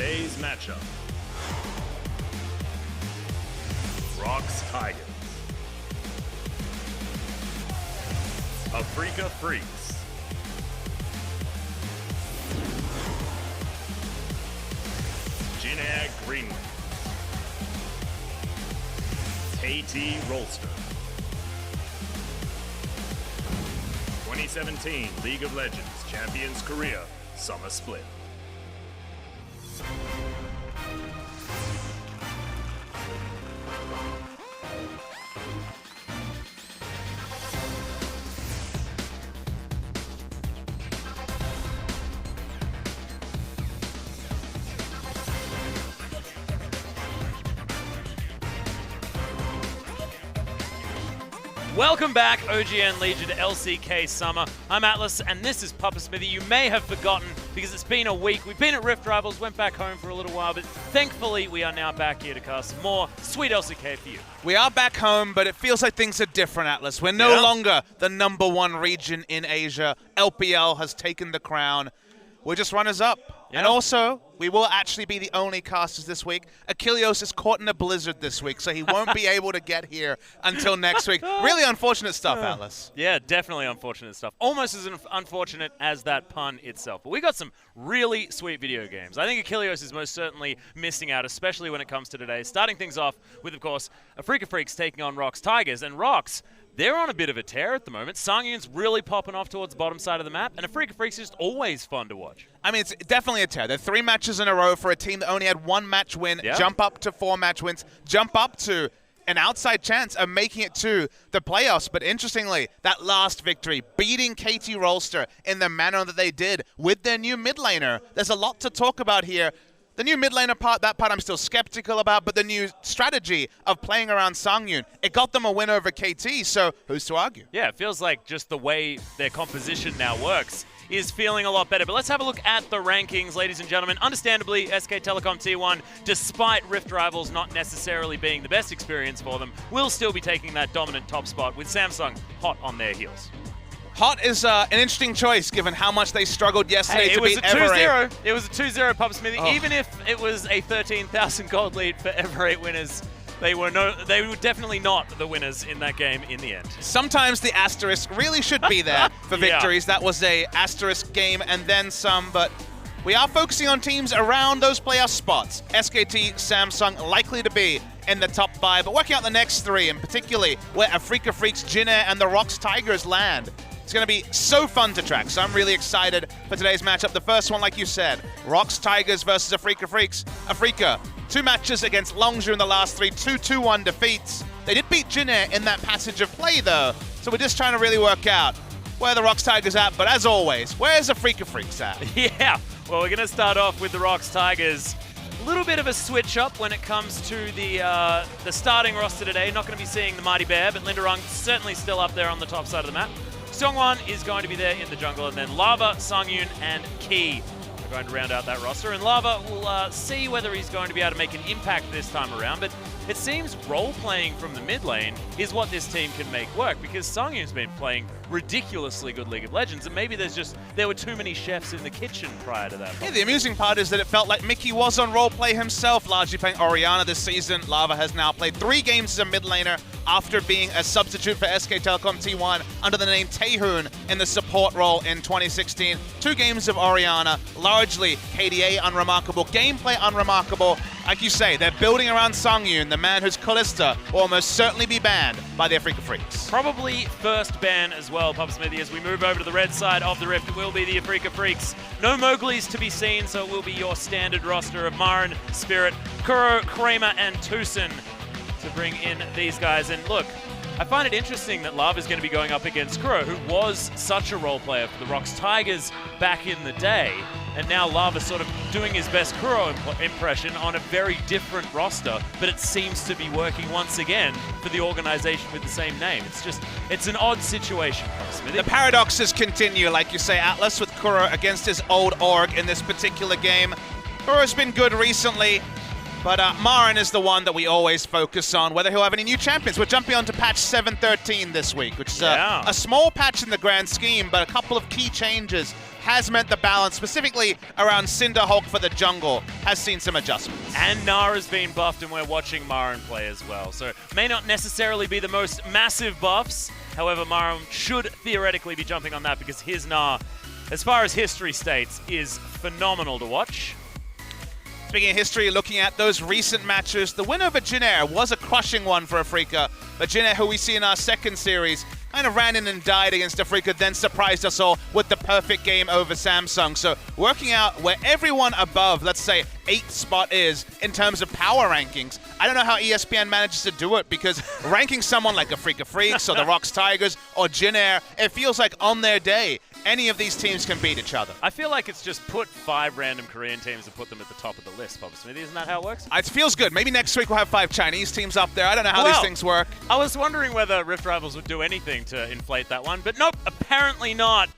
today's matchup. ROX Tigers. Afreeca Freecs. Jin Air GreenWings. Rolster. 2017 League of Legends Champions Korea Summer Split. Welcome back, OGN Legion, to LCK Summer. I'm Atlas, and this is Papa Smithy. You may have forgotten because it's been a week. We've been at Rift Rivals, went back home for a little while, but thankfully we are now back here to cast some more sweet LCK for you. We are back home, but it feels like things are different, Atlas. We're no longer the #1 region in Asia. LPL has taken the crown. We're just runners-up. Yep. And also, we will actually be the only casters this week. Achilles is caught in a blizzard this week, so he won't be able to get here until next week. Really unfortunate stuff, Atlas. Yeah, definitely unfortunate stuff. Almost as unfortunate as that pun itself. But we got some really sweet video games. I think Achilles is most certainly missing out, especially when it comes to today. Starting things off with, of course, Afreeca Freecs taking on ROX Tigers. And ROX, they're on a bit of a tear at the moment. Sangyun's really popping off towards the bottom side of the map, and Afreeca Freecs is just always fun to watch. I mean, it's definitely a tear. They're 3 matches in a row for a team that only had 1 match win, jump up to 4 match wins, jump up to an outside chance of making it to the playoffs. But interestingly, that last victory, beating KT Rolster in the manner that they did with their new mid laner, there's a lot to talk about here. The new mid laner part, that part I'm still skeptical about, but the new strategy of playing around Sangyun, it got them a win over KT, so who's to argue? Yeah, it feels like just the way their composition now works is feeling a lot better. But let's have a look at the rankings, ladies and gentlemen. Understandably, SK Telecom T1, despite Rift Rivals not necessarily being the best experience for them, will still be taking that dominant top spot with Samsung hot on their heels. Hot is an interesting choice, given how much they struged yesterday to beat Everate. It was a 2-0 Papa Smithy. Even if it was a 13,000 gold lead for Everate winners, they were definitely not the winners in that game in the end. Sometimes the asterisk really should be there for victories. That was a asterisk game and then some, but we are focusing on teams around those playoff spots. SKT, Samsung likely to be in the top 5, but working out the next 3, and particularly where Afreeca Freecs, Jin Air, and the ROX Tigers land. It's going to be so fun to track, so I'm really excited for today's matchup. The first one, like you said, ROX Tigers versus Afreeca Freecs. Afreeca, 2 matches against Longzhu in the last 3, 2-2-1 defeats. They did beat Jin Air in that passage of play, though, so we're just trying to really work out where the ROX Tigers at, but as always, where's Afreeca Freecs at? Yeah, well, we're going to start off with the ROX Tigers. A little bit of a switch up when it comes to the starting roster today. Not going to be seeing the Mighty Bear, but Linderung certainly still up there on the top side of the map. Seongwon is going to be there in the jungle, and then Lava, Sangyun, and Key are going to round out that roster. And Lava will see whether he's going to be able to make an impact this time around, but it seems role-playing from the mid lane is what this team can make work, because Sangyun's been playing ridiculously good League of Legends, and maybe there were too many chefs in the kitchen prior to that. Yeah, the amusing part is that it felt like Mickey was on roleplay himself, largely playing Orianna this season. Lava has now played 3 games as a mid laner after being a substitute for SK Telecom T1 under the name Taehoon in the support role in 2016. 2 games of Orianna, largely KDA unremarkable, gameplay unremarkable. Like you say, they're building around Sangyun, the man whose Kalista will almost certainly be banned by the Afreeca Freecs. Probably first ban as well, Papa Smithy. As we move over to the red side of the Rift, it will be the Afreeca Freecs. No Mowgli's to be seen, so it will be your standard roster of Marin, Spirit, Kuro, Kramer, and Tucson to bring in these guys. And look, I find it interesting that Lava's going to be going up against Kuro, who was such a role player for the ROX Tigers back in the day. And now Lava's sort of doing his best Kuro impression on a very different roster, but it seems to be working once again for the organization with the same name. It's an odd situation, Smithy. The paradoxes continue, like you say, Atlas, with Kuro against his old org in this particular game. Kuro's been good recently, but Marin is the one that we always focus on, whether he'll have any new champions. We're jumping on to patch 7.13 this week, which is a small patch in the grand scheme, but a couple of key changes has meant the balance, specifically around Cinderhulk for the jungle, has seen some adjustments. And Nara's been buffed, and we're watching Marin play as well. So may not necessarily be the most massive buffs. However, Marin should theoretically be jumping on that because his Nara, as far as history states, is phenomenal to watch. Speaking of history, looking at those recent matches, the win over Jin Air was a crushing one for Afreeca, but Jin Air, who we see in our second series, kind of ran in and died against Afreeca, then surprised us all with the perfect game over Samsung. So working out where everyone above, let's say, 8th spot is in terms of power rankings. I don't know how ESPN manages to do it, because ranking someone like Afreeca Freecs or the ROX Tigers or Jin Air, it feels like on their day, any of these teams can beat each other. I feel like it's just put 5 random Korean teams and put them at the top of the list, Papa Smithy. Isn't that how it works? It feels good. Maybe next week we'll have 5 Chinese teams up there. I don't know how these things work. I was wondering whether Rift Rivals would do anything to inflate that one, but nope, apparently not.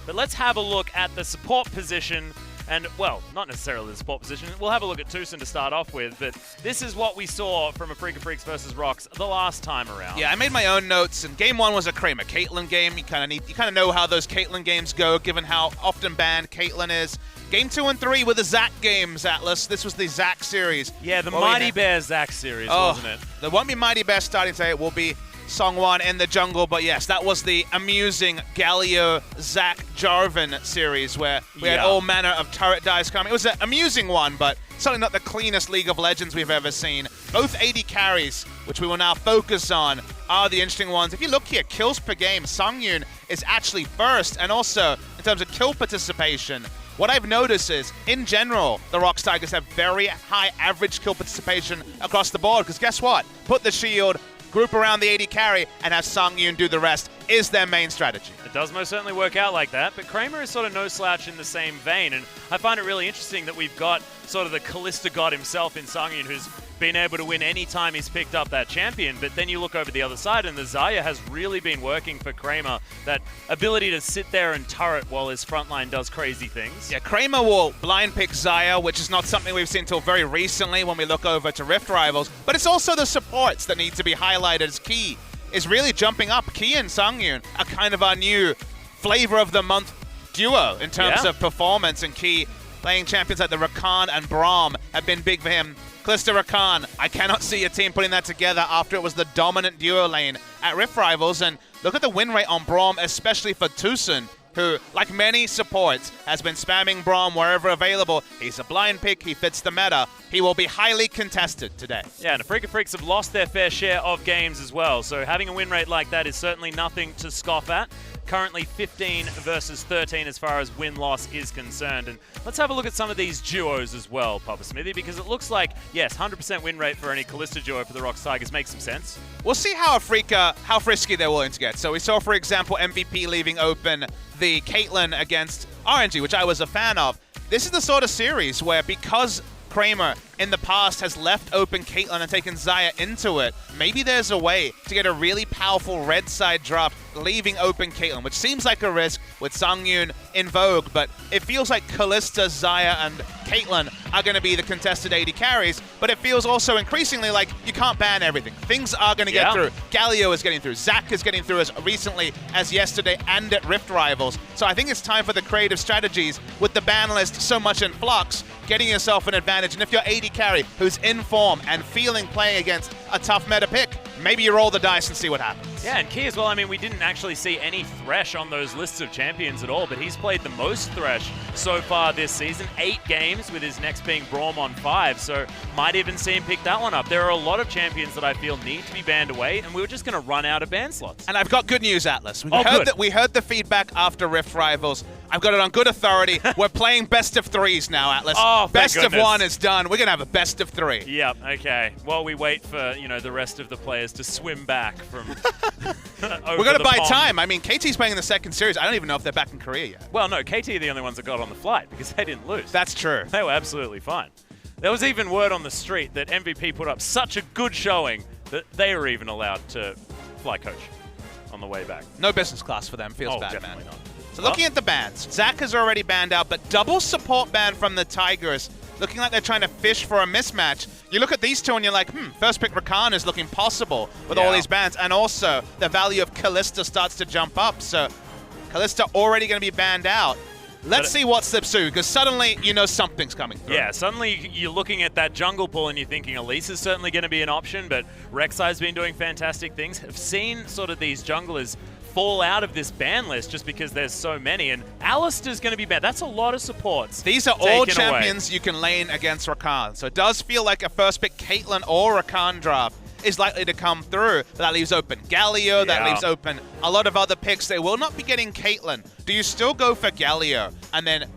But let's have a look at the support position. And, well, not necessarily the support position. We'll have a look at Tucson to start off with, but this is what we saw from Afreeca Freecs versus ROX the last time around. Yeah, I made my own notes, and game 1 was a Kramer Caitlyn game. You kind of know how those Caitlyn games go, given how often banned Caitlyn is. Game 2 and 3 were the Zac games, Atlas. This was the Zac series. Yeah, the Mighty Bear Zac series, wasn't it? There won't be Mighty Bear starting today. It will be Songwon in the jungle, but yes, that was the amusing Galio Zac Jarvan series where we had all manner of turret dives coming. It was an amusing one, but certainly not the cleanest League of Legends we've ever seen. Both 80 carries, which we will now focus on, are the interesting ones. If you look here, kills per game, Songyun is actually first, and also in terms of kill participation, what I've noticed is, in general, the ROX Tigers have very high average kill participation across the board, because guess what? Put the shield, group around the 80 carry, and have Songyun do the rest is their main strategy. It does most certainly work out like that, but Kramer is sort of no slouch in the same vein, and I find it really interesting that we've got sort of the Kalista god himself in Songyun, who's been able to win any time he's picked up that champion, but then you look over the other side and the Xayah has really been working for Kramer, that ability to sit there and turret while his frontline does crazy things. Yeah, Kramer will blind pick Xayah, which is not something we've seen until very recently when we look over to Rift Rivals, but it's also the supports that need to be highlighted as Key is really jumping up. Key and Songyun are kind of our new flavor of the month duo in terms of performance, and Key playing champions like the Rakan and Braum have been big for him. Kalista Rakan, I cannot see a team putting that together after it was the dominant duo lane at Rift Rivals. And look at the win rate on Braum, especially for Tucson, who, like many supports, has been spamming Braum wherever available. He's a blind pick, he fits the meta. He will be highly contested today. Yeah, and Afreeca Freecs have lost their fair share of games as well, so having a win rate like that is certainly nothing to scoff at. Currently 15 versus 13 as far as win-loss is concerned. And let's have a look at some of these duos as well, Papa Smithy, because it looks like, yes, 100% win rate for any Kalista duo for the ROX Tigers makes some sense. We'll see how Afreeca, how frisky they're willing to get. So we saw, for example, MVP leaving open the Caitlyn against RNG, which I was a fan of. This is the sort of series where, because Kramer in the past has left open Caitlyn and taken Xayah into it, maybe there's a way to get a really powerful red side drop leaving open Caitlyn, which seems like a risk with Songyun in vogue, but it feels like Kalista, Xayah, and Caitlyn are going to be the contested 80 carries, but it feels also increasingly like you can't ban everything. Things are going to get through. Galio is getting through. Zac is getting through as recently as yesterday and at Rift Rivals. So I think it's time for the creative strategies with the ban list so much in flux, getting yourself an advantage. And if you're 80 carry who's in form and feeling playing against a tough meta pick, maybe you roll the dice and see what happens. Yeah, and Key as well. I mean, we didn't actually see any Thresh on those lists of champions at all, but he's played the most Thresh so far this season. 8 games, with his next being Braum on 5, so might even see him pick that one up. There are a lot of champions that I feel need to be banned away, and we were just going to run out of ban slots. And I've got good news, Atlas. We heard the feedback after Rift Rivals. I've got it on good authority. We're playing best of 3s now, Atlas. Oh, best of 1 is done. We're going to have a best of 3. Yep, okay. While we wait for, the rest of the players to swim back from We're going to buy time. I mean, KT's playing in the second series. I don't even know if they're back in Korea yet. Well, no, KT are the only ones that got on the flight because they didn't lose. That's true. They were absolutely fine. There was even word on the street that MVP put up such a good showing that they were even allowed to fly coach on the way back. No business class for them. Feels bad, definitely man. not. So looking at the bans, Zac is already banned out, but double support ban from the Tigers. Looking like they're trying to fish for a mismatch. You look at these two and you're like, first pick Rakan is looking possible with all these bans. And also, the value of Kalista starts to jump up. So Kalista already going to be banned out. Let's see what slips through, because suddenly you know something's coming through. Yeah, suddenly you're looking at that jungle pool and you're thinking Elise is certainly going to be an option, but Rek'Sai's been doing fantastic things. Have seen sort of these junglers fall out of this ban list just because there's so many, and Alistar's going to be banned. That's a lot of supports. These are all champions you can lane against Rakan, so it does feel like a first pick Caitlyn or Rakan draft is likely to come through. But that leaves open Galio, that leaves open a lot of other picks. They will not be getting Caitlyn. Do you still go for Galio and then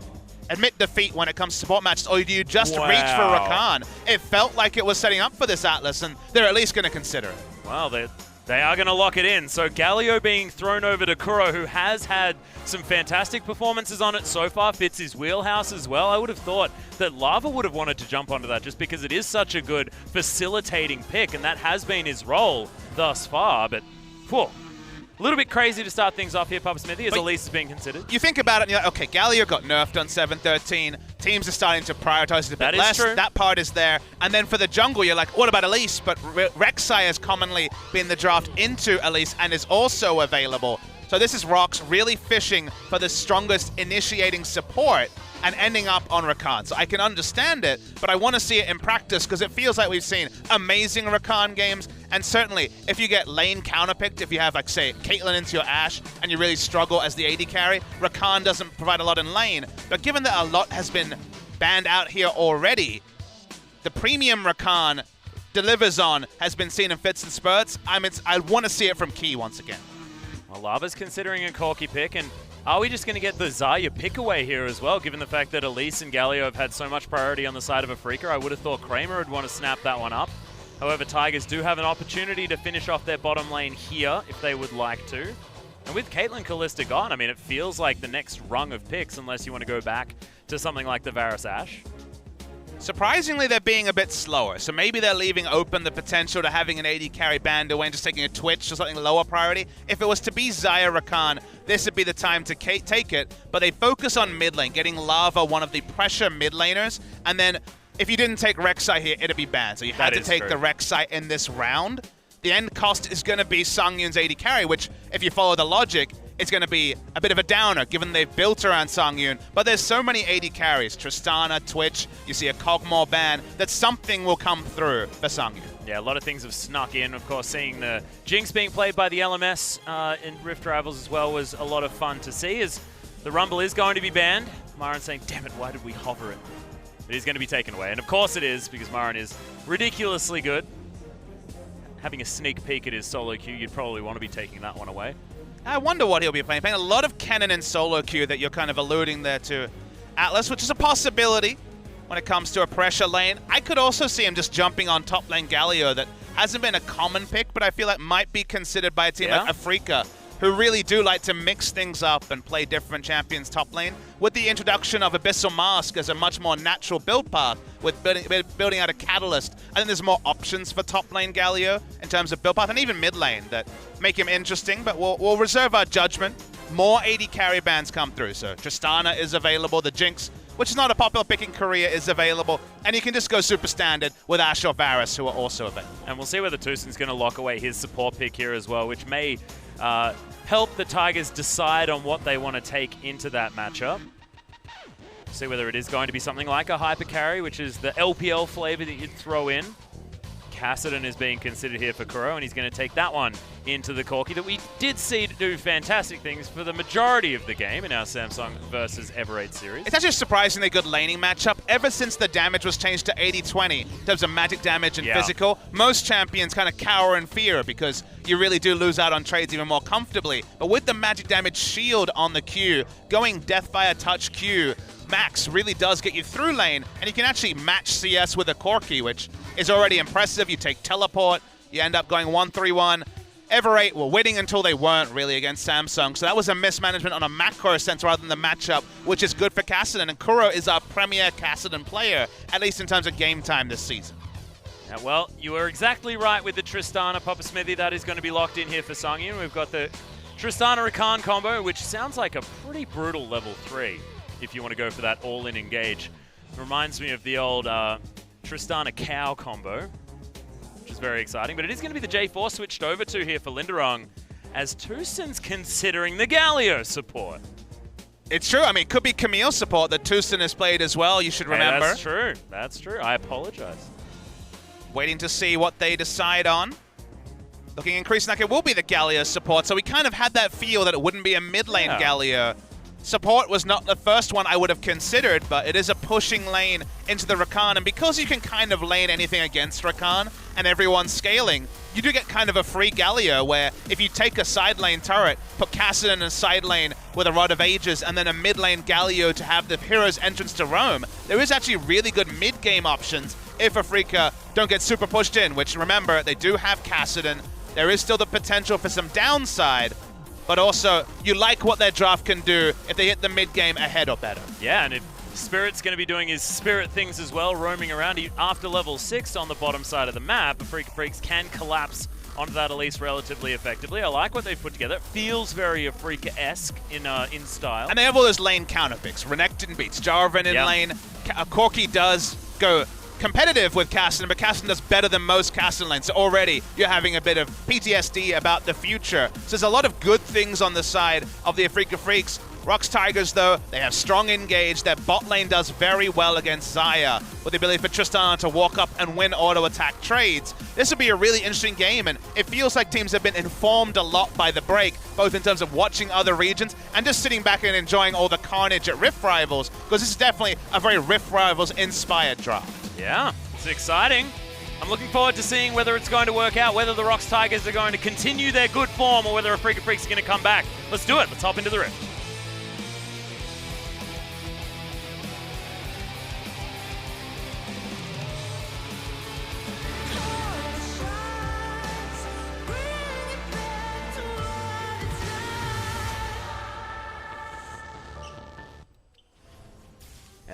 admit defeat when it comes to support matches, or do you just reach for Rakan? It felt like it was setting up for this Atlas, and they're at least going to consider it. Well, they are going to lock it in. So Galio being thrown over to Kuro, who has had some fantastic performances on it so far, fits his wheelhouse as well. I would have thought that Lava would have wanted to jump onto that just because it is such a good facilitating pick, and that has been his role thus far. But, whew, a little bit crazy to start things off here, Papa Smithy, as Elise is being considered. You think about it and you're like, okay, Galio got nerfed on 7-13. Teams are starting to prioritize it a bit less. True. That part is there. And then for the jungle, you're like, what about Elise? But Rek'Sai has commonly been the draft into Elise and is also available. So this is ROX really fishing for the strongest initiating support and ending up on Rakan. So I can understand it, but I want to see it in practice because it feels like we've seen amazing Rakan games. And certainly, if you get lane counterpicked, if you have, like, say, Caitlyn into your Ashe and you really struggle as the AD carry, Rakan doesn't provide a lot in lane. But given that a lot has been banned out here already, the premium Rakan delivers on has been seen in fits and spurts. I want to see it from Key once again. Well, Lava's considering a Corki pick, and are we just going to get the Zarya pick away here as well, given the fact that Elise and Galio have had so much priority on the side of Afreeca? I would have thought Kramer would want to snap that one up. However, Tigers do have an opportunity to finish off their bottom lane here if they would like to. And with Caitlyn Kalista gone, I mean, it feels like the next rung of picks, unless you want to go back to something like the Varus Ashe. Surprisingly, they're being a bit slower, so maybe they're leaving open the potential to having an AD carry banned away and just taking a Twitch or something lower priority. If it was to be Zarya Rakan, this would be the time to take it, but they focus on mid lane, getting Lava one of the pressure mid laners, and then if you didn't take Rek'Sai here, it'd be banned, so you had to take the Rek'Sai in this round. The end cost is going to be Songyun's AD carry, which, if you follow the logic, it's going to be a bit of a downer, given they've built around Songyun. But there's so many AD carries, Tristana, Twitch, you see a Kog'Maw ban, that something will come through for Songyun. Yeah, a lot of things have snuck in. Of course, seeing the Jinx being played by the LMS in Rift Rivals as well was a lot of fun to see, as the Rumble is going to be banned. Myron saying, damn it, why did we hover it? It is going to be taken away. And of course it is, because Myron is ridiculously good. Having a sneak peek at his solo queue, you'd probably want to be taking that one away. I wonder what he'll be playing. Playing a lot of Kennen in solo queue that you're kind of alluding there to Atlas, which is a possibility when it comes to a pressure lane. I could also see him just jumping on top lane Galio that hasn't been a common pick, but I feel like might be considered by a team like Afreeca, who really do like to mix things up and play different champions top lane, with the introduction of Abyssal Mask as a much more natural build path, with building out a Catalyst. I think there's more options for top lane Galio in terms of build path, and even mid lane that make him interesting, but we'll reserve our judgment. More AD carry bans come through, so Tristana is available, the Jinx, which is not a popular pick in Korea, is available, and you can just go super standard with Ashe or Varus, who are also available. And we'll see whether Tusin's going to lock away his support pick here as well, which may help the Tigers decide on what they want to take into that matchup. See whether it is going to be something like a hyper carry, which is the LPL flavor that you'd throw in. Kassadin is being considered here for Kuro, and he's going to take that one into the Corki that we did see do fantastic things for the majority of the game in our Samsung versus Ever8 series. It's actually a surprisingly good laning matchup. Ever since the damage was changed to 80-20 in terms of magic damage and physical, most champions kind of cower in fear because you really do lose out on trades even more comfortably. But with the magic damage shield on the Q, going Death by a Touch Q, Max really does get you through lane, and you can actually match CS with a Corki, which is already impressive. You take Teleport, you end up going 1-3-1. Ever8 were winning until they weren't really against Samsung, so that was a mismanagement on a macro sense rather than the matchup, which is good for Kassadin, and Kuro is our premier Kassadin player, at least in terms of game time this season. Yeah, well, you were exactly right with the Tristana, Papa Smithy. That is going to be locked in here for Songyun. We've got the Tristana-Rakan combo, which sounds like a pretty brutal level 3. If you want to go for that all-in engage. It reminds me of the old Tristana Cow combo, which is very exciting. But it is going to be the J4 switched over to here for Linderong, as Tusin's considering the Galio support. It's true. I mean, it could be Camille's support that Tucson has played as well, you should remember. Hey, that's true. That's true. I apologize. Waiting to see what they decide on. Looking increasing like it will be the Gallia support, so we kind of had that feel that it wouldn't be a mid lane Gallia. Support was not the first one I would have considered, but it is a pushing lane into the Rakan, and because you can kind of lane anything against Rakan and everyone's scaling, you do get kind of a free Gallia where if you take a side lane turret, put Cassidy in a side lane with a Rod of Ages, and then a mid lane Galio to have the hero's entrance to roam, there is actually really good mid-game options if Afreeca don't get super pushed in, which remember, they do have Cassidy. There is still the potential for some downside, but also you like what their draft can do if they hit the mid-game ahead or better. Yeah, and if Spirit's going to be doing his Spirit things as well, roaming around after level 6 on the bottom side of the map, Freecs can collapse onto that Elise relatively effectively. I like what they've put together. It feels very Afreeca-esque in style. And they have all those lane counter picks. Renekton beats Jarvan in lane. Corki does go competitive with Cassidy, but Cassidy does better than most Cassidy lanes. So already you're having a bit of PTSD about the future. So there's a lot of good things on the side of the Afreeca Freecs. ROX Tigers, though, they have strong engage. Their bot lane does very well against Xayah, with the ability for Tristana to walk up and win auto-attack trades. This will be a really interesting game, and it feels like teams have been informed a lot by the break, both in terms of watching other regions and just sitting back and enjoying all the carnage at Rift Rivals, because this is definitely a very Rift Rivals-inspired draft. Yeah, it's exciting. I'm looking forward to seeing whether it's going to work out, whether the ROX Tigers are going to continue their good form, or whether Afreeca Freecs are going to come back. Let's do it. Let's hop into the Rift.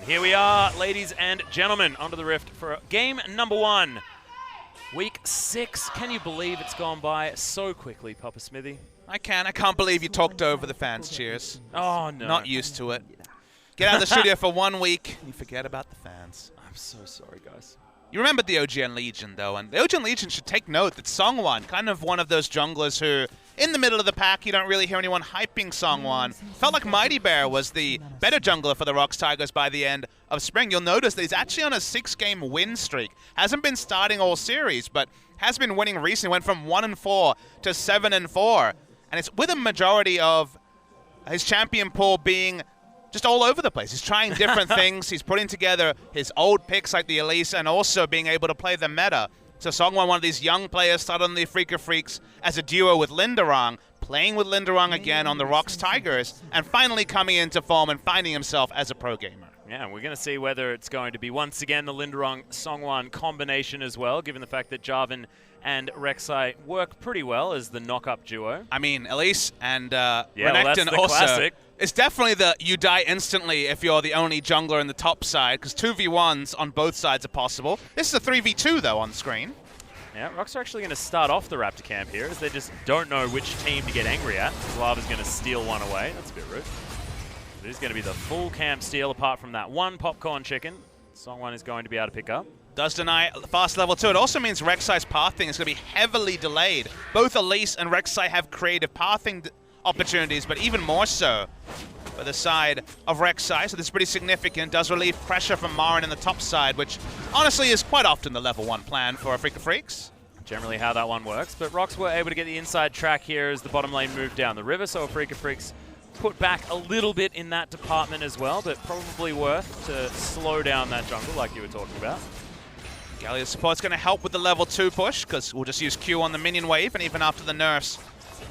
Here we are, ladies and gentlemen, onto the Rift for game number 1. Week 6. Can you believe it's gone by so quickly, Papa Smithy? I can. I can't believe you talked over the fans' cheers. Oh, no. Not used to it. Get out of the studio for 1 week, and you forget about the fans. I'm so sorry, guys. You remembered the OGN Legion, though, and the OGN Legion should take note that Songwon, kind of one of those junglers who, in the middle of the pack, you don't really hear anyone hyping Songwon. Felt like Mighty Bear was the better jungler for the ROX Tigers by the end of spring. You'll notice that he's actually on a 6-game win streak. Hasn't been starting all series, but has been winning recently. Went from 1-4 to 7-4. And it's with a majority of his champion pool being just all over the place. He's trying different things. He's putting together his old picks like the Elise and also being able to play the meta. So Songwon, one of these young players, started on the Afreeca Freecs as a duo with Linderong, playing with Linderong again on the ROX Tigers, and finally coming into form and finding himself as a pro gamer. Yeah, we're going to see whether it's going to be, once again, the Linderong-Songwon combination as well, given the fact that Jarvan and Rek'Sai work pretty well as the knock-up duo. I mean, Elise and Renekton also. Classic. It's definitely the you die instantly if you're the only jungler in the top side, because 2v1s on both sides are possible. This is a 3v2, though, on screen. Yeah, ROX are actually going to start off the Raptor camp here, as they just don't know which team to get angry at. Lava's going to steal one away. That's a bit rude. It is going to be the full camp steal, apart from that one popcorn chicken. Songwon is going to be able to pick up. Does deny fast level 2. It also means Rek'Sai's pathing is going to be heavily delayed. Both Elise and Rek'Sai have creative pathing opportunities, but even more so for the side of Rek'Sai. So this is pretty significant. Does relieve pressure from Marin in the top side, which honestly is quite often the level 1 plan for Afreeca Freecs. Generally how that one works, but ROX were able to get the inside track here as the bottom lane moved down the river, so Afreeca Freecs put back a little bit in that department as well, but probably worth to slow down that jungle like you were talking about. Gallia's support's going to help with the level 2 push, because we'll just use Q on the minion wave, and even after the nerfs,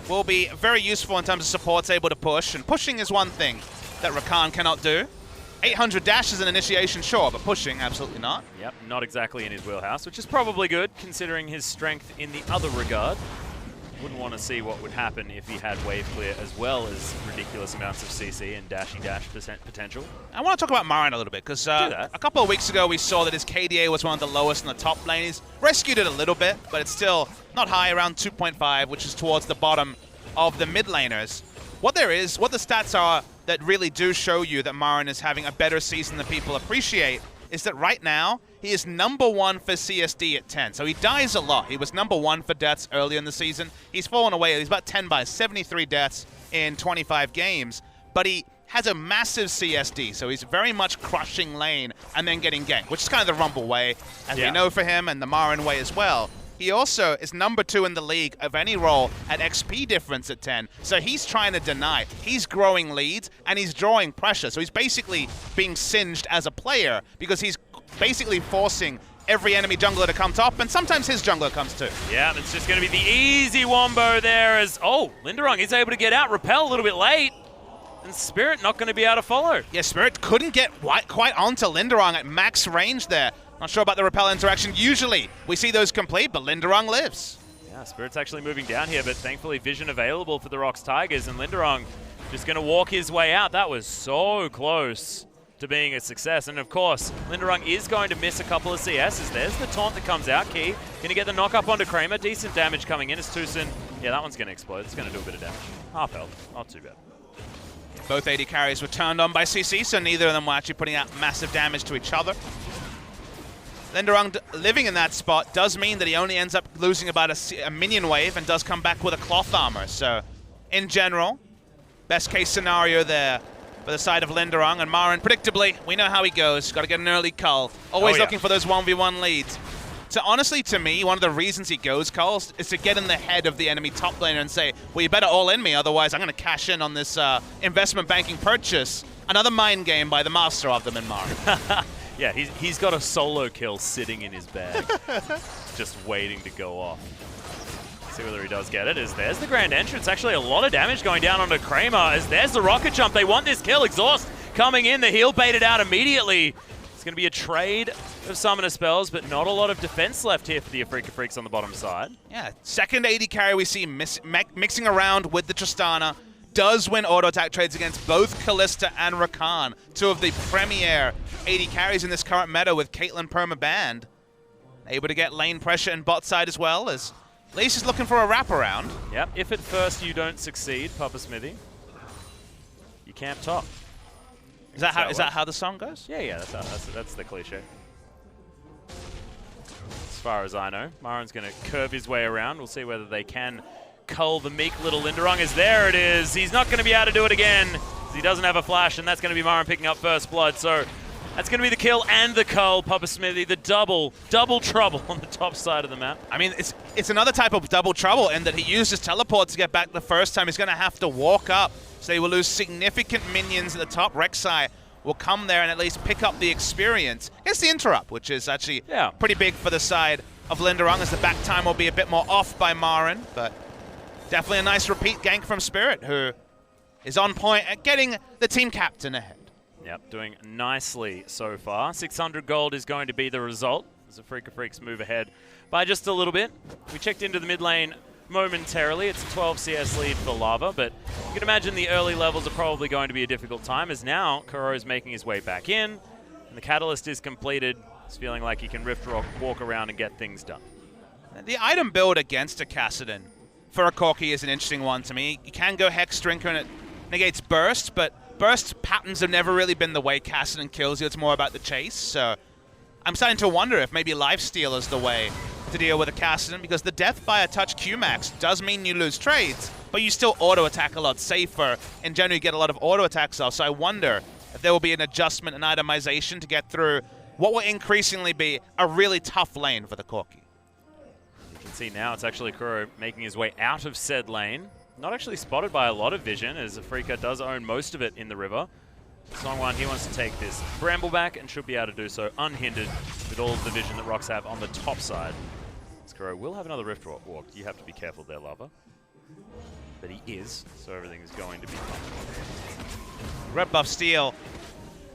will be very useful in terms of supports able to push, and pushing is one thing that Rakan cannot do. 800 dash is an initiation, sure, but pushing, absolutely not. Yep, not exactly in his wheelhouse, which is probably good, considering his strength in the other regard. Wouldn't want to see what would happen if he had wave clear as well as ridiculous amounts of CC and dashy dash potential. I want to talk about Marin a little bit, because a couple of weeks ago we saw that his KDA was one of the lowest in the top lane. He's rescued it a little bit, but it's still not high, around 2.5, which is towards the bottom of the mid laners. What the stats are that really do show you that Marin is having a better season than people appreciate is that right now, he is #1 for CSD at 10. So he dies a lot. He was #1 for deaths earlier in the season. He's fallen away. He's about 10 by 73 deaths in 25 games. But he has a massive CSD, so he's very much crushing lane and then getting ganked, which is kind of the Rumble way, as we know for him, and the Marin way as well. He also is #2 in the league of any role at XP difference at 10, so he's trying to deny. He's growing leads, and he's drawing pressure, so he's basically being singed as a player because he's basically forcing every enemy jungler to come top, and sometimes his jungler comes too. Yeah, it's just going to be the easy wombo there as, Linderung is able to get out, repel a little bit late, and Spirit not going to be able to follow. Yeah, Spirit couldn't get quite onto Linderung at max range there. Not sure about the repel interaction. Usually we see those complete, but Linderung lives. Yeah, Spirit's actually moving down here, but thankfully vision available for the ROX Tigers, and Linderung just going to walk his way out. That was so close to being a success. And of course, Linderung is going to miss a couple of CSs. There's the taunt that comes out. Key going to get the knock up onto Kramer. Decent damage coming in as Tucson. Yeah, that one's going to explode. It's going to do a bit of damage. Half health, not too bad. Both AD carries were turned on by CC, so neither of them were actually putting out massive damage to each other. Linderung living in that spot does mean that he only ends up losing about a minion wave and does come back with a cloth armor. So, in general, best case scenario there for the side of Linderung. And Marin, predictably, we know how he goes. Got to get an early cull. Always looking for those 1v1 leads. So honestly, to me, one of the reasons he goes culls is to get in the head of the enemy top laner and say, well, you better all in me, otherwise I'm going to cash in on this investment banking purchase. Another mind game by the master of them in Marin. Yeah, he's got a solo kill sitting in his bag, just waiting to go off. See whether he does get it. There's the grand entrance. Actually, a lot of damage going down onto Kramer. As there's the rocket jump. They want this kill. Exhaust coming in. The heal baited out immediately. It's going to be a trade of summoner spells, but not a lot of defense left here for the Afreeca Freecs on the bottom side. Yeah, second AD carry we see mixing around with the Tristana. Does win auto attack trades against both Kalista and Rakan, two of the premier AD carries in this current meta with Caitlyn perma banned. Able to get lane pressure and bot side as well, as Leash is looking for a wraparound. Yep, if at first you don't succeed, Papa Smithy, you camp top. Is that how the song goes? Yeah, that's the cliche. As far as I know, Marin's going to curve his way around. We'll see whether they can cull the meek little Linderung. As there it is. He's not going to be able to do it again. He doesn't have a flash, and that's going to be Marin picking up first blood. So that's going to be the kill and the cull, Papa Smithy. The double trouble on the top side of the map. I mean, it's another type of double trouble in that he used his teleport to get back the first time. He's going to have to walk up, so he will lose significant minions at the top. Rek'Sai will come there and at least pick up the experience. It's the interrupt, which is actually pretty big for the side of Linderung, as the back time will be a bit more off by Marin, but definitely a nice repeat gank from Spirit, who is on point at getting the team captain ahead. Yep, doing nicely so far. 600 gold is going to be the result as the Afreeca Freecs move ahead by just a little bit. We checked into the mid lane momentarily. It's a 12 CS lead for Lava, but you can imagine the early levels are probably going to be a difficult time, as now Kuro is making his way back in, and the Catalyst is completed. He's feeling like he can Rift Rock, walk around and get things done. The item build against a Kassadin for a Corki is an interesting one to me. You can go Hex Drinker and it negates Burst, but Burst patterns have never really been the way Kassadin kills you. It's more about the chase, so I'm starting to wonder if maybe Lifesteal is the way to deal with a Kassadin, because the death by a touch Qmax does mean you lose trades, but you still auto-attack a lot safer, and generally get a lot of auto-attacks off, so I wonder if there will be an adjustment and itemization to get through what will increasingly be a really tough lane for the Corki. You can see now it's actually Kuro making his way out of said lane. Not actually spotted by a lot of vision, as Afreeca does own most of it in the river. Song1, he wants to take this Bramble back and should be able to do so unhindered with all of the vision that ROX have on the top side. Kuro will have another Rift Walk. You have to be careful there, Lava. But he is, so everything is going to be fine. Red buff steal.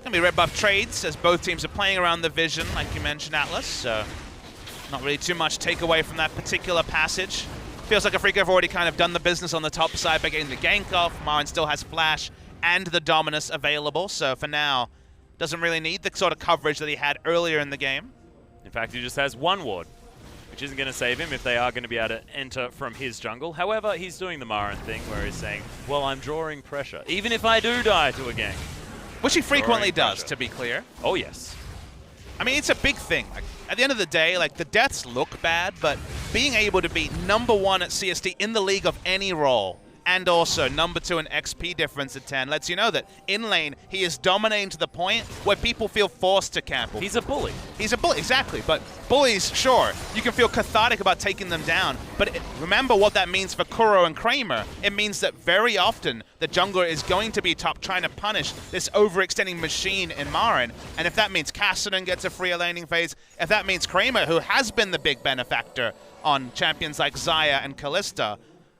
Gonna be red buff trades, as both teams are playing around the vision, like you mentioned, Atlas. So not really too much takeaway from that particular passage. Feels like Afreeca have already kind of done the business on the top side by getting the gank off. Marin still has Flash and the Dominus available, so for now, doesn't really need the sort of coverage that he had earlier in the game. In fact, he just has one ward, which isn't going to save him if they are going to be able to enter from his jungle. However, he's doing the Marin thing where he's saying, well, I'm drawing pressure, even if I do die to a gank. Which he frequently does, to be clear. Oh, yes. I mean, it's a big thing. Like, at the end of the day, like, the deaths look bad, but being able to be #1 at CSD in the league of any role and also number 2 in XP difference at 10 lets you know that in lane, he is dominating to the point where people feel forced to camp. He's a bully. He's a bully, exactly. But bullies, sure, you can feel cathartic about taking them down. But remember what that means for Kuro and Kramer. It means that very often the jungler is going to be top trying to punish this overextending machine in Marin. And if that means Kassadin gets a free laning phase, if that means Kramer, who has been the big benefactor on champions like Xayah and Kalista,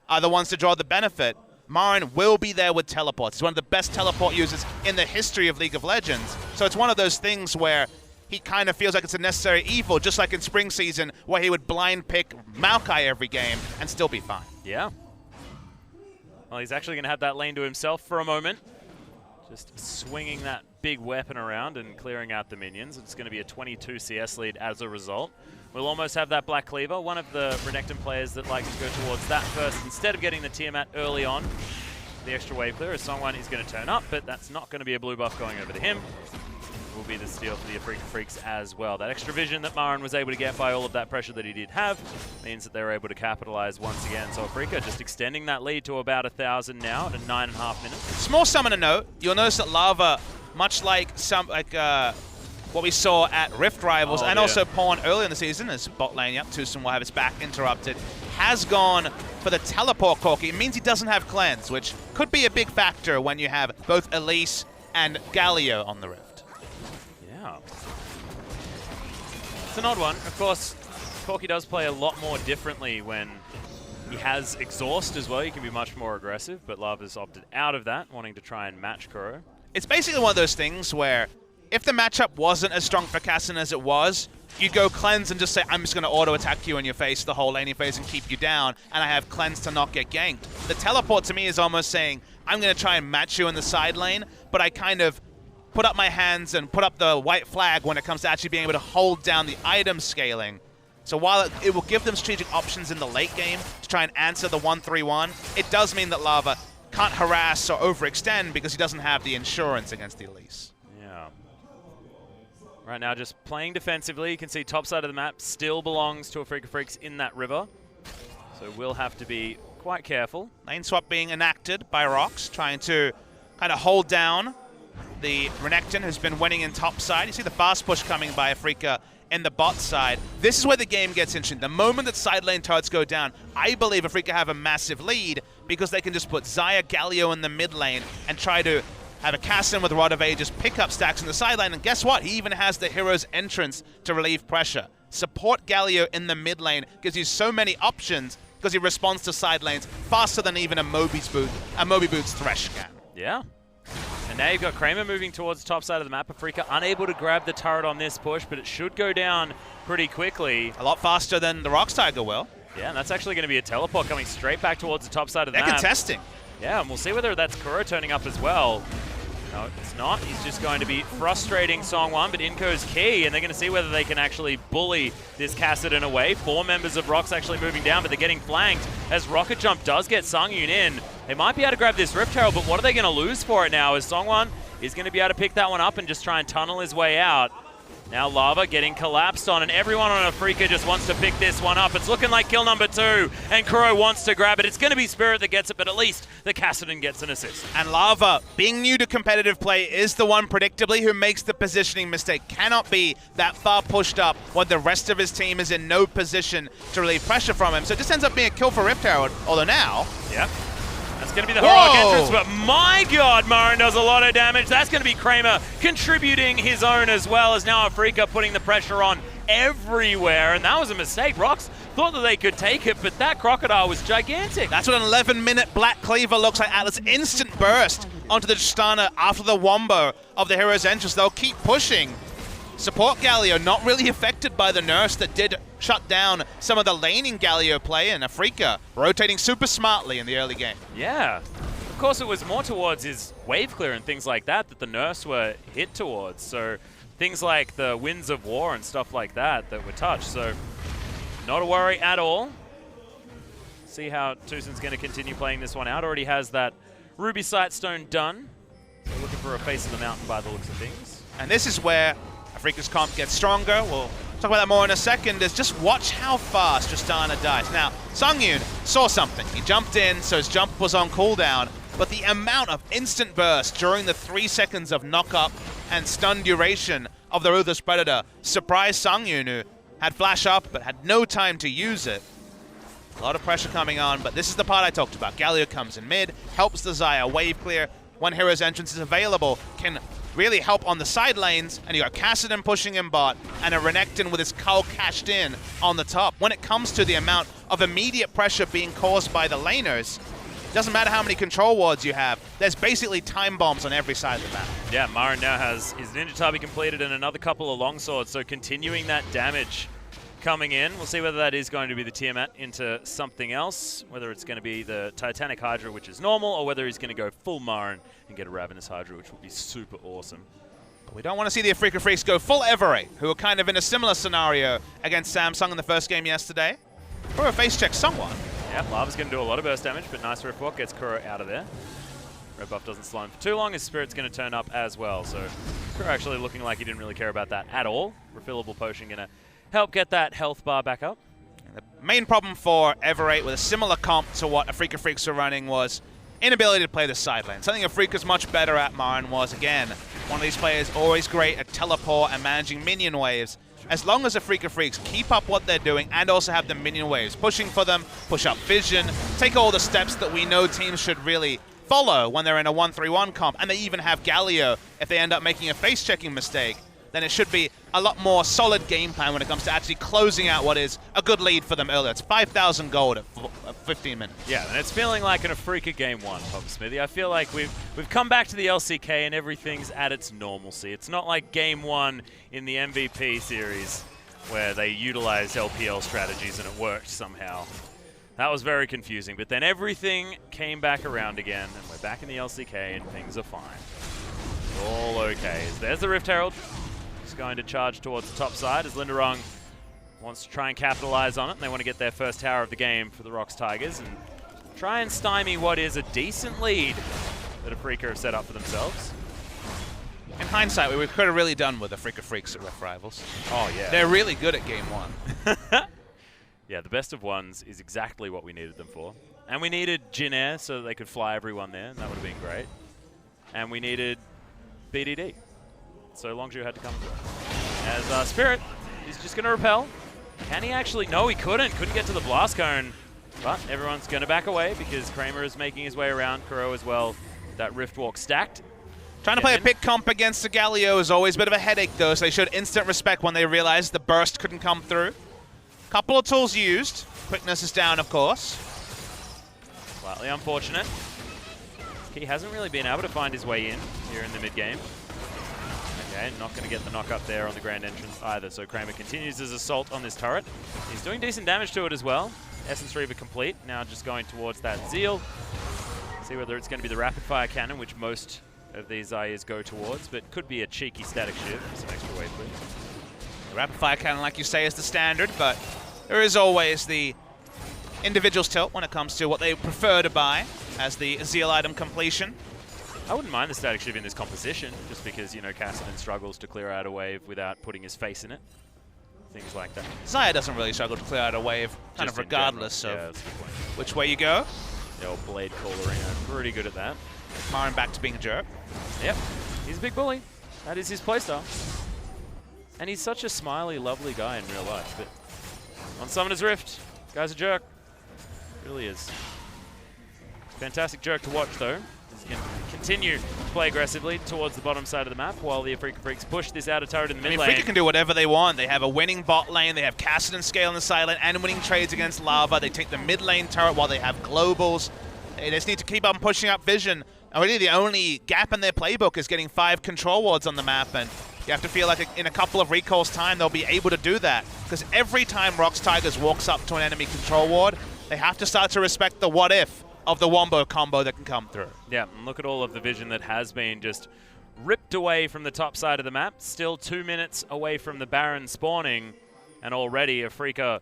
are the ones to draw the benefit, Marin will be there with teleports. He's one of the best teleport users in the history of League of Legends. So it's one of those things where he kind of feels like it's a necessary evil, just like in spring season where he would blind pick Maokai every game and still be fine. Yeah. Well, he's actually going to have that lane to himself for a moment. Just swinging that big weapon around and clearing out the minions. It's going to be a 22 CS lead as a result. We'll almost have that Black Cleaver, one of the Renekton players that likes to go towards that first instead of getting the Tiamat early on. The extra wave clear as Songwan is going to turn up, but that's not going to be a blue buff going over to him. Will be the steal for the Afreeca Freecs as well. That extra vision that Marin was able to get by all of that pressure that he did have means that they're able to capitalize once again. So Afreeca just extending that lead to about 1,000 now at 9.5 minutes. Small summoner note, you'll notice that Lava, much like what we saw at Rift Rivals and also Pawn earlier in the season, as bot lane, Tucson will have his back interrupted, has gone for the teleport Corki. It means he doesn't have cleanse, which could be a big factor when you have both Elise and Galio on the Rift. Yeah. It's an odd one. Of course, Corki does play a lot more differently when he has exhaust as well. He can be much more aggressive, but Lava's opted out of that, wanting to try and match Kuro. It's basically one of those things where if the matchup wasn't as strong for Kassadin as it was, you'd go cleanse and just say, I'm just going to auto-attack you in your face the whole laning phase and keep you down, and I have cleanse to not get ganked. The teleport to me is almost saying, I'm going to try and match you in the side lane, but I kind of put up my hands and put up the white flag when it comes to actually being able to hold down the item scaling. So while it will give them strategic options in the late game to try and answer the 1-3-1, it does mean that Lava can't harass or overextend because he doesn't have the insurance against the Elise. Yeah. Right now just playing defensively. You can see top side of the map still belongs to Afreeca Freecs in that river. So we'll have to be quite careful. Lane swap being enacted by ROX, trying to kind of hold down the Renekton, who's been winning in top side. You see the fast push coming by Afreeca in the bot side. This is where the game gets interesting. The moment that side lane turrets go down, I believe Afreeca have a massive lead because they can just put Xayah, Galio in the mid lane and try to have a Kassadin with Rod of Ages, pick up stacks in the side lane, and guess what? He even has the hero's entrance to relieve pressure. Support Galio in the mid lane gives you so many options because he responds to side lanes faster than even a Moby Boots Thresh can. Yeah. And now you've got Kramer moving towards the top side of the map. Afreeca unable to grab the turret on this push, but it should go down pretty quickly. A lot faster than the ROX Tiger will. Yeah, and that's actually going to be a teleport coming straight back towards the top side of the map. They're contesting. Yeah, and we'll see whether that's Kuro turning up as well. No, it's not. He's just going to be frustrating Songwan, but Inko's key, and they're going to see whether they can actually bully this Kassadin away. 4 members of ROX actually moving down, but they're getting flanked as Rocket Jump does get Sungyun in. They might be able to grab this Rift Herald, but what are they going to lose for it now? As Songwan is going to be able to pick that one up and just try and tunnel his way out. Now Lava getting collapsed on, and everyone on Afreeca just wants to pick this one up. It's looking like kill number 2, and Kuro wants to grab it. It's going to be Spirit that gets it, but at least the Kassadin gets an assist. And Lava, being new to competitive play, is the one predictably who makes the positioning mistake. Cannot be that far pushed up when the rest of his team is in no position to relieve pressure from him. So it just ends up being a kill for Rift Herald, although now... Yep. That's going to be the heroic entrance, but my god, Marin does a lot of damage. That's going to be Kramer contributing his own as well, as now Afreeca putting the pressure on everywhere, and that was a mistake. ROX thought that they could take it, but that Crocodile was gigantic. That's what an 11-minute Black Cleaver looks like. Atlas instant burst onto the Tristana after the wombo of the hero's entrance. They'll keep pushing. Support Galio not really affected by the nurse that did shut down some of the laning Galio play, and Afreeca rotating super smartly in the early game. Yeah. Of course, it was more towards his wave clear and things like that the nurse were hit towards. So things like the Winds of War and stuff like that were touched. So not a worry at all. See how Tucson's going to continue playing this one out. Already has that Ruby Sightstone done. So looking for a face of the mountain by the looks of things. And this is where Afreeca's comp gets stronger. We'll talk about that more in a second, is just watch how fast Tristana dies. Now, Sungyun saw something. He jumped in, so his jump was on cooldown, but the amount of instant burst during the 3 seconds of knock-up and stun duration of the Ruthless Predator surprised Sungyun, who had flash up but had no time to use it. A lot of pressure coming on, but this is the part I talked about. Galio comes in mid, helps the Xayah wave clear. When Hero's Entrance is available, can really help on the side lanes, and you got Kassadin pushing in bot, and a Renekton with his Cull cashed in on the top. When it comes to the amount of immediate pressure being caused by the laners, it doesn't matter how many control wards you have, there's basically time bombs on every side of the map. Yeah, Marin now has his Ninja Tabi completed and another couple of longswords, so continuing that damage coming in. We'll see whether that is going to be the Tiamat into something else, whether it's going to be the Titanic Hydra, which is normal, or whether he's going to go full Marin and get a Ravenous Hydra, which would be super awesome. But we don't want to see the Afreeca Freecs go full Everett, who were kind of in a similar scenario against Samsung in the first game yesterday. Kuro face check somewhat. Yeah, Lava's going to do a lot of burst damage, but nice rift walk gets Kuro out of there. Red buff doesn't slow him for too long. His Spirit's going to turn up as well, so Kuro actually looking like he didn't really care about that at all. Refillable potion going to help get that health bar back up. The main problem for Everett with a similar comp to what Afreeca Freecs were running was inability to play the side lane. Something Afreeca's much better at, Marin, was, again, one of these players always great at teleport and managing minion waves. As long as Afreeca Freecs keep up what they're doing and also have the minion waves pushing for them, push up vision, take all the steps that we know teams should really follow when they're in a 1-3-1 comp, and they even have Galio if they end up making a face-checking mistake, then it should be a lot more solid game plan when it comes to actually closing out what is a good lead for them earlier. It's 5,000 gold at 15 minutes. Yeah, and it's feeling like an Afreeca game one, Pop Smithy. I feel like we've come back to the LCK and everything's at its normalcy. It's not like game one in the MVP series where they utilized LPL strategies and it worked somehow. That was very confusing, but then everything came back around again, and we're back in the LCK and things are fine. It's all okay. There's the Rift Herald. He's going to charge towards the top side as Linderong wants to try and capitalize on it, and they want to get their first tower of the game for the ROX Tigers and try and stymie what is a decent lead that Afreeca have set up for themselves. In hindsight, we could have really done with Afreeca Freecs at Ref Rivals. Oh, yeah. They're really good at game one. Yeah, the best of ones is exactly what we needed them for. And we needed Jin Air so that they could fly everyone there, and that would have been great. And we needed BDD. So Longzhu had to come through. As Spirit, he's just going to repel. Can he actually? No, he couldn't. Couldn't get to the blast cone. But everyone's going to back away because Kramer is making his way around. Kuro as well. That Rift Walk stacked. Trying to play a pick comp against the Galio is always a bit of a headache, though, so they showed instant respect when they realized the burst couldn't come through. Couple of tools used. Quickness is down, of course. Slightly unfortunate. He hasn't really been able to find his way in here in the mid-game. Okay, not going to get the knock up there on the grand entrance either, so Kramer continues his assault on this turret. He's doing decent damage to it as well. Essence Reaver complete, now just going towards that Zeal. See whether it's going to be the rapid fire cannon, which most of these Zayas go towards, but could be a cheeky static shift. Some extra wave, please. The rapid fire cannon, like you say, is the standard, but there is always the individual's tilt when it comes to what they prefer to buy as the Zeal item completion. I wouldn't mind the static shiv in this composition, just because, you know, Kassadin struggles to clear out a wave without putting his face in it. Things like that. Xayah doesn't really struggle to clear out a wave, kind Just of regardless of which way you go. The old Blade Callerina, pretty good at that. Marin back to being a jerk. Yep, he's a big bully. That is his playstyle. And he's such a smiley, lovely guy in real life, but on Summoner's Rift, guy's a jerk. Really is. Fantastic jerk to watch, though. He's going to continue to play aggressively towards the bottom side of the map while the Afreeca Freecs push this outer turret in the mid lane. Afreeca can do whatever they want. They have a winning bot lane, they have Kassadin scale in the side lane, and winning trades against Lava. They take the mid lane turret while they have globals. They just need to keep on pushing up vision. And really, the only gap in their playbook is getting 5 control wards on the map, and you have to feel like in a couple of recalls time they'll be able to do that. Because every time ROX Tigers walks up to an enemy control ward, they have to start to respect the what if of the wombo combo that can come through. Yeah, and look at all of the vision that has been just ripped away from the top side of the map. Still 2 minutes away from the Baron spawning, and already Afreeca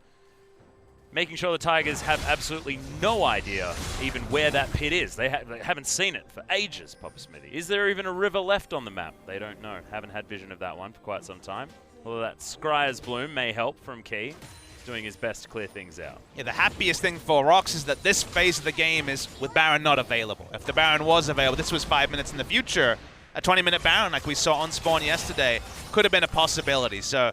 making sure the Tigers have absolutely no idea even where that pit is. They haven't seen it for ages, Papa Smithy. Is there even a river left on the map? They don't know. Haven't had vision of that one for quite some time. Although that Scryer's Bloom may help from Key. Doing his best to clear things out. Yeah, the happiest thing for ROX is that this phase of the game is with Baron not available. If the Baron was available, this was 5 minutes in the future. A 20-minute Baron like we saw on Spawn yesterday could have been a possibility. So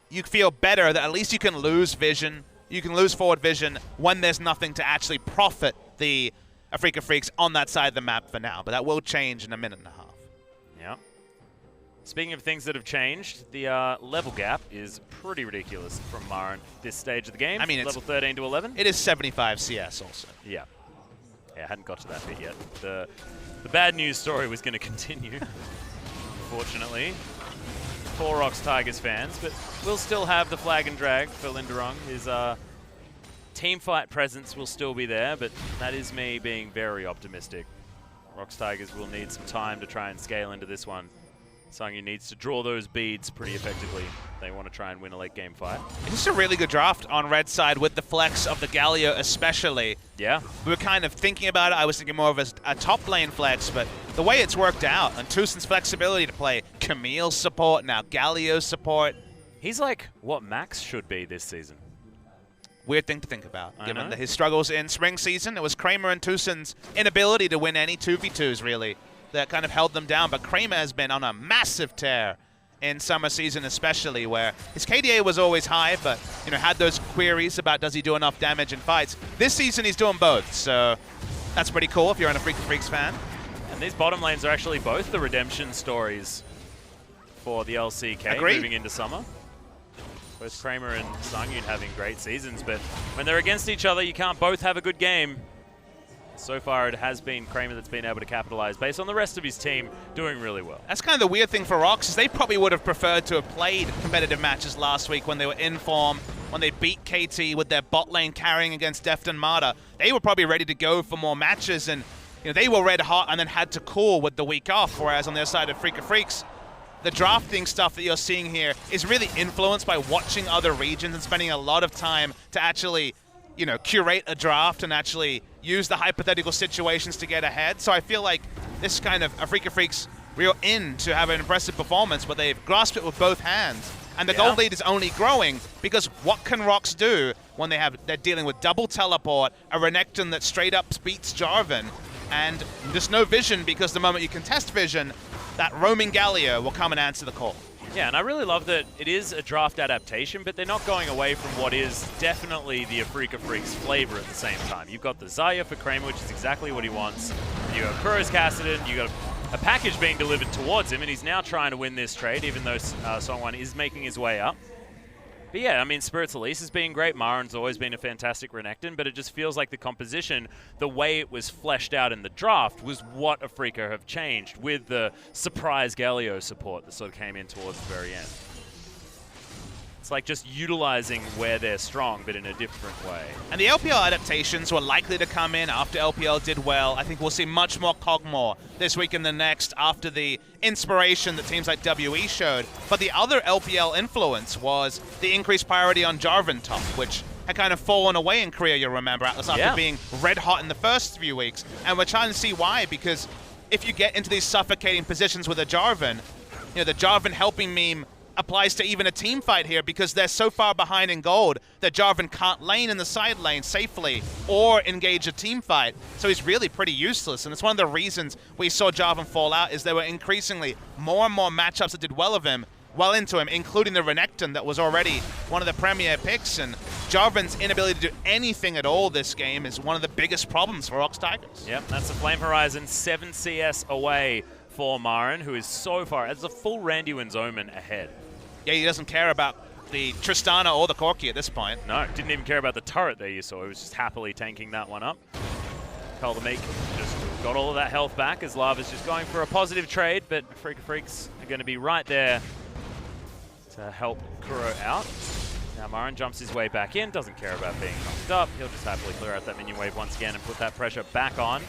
you feel better that at least you can lose vision. You can lose forward vision when there's nothing to actually profit the Afreeca Freecs on that side of the map for now. But that will change in a minute and a half. Yeah. Speaking of things that have changed, the level gap is pretty ridiculous from Marin this stage of the game. I mean, level 13 to 11. It is 75 CS also. Yeah. Yeah, I hadn't got to that bit yet. The bad news story was going to continue, unfortunately, for ROX Tigers fans, but we'll still have the flag and drag for Linderung. His teamfight presence will still be there, but that is me being very optimistic. ROX Tigers will need some time to try and scale into this one. Sangyu needs to draw those beads pretty effectively. They want to try and win a late game fight. It's a really good draft on red side with the flex of the Galio especially. Yeah. We were kind of thinking about it. I was thinking more of a top lane flex, but the way it's worked out, and Tusen's flexibility to play Camille's support, now Galio's support. He's like what Max should be this season. Weird thing to think about, given his struggles in spring season. It was Kramer and Tusen's inability to win any 2v2s, really, that kind of held them down. But Kramer has been on a massive tear in summer season especially, where his KDA was always high, but had those queries about does he do enough damage in fights. This season he's doing both, so that's pretty cool if you're an Afreeca Freecs fan. And these bottom lanes are actually both the redemption stories for the LCK. Agreed. Moving into summer. Both Kramer and Sangyun having great seasons, but when they're against each other, you can't both have a good game. So far, it has been Kramer that's been able to capitalize based on the rest of his team doing really well. That's kind of the weird thing for ROX, is they probably would have preferred to have played competitive matches last week when they were in form, when they beat KT with their bot lane carrying against Deft and Marta. They were probably ready to go for more matches, and they were red hot and then had to cool with the week off, whereas on their side of Afreeca Freecs, the drafting stuff that you're seeing here is really influenced by watching other regions and spending a lot of time to actually, curate a draft and actually use the hypothetical situations to get ahead. So I feel like this kind of Afreeca Freecs real in to have an impressive performance, but they've grasped it with both hands. And the gold lead is only growing because what can ROX do when they're dealing with double teleport, a Renekton that straight up beats Jarvan, and just no vision, because the moment you contest vision, that roaming Galio will come and answer the call. Yeah, and I really love that it is a draft adaptation, but they're not going away from what is definitely the Afreeca Freecs flavor at the same time. You've got the Zarya for Kramer, which is exactly what he wants. You have Kuros Kassadin, you got a package being delivered towards him, and he's now trying to win this trade, even though Songwon is making his way up. But yeah, I mean, Spirit's Elise has been great. Marin's always been a fantastic Renekton, but it just feels like the composition, the way it was fleshed out in the draft, was what Afreeca have changed with the surprise Galio support that sort of came in towards the very end. It's like just utilizing where they're strong, but in a different way. And the LPL adaptations were likely to come in after LPL did well. I think we'll see much more Kog'Maw this week and the next after the inspiration that teams like WE showed. But the other LPL influence was the increased priority on Jarvan top, which had kind of fallen away in Korea, you'll remember, Atlas, after being red hot in the first few weeks. And we're trying to see why, because if you get into these suffocating positions with a Jarvan, the Jarvan helping meme applies to even a team fight here, because they're so far behind in gold that Jarvan can't lane in the side lane safely or engage a team fight. So he's really pretty useless, and it's one of the reasons we saw Jarvan fall out, is there were increasingly more and more matchups that did well into him, including the Renekton that was already one of the premier picks, and Jarvan's inability to do anything at all this game is one of the biggest problems for ROX Tigers. Yep, that's the Flame Horizon, 7 CS away for Marin, who is so far, as a full Randuin's Omen ahead. Yeah, he doesn't care about the Tristana or the Corki at this point. No, didn't even care about the turret there you saw. He was just happily tanking that one up. Kaldameek just got all of that health back as Lava's just going for a positive trade, but Afreeca Freecs are going to be right there to help Kuro out. Now Marin jumps his way back in, doesn't care about being knocked up. He'll just happily clear out that minion wave once again and put that pressure back on.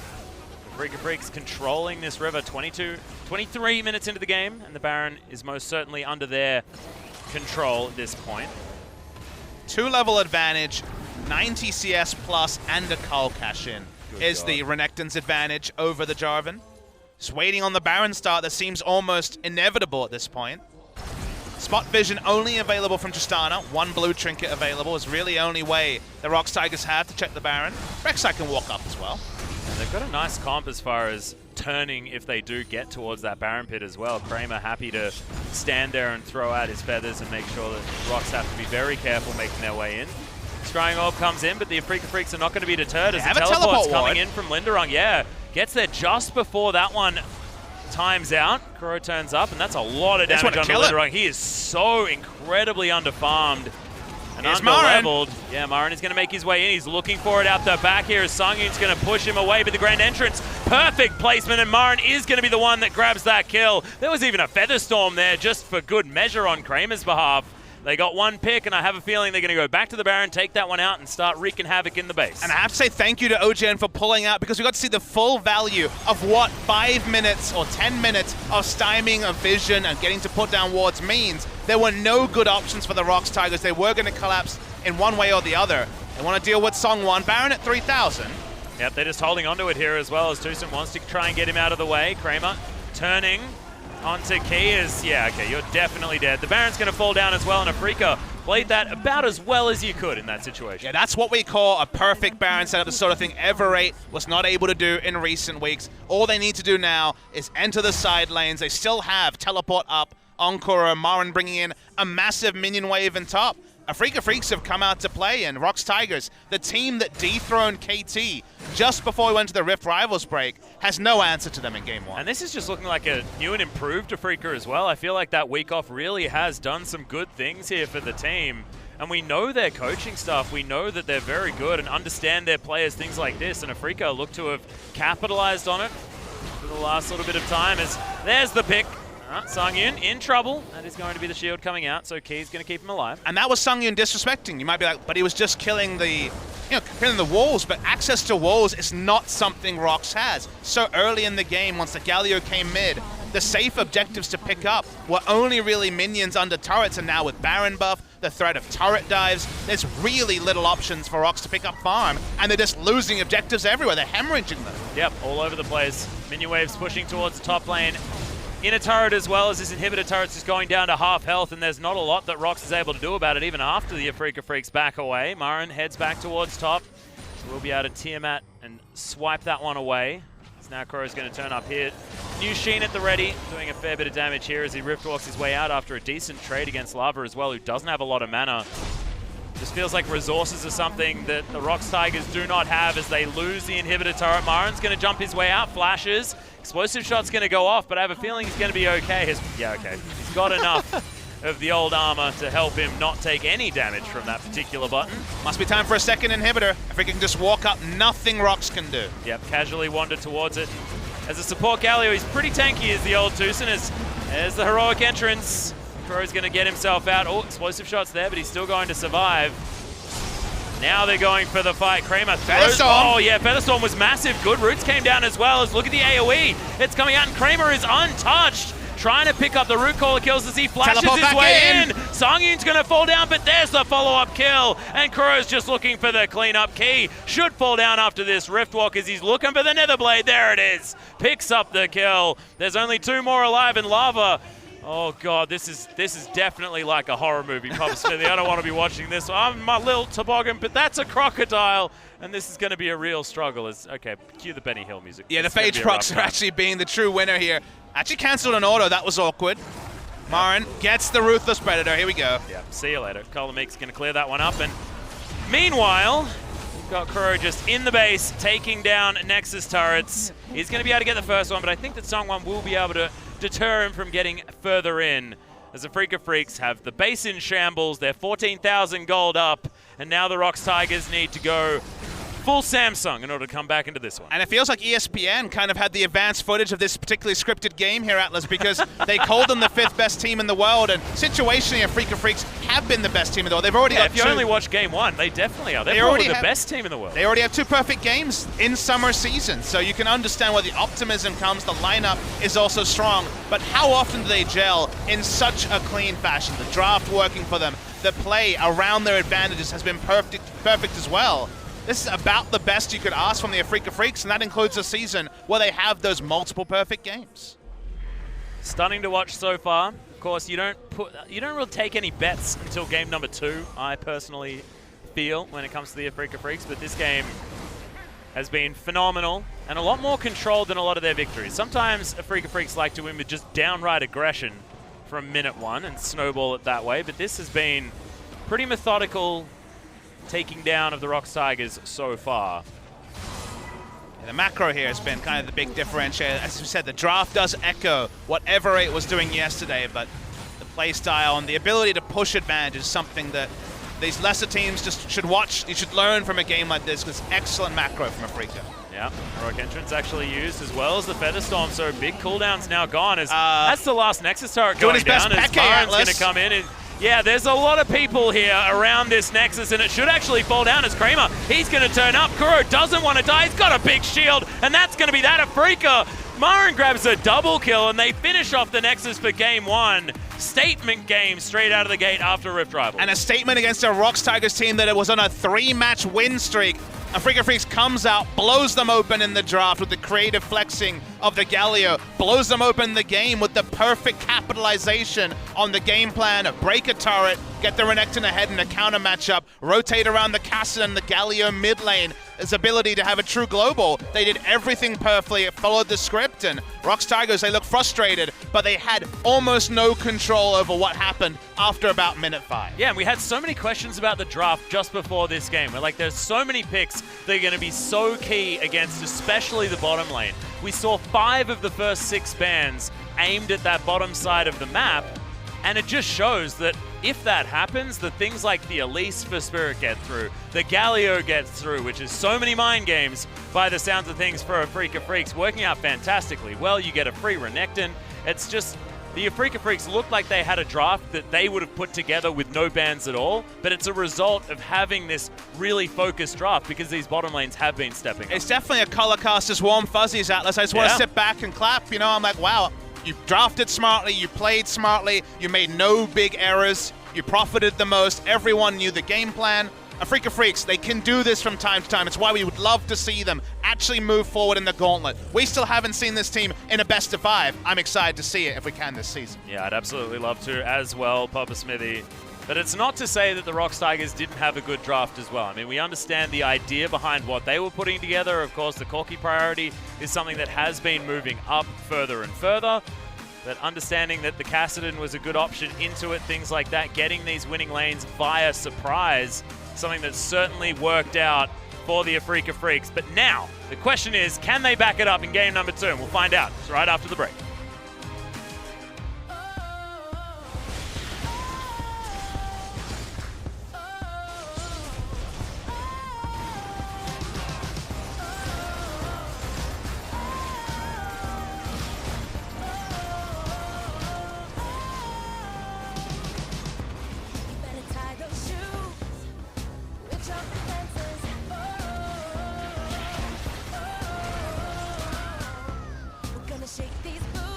Afreeca Freecs controlling this river 23 minutes into the game, and the Baron is most certainly under their control at this point. 2-level advantage, 90 CS plus, and a Cull cash-in is the Renekton's advantage over the Jarvan. Just waiting on the Baron start that seems almost inevitable at this point. Spot vision only available from Tristana. One blue trinket available is really the only way the ROX Tigers have to check the Baron. Rek'Sai can walk up as well. And they've got a nice comp as far as turning if they do get towards that Baron pit as well. Kramer happy to stand there and throw out his feathers and make sure that ROX have to be very careful making their way in. Scrying Orb comes in, but the Afreeca Freecs are not going to be deterred as the teleport's coming in from Linderung. Yeah, gets there just before that one times out. Kuro turns up, and that's a lot of damage on Linderung. He is so incredibly underfarmed and under-leveled. Yeah, Marin is going to make his way in. He's looking for it out the back here as Songyun's going to push him away, but the grand entrance, perfect placement, and Marin is going to be the one that grabs that kill. There was even a Feather Storm there just for good measure on Kramer's behalf. They got one pick, and I have a feeling they're going to go back to the Baron, take that one out, and start wreaking havoc in the base. And I have to say thank you to OGN for pulling out, because we got to see the full value of what 5 minutes or 10 minutes of stymieing of vision and getting to put down wards means. There were no good options for the ROX Tigers. They were going to collapse in one way or the other. They want to deal with Song 1. Baron at 3,000. Yep, they're just holding onto it here as well as Tucson wants to try and get him out of the way. Kramer turning onto Key is, yeah, okay, you're definitely dead. The Baron's going to fall down as well, and Afreeca played that about as well as you could in that situation. Yeah, that's what we call a perfect Baron setup, the sort of thing Everate was not able to do in recent weeks. All they need to do now is enter the side lanes. They still have teleport up on Kuro, Marin bringing in a massive minion wave in top. Afreeca Freecs have come out to play, and ROX Tigers, the team that dethroned KT just before we went to the Rift Rivals break, has no answer to them in Game 1. And this is just looking like a new and improved Afreeca as well. I feel like that week off really has done some good things here for the team. And we know their coaching stuff. We know that they're very good and understand their players, things like this. And Afreeca look to have capitalized on it for the last little bit of time. As there's the pick. Songyun in trouble. That is going to be the shield coming out, so Key's going to keep him alive. And that was Songyun disrespecting. You might be like, but he was just killing the, killing the walls. But access to walls is not something ROX has. So early in the game, once the Galio came mid, the safe objectives to pick up were only really minions under turrets, and now with Baron buff, the threat of turret dives, there's really little options for ROX to pick up farm, and they're just losing objectives everywhere. They're hemorrhaging them. Yep, all over the place. Minion waves pushing towards the top lane. In a turret as well, as this inhibitor turret's just going down to half health, and there's not a lot that ROX is able to do about it even after the Afreeca Freecs back away. Marin heads back towards top. We'll be able to Tiamat and swipe that one away. So now Kuro's going to turn up here. New Sheen at the ready, doing a fair bit of damage here as he rift walks his way out after a decent trade against Lava as well, who doesn't have a lot of mana. Just feels like resources are something that the ROX Tigers do not have as they lose the inhibitor turret. Marin's going to jump his way out, flashes. Explosive shot's going to go off, but I have a feeling he's going to be okay. Yeah, okay. He's got enough of the old armor to help him not take any damage from that particular button. Must be time for a second inhibitor. If he can just walk up, nothing ROX can do. Yep, casually wander towards it. As a support Galio, he's pretty tanky as the old Tucson. As the heroic entrance. Kuro's going to get himself out. Oh, explosive shots there, but he's still going to survive. Now they're going for the fight. Kramer throws. Oh, yeah, Featherstorm was massive. Good roots came down as well. As look at the AoE. It's coming out, and Kramer is untouched. Trying to pick up the root caller kills as he flashes his way in. Songyun's going to fall down, but there's the follow-up kill. And Kuro's just looking for the cleanup. Key should fall down after this Rift Walk as he's looking for the Netherblade. There it is. Picks up the kill. There's only 2 more alive in Lava. Oh god, this is definitely like a horror movie, Papa Smithy. I don't want to be watching this. I'm my little toboggan, but that's a crocodile, and this is going to be a real struggle. Okay, cue the Benny Hill music. Yeah, the Phage procs are actually being the true winner here. Actually cancelled an auto, that was awkward. Marin gets the Ruthless Predator, here we go. Yeah, see you later. Kolomeek's going to clear that one up, and meanwhile, we've got Kuro just in the base, taking down Nexus turrets. He's going to be able to get the first one, but I think that Song1 will be able to deter him from getting further in. As the Afreeca Freecs have the base in shambles, they're 14,000 gold up, and now the ROX Tigers need to go full Samsung in order to come back into this one. And it feels like ESPN kind of had the advanced footage of this particularly scripted game here, Atlas, because they called them the 5th best team in the world, and situationally, Afreeca Freecs have been the best team in the world. They've already got if you only watch Game 1, they definitely are. They're probably the best team in the world. They already have 2 perfect games in summer season, so you can understand where the optimism comes. The lineup is also strong, but how often do they gel in such a clean fashion? The draft working for them, the play around their advantages has been perfect as well. This is about the best you could ask from the Afreeca Freecs, and that includes a season where they have those multiple perfect games. Stunning to watch so far Of course, you don't really take any bets until game number 2, I personally feel, when it comes to the Afreeca Freecs, but this game has been phenomenal and a lot more controlled than a lot of their victories. Sometimes Afreeca Freecs like to win with just downright aggression from minute 1 and snowball it that way, but this has been pretty methodical taking down of the ROX Tigers so far. The macro here has been kind of the big differentiator. As we said, the draft does echo what Everate was doing yesterday, but the play style and the ability to push advantage is something that these lesser teams just should watch. You should learn from a game like this, because excellent macro from Afreeca. Yeah, heroic entrance actually used, as well as the Featherstorm, so big cooldown's now gone. As that's the last Nexus turret going down, as Marin's going to come in. And yeah, there's a lot of people here around this Nexus, and it should actually fall down as Kramer. He's going to turn up. Kuro doesn't want to die. He's got a big shield, and that's going to be that. Afreeca. Marin grabs a double kill, and they finish off the Nexus for game 1. Statement game straight out of the gate after Rift Rival. And a statement against a ROX Tigers team that it was on a 3-match win streak. Afreeca Freecs comes out, blows them open in the draft with the creative flexing of the Galio, blows them open in the game with the perfect capitalization on the game plan, break a turret, get the Renekton ahead in a counter matchup, rotate around the Castle and the Galio mid lane. His ability to have a true global. They did everything perfectly, it followed the script, and ROX Tigers, they look frustrated, but they had almost no control over what happened after about minute 5. Yeah, and we had so many questions about the draft just before this game. We're like, there's so many picks that are going to be so key against especially the bottom lane. We saw 5 of the first 6 bans aimed at that bottom side of the map, and it just shows that if that happens, the things like the Elise for Spirit get through, the Galio gets through, which is so many mind games by the sounds of things for Afreeca Freecs, working out fantastically well. You get a free Renekton. It's just, the Afreeca Freecs looked like they had a draft that they would have put together with no bans at all, but it's a result of having this really focused draft because these bottom lanes have been stepping up. It's definitely a color caster's warm fuzzies, Atlas. I just want to sit back and clap. You know, I'm like, wow. You drafted smartly, you played smartly, you made no big errors, you profited the most, everyone knew the game plan. Afreeca Freecs, they can do this from time to time. It's why we would love to see them actually move forward in the gauntlet. We still haven't seen this team in a best of 5. I'm excited to see it if we can this season. Yeah, I'd absolutely love to as well, Papa Smithy. But it's not to say that the ROX Tigers didn't have a good draft as well. I mean, we understand the idea behind what they were putting together. Of course, the Corki priority is something that has been moving up further and further. But understanding that the Kassadin was a good option into it, things like that, getting these winning lanes via surprise, something that certainly worked out for the Afreeca Freecs. But now, the question is, can they back it up in game number 2? And we'll find out right after the break. Shake these boots.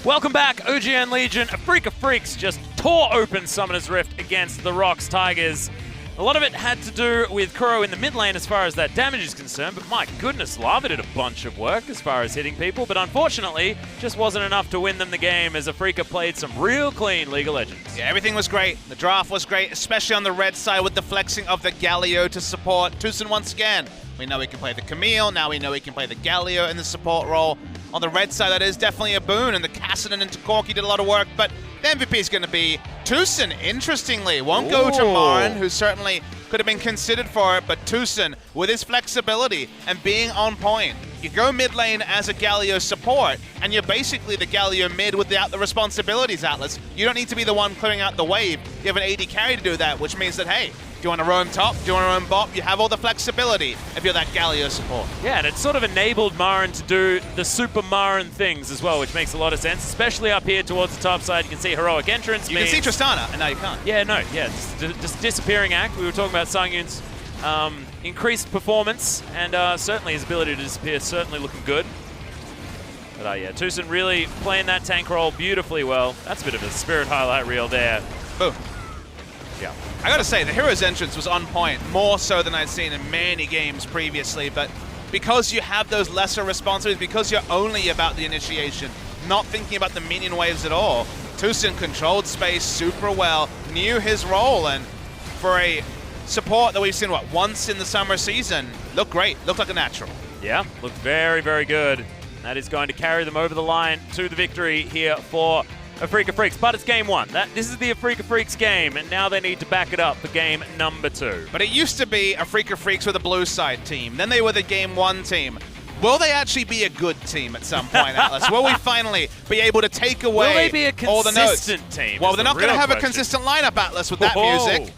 Welcome back, OGN Legion. Afreeca Freecs just tore open Summoner's Rift against the ROX Tigers. A lot of it had to do with Kuro in the mid lane as far as that damage is concerned, but my goodness, Lava did a bunch of work as far as hitting people, but unfortunately, just wasn't enough to win them the game as Afreeca played some real clean League of Legends. Yeah, everything was great. The draft was great, especially on the red side with the flexing of the Galio to support Tucson once again. We know he can play the Camille, now we know he can play the Galio in the support role. On the red side, that is definitely a boon, and the Kassadin into Corki did a lot of work, but the MVP is going to be Tucson, interestingly. Won't go to Marin, who certainly could have been considered for it, but Tucson, with his flexibility and being on point, you go mid lane as a Galio support, and you're basically the Galio mid without the responsibilities, Atlas. You don't need to be the one clearing out the wave. You have an AD carry to do that, which means that, hey, do you want to roam top? Do you want to roam bot? You have all the flexibility if you're that Galio support. Yeah, and it sort of enabled Marin to do the super Marin things as well, which makes a lot of sense, especially up here towards the top side. You can see Heroic Entrance. You can see Tristana, and now you can't. Yeah, no, yeah, just disappearing act. We were talking about Sangyun's increased performance, and certainly his ability to disappear certainly looking good. But yeah, Tucson really playing that tank role beautifully well. That's a bit of a Spirit highlight reel there. Boom. Yeah. I gotta say, the Hero's Entrance was on point, more so than I'd seen in many games previously, but because you have those lesser responsibilities, because you're only about the initiation, not thinking about the minion waves at all, Tucson controlled space super well, knew his role, and for a support that we've seen, what, once in the summer season, looked great, looked like a natural. Yeah, looked very, very good. That is going to carry them over the line to the victory here for Afreeca Freecs, but it's game one. This is the Afreeca Freecs game, and now they need to back it up for game number 2. But it used to be Afreeca Freecs with a blue side team. Then they were the game 1 team. Will they actually be a good team at some point, Atlas? Will we finally be able to take away Will they be a all the notes? consistent team? Well, they're not going to have question. a consistent lineup, Atlas, with that music.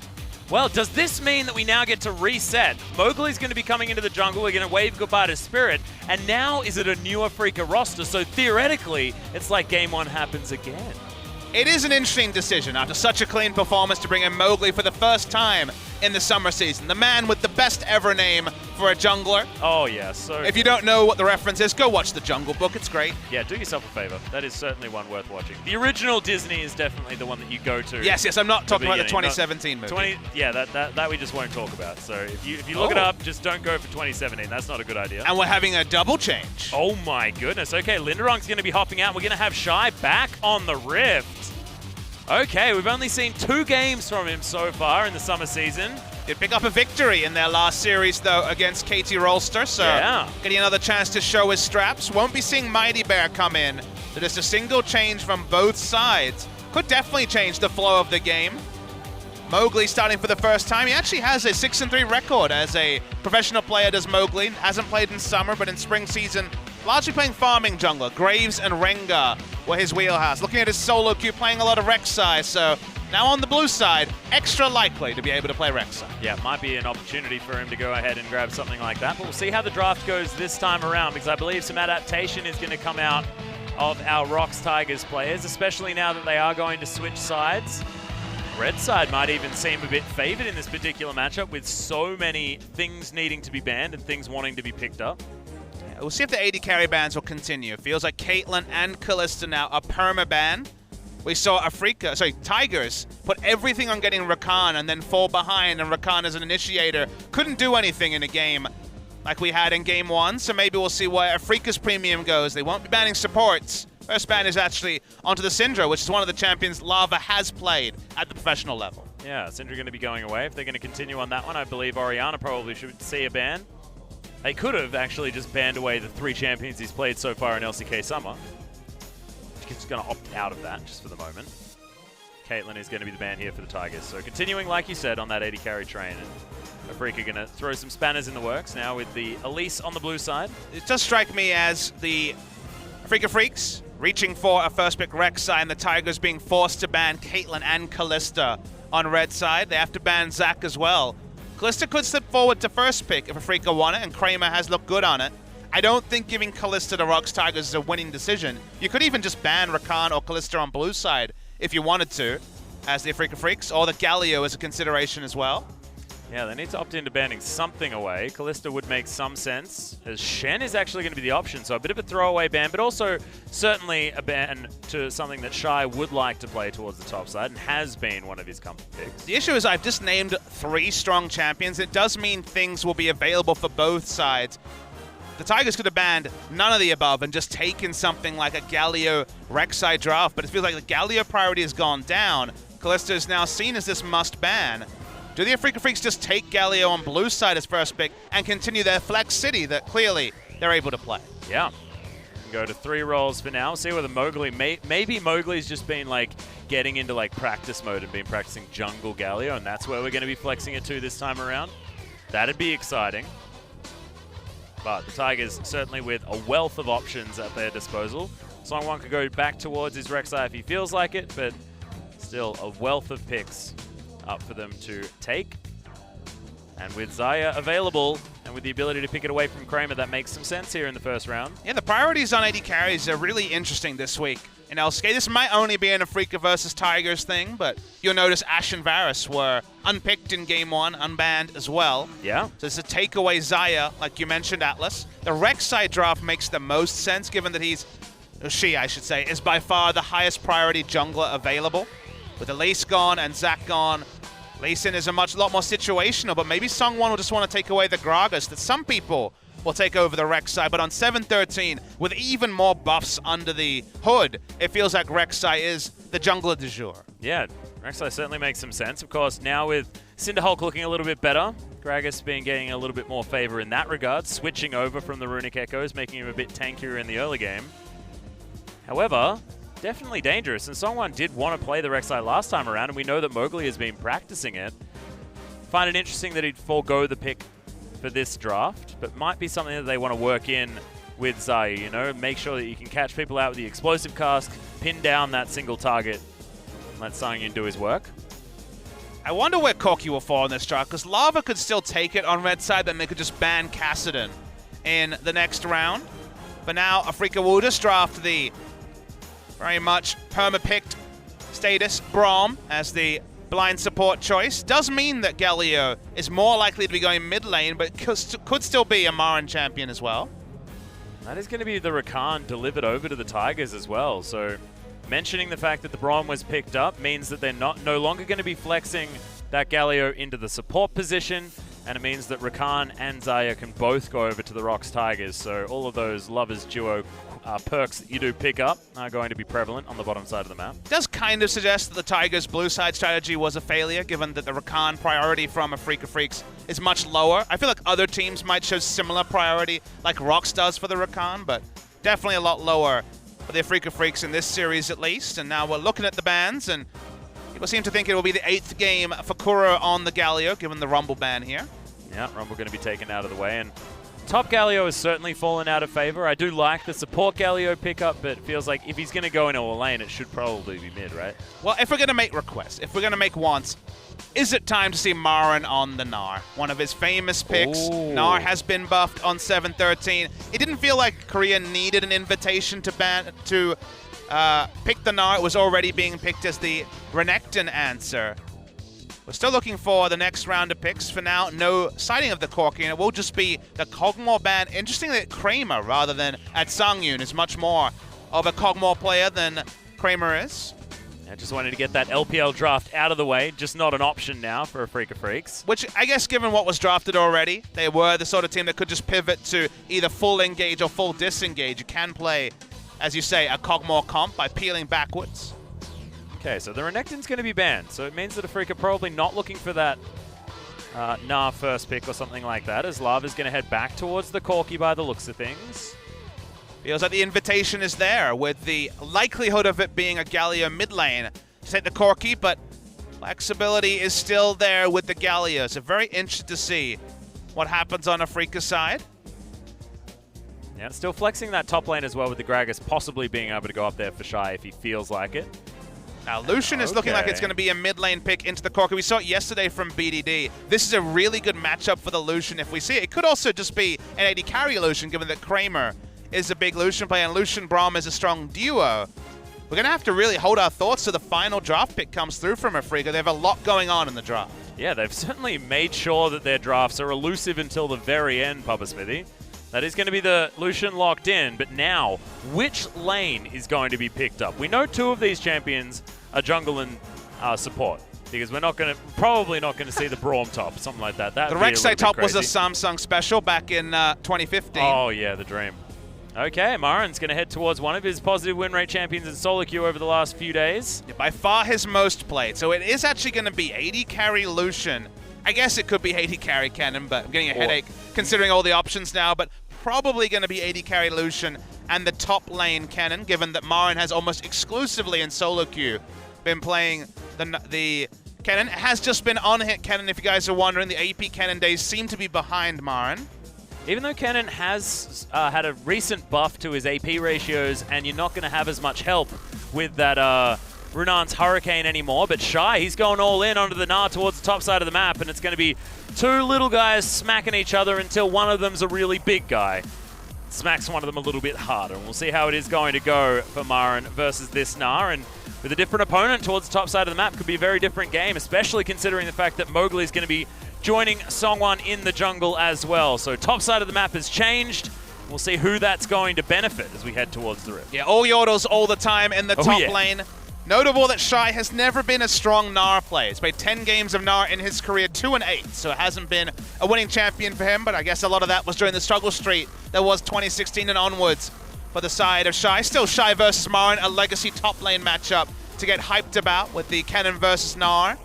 Well, does this mean that we now get to reset? Mowgli's going to be coming into the jungle. We're going to wave goodbye to Spirit. And now is it a new Afreeca roster? So theoretically, it's like game 1 happens again. It is an interesting decision after such a clean performance to bring in Mowgli for the first time in the summer season. The man with the best ever name for a jungler. Oh, yeah. So if you don't know what the reference is, go watch the Jungle Book. It's great. Yeah, do yourself a favor. That is certainly one worth watching. The original Disney is definitely the one that you go to. Yes, I'm not talking about the 2017 movie. Yeah, that we just won't talk about. So if you look it up, just don't go for 2017. That's not a good idea. And we're having a double change. Oh my goodness. Okay, Linderong's going to be hopping out. We're going to have Shy back on the Rift. Okay, we've only seen 2 games from him so far in the summer season. Did pick up a victory in their last series, though, against KT Rolster, so getting another chance to show his straps. Won't be seeing Mighty Bear come in. So just a single change from both sides. Could definitely change the flow of the game. Mowgli starting for the first time. He actually has a 6-3 record as a professional player, does Mowgli. Hasn't played in summer, but in spring season, largely playing farming jungler. Graves and Rengar were his wheelhouse. Looking at his solo queue, playing a lot of Rek'Sai, so now on the blue side, extra likely to be able to play Rek'Sai. Yeah, it might be an opportunity for him to go ahead and grab something like that, but we'll see how the draft goes this time around, because I believe some adaptation is going to come out of our ROX Tigers players, especially now that they are going to switch sides. Red side might even seem a bit favored in this particular matchup with so many things needing to be banned and things wanting to be picked up. Yeah, we'll see if the AD carry bans will continue. It feels like Caitlyn and Kalista now are perma-ban. We saw Tigers put everything on getting Rakan and then fall behind, and Rakan as an initiator couldn't do anything in a game like we had in game 1, so maybe we'll see where Afreeca's premium goes. They won't be banning supports. First ban is actually onto the Syndra, which is one of the champions Lava has played at the professional level. Yeah, Syndra going to be going away. If they're going to continue on that one, I believe Orianna probably should see a ban. They could have actually just banned away the 3 champions he's played so far in LCK Summer. He's going to opt out of that just for the moment. Caitlyn is going to be the ban here for the Tigers. So continuing, like you said, on that 80 carry train. And Afreeca going to throw some spanners in the works now with the Elise on the blue side. It does strike me as the Afreeca Freecs reaching for a first pick Rek'Sai, and the Tigers being forced to ban Caitlyn and Kalista on red side. They have to ban Zac as well. Kalista could slip forward to first pick if Afreeca won it, and Kramer has looked good on it. I don't think giving Kalista to ROX Tigers is a winning decision. You could even just ban Rakan or Kalista on blue side if you wanted to, as the Afreeca Freecs, or the Galio as a consideration as well. Yeah, they need to opt into banning something away. Kalista would make some sense, as Shen is actually going to be the option, so a bit of a throwaway ban, but also certainly a ban to something that Shy would like to play towards the top side and has been one of his comfort picks. The issue is I've just named 3 strong champions. It does mean things will be available for both sides. The Tigers could have banned none of the above and just taken something like a Galio Rek'Sai draft, but it feels like the Galio priority has gone down. Kalista is now seen as this must ban. Do the Afreeca Freecs just take Galio on blue side as first pick and continue their Flex City that clearly they're able to play? Yeah. Go to 3 roles for now. See whether Mowgli, maybe Mowgli's just been like getting into like practice mode and been practicing jungle Galio, and that's where we're going to be flexing it to this time around. That'd be exciting. But the Tigers certainly with a wealth of options at their disposal. Songwon could go back towards his Rek'Sai if he feels like it, but still a wealth of picks up for them to take. And with Xayah available and with the ability to pick it away from Kramer, that makes some sense here in the first round. Yeah, the priorities on AD carries are really interesting this week in LCK. This might only be an Afreeca versus Tigers thing, but you'll notice Ashe and Varus were unpicked in Game 1, unbanned as well. Yeah. So it's a takeaway Xayah, like you mentioned, Atlas. The Rek'Sai draft makes the most sense, given that she, I should say, is by far the highest priority jungler available. With Elise gone and Zac gone, Lee Sin is a lot more situational, but maybe Songwon will just want to take away the Gragas that some people will take over the Rek'Sai, but on 7-13, with even more buffs under the hood, it feels like Rek'Sai is the jungler du jour. Yeah, Rek'Sai certainly makes some sense. Of course, now with Cinderhulk looking a little bit better, Gragas getting a little bit more favor in that regard, switching over from the Runic Echoes, making him a bit tankier in the early game. However, definitely dangerous, and Songwon did want to play the Rek'Sai last time around, and we know that Mowgli has been practicing it. Find it interesting that he'd forego the pick for this draft, but might be something that they want to work in with Xayah, you know, make sure that you can catch people out with the explosive cask, pin down that single target, and let Sangyun do his work. I wonder where Corki will fall in this draft, because Lava could still take it on red side, then they could just ban Kassadin in the next round. But now Afreeca will just draft the very much perma-picked status Braum as the blind support choice. Does mean that Galio is more likely to be going mid lane, but could still be a Marin champion as well. That is going to be the Rakan delivered over to the Tigers as well. So mentioning the fact that the Braum was picked up means that they're no longer going to be flexing that Galio into the support position, and it means that Rakan and Xayah can both go over to the ROX Tigers. So all of those Lovers Duo perks that you do pick up are going to be prevalent on the bottom side of the map. It does kind of suggest that the Tigers' blue side strategy was a failure, given that the Rakan priority from Afreeca Freecs is much lower. I feel like other teams might show similar priority, like ROX does for the Rakan, but definitely a lot lower for the Afreeca Freecs in this series at least. And now we're looking at the bans, and people seem to think it will be the 8th game for Kuro on the Galio, given the Rumble ban here. Yeah, Rumble going to be taken out of the way, and top Galio has certainly fallen out of favor. I do like the support Galio pickup, but it feels like if he's going to go into a lane, it should probably be mid, right? Well, if we're going to make requests, if we're going to make wants, is it time to see Marin on the Gnar? One of his famous picks. Ooh. Gnar has been buffed on 7-13. It didn't feel like Korea needed an invitation to pick the Gnar. It was already being picked as the Renekton answer. We're still looking for the next round of picks. For now, no sighting of the Corki, and it will just be the Kog'Maw ban. Interesting that Kramer, rather than at Sangyun, is much more of a Kog'Maw player than Kramer is. I just wanted to get that LPL draft out of the way. Just not an option now for Afreeca Freecs. Which, I guess, given what was drafted already, they were the sort of team that could just pivot to either full engage or full disengage. You can play, as you say, a Kog'Maw comp by peeling backwards. Okay, so the Renekton's going to be banned, so it means that Afreeca probably not looking for that Gnar first pick or something like that, as Lava's going to head back towards the Corki by the looks of things. Feels like the invitation is there, with the likelihood of it being a Galio mid lane to take the Corki, but flexibility is still there with the Galio, so very interested to see what happens on Afreeca's side. Yeah, still flexing that top lane as well, with the Gragas possibly being able to go up there for Shy if he feels like it. Now, Lucian is looking like it's going to be a mid lane pick into the Corki. We saw it yesterday from BDD. This is a really good matchup for the Lucian if we see it. It could also just be an AD carry Lucian, given that Kramer is a big Lucian player and Lucian Braum is a strong duo. We're going to have to really hold our thoughts till the final draft pick comes through from Afreeca. They have a lot going on in the draft. Yeah, they've certainly made sure that their drafts are elusive until the very end, Papa Smithy. That is going to be the Lucian locked in, but now, which lane is going to be picked up? We know 2 of these champions are jungle and support, because we're probably not going to see the Braum top, something like that. The Rek'Sai top was a Samsung special back in 2015. Oh yeah, the dream. Okay, Marin's going to head towards one of his positive win rate champions in solo queue over the last few days. Yeah, by far his most played, so it is actually going to be AD carry Lucian. I guess it could be AD carry Kennen, but I'm getting a headache considering all the options now, but probably going to be AD carry Lucian and the top lane Kennen, given that Marin has almost exclusively in solo queue been playing the Kennen. It has just been on-hit Kennen, if you guys are wondering. The AP Kennen days seem to be behind Marin. Even though Kennen has had a recent buff to his AP ratios, and you're not going to have as much help with that Runan's Hurricane anymore, but Shy, he's going all in onto the Gnar towards the top side of the map, and it's going to be 2 little guys smacking each other until one of them's a really big guy. Smacks one of them a little bit harder, and we'll see how it is going to go for Marin versus this Gnar, and with a different opponent towards the top side of the map could be a very different game, especially considering the fact that Mowgli is going to be joining Songwon in the jungle as well. So top side of the map has changed. We'll see who that's going to benefit as we head towards the Rift. Yeah, all Yordles all the time in the top lane. Notable that Shy has never been a strong Gnar player. He's played 10 games of Gnar in his career, 2-8, so it hasn't been a winning champion for him, but I guess a lot of that was during the struggle streak that was 2016 and onwards for the side of Shy. Still Shy versus Marin, a legacy top lane matchup to get hyped about with the Kennen versus Gnar.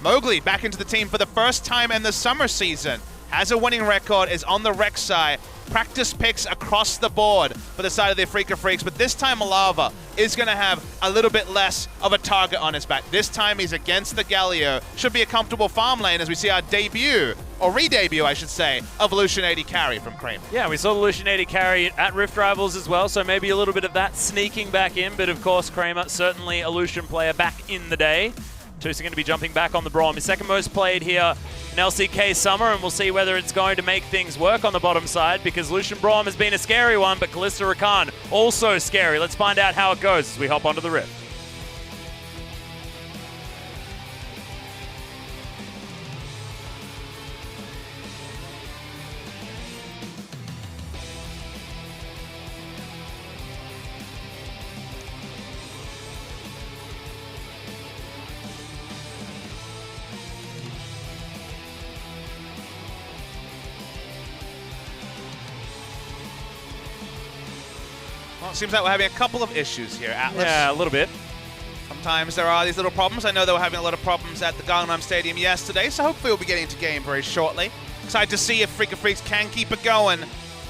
Mowgli back into the team for the first time in the summer season. Has a winning record, is on the Rek'Sai. Practice picks across the board for the side of the Afreeca Freecs, but this time Malava is going to have a little bit less of a target on his back. This time he's against the Galio. Should be a comfortable farm lane as we see our debut, or re-debut I should say, of Lucian AD carry from Kramer. Yeah, we saw the Lucian AD carry at Rift Rivals as well, so maybe a little bit of that sneaking back in, but of course Kramer, certainly a Lucian player back in the day. Tusa going to be jumping back on the Braum. His second most played here in LCK Summer, and we'll see whether it's going to make things work on the bottom side, because Lucian Braum has been a scary one, but Kalista Rakan also scary. Let's find out how it goes as we hop onto the Rift. Well, it seems like we're having a couple of issues here, Atlas. Yeah, a little bit. Sometimes there are these little problems. I know they were having a lot of problems at the Gangnam Stadium yesterday, so hopefully we'll be getting to game very shortly. Excited to see if Afreeca Freecs can keep it going.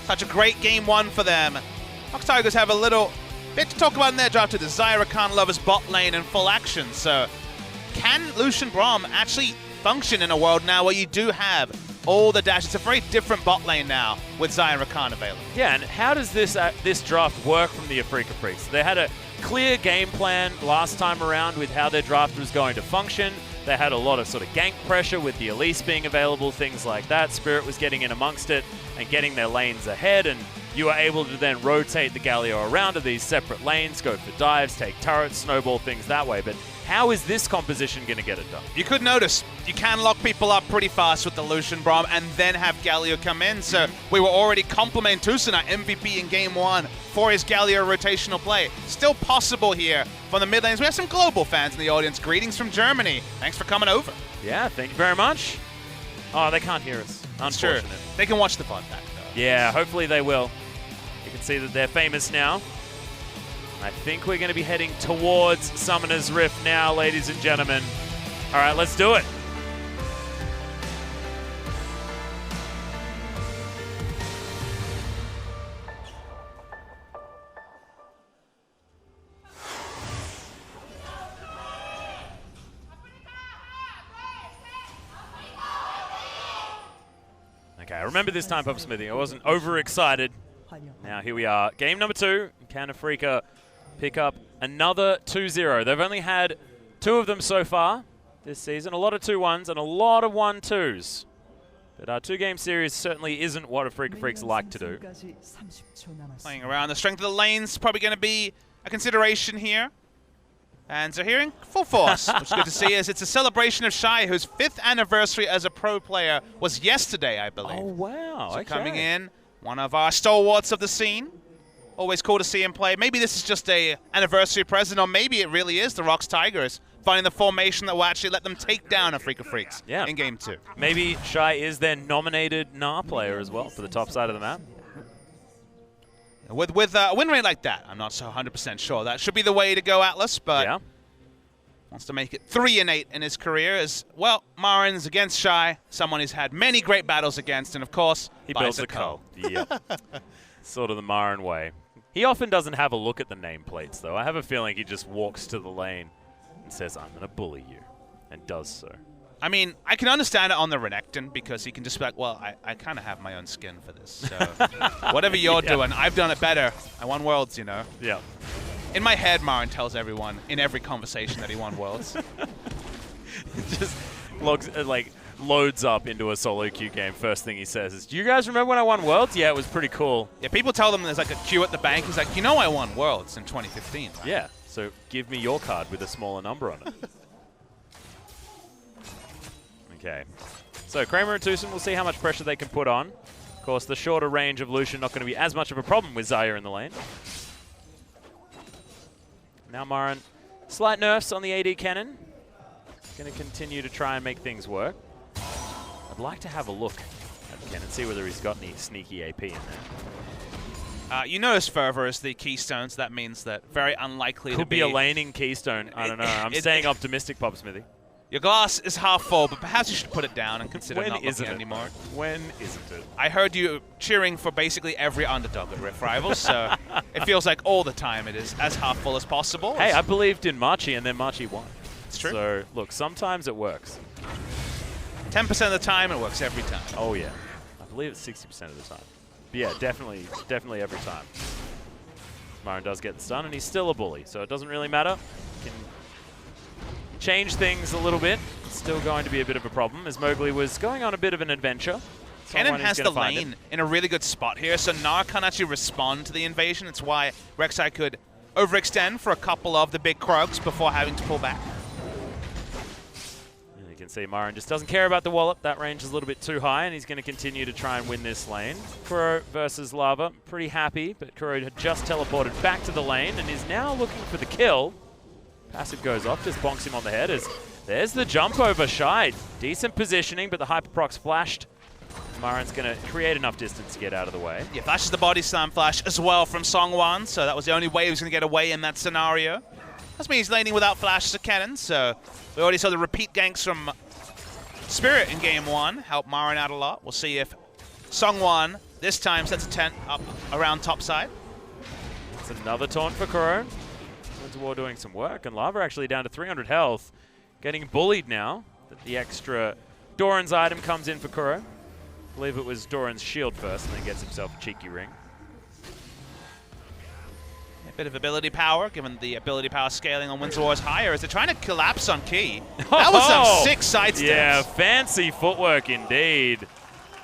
Such a great game 1 for them. Fox Tigers have a little bit to talk about in their draft to the Zyra Khan Lovers bot lane in full action. So can Lucian Braum actually function in a world now where you do have all the dash? It's a very different bot lane now with Zyra Khan available. Yeah, and how does this draft work from the Afreeca Freecs? They had a clear game plan last time around with how their draft was going to function. They had a lot of sort of gank pressure with the Elise being available, things like that. Spirit was getting in amongst it and getting their lanes ahead, and you were able to then rotate the Galio around to these separate lanes, go for dives, take turrets, snowball things that way. But how is this composition going to get it done? You could notice you can lock people up pretty fast with the Lucian Braum and then have Galio come in. So we were already complimenting Tusana MVP in game 1 for his Galio rotational play. Still possible here from the mid lanes. We have some global fans in the audience. Greetings from Germany. Thanks for coming over. Yeah, thank you very much. Oh, they can't hear us. Unfortunate. Sure. They can watch the pod back though. Yeah, hopefully they will. You can see that they're famous now. I think we're going to be heading towards Summoner's Rift now, ladies and gentlemen. All right, let's do it. Okay, I remember this time, Papa Smithy. I wasn't overexcited. Now here we are. Game number 2. Can Afreeca pick up another 2-0? They've only had 2 of them so far this season. A lot of 2-1s and a lot of 1-2s. But our 2-game series certainly isn't what Afreeca Freecs like to do. Playing around. The strength of the lane's probably going to be a consideration here. And Zahiring, full force, which is good to see, as it's a celebration of Shy, whose 5th anniversary as a pro player was yesterday, I believe. Oh, wow. So okay. coming in, one of our stalwarts of the scene. Always cool to see him play. Maybe this is just a anniversary present, or maybe it really is the ROX Tigers finding the formation that will actually let them take down Afreeca Freecs in Game 2. Maybe Shy is their nominated NAR player as well for the top side of the map. With a win rate like that, I'm not so 100% sure. That should be the way to go, Atlas, but wants to make it 3-8 in his career as, well, Marin's against Shy, someone he's had many great battles against, and of course, he builds a cull. Yep. Sort of the Marin way. He often doesn't have a look at the nameplates, though. I have a feeling he just walks to the lane and says, I'm going to bully you, and does so. I mean, I can understand it on the Renekton because he can just be like, well, I kind of have my own skin for this. So whatever you're doing, I've done it better. I won Worlds, you know. Yeah. In my head, Marin tells everyone in every conversation that he won Worlds. Just loads up into a solo queue game. First thing he says is, do you guys remember when I won Worlds? Yeah, it was pretty cool. Yeah, people tell them there's like a queue at the bank. He's like, you know I won Worlds in 2015. Right? Yeah, so give me your card with a smaller number on it. Okay, so Kramer and Tucson, we'll see how much pressure they can put on. Of course, the shorter range of Lucian not going to be as much of a problem with Zaya in the lane. Now Marin, slight nerfs on the AD cannon. Going to continue to try and make things work. I'd like to have a look at the cannon, see whether he's got any sneaky AP in there. You notice Fervor is the keystone, so that means that very unlikely Could to be a laning keystone. I don't know. I'm staying optimistic, Pop Smithy. Your glass is half full, but perhaps you should put it down and consider not looking anymore. When isn't it? I heard you cheering for basically every underdog at Rift Rivals, so it feels like all the time it is as half full as possible. Hey, I believed in Marchi, and then Marchi won. It's true. So, look, sometimes it works. 10% of the time, it works every time. Oh, yeah. I believe it's 60% of the time. But yeah, definitely every time. Marin does get the stun, and he's still a bully, so it doesn't really matter. Can change things a little bit. It's still going to be a bit of a problem, as Mowgli was going on a bit of an adventure. Kennen has the lane in a really good spot here, so Gnar can't actually respond to the invasion. It's why Rek'Sai could overextend for a couple of the big Krogs before having to pull back. And you can see Marin just doesn't care about the wallop. That range is a little bit too high, and he's going to continue to try and win this lane. Kuro versus Lava, pretty happy, but Kuro had just teleported back to the lane and is now looking for the kill. Passive goes off, just bonks him on the head as there's the jump over Shy. Decent positioning, but the Hyperprox flashed. Marin's going to create enough distance to get out of the way. Yeah, flashes the body slam flash as well from Songwan, so that was the only way he was going to get away in that scenario. That means he's laning without flashes of cannon, so we already saw the repeat ganks from Spirit in Game 1 help Marin out a lot. We'll see if Songwan this time sets a tent up around top side. It's another taunt for Kuro. War doing some work, and Lava actually down to 300 health, getting bullied now. The extra Doran's item comes in for Kuro. I believe it was Doran's shield first, and then gets himself a cheeky ring. A bit of ability power, given the ability power scaling on Windsor War is higher, as they're trying to collapse on Key. That was some sick side steps. Yeah, fancy footwork indeed.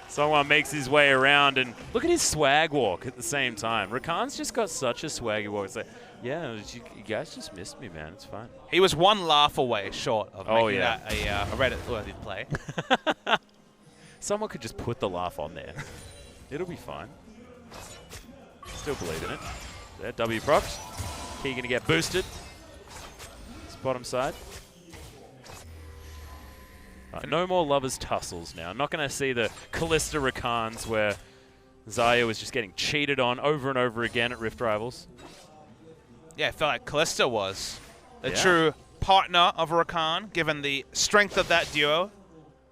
Someone makes his way around, and look at his swag walk at the same time. Rakan's just got such a swaggy walk. It's like, yeah, you guys just missed me, man. It's fine. He was one laugh away short of making that a Reddit-worthy play. Someone could just put the laugh on there. It'll be fine. Still believe in it. There, W procs. Key going to get boosted. It's bottom side. No more lovers' tussles now. I'm not going to see the Callista Rakans where Zaya was just getting cheated on over and over again at Rift Rivals. Yeah, I felt like Callista was the true partner of Rakan, given the strength of that duo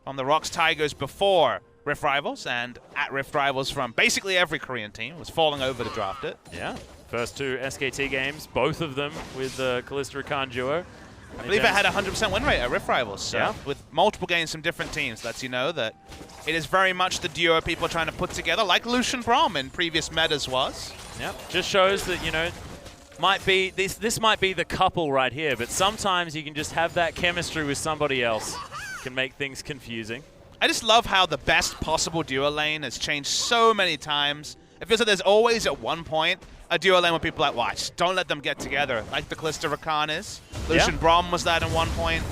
on the ROX Tigers before Rift Rivals, and at Rift Rivals from basically every Korean team was falling over to draft it. Yeah, first two SKT games, both of them with the Callista Rakan duo. I believe it had a 100% win rate at Rift Rivals, so with multiple games from different teams, lets you know that it is very much the duo people are trying to put together, like Lucian Braum in previous metas was. Yeah, just shows that, you know, this might be the couple right here, but sometimes you can just have that chemistry with somebody else. Can make things confusing. I just love how the best possible duo lane has changed so many times, It feels like there's always at one point a duo lane where people are like, watch, don't let them get together, like the Kalista Rakan is. Lucian Braum was that at one point.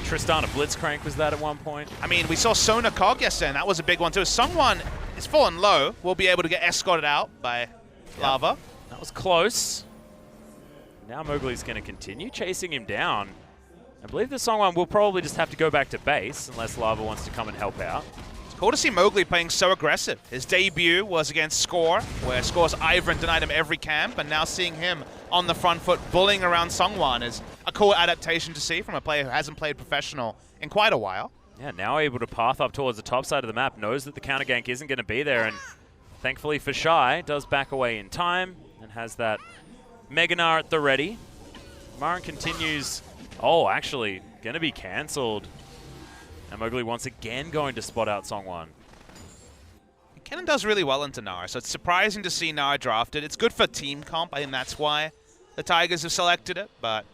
Tristana Blitzcrank was that at one point. I mean, we saw Sona Cog yesterday, and that was a big one too. Sungwon is falling low. We'll be able to get escorted out by Lava. That was close. Now Mowgli's going to continue chasing him down. I believe the Songwon will probably just have to go back to base unless Lava wants to come and help out. It's cool to see Mowgli playing so aggressive. His debut was against Score, where Score's Ivern denied him every camp, and now seeing him on the front foot bullying around Songwon is a cool adaptation to see from a player who hasn't played professional in quite a while. Yeah, now able to path up towards the top side of the map, knows that the counter gank isn't going to be there, and thankfully for Shy, does back away in time and has that Meganar at the ready. Marin continues. Oh, actually, going to be cancelled. And Mowgli once again going to spot out Songwon. Kennen does really well into Nara, so it's surprising to see Nara drafted. It's good for team comp. I think that's why the Tigers have selected it, but...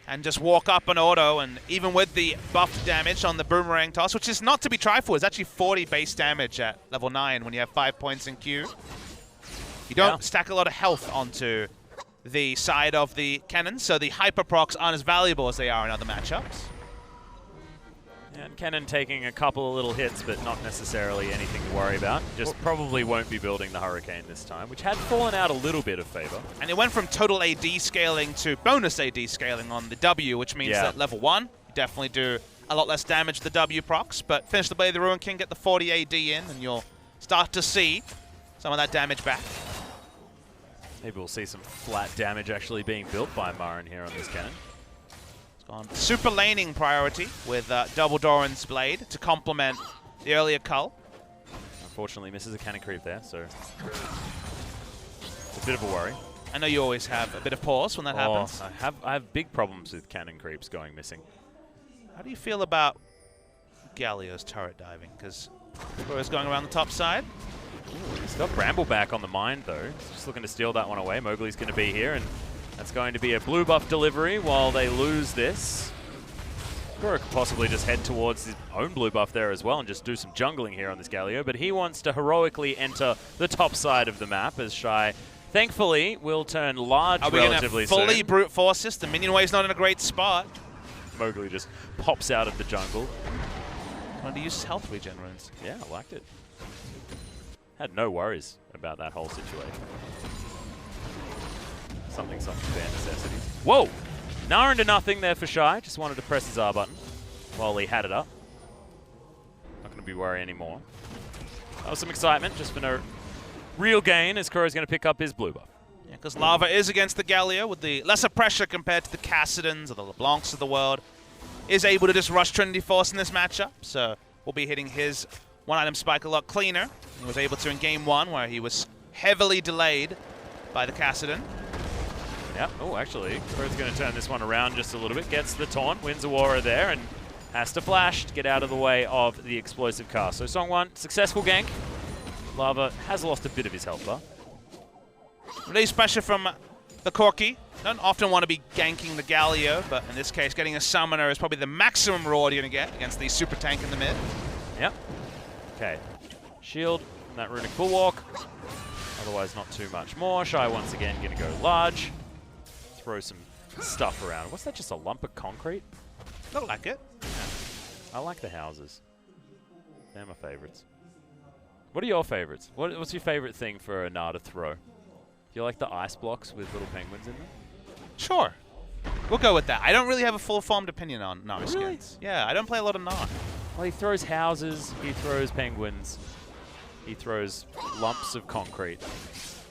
And just walk up an auto, and even with the buffed damage on the boomerang toss, which is not to be tried for, it's actually 40 base damage at level 9 when you have 5 points in Q. You don't stack a lot of health onto the side of the Kennen, so the hyper procs aren't as valuable as they are in other matchups. And Kennen taking a couple of little hits, but not necessarily anything to worry about. Just probably won't be building the Hurricane this time, which had fallen out a little bit of favor. And it went from total AD scaling to bonus AD scaling on the W, which means that level 1, you definitely do a lot less damage to the W procs, but finish the Blade of the Ruin King, get the 40 AD in, and you'll start to see some of that damage back. Maybe we'll see some flat damage actually being built by Marin here on this cannon. It's gone super laning priority with double Doran's Blade to complement the earlier Cull. Unfortunately misses a cannon creep there, so it's a bit of a worry. I know you always have a bit of pause when that happens. I have big problems with cannon creeps going missing. How do you feel about Galio's turret diving? Because Score's going around the top side. Ooh, he's got Bramble back on the mine, though. He's just looking to steal that one away. Mowgli's going to be here, and that's going to be a blue buff delivery while they lose this. Score could possibly just head towards his own blue buff there as well and just do some jungling here on this Galio, but he wants to heroically enter the top side of the map as Shy, thankfully, will turn large relatively soon. Fully brute force this. The minion wave's not in a great spot. Mowgli just pops out of the jungle. Wanted to use his health regen runes. Yeah, I liked it. Had no worries about that whole situation. Something bare necessities. Whoa! Nara into nothing there for Shy. Just wanted to press his R button while he had it up. Not going to be worried anymore. That was some excitement, just for no real gain, as Kuro's going to pick up his blue buff. Yeah, because Lava is against the Galio with the lesser pressure compared to the Cassidons or the LeBlancs of the world. Is able to just rush Trinity Force in this matchup, so we'll be hitting his one-item spike a lot cleaner. He was able to in game 1, where he was heavily delayed by the Cassidon. Yeah, oh, actually, Kuro's going to turn this one around just a little bit. Gets the taunt, wins a Aurora there, and has to flash to get out of the way of the explosive cast. So Songwon, successful gank. Lava has lost a bit of his health bar. Release pressure from the Corki. Don't often want to be ganking the Galio, but in this case, getting a summoner is probably the maximum reward you're going to get against the super tank in the mid. Yep. Okay. Shield and that runic bulwark. Otherwise, not too much more. Shy once again going to go large. Throw some stuff around. What's that, just a lump of concrete? Look like it. I like the houses. They're my favorites. What are your favorites? What's your favorite thing for a Gnar to throw? Do you like the ice blocks with little penguins in them? Sure. We'll go with that. I don't really have a full-formed opinion on Gnar skins. Really? Yeah, I don't play a lot of Gnar. Well, he throws houses, he throws penguins, he throws lumps of concrete.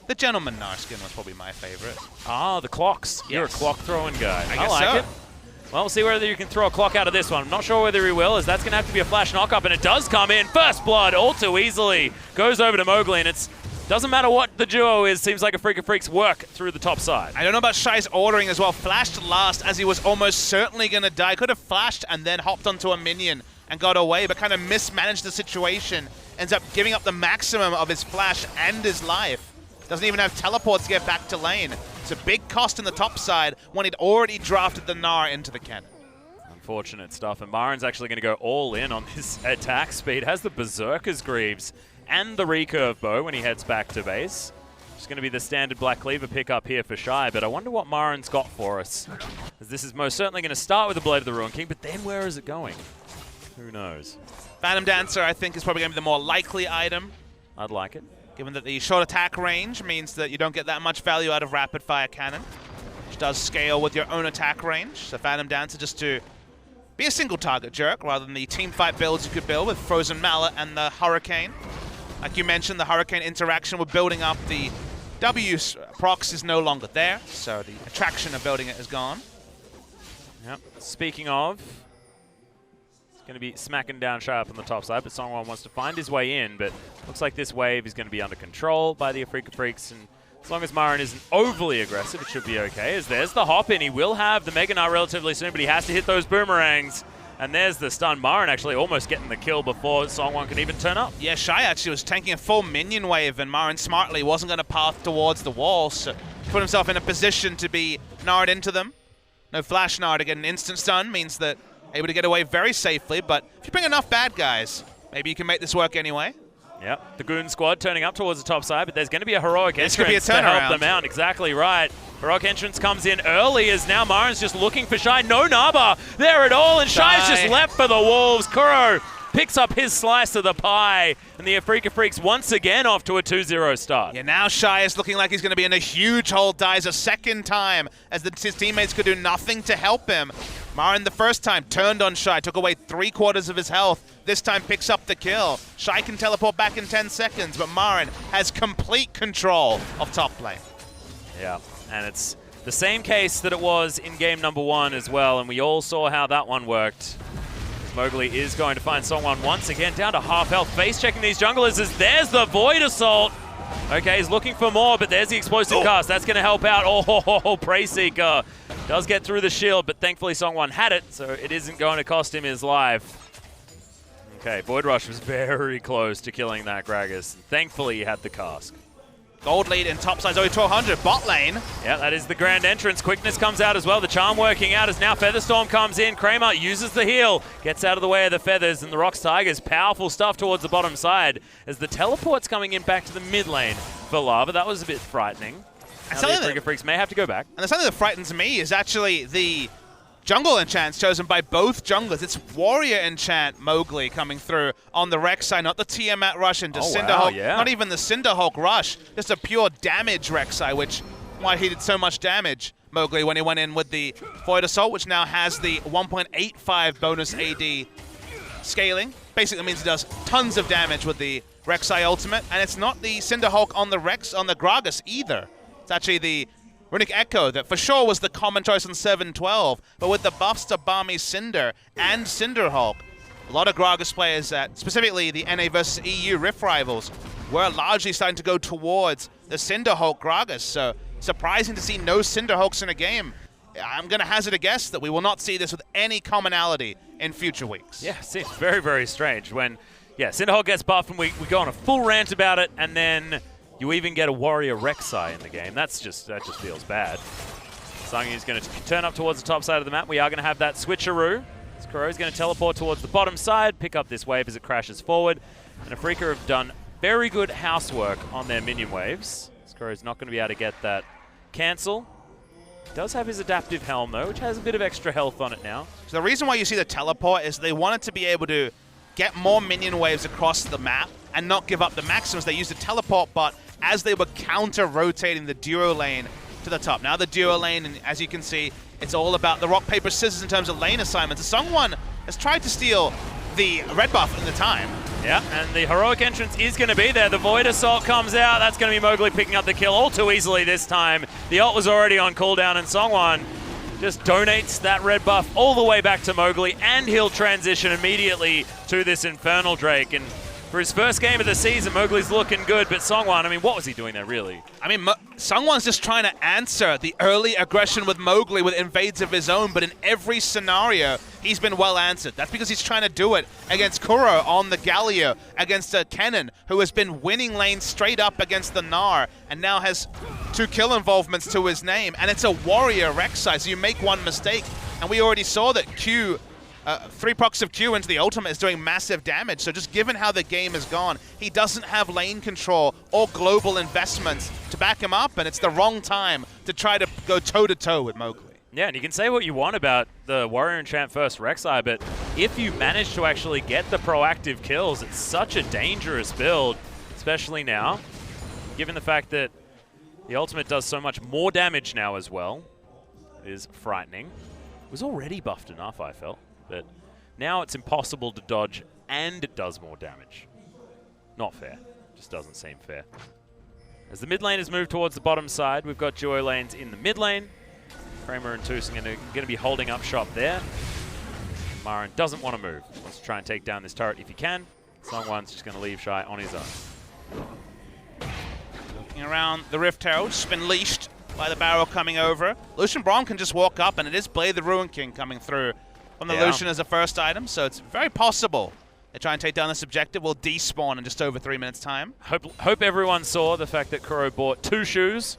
The Gentleman Gnar skin was probably my favorite. Ah, the clocks. Yes. You're a clock throwing guy. I guess like so. it. Well, we'll see whether you can throw a clock out of this one. I'm not sure whether he will, as that's going to have to be a flash knock-up, and it does come in. First blood all too easily. Goes over to Mowgli, and it's doesn't matter what the duo is. Seems like Afreeca Freecs work through the top side. I don't know about Shy's ordering as well. Flashed last as he was almost certainly going to die. Could have flashed and then hopped onto a minion and got away, but kind of mismanaged the situation. Ends up giving up the maximum of his flash and his life. Doesn't even have teleports to get back to lane. It's a big cost in the top side when he'd already drafted the Gnar into the cannon. Unfortunate stuff, and Marin's actually going to go all in on this attack speed. Has the Berserker's Greaves and the recurve bow when he heads back to base. It's going to be the standard Black Cleaver pickup here for Shy, but I wonder what Marin's got for us. As this is most certainly going to start with the Blade of the Ruin King, but then where is it going? Who knows? Phantom Dancer, I think, is probably going to be the more likely item. I'd like it. Given that the short attack range means that you don't get that much value out of Rapid Fire Cannon, which does scale with your own attack range. So Phantom Dancer just to be a single target jerk rather than the team fight builds you could build with Frozen Mallet and the Hurricane. Like you mentioned, the Hurricane interaction with building up the W procs is no longer there, so the attraction of building it is gone. Yep. Speaking of, it's going to be smacking down Shy up on the top side, but Songwon wants to find his way in, but looks like this wave is going to be under control by the Afreeca Freecs, and as long as Marin isn't overly aggressive, it should be okay, as there's the hop in. He will have the Mega Gnar relatively soon, but he has to hit those boomerangs. And there's the stun. Marin actually almost getting the kill before Songwon can even turn up. Yeah, Shy actually was tanking a full minion wave, and Marin smartly wasn't going to path towards the wall, so put himself in a position to be Gnarred into them. No flash Gnar to get an instant stun means that able to get away very safely, but if you bring enough bad guys, maybe you can make this work anyway. Yep, the Goon squad turning up towards the top side, but there's going to be a heroic entrance to help them out. Exactly right. Heroic entrance comes in early as now Marin's just looking for Shy. No Naba there at all, and Shy's just left for the Wolves. Kuro picks up his slice of the pie, and the Afreeca Freecs once again off to a 2-0 start. Yeah, now Shy is looking like he's going to be in a huge hole, dies a second time as his teammates could do nothing to help him. Marin the first time turned on Shy, took away 3/4 of his health. This time picks up the kill. Shy can teleport back in 10 seconds, but Marin has complete control of top lane. Yeah, and it's the same case that it was in game number 1 as well, and we all saw how that one worked. Mowgli is going to find Songwon once again down to half health. Face checking these junglers as there's the Void Assault. Okay, he's looking for more, but there's the explosive cast. That's going to help out. Oh, Prey Seeker does get through the shield, but thankfully Songwon had it, so it isn't going to cost him his life. Okay, Void Rush was very close to killing that Gragas. Thankfully, he had the cask. Gold lead in top side, 1200 bot lane. Yeah, that is the grand entrance. Quickness comes out as well. The charm working out as now Featherstorm comes in. Kramer uses the heal, gets out of the way of the feathers, and the ROX Tigers. Powerful stuff towards the bottom side as the teleport's coming in back to the mid lane for Lava. That was a bit frightening. Now the Afreeca Freecs may have to go back. And something that frightens me is actually the jungle enchants chosen by both junglers. It's Warrior enchant Mowgli coming through on the Rex side, not the Tiamat rush into Cinderhulk, not even the Cinderhulk rush, just a pure damage Rek'Sai, which why he did so much damage, Mowgli, when he went in with the Void Assault, which now has the 1.85 bonus AD scaling. Basically means he does tons of damage with the Rek'Sai ultimate, and it's not the Cinderhulk on the Gragas either. It's actually the Runic Echo that for sure was the common choice on 7-12, but with the buffs to Barmy Cinder and Cinderhulk, a lot of Gragas players, that specifically the NA versus EU Rift rivals, were largely starting to go towards the Cinderhulk Gragas, so surprising to see no Cinderhulks in a game. I'm going to hazard a guess that we will not see this with any commonality in future weeks. Yeah, seems very, very strange when, Cinderhulk gets buffed and we go on a full rant about it, and then you even get a Warrior Rek'Sai in the game. That just feels bad. Sangi is going to turn up towards the top side of the map. We are going to have that switcheroo. Skuro is going to teleport towards the bottom side, pick up this wave as it crashes forward. And Afreeca have done very good housework on their minion waves. Skuro is not going to be able to get that cancel. He does have his adaptive helm though, which has a bit of extra health on it now. So the reason why you see the teleport is they wanted to be able to get more minion waves across the map and not give up the maxims. They used the teleport bot as they were counter-rotating the duo lane to the top. Now the duo lane, and as you can see, it's all about the rock, paper, scissors in terms of lane assignments. Someone has tried to steal the red buff in the time. Yeah, and the heroic entrance is going to be there. The Void Assault comes out. That's going to be Mowgli picking up the kill all too easily this time. The ult was already on cooldown, and Songwon just donates that red buff all the way back to Mowgli, and he'll transition immediately to this Infernal Drake. And for his first game of the season, Mowgli's looking good, but Songwon, I mean, what was he doing there, really? I mean, Songwon's just trying to answer the early aggression with Mowgli with invades of his own, but in every scenario, he's been well answered. That's because he's trying to do it against Kuro on the Galio, against Kennen, who has been winning lanes straight up against the Gnar, and now has 2 kill involvements to his name, and it's a Warrior Rek'Sai, so you make one mistake, and we already saw that Q 3 procs of Q into the ultimate is doing massive damage. So just given how the game has gone, he doesn't have lane control or global investments to back him up, and it's the wrong time to try to go toe-to-toe with Mowgli. Yeah, and you can say what you want about the Warrior Enchant first Rek'Sai, but if you manage to actually get the proactive kills, it's such a dangerous build, especially now, given the fact that the ultimate does so much more damage now as well. It is frightening. It was already buffed enough, I felt, but now it's impossible to dodge and it does more damage. Not fair. Just doesn't seem fair. As the mid lane has moved towards the bottom side, we've got duo lanes in the mid lane. Kramer and Toosin are going to be holding up shop there. Marin doesn't want to move. Wants to try and take down this turret if he can. Songwon's just going to leave Shy on his own. Looking around the Rift Herald, just been leashed by the barrel coming over. Lucian Braum can just walk up, and it is Blade the Ruin King coming through from the Lucian as a first item, so it's very possible they try and take down this objective. Will despawn in just over 3 minutes' time. Hope everyone saw the fact that Kuro bought 2 shoes.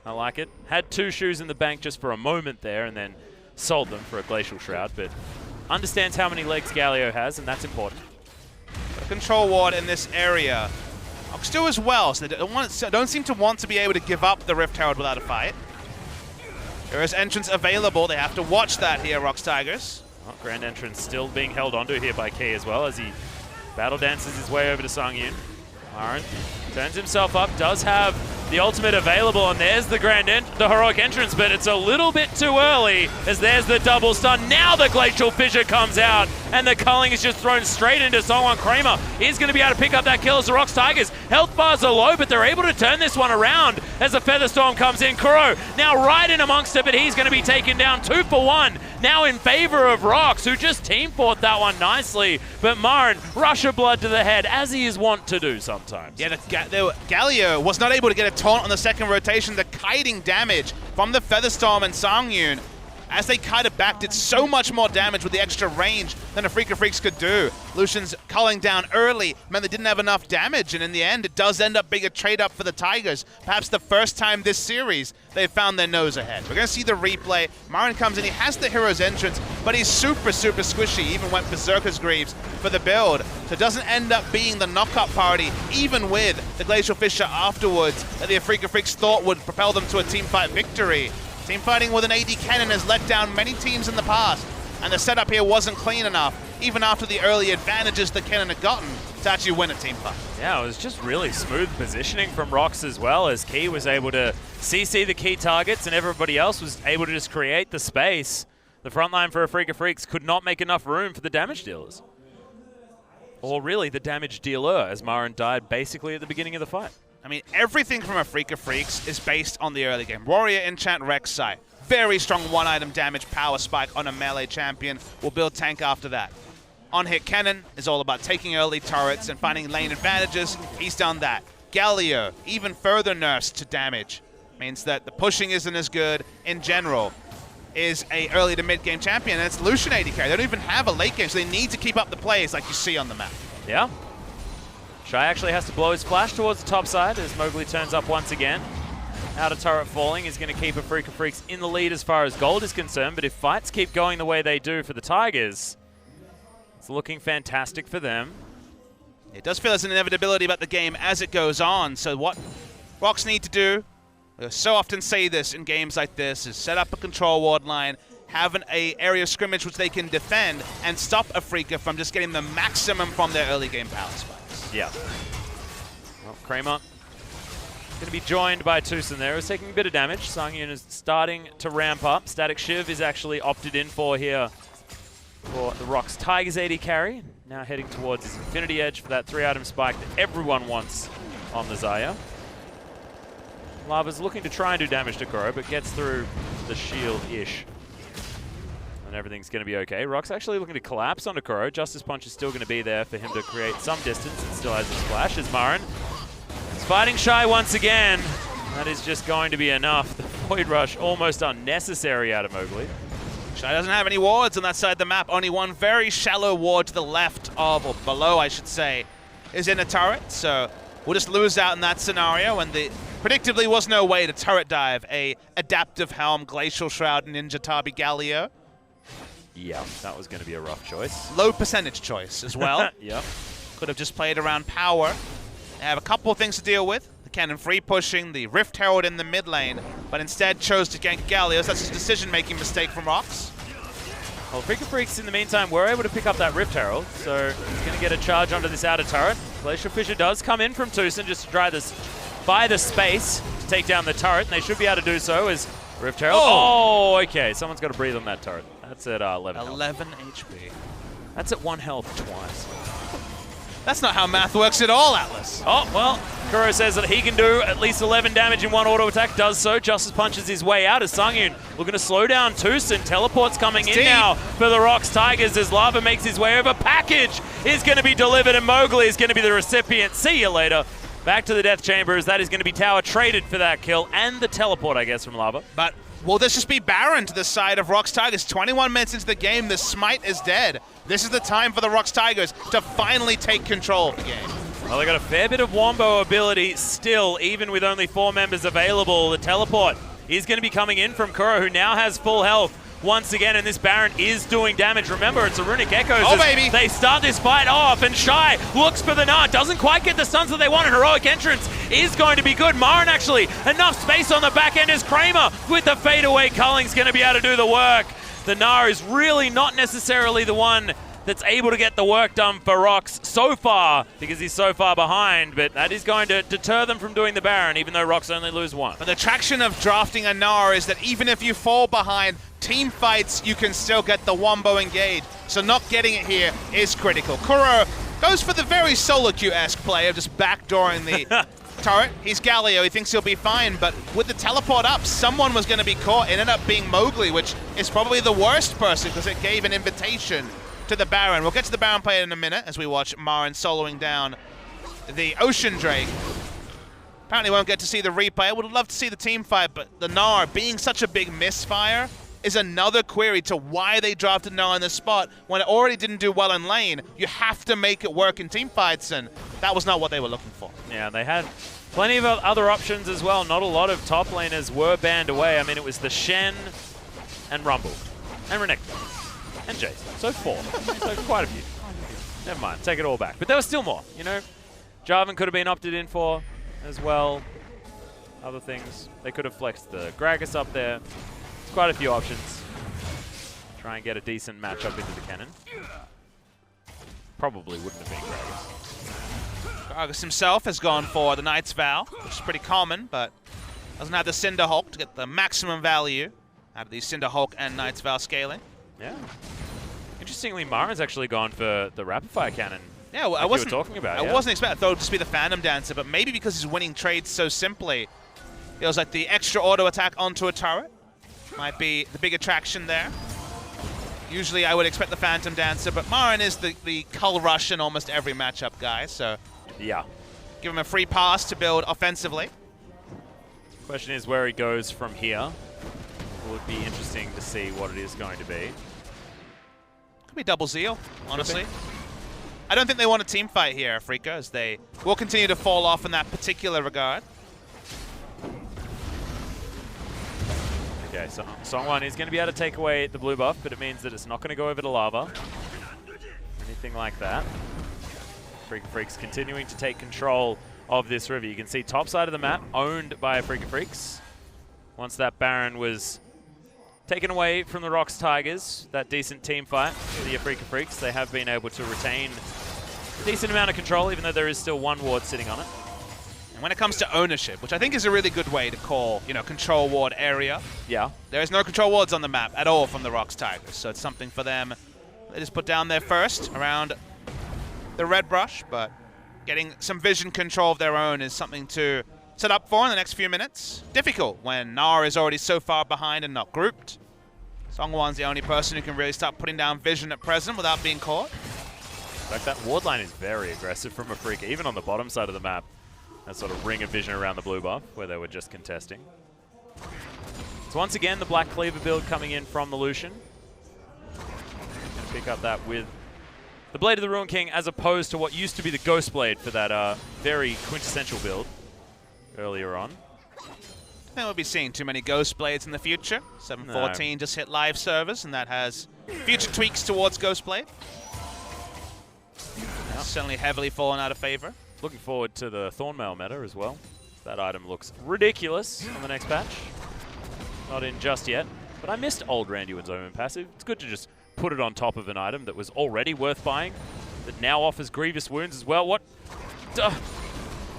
I like it. Had 2 shoes in the bank just for a moment there and then sold them for a Glacial Shroud, but understands how many legs Galio has, and that's important. A control ward in this area. ROX do as well, so they don't seem to want to be able to give up the Rift Herald without a fight. There is entrance available. They have to watch that here, ROX Tigers. Oh, Grand Entrance still being held onto here by Key as well as he battle dances his way over to Songyun. Marin turns himself up, does have the ultimate available, and there's the the heroic entrance, but it's a little bit too early as there's the double stun. Now the Glacial Fissure comes out, and the culling is just thrown straight into Songwon. Kramer is going to be able to pick up that kill as the ROX Tigers. Health bars are low, but they're able to turn this one around as the Feather Storm comes in. Kuro now right in amongst it, but he's going to be taken down 2 for 1. Now in favor of ROX, who just team fought that one nicely, but Marin, rush of blood to the head, as he is wont to do sometimes. Yeah, Galio was not able to get a taunt on the second rotation. The kiting damage from the Featherstorm and Songyun, as they kited back, did so much more damage with the extra range than Afreeca Freecs could do. Lucian's culling down early meant they didn't have enough damage, and in the end, it does end up being a trade-up for the Tigers. Perhaps the first time this series they've found their nose ahead. We're going to see the replay. Marin comes in, he has the hero's entrance, but he's super, super squishy. He even went Berserker's Greaves for the build, so it doesn't end up being the knockup party, even with the Glacial Fissure afterwards, that the Afreeca Freecs thought would propel them to a teamfight victory. Teamfighting with an AD cannon has let down many teams in the past, and the setup here wasn't clean enough, even after the early advantages the cannon had gotten, to actually win a teamfight. Yeah, it was just really smooth positioning from ROX as well, as Key was able to CC the key targets and everybody else was able to just create the space. The front line for Afreeca Freecs could not make enough room for the damage dealers. Or really, the damage dealer, as Marin died basically at the beginning of the fight. I mean, everything from Afreeca Freecs is based on the early game. Warrior Enchant Rek'Sai. Very strong one-item damage power spike on a melee champion. We'll build tank after that. On-hit cannon is all about taking early turrets and finding lane advantages. He's done that. Galio, even further nerfs to damage. Means that the pushing isn't as good in general. Is a early to mid-game champion, and it's Lucian AD carry. They don't even have a late game, so they need to keep up the plays like you see on the map. Yeah. Shy actually has to blow his flash towards the top side as Mowgli turns up once again. Outer turret falling is going to keep Afreeca Freecs in the lead as far as gold is concerned, but if fights keep going the way they do for the Tigers, it's looking fantastic for them. It does feel there's an inevitability about the game as it goes on, so what ROX need to do, I so often say this in games like this, is set up a control ward line, have an area of scrimmage which they can defend, and stop Afreeca from just getting the maximum from their early game power spikes. Yeah. Well, Kramer going to be joined by Toosin there, who's taking a bit of damage. Songyun is starting to ramp up. Static Shiv is actually opted in for here for the ROX Tigers AD carry. Now heading towards his Infinity Edge for that 3-item spike that everyone wants on the Xayah. Lava's looking to try and do damage to Kuro, but gets through the shield-ish. And everything's going to be okay. ROX actually looking to collapse onto Kuro. Justice Punch is still going to be there for him to create some distance. It still has a splash as Marin is fighting Shy once again. That is just going to be enough. The Void Rush almost unnecessary out of Mowgli. Shy doesn't have any wards on that side of the map. Only one very shallow ward to the left of, or below I should say, is in a turret. So we'll just lose out in that scenario. And the predictably was no way to turret dive a Adaptive Helm, Glacial Shroud, Ninja Tabi Galio. Yeah, that was going to be a rough choice. Low percentage choice as well. Yep. Could have just played around power. They have a couple of things to deal with. The Cannon free pushing, the Rift Herald in the mid lane, but instead chose to gank Gallios. That's a decision-making mistake from ROX. Well, Freecs in the meantime were able to pick up that Rift Herald, so he's going to get a charge onto this outer turret. Glacier Fissure does come in from Tucson just to buy the space to take down the turret, and they should be able to do so as Rift Herald. Oh, okay. Someone's got to breathe on that turret. That's at 11 health. 11 HP. That's at 1 health twice. That's not how math works at all, Atlas. Oh, well, Kuro says that he can do at least 11 damage in one auto attack. Does so. Justice punches his way out as Sungyun looking to slow down Tucson. Teleport's coming in now for the ROX Tigers as Lava makes his way over. Package is going to be delivered and Mowgli is going to be the recipient. See you later. Back to the Death Chamber as that is going to be tower traded for that kill and the teleport, I guess, from Lava. But will this just be Baron to the side of ROX Tigers? 21 minutes into the game, the Smite is dead. This is the time for the ROX Tigers to finally take control of the game. Well, they got a fair bit of Wombo ability still, even with only 4 members available. The teleport is going to be coming in from Kuro, who now has full health once again, and this Baron is doing damage. Remember, it's a Runic Echoes. Oh, baby! They start this fight off, and Shy looks for the Nart. Doesn't quite get the stuns that they want. Heroic entrance is going to be good. Marin actually, enough space on the back end as Kramer with the fadeaway Culling's going to be able to do the work. The Gnar is really not necessarily the one that's able to get the work done for ROX so far because he's so far behind, but that is going to deter them from doing the Baron, even though ROX only lose 1. But the traction of drafting a Gnar is that even if you fall behind, team fights, you can still get the Wombo engaged. So not getting it here is critical. Kuro goes for the very solo queue-esque play of just backdooring the turret. He's Galio, he thinks he'll be fine, but with the teleport up, someone was going to be caught. It ended up being Mowgli, which is probably the worst person because it gave an invitation to the Baron. We'll get to the Baron play in a minute as we watch Marin soloing down the Ocean Drake. Apparently won't get to see the replay. I would love to see the team fight, but the Gnar being such a big misfire is another query to why they drafted Gnar in this spot when it already didn't do well in lane. You have to make it work in team fights, and that was not what they were looking for. Yeah, they had plenty of other options as well. Not a lot of top laners were banned away. I mean, it was the Shen and Rumble and Renekton and Jace. So 4. So quite a few. Never mind, take it all back. But there was still more, you know? Jarvan could have been opted in for as well. Other things. They could have flexed the Gragas up there. It's quite a few options. Try and get a decent matchup into the cannon. Probably wouldn't have been Gragas. Gragas himself has gone for the Knight's Vow, which is pretty common, but doesn't have the Cinder Hulk to get the maximum value out of the Cinder Hulk and Knight's Vow scaling. Yeah. Interestingly, Marin's actually gone for the Rapid Fire Cannon. Yeah, well, like I wasn't talking about. I wasn't expecting. I thought it would just be the Phantom Dancer, but maybe because he's winning trades so simply, feels like the extra auto attack onto a turret might be the big attraction there. Usually, I would expect the Phantom Dancer, but Marin is the Cull Rush in almost every matchup guy. So yeah, give him a free pass to build offensively. Question is where he goes from here. It would be interesting to see what it is going to be. Could be double Zeal, honestly. I don't think they want a team fight here, Afreeca, as they will continue to fall off in that particular regard. Okay, so Songwon is going to be able to take away the blue buff, but it means that it's not going to go over to Lava. Anything like that. Freecs continuing to take control of this river. You can see top side of the map owned by Freecs. Once that Baron was taken away from the ROX Tigers, that decent team fight for the Freecs, they have been able to retain a decent amount of control, even though there is still 1 ward sitting on it. And when it comes to ownership, which I think is a really good way to call, you know, control ward area. Yeah. There is no control wards on the map at all from the ROX Tigers, so it's something for them. They just put down there first around the red brush, but getting some vision control of their own is something to set up for in the next few minutes. Difficult when Gnar is already so far behind and not grouped. Songwon's the only person who can really start putting down vision at present without being caught. In fact, that ward line is very aggressive from Afreeca, even on the bottom side of the map. That sort of ring of vision around the blue buff where they were just contesting. So once again, the Black Cleaver build coming in from the Lucian. Going to pick up that with the Blade of the Ruin King as opposed to what used to be the Ghost Blade for that very quintessential build earlier on. think we'll be seeing too many Ghost Blades in the future. 714 just hit live servers, and that has future tweaks towards Ghost Blade. Certainly heavily fallen out of favor. Looking forward to the Thornmail meta as well. That item looks ridiculous on the next patch. Not in just yet, but I missed old Randuin's Omen passive. It's good to just put it on top of an item that was already worth buying, that now offers Grievous Wounds as well. What? Duh.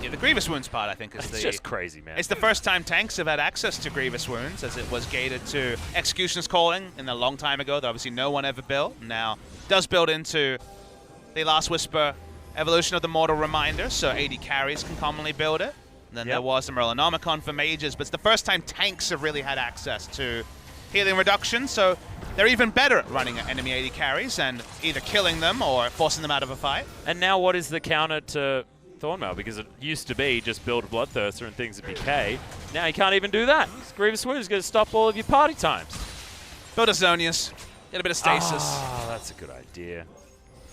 Yeah, the Grievous Wounds part, I think, is It's just crazy, man. It's the first time tanks have had access to Grievous Wounds, as it was gated to Executioner's Calling in a long time ago that obviously no one ever built. Now does build into the Last Whisper evolution of the Mortal Reminder, so AD carries can commonly build it. And then there was the Merlinomicon for mages, but it's the first time tanks have really had access to healing reduction, so they're even better at running at enemy AD carries and either killing them or forcing them out of a fight. And now what is the counter to Thornmail? Because it used to be just build Bloodthirster and things would be K. Now you can't even do that. Grievous Wound is going to stop all of your party times. Build a Zonius, get a bit of stasis. Oh, that's a good idea.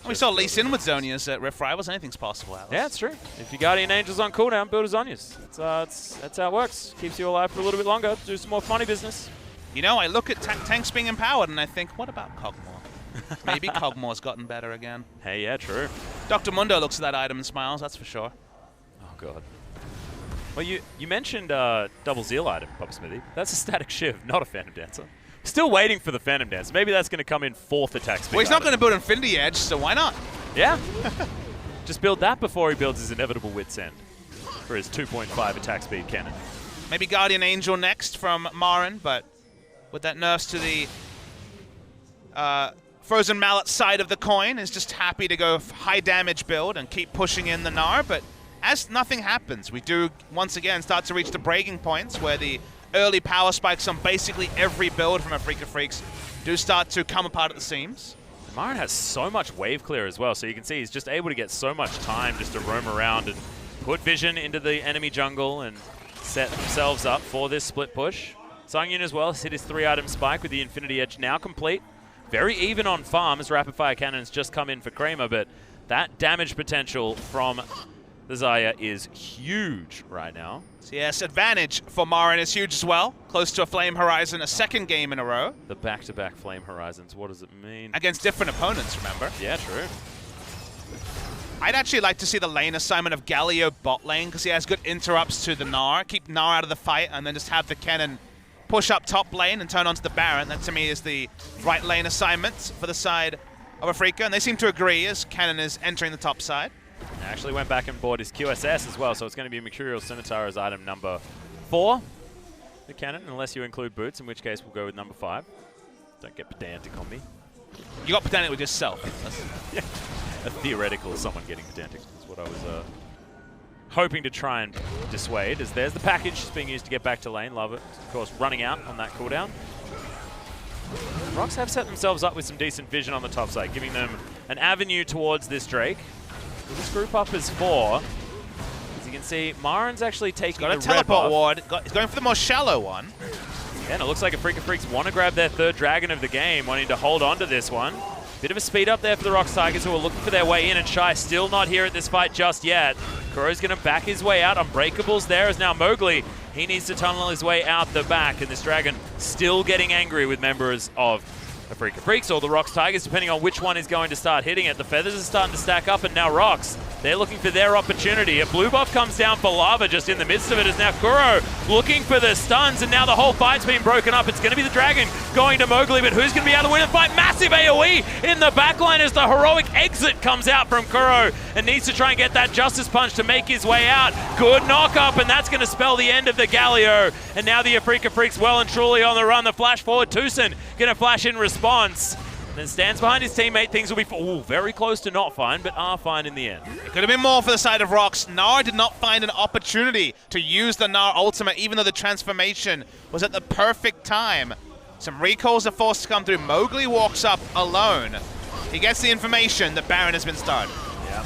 We saw Lee Sin with Zonias at Rift Rivals. Anything's possible, Atlas. Yeah, it's true. If your Guardian Angel's on cooldown, build a Zonius. That's how it works. Keeps you alive for a little bit longer. Do some more funny business. You know, I look at tanks being empowered and I think, what about Cogmore? Maybe Cogmore's gotten better again. Hey, yeah, true. Dr. Mundo looks at that item and smiles, that's for sure. Oh, God. Well, you mentioned Double Zeal item, Pop Smithy. That's a Static Shiv, not a Phantom Dancer. Still waiting for the Phantom Dance. Maybe that's going to come in 4th attack speed. Well, he's not going to build Infinity Edge, so why not? Yeah. Just build that before he builds his inevitable Wit's End for his 2.5 attack speed cannon. Maybe Guardian Angel next from Marin, but with that nerfs to the Frozen Mallet side of the coin, is just happy to go high damage build and keep pushing in the Gnar. But as nothing happens, we do once again start to reach the breaking points where the early power spikes on basically every build from Afreeca Freecs do start to come apart at the seams. Marin has so much wave clear as well, so you can see he's just able to get so much time just to roam around and put vision into the enemy jungle and set themselves up for this split push. Songyun as well has hit his 3-item spike with the Infinity Edge now complete. Very even on farm as Rapid Fire Cannons just come in for Kramer, but that damage potential from the Xayah is huge right now. So yes, advantage for Marin is huge as well. Close to a Flame Horizon, a second game in a row. The back-to-back Flame Horizons, what does it mean? Against different opponents, remember? Yeah, true. I'd actually like to see the lane assignment of Galio bot lane, because he has good interrupts to the Gnar. Keep Gnar out of the fight, and then just have the cannon push up top lane and turn onto the Baron. That, to me, is the right lane assignment for the side of Afreeca, and they seem to agree as Cannon is entering the top side. Actually went back and bought his QSS as well, so it's going to be Mercurial Scimitar as item number 4. The Cannon, unless you include boots, in which case we'll go with number 5. Don't get pedantic on me. You got pedantic with yourself. Yeah. A theoretical someone getting pedantic is what I was hoping to try and dissuade, as there's the package that's being used to get back to lane. Love it. Of course, running out on that cooldown. ROX have set themselves up with some decent vision on the top side, giving them an avenue towards this Drake. This group up is 4. As you can see, Marin's actually taking got a the teleport red ward. He's going for the more shallow one. Yeah, and it looks like Afreeca Freecs want to grab their 3rd dragon of the game, wanting to hold on to this one. Bit of a speed up there for the ROX Tigers, who are looking for their way in, and Shy still not here at this fight just yet. Kuro's going to back his way out. Unbreakable's there as now Mowgli. He needs to tunnel his way out the back, and this dragon still getting angry with members of Afreeca Freecs or the ROX Tigers, depending on which one is going to start hitting it. The feathers are starting to stack up, and now ROX, they're looking for their opportunity. A blue buff comes down for Lava just in the midst of it, as now Kuro looking for the stuns, and now the whole fight's been broken up. It's going to be the dragon going to Mowgli, but who's going to be able to win the fight? Massive AoE in the backline as the heroic exit comes out from Kuro and needs to try and get that Justice Punch to make his way out. Good knock up, and that's going to spell the end of the Galio. And now the Afreeca Freecs well and truly on the run. The flash forward, Tucson going to flash in response. Then stands behind his teammate. Things will be very close to not fine, but are fine in the end. It could have been more for the side of ROX. Gnar did not find an opportunity to use the Gnar ultimate, even though the transformation was at the perfect time. Some recalls are forced to come through. Mowgli walks up alone. He gets the information that Baron has been stunned. Yeah.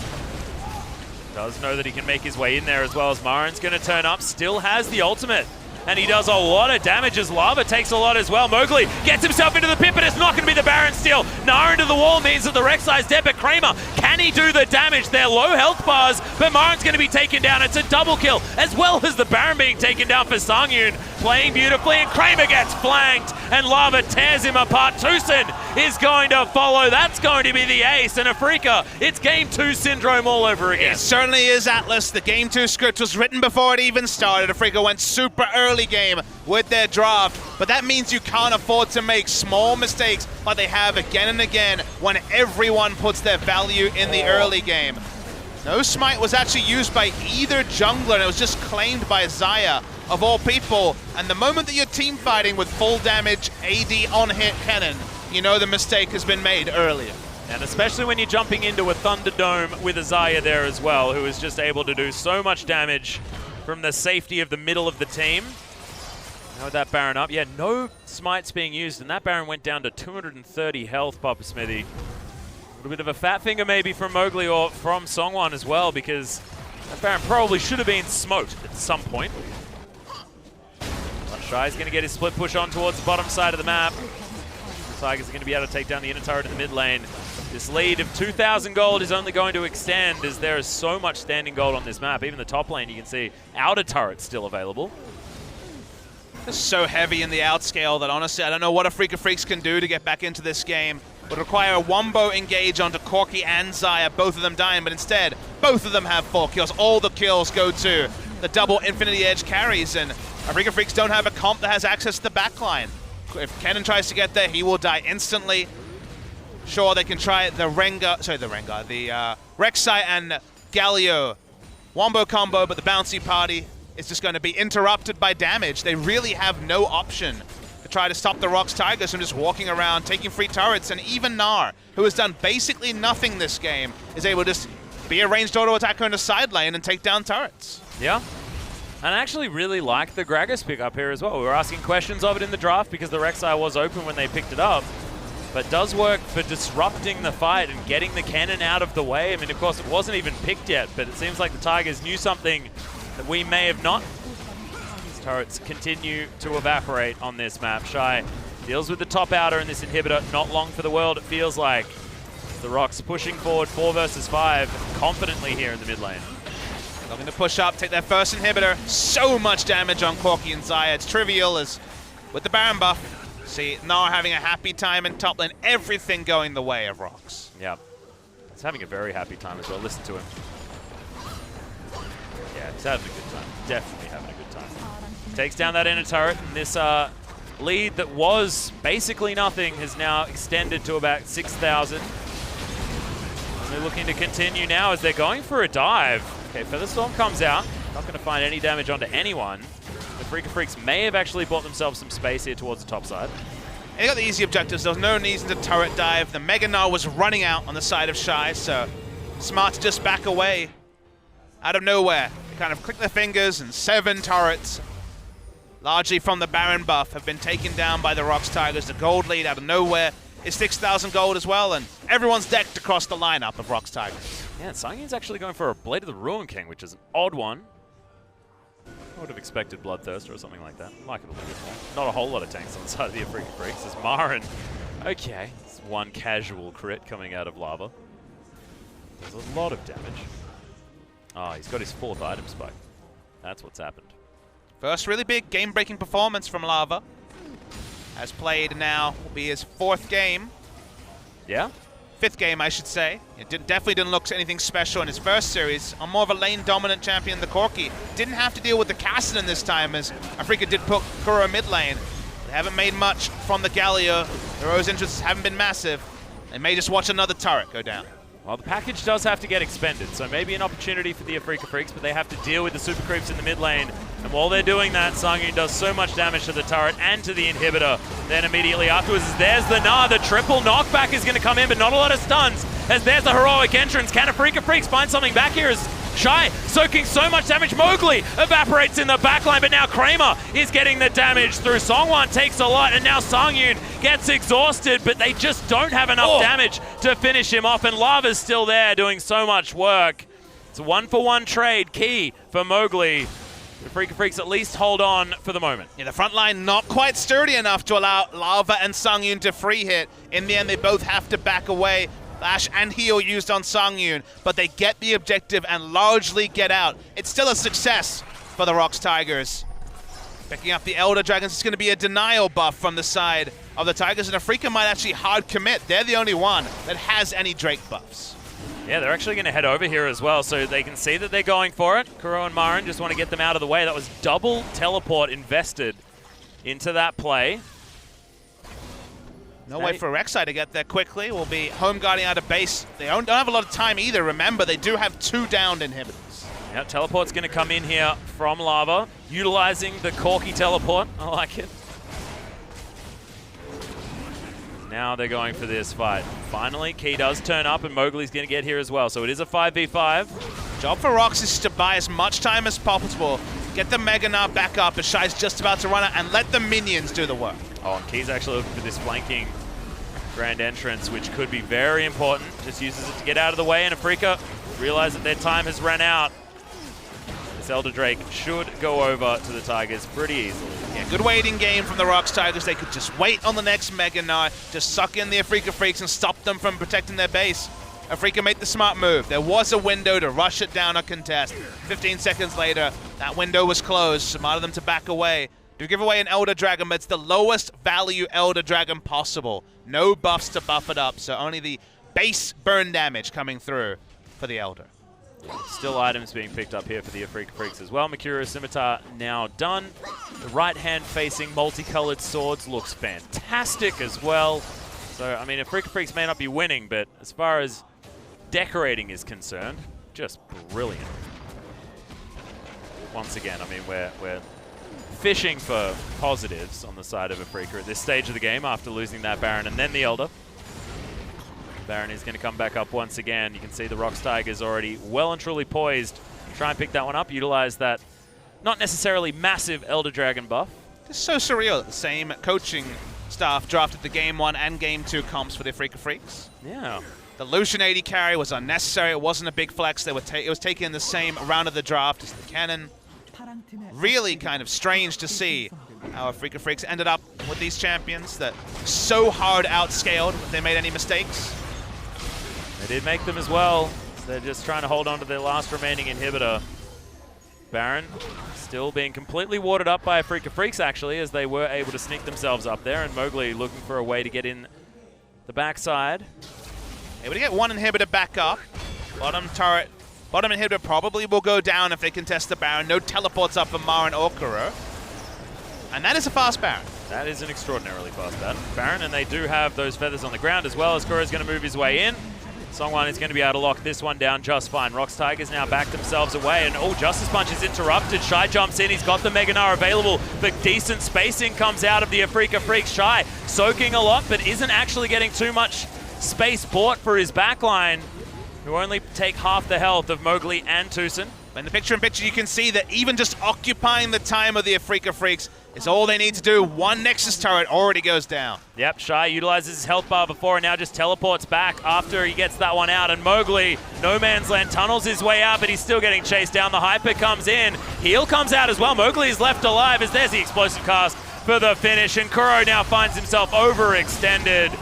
Does know that he can make his way in there as well, as Marin's going to turn up. Still has the ultimate. And he does a lot of damage as Lava takes a lot as well. Mowgli gets himself into the pit, but it's not going to be the Baron steal. Gnar into the wall means that the Rek'Sai's dead, but Kramer, can he do the damage? They're low health bars, but Marin's going to be taken down. It's a double kill, as well as the Baron being taken down for Songyun. playing beautifully, and Kramer gets flanked, and Lava tears him apart. Tucson is going to follow. That's going to be the ace, and Afreeca, it's Game 2 syndrome all over again. It certainly is, Atlas. The Game 2 script was written before it even started. Afreeca went super early game with their draft, but that means you can't afford to make small mistakes like they have again and again when everyone puts their value in the early game. No smite was actually used by either jungler, and it was just claimed by Xayah, of all people. And the moment that you're team fighting with full damage AD on hit cannon, you know the mistake has been made earlier. And especially when you're jumping into a Thunderdome with a Xayah there as well, who is just able to do so much damage from the safety of the middle of the team. Now with that Baron up, yeah, no smites being used, and that Baron went down to 230 health, Papa Smithy. A bit of a fat finger maybe from Mowgli or from Songwon as well, because that Baron probably should have been smoked at some point. But Shy's going to get his split push on towards the bottom side of the map. The Tigers are going to be able to take down the inner turret in the mid lane. This lead of 2,000 gold is only going to extend as there is so much standing gold on this map. Even the top lane, you can see outer turret's still available. It's so heavy in the outscale that honestly I don't know what Afreeca Freecs can do to get back into this game. Would require a wombo engage onto Corki and Xayah, both of them dying, but instead, both of them have 4 kills. All the kills go to the double Infinity Edge carries, and Afreeca Freecs don't have a comp that has access to the backline. If Kennen tries to get there, he will die instantly. Sure, they can try the Rek'Sai and Galio wombo combo, but the bouncy party is just going to be interrupted by damage. They really have no option to try to stop the ROX Tigers from just walking around, taking free turrets, and even Gnar, who has done basically nothing this game, is able to just be a ranged auto attacker in the side lane and take down turrets. Yeah. And I actually really like the Gragas pick up here as well. We were asking questions of it in the draft because the Rek'Sai was open when they picked it up, but does work for disrupting the fight and getting the cannon out of the way. I mean, of course, it wasn't even picked yet, but it seems like the Tigers knew something that we may have not. These turrets continue to evaporate on this map. Shy deals with the top outer in this inhibitor. Not long for the world, it feels like. The ROX pushing forward 4 versus 5 confidently here in the mid lane. Looking to push up, take their first inhibitor. So much damage on Corki and Xayah. It's trivial as with the Baron buff. See, Gnar having a happy time in top lane. Everything going the way of ROX. Yeah. He's having a very happy time as well. Listen to him. Yeah, he's having a good time. Definitely having a good time. Takes down that inner turret. And this lead that was basically nothing has now extended to about 6,000. They're looking to continue now as they're going for a dive. Okay, Featherstorm comes out. Not going to find any damage onto anyone. The Afreeca Freecs may have actually bought themselves some space here towards the top side. They got the easy objectives. There was no need to turret dive. The Mega Gnar was running out on the side of Shy, so smart to just back away out of nowhere. They kind of click their fingers, and 7 turrets, largely from the Baron buff, have been taken down by the ROX Tigers. The gold lead out of nowhere is 6,000 gold as well, and everyone's decked across the lineup of ROX Tigers. Yeah, and Sangyun's actually going for a Blade of the Ruin King, which is an odd one. I would have expected Bloodthirster or something like that. Like it a little bit more. Not a whole lot of tanks on the side of the Afreeca Freecs. There's Marin. Okay, it's one casual crit coming out of Lava. There's a lot of damage. Oh, he's got his 4th item spike. That's what's happened. First really big game-breaking performance from Lava. Has played now, will be his 4th game. Yeah? 5th game, I should say. It definitely didn't look anything special in his first series. On more of a lane-dominant champion, the Corki didn't have to deal with the Kassadin this time, as Afreeca did put Kuro mid lane. They haven't made much from the Galio. Heroes' interests haven't been massive. They may just watch another turret go down. Well, the package does have to get expended, so maybe an opportunity for the Afreeca Freecs, but they have to deal with the super creeps in the mid lane. And while they're doing that, Sangyun does so much damage to the turret and to the inhibitor. Then immediately afterwards, there's the Gnar. The triple knockback is going to come in, but not a lot of stuns, as there's the heroic entrance. Can Afreeca Freecs find something back here as Shy soaking so much damage? Mowgli evaporates in the backline, but now Kramer is getting the damage through. Songwon takes a lot, and now Sangyun gets exhausted, but they just don't have enough damage to finish him off, and Lava's still there doing so much work. It's a 1-for-1 trade, key for Mowgli. The Afreeca Freecs at least hold on for the moment. Yeah, the front line not quite sturdy enough to allow Lava and Sangyun to free hit. In the end, they both have to back away. Flash and heal used on Sangyun, but they get the objective and largely get out. It's still a success for the ROX Tigers. Picking up the Elder Dragons, it's going to be a denial buff from the side of the Tigers, and Afreeca might actually hard commit. They're the only one that has any Drake buffs. Yeah, they're actually going to head over here as well, so they can see that they're going for it. Kuro and Marin just want to get them out of the way. That was double teleport invested into that play. No way for Rek'Sai to get there quickly. Will be home guarding out of base. They don't have a lot of time either. Remember, they do have 2 downed inhibitors. Yep, teleport's going to come in here from Lava, utilizing the Corky teleport. I like it. Now they're going for this fight. Finally, Key does turn up, and Mowgli's going to get here as well. So it is a 5v5. Job for ROX is to buy as much time as possible. Get the Mega Gnar back up as Shy's just about to run out, and let the minions do the work. Oh, and Key's actually looking for this flanking grand entrance, which could be very important. Just uses it to get out of the way, and Afreeca realize that their time has run out. This Elder Drake should go over to the Tigers pretty easily. Yeah, good waiting game from the ROX Tigers. They could just wait on the next Mega Gnar, just suck in the Afreeca Freecs and stop them from protecting their base. Afreeca made the smart move. There was a window to rush it down or contest. 15 seconds later, that window was closed. Smart of them to back away. To give away an Elder Dragon, but it's the lowest value Elder Dragon possible. No buffs to buff it up, so only the base burn damage coming through for the Elder. Still items being picked up here for the Afreeca Freecs as well. Mercurial Scimitar now done. The right hand facing multicolored swords looks fantastic as well. So, I mean, Afreeca Freecs may not be winning, but as far as decorating is concerned, just brilliant. Once again, I mean, we're fishing for positives on the side of Afreeca at this stage of the game after losing that Baron and then the Elder. Baron is going to come back up once again. You can see the ROX Tigers already well and truly poised to try and pick that one up, utilize that not necessarily massive Elder Dragon buff. It's so surreal that the same coaching staff drafted the Game 1 and Game 2 comps for the Afreeca Freecs. Yeah. The Lucian 80 carry was unnecessary. It wasn't a big flex. It was taken in the same round of the draft as the Cannon. Really kind of strange to see how Afreeca Freecs ended up with these champions that so hard outscaled if they made any mistakes. They did make them as well. They're just trying to hold on to their last remaining inhibitor. Baron still being completely warded up by Afreeca Freecs, actually, as they were able to sneak themselves up there, and Mowgli looking for a way to get in the backside. Able to get one inhibitor back up. Bottom turret, bottom inhibitor probably will go down if they contest the Baron. No teleports up for Marin or Kuro. And that is a fast Baron. That is an extraordinarily fast Baron, and they do have those feathers on the ground as well, as Kuro's going to move his way in. Songwan is going to be able to lock this one down just fine. ROX Tigers now back themselves away, and oh, Justice Punch is interrupted. Shy jumps in, he's got the Mega Gnar available, but decent spacing comes out of the Afreeca Freecs. Shy soaking a lot, but isn't actually getting too much space bought for his backline, who only take half the health of Mowgli and Tucson. In the picture-in-picture, you can see that even just occupying the time of the Afreeca Freecs is all they need to do. One Nexus turret already goes down. Yep, Shy utilizes his health bar before and now just teleports back after he gets that one out. And Mowgli, no man's land, tunnels his way out, but he's still getting chased down. The Hyper comes in. Heal comes out as well. Mowgli is left alive as there's the explosive cast for the finish. And Kuro now finds himself overextended.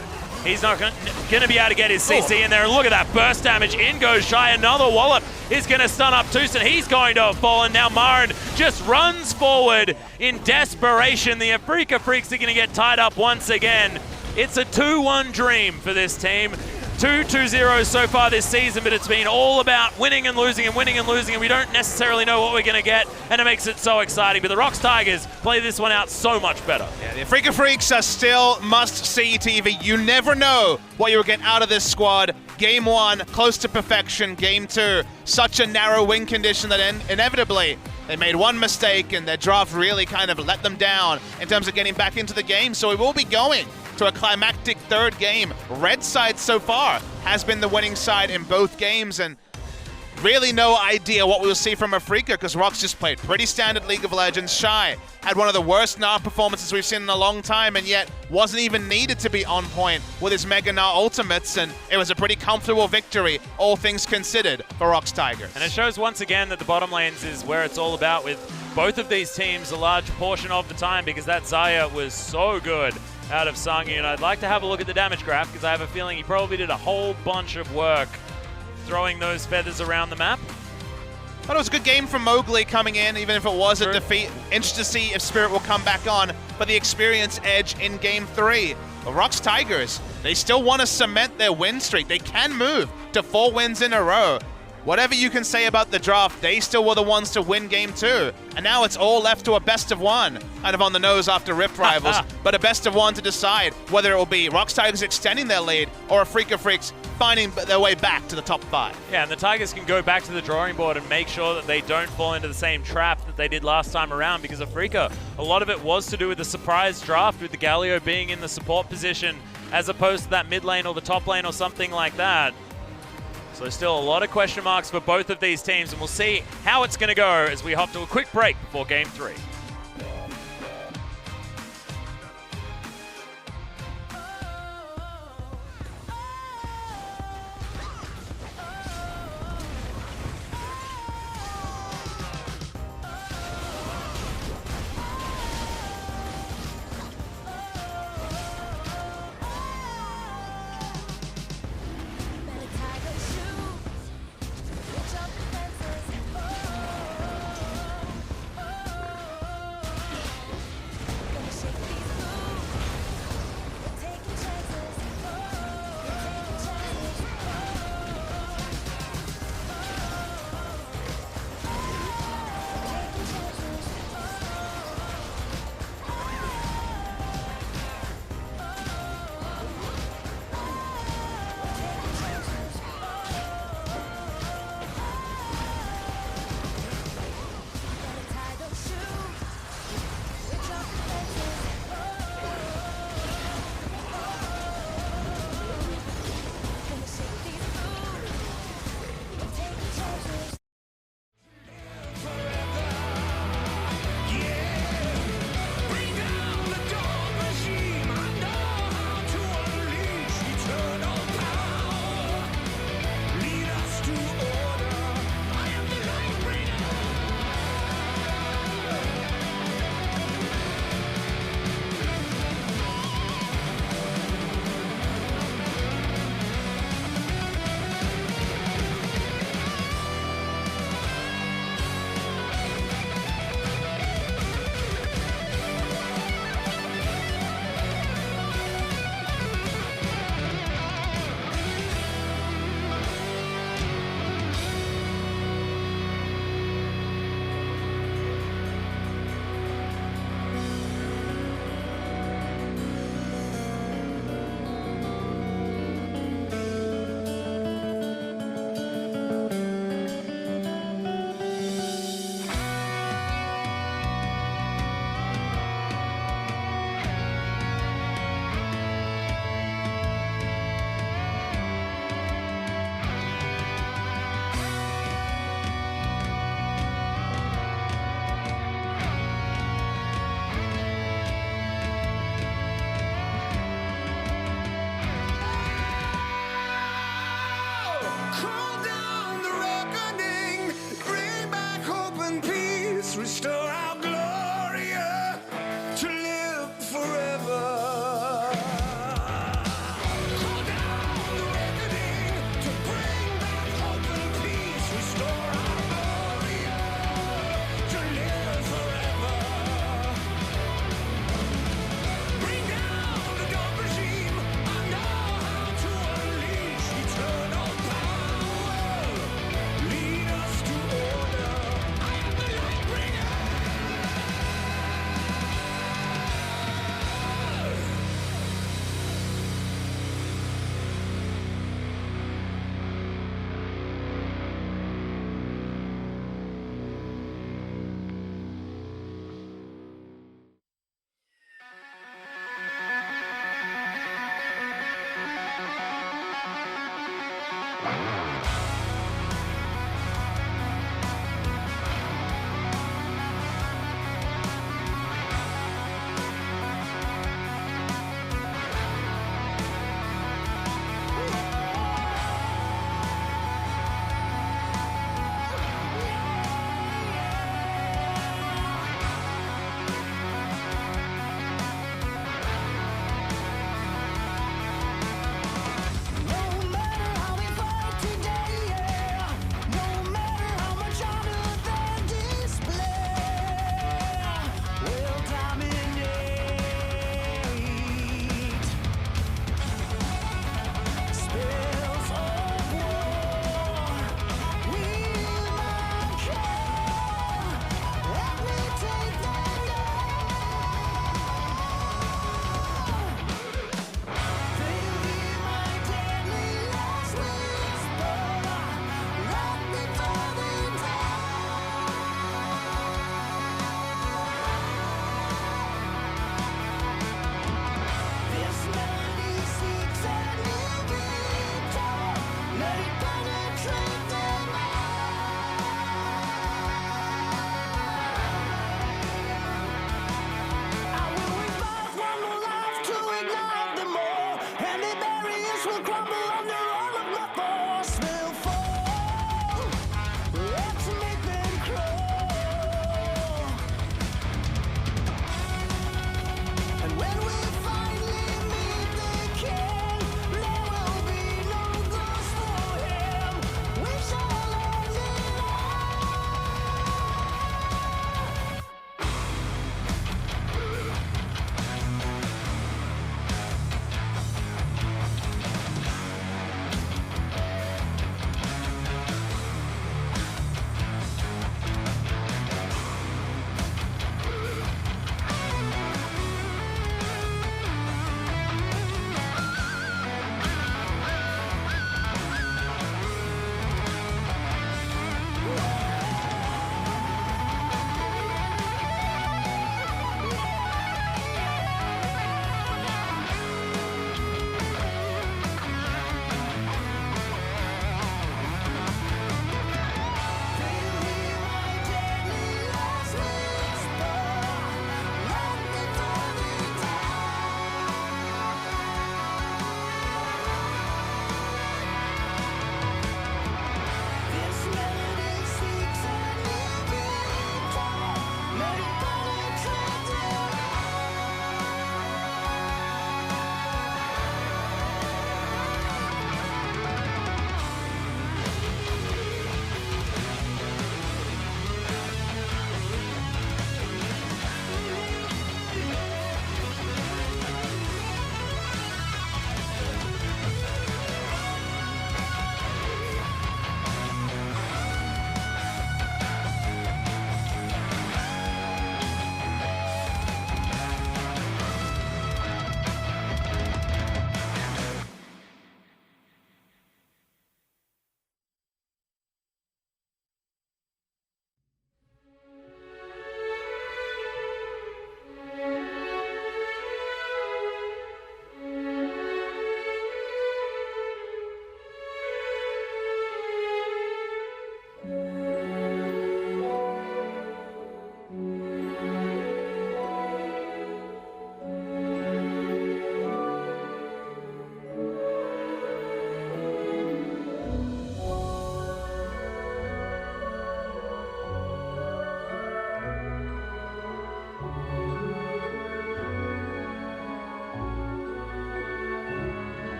He's not going to be able to get his CC in there. And look at that burst damage. In goes Shy. Another wallop is going to stun up Tucson. He's going to fall. And now Marin just runs forward in desperation. The Afreeca Freecs are going to get tied up once again. It's a 2-1 dream for this team. 2-2-0 so far this season, but it's been all about winning and losing and winning and losing, and we don't necessarily know what we're going to get, and it makes it so exciting. But the ROX Tigers play this one out so much better. Yeah, the Afreeca Freecs are still must-see TV. You never know what you'll get out of this squad. Game 1, close to perfection. Game 2, such a narrow win condition that inevitably they made one mistake, and their draft really kind of let them down in terms of getting back into the game. So we will be going to a climactic third game. Red side so far has been the winning side in both games, and really no idea what we will see from Afreeca because ROX just played pretty standard League of Legends. Shy had one of the worst Gnar performances we've seen in a long time, and yet wasn't even needed to be on point with his Mega Gnar ultimates, and it was a pretty comfortable victory, all things considered, for ROX Tigers. And it shows once again that the bottom lanes is where it's all about with both of these teams a large portion of the time, because that Xayah was so good out of Sangyu, and I'd like to have a look at the damage graph because I have a feeling he probably did a whole bunch of work throwing those feathers around the map. But it was a good game from Mowgli coming in, even if it was a defeat. Interested to see if Spirit will come back on for the experience edge in Game 3. The ROX Tigers, they still want to cement their win streak. They can move to 4 wins in a row. Whatever you can say about the draft, they still were the ones to win Game 2. And now it's all left to a best of 1. Kind of on the nose after Rift Rivals, but a best of 1 to decide whether it will be ROX Tigers extending their lead or Afreeca Freecs finding their way back to the top 5. Yeah, and the Tigers can go back to the drawing board and make sure that they don't fall into the same trap that they did last time around, because Afreeca, a lot of it was to do with the surprise draft with the Galio being in the support position as opposed to that mid lane or the top lane or something like that. So still a lot of question marks for both of these teams, and we'll see how it's going to go as we hop to a quick break before Game 3.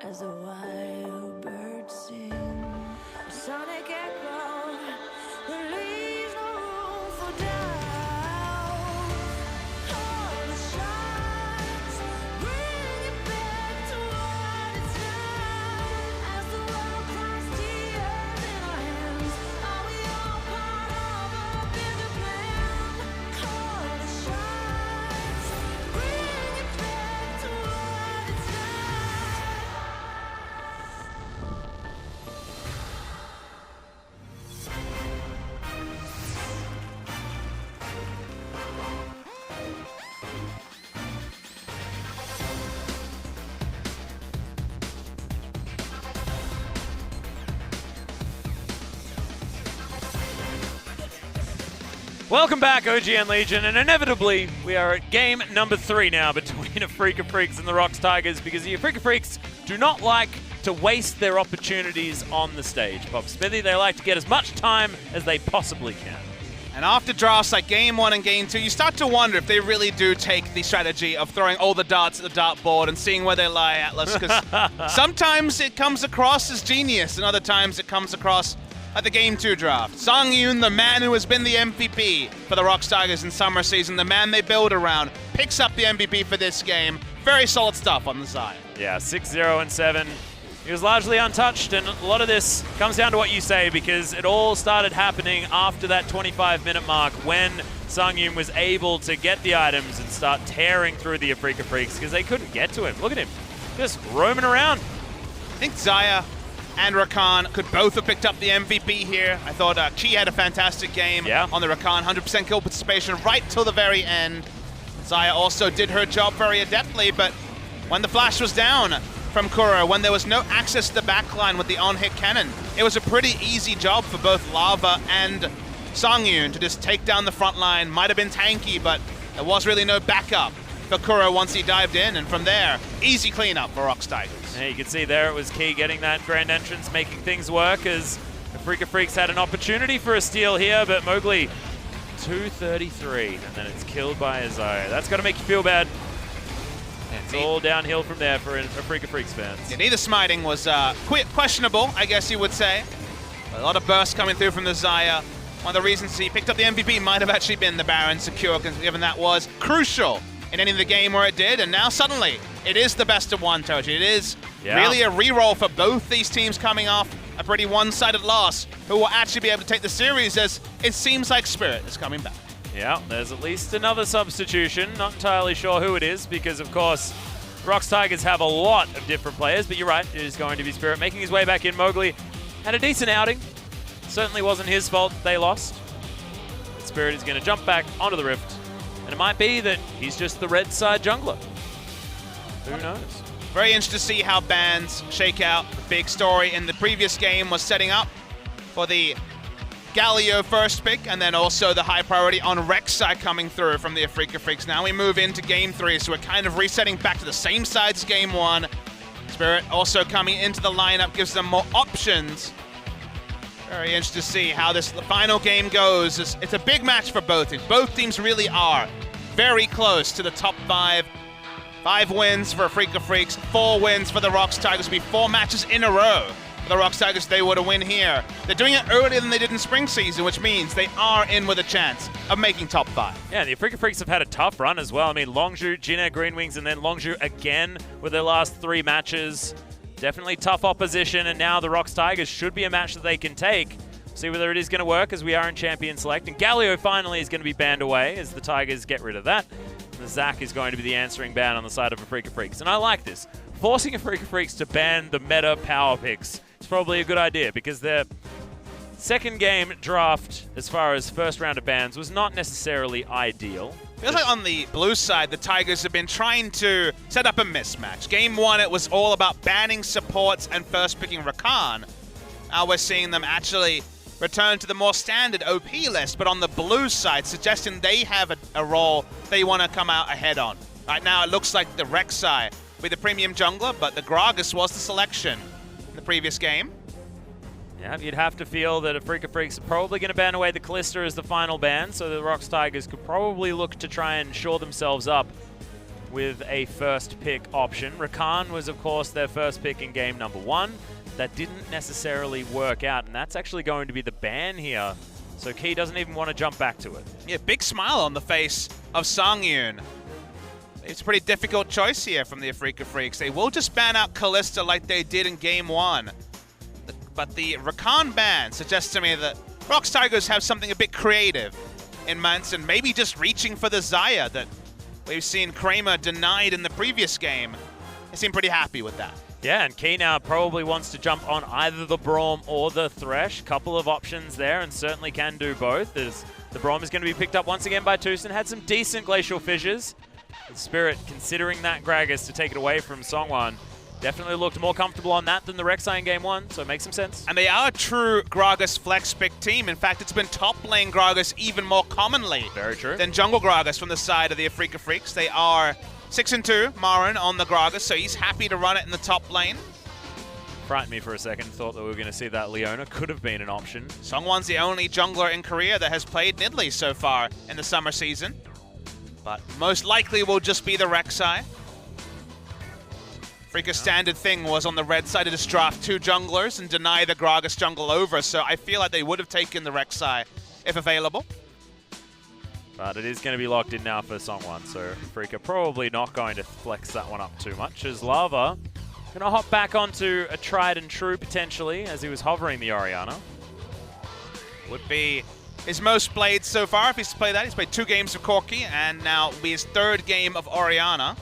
as a wild bird sings. A sonic echo that leaves no room for doubt. All the shots bring it back to what it's not. As the world comes tears in our hands, are we all part of a bigger plan? Call the shots, bring it back to what it's not. Welcome back, OGN Legion, and inevitably we are at game number 3 now between Afreeca Freecs and the ROX Tigers, because the Afreeca Freecs do not like to waste their opportunities on the stage. Pop Smithy, they like to get as much time as they possibly can. And after drafts like Game 1 and Game 2, you start to wonder if they really do take the strategy of throwing all the darts at the dartboard and seeing where they lie, Atlas, because sometimes it comes across as genius, and other times it comes across at the Game 2 draft. Songyun, the man who has been the MVP for the ROX Tigers in summer season, the man they build around, picks up the MVP for this game. Very solid stuff on the side. Yeah, 6-0 and 7. He was largely untouched, and a lot of this comes down to what you say, because it all started happening after that 25-minute mark when Songyun was able to get the items and start tearing through the Afreeca Freecs, because they couldn't get to him. Look at him, just roaming around. I think Xayah and Rakan could both have picked up the MVP here. I thought Chi had a fantastic game on the Rakan, 100% kill participation right till the very end. Xayah also did her job very adeptly, but when the flash was down from Kuro, when there was no access to the backline with the on-hit cannon, it was a pretty easy job for both Lava and Songyun to just take down the front line. Might have been tanky, but there was really no backup for Kuro once he dived in, and from there, easy cleanup for ROX Tigers. Yeah, you can see there it was key getting that grand entrance, making things work, as Afreeca Freecs had an opportunity for a steal here, but Mowgli, 233, and then it's killed by Xayah. That's got to make you feel bad. It's all downhill from there for Afreeca Freecs fans. Yeah, neither smiting was questionable, I guess you would say. A lot of bursts coming through from the Xayah. One of the reasons he picked up the MVP might have actually been the Baron secure, given that was crucial in any of the game where it did, and now suddenly it is the best of one, Toji. It is really a re-roll for both these teams coming off a pretty one-sided loss, who will actually be able to take the series, as it seems like Spirit is coming back. Yeah, there's at least another substitution. Not entirely sure who it is, because of course ROX Tigers have a lot of different players, but you're right, it is going to be Spirit making his way back in. Mowgli had a decent outing. Certainly wasn't his fault they lost. But Spirit is going to jump back onto the Rift, and it might be that he's just the red side jungler. Who knows? Very interested to see how bans shake out. The big story in the previous game was setting up for the Galio first pick, and then also the high priority on Rek'Sai coming through from the Afreeca Freecs. Now we move into Game 3, so we're kind of resetting back to the same side as Game 1. Spirit also coming into the lineup gives them more options. Very interested to see how this final game goes. It's a big match for both teams. Both teams really are very close to the top 5. 5 wins for Afreeca Freecs, 4 wins for the ROX Tigers. It'll be 4 matches in a row for the ROX Tigers. They were to win here. They're doing it earlier than they did in spring season, which means they are in with a chance of making top 5. Yeah, the Afreeca Freecs have had a tough run as well. I mean, Longzhu, Jin Air GreenWings, and then Longzhu again with their last 3 matches. Definitely tough opposition, and now the ROX Tigers should be a match that they can take. See whether it is going to work, as we are in Champion Select. And Galio finally is going to be banned away as the Tigers get rid of that. The Zac is going to be the answering ban on the side of Afreeca Freecs. And I like this. Forcing Afreeca Freecs to ban the meta power picks is probably a good idea, because their second game draft, as far as first round of bans, was not necessarily ideal. Feels like on the blue side, the Tigers have been trying to set up a mismatch. Game 1, it was all about banning supports and first picking Rakan. Now we're seeing them actually return to the more standard OP list, but on the blue side, suggesting they have a role they want to come out ahead on. Right now, it looks like the Rek'Sai with the premium jungler, but the Gragas was the selection in the previous game. Yeah, you'd have to feel that Afreeca Freecs are probably going to ban away the Kalista as the final ban, so the ROX Tigers could probably look to try and shore themselves up with a first pick option. Rakan was, of course, their first pick in game number 1. That didn't necessarily work out, and that's actually going to be the ban here. So Key doesn't even want to jump back to it. Yeah, big smile on the face of Songyun. It's a pretty difficult choice here from the Afreeca Freecs. They will just ban out Kalista like they did in game 1. But the Rakan ban suggests to me that ROX Tigers have something a bit creative in mind, and maybe just reaching for the Xayah that we've seen Kramer denied in the previous game. They seem pretty happy with that. Yeah, and Key now probably wants to jump on either the Braum or the Thresh. Couple of options there, and certainly can do both, as the Braum is going to be picked up once again by Tucson. Had some decent Glacial Fissures. The Spirit considering that Gragas to take it away from Songwon. Definitely looked more comfortable on that than the Rek'Sai in game 1, so it makes some sense. And they are a true Gragas flex pick team. In fact, it's been top lane Gragas even more commonly Very true. than jungle Gragas from the side of the Afreeca Freecs. They are 6-2, Marin on the Gragas, so he's happy to run it in the top lane. Frightened me for a second, thought that we were going to see that Leona. Could have been an option. Songwon's the only jungler in Korea that has played Nidalee so far in the summer season. But most likely will just be the Rek'Sai. Freeca's standard thing was on the red side to just draft 2 junglers and deny the Gragas jungle over, so I feel like they would have taken the Rek'Sai if available. But it is going to be locked in now for Songwon, so Freeca probably not going to flex that one up too much, as Lava going to hop back onto a tried and true potentially as he was hovering the Orianna. Would be his most played so far if he's played that. He's played 2 games of Corki and now will be his 3rd game of Orianna.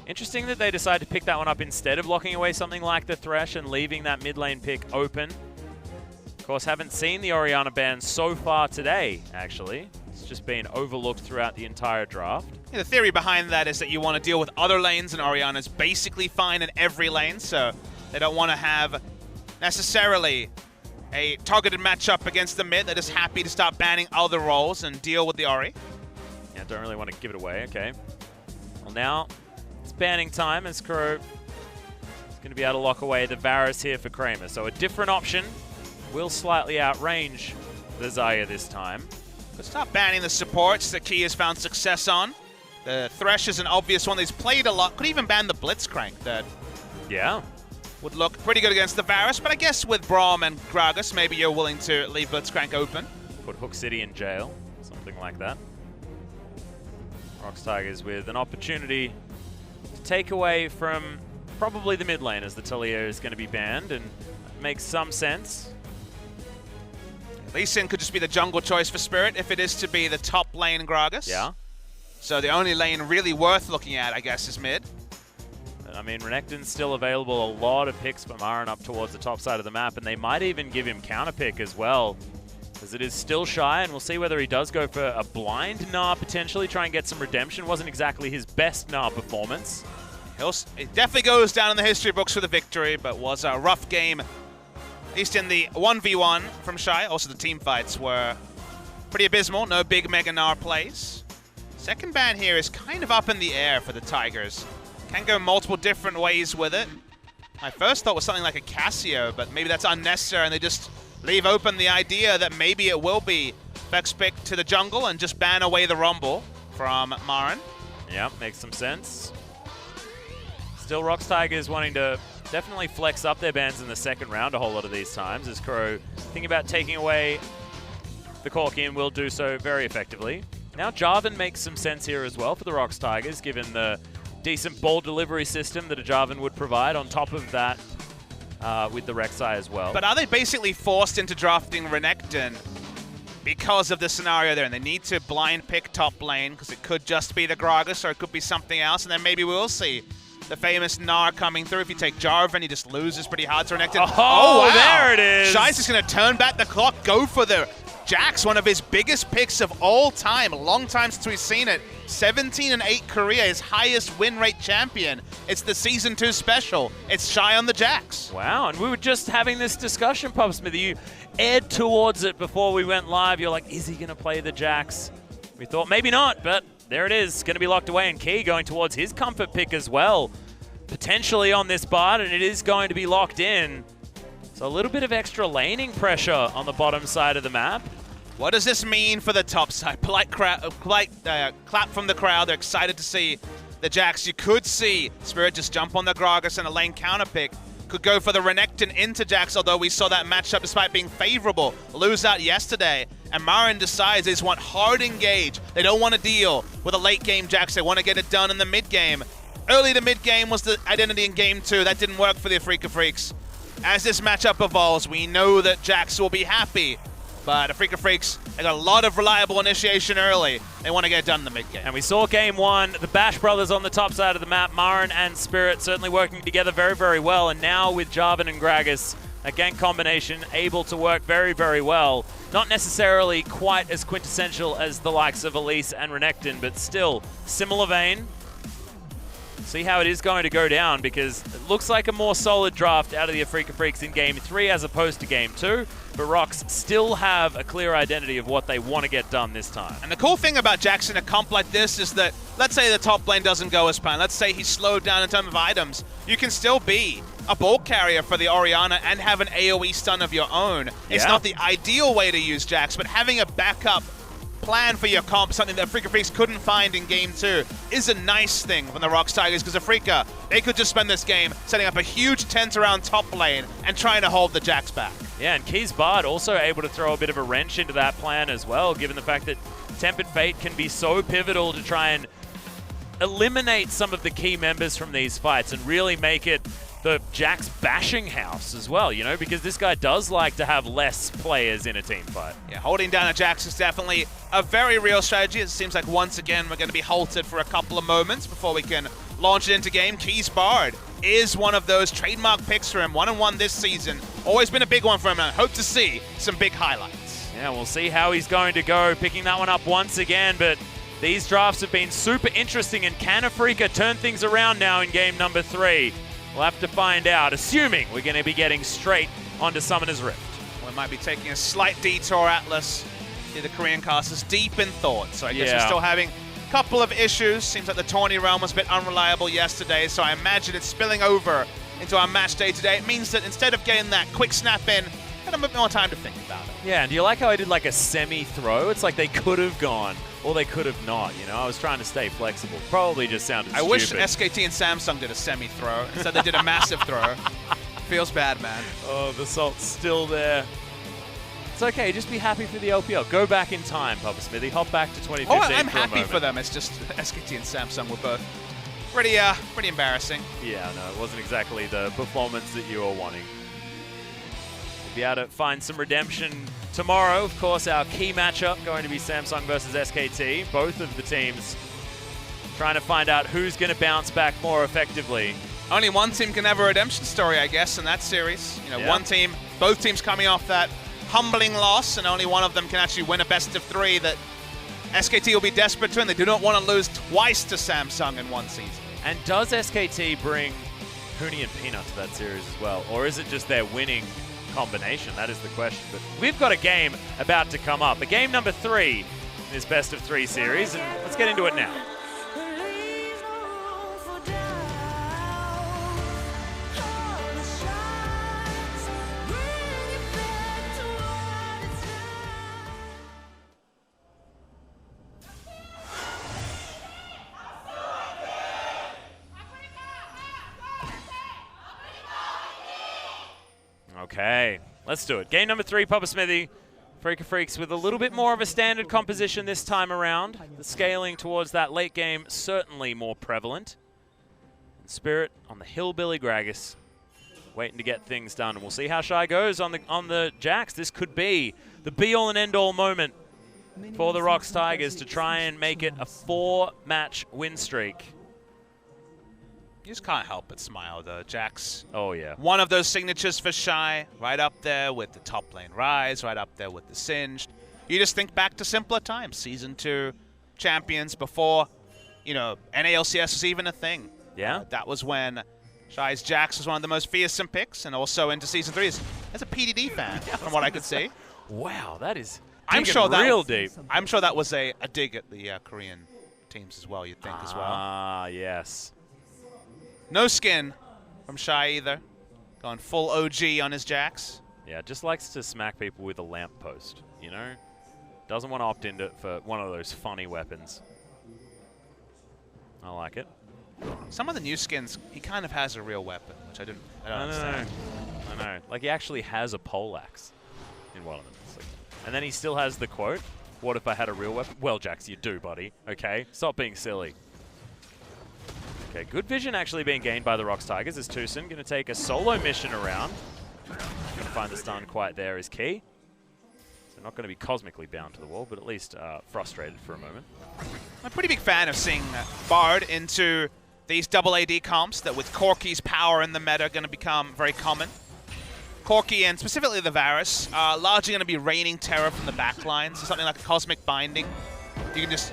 Interesting that they decided to pick that one up instead of locking away something like the Thresh and leaving that mid lane pick open. Of course, haven't seen the Orianna ban so far today, actually. It's just been overlooked throughout the entire draft. Yeah, the theory behind that is that you want to deal with other lanes, and Orianna's basically fine in every lane, so they don't want to have necessarily a targeted matchup against the mid. They're just happy to start banning other roles and deal with the Ori. Yeah, don't really want to give it away. Okay. Well, now it's banning time as Kuro is going to be able to lock away the Varus here for Kramer. So a different option will slightly outrange the Xayah this time. But stop banning the supports that Key has found success on. The Thresh is an obvious one that he's played a lot. Could even ban the Blitzcrank that Yeah. would look pretty good against the Varus, but I guess with Braum and Gragas, maybe you're willing to leave Blitzcrank open. Put Hook City in jail, something like that. ROX Tigers with an opportunity to take away from probably the mid lane, as the Talia is going to be banned, and that makes some sense. Lee Sin could just be the jungle choice for Spirit if it is to be the top lane Gragas. Yeah. So the only lane really worth looking at, I guess, is mid. I mean, Renekton's still available. A lot of picks for Marin up towards the top side of the map, and they might even give him counter pick as well, as it is still shy, and we'll see whether he does go for a blind Gnar, potentially try and get some redemption. Wasn't exactly his best Gnar performance. It definitely goes down in the history books for the victory, but was a rough game, at least in the 1v1 from Shy. Also, the team fights were pretty abysmal. No big Mega Gnar plays. Second ban here is kind of up in the air for the Tigers. Can go multiple different ways with it. My first thought was something like a Cassio, but maybe that's unnecessary and they just leave open the idea that maybe it will be Vex pick to the jungle and just ban away the Rumble from Marin. Yeah, makes some sense. Still, ROX Tigers wanting to definitely flex up their bans in the second round a whole lot of these times, as Kuro thinking about taking away the Corki and will do so very effectively. Now Jarvan makes some sense here as well for the ROX Tigers, given the decent ball delivery system that a Jarvan would provide on top of that with the Rek'Sai as well. But are they basically forced into drafting Renekton because of the scenario there? And they need to blind pick top lane because it could just be the Gragas or it could be something else. And then maybe we'll see the famous Gnar coming through. If you take Jarvan, he just loses pretty hard to Renekton. Oh, wow. There it is. Shai's just going to turn back the clock, go for the Jax, one of his biggest picks of all time. A long time since we've seen it. 17-8 Korea, his highest win rate champion. It's the Season 2 special. It's Shai on the Jax. Wow, and we were just having this discussion, Pop Smithy. You aired towards it before we went live. You're like, is he going to play the Jax? We thought maybe not, but there it is. Going to be locked away, and Key going towards his comfort pick as well. Potentially on this bot, and it is going to be locked in. So a little bit of extra laning pressure on the bottom side of the map. What does this mean for the top side? Polite clap from the crowd. They're excited to see the Jax. You could see Spirit just jump on the Gragas and a lane counter pick. Could go for the Renekton into Jax, although we saw that matchup, despite being favorable, lose out yesterday. And Marin decides they just want hard engage. They don't want to deal with a late game Jax. They want to get it done in the mid game. Early to mid game was the identity in game 2. That didn't work for the Afreeca Freecs. As this matchup evolves, we know that Jax will be happy. But Afreeca Freecs, they got a lot of reliable initiation early. They want to get it done in the mid game. And we saw game 1, the Bash brothers on the top side of the map, Marin and Spirit certainly working together very, very well. And now with Jarvan and Gragas, a gank combination able to work very, very well. Not necessarily quite as quintessential as the likes of Elise and Renekton, but still similar vein. See how it is going to go down, because it looks like a more solid draft out of the Afreeca Freecs in game 3 as opposed to game 2. But ROX still have a clear identity of what they want to get done this time. And the cool thing about Jax in a comp like this is that, let's say the top lane doesn't go as planned. Let's say he's slowed down in terms of items. You can still be a ball carrier for the Orianna and have an AoE stun of your own. It's not the ideal way to use Jax, but having a backup plan for your comp, something that Afreeca Freecs couldn't find in game 2, is a nice thing from the ROX Tigers, because Afreeca, they could just spend this game setting up a huge tent around top lane and trying to hold the Jax back. Yeah, and Keys Bard also able to throw a bit of a wrench into that plan as well, given the fact that Tempered Fate can be so pivotal to try and eliminate some of the key members from these fights and really make it the Jax bashing house as well, you know, because this guy does like to have less players in a team fight. Yeah, holding down a Jax is definitely a very real strategy. It seems like once again we're going to be halted for a couple of moments before we can launch it into game. Keys Bard is one of those trademark picks for him, 1-on-1 this season. Always been a big one for him, and I hope to see some big highlights. Yeah, we'll see how he's going to go, picking that one up once again, but these drafts have been super interesting, and can Afreeca turn things around now in game number 3? We'll have to find out, assuming we're going to be getting straight onto Summoner's Rift. We might be taking a slight detour, Atlas. The Korean cast is deep in thought, so I guess we're still having a couple of issues. Seems like the Tawny realm was a bit unreliable yesterday, so I imagine it's spilling over into our match day today. It means that instead of getting that quick snap in, got a bit more time to think about it. Yeah, and do you like how I did like a semi-throw? It's like they could have gone, or they could have not, you know? I was trying to stay flexible. Probably just sounded stupid. I wish SKT and Samsung did a semi-throw. Instead they did a massive throw. Feels bad, man. Oh, the salt's still there. It's okay, just be happy for the LPL. Go back in time, Papa Smithy. Hop back to 2015 Oh, I'm for a happy moment. for them. It's just SKT and Samsung were both pretty embarrassing. Yeah, no, it wasn't exactly the performance that you were wanting. We'll be able to find some redemption tomorrow. Of course, our key matchup going to be Samsung versus SKT. Both of the teams trying to find out who's going to bounce back more effectively. Only one team can have a redemption story, I guess, in that series. You know, one team, both teams coming off that humbling loss, and only one of them can actually win a best of 3 that SKT will be desperate to win. They do not want to lose twice to Samsung in one season. And does SKT bring Huni and Peanut to that series as well? Or is it just their winning combination? That is the question. But we've got a game about to come up. A game number 3 in this best of 3 series, and let's get into it now. Leave no room for doubt. All the shots, bring it back to what it's like. Okay, let's do it. Game number 3, Papa Smithy. Afreeca Freecs with a little bit more of a standard composition this time around. The scaling towards that late game certainly more prevalent. And Spirit on the Hillbilly Gragas, waiting to get things done. And we'll see how Shy goes on the Jax. This could be the be-all and end-all moment for the ROX Tigers to try and make it a 4-match win streak. You just can't help but smile, though. Jax, Oh, yeah. one of those signatures for Shy, right up there with the top lane Rise, right up there with the Singed. You just think back to simpler times, Season 2 champions before, you know, NALCS was even a thing. Yeah? That was when Shy's Jax was one of the most fearsome picks, and also into Season 3 as a PDD fan, from what I could see. Wow, that is I'm sure that real deep. I'm sure that was a dig at the Korean teams as well, you'd think as well. Ah, yes. No skin from Shy either. Going full OG on his Jax. Yeah, just likes to smack people with a lamppost, you know? Doesn't want to opt into for one of those funny weapons. I like it. Some of the new skins, he kind of has a real weapon, which I don't understand. I know. Like, he actually has a poleaxe in one of them. Like, and then he still has the quote, "What if I had a real weapon?" Well, Jax, you do, buddy. Okay? Stop being silly. Okay, good vision actually being gained by the ROX Tigers as Tucson going to take a solo mission around. Going to find the stun quite there is key. So not going to be cosmically bound to the wall, but at least frustrated for a moment. I'm a pretty big fan of seeing Bard into these double AD comps that with Corki's power in the meta are going to become very common. Corki and specifically the Varus are largely going to be raining terror from the back line, so something like a Cosmic Binding. You can just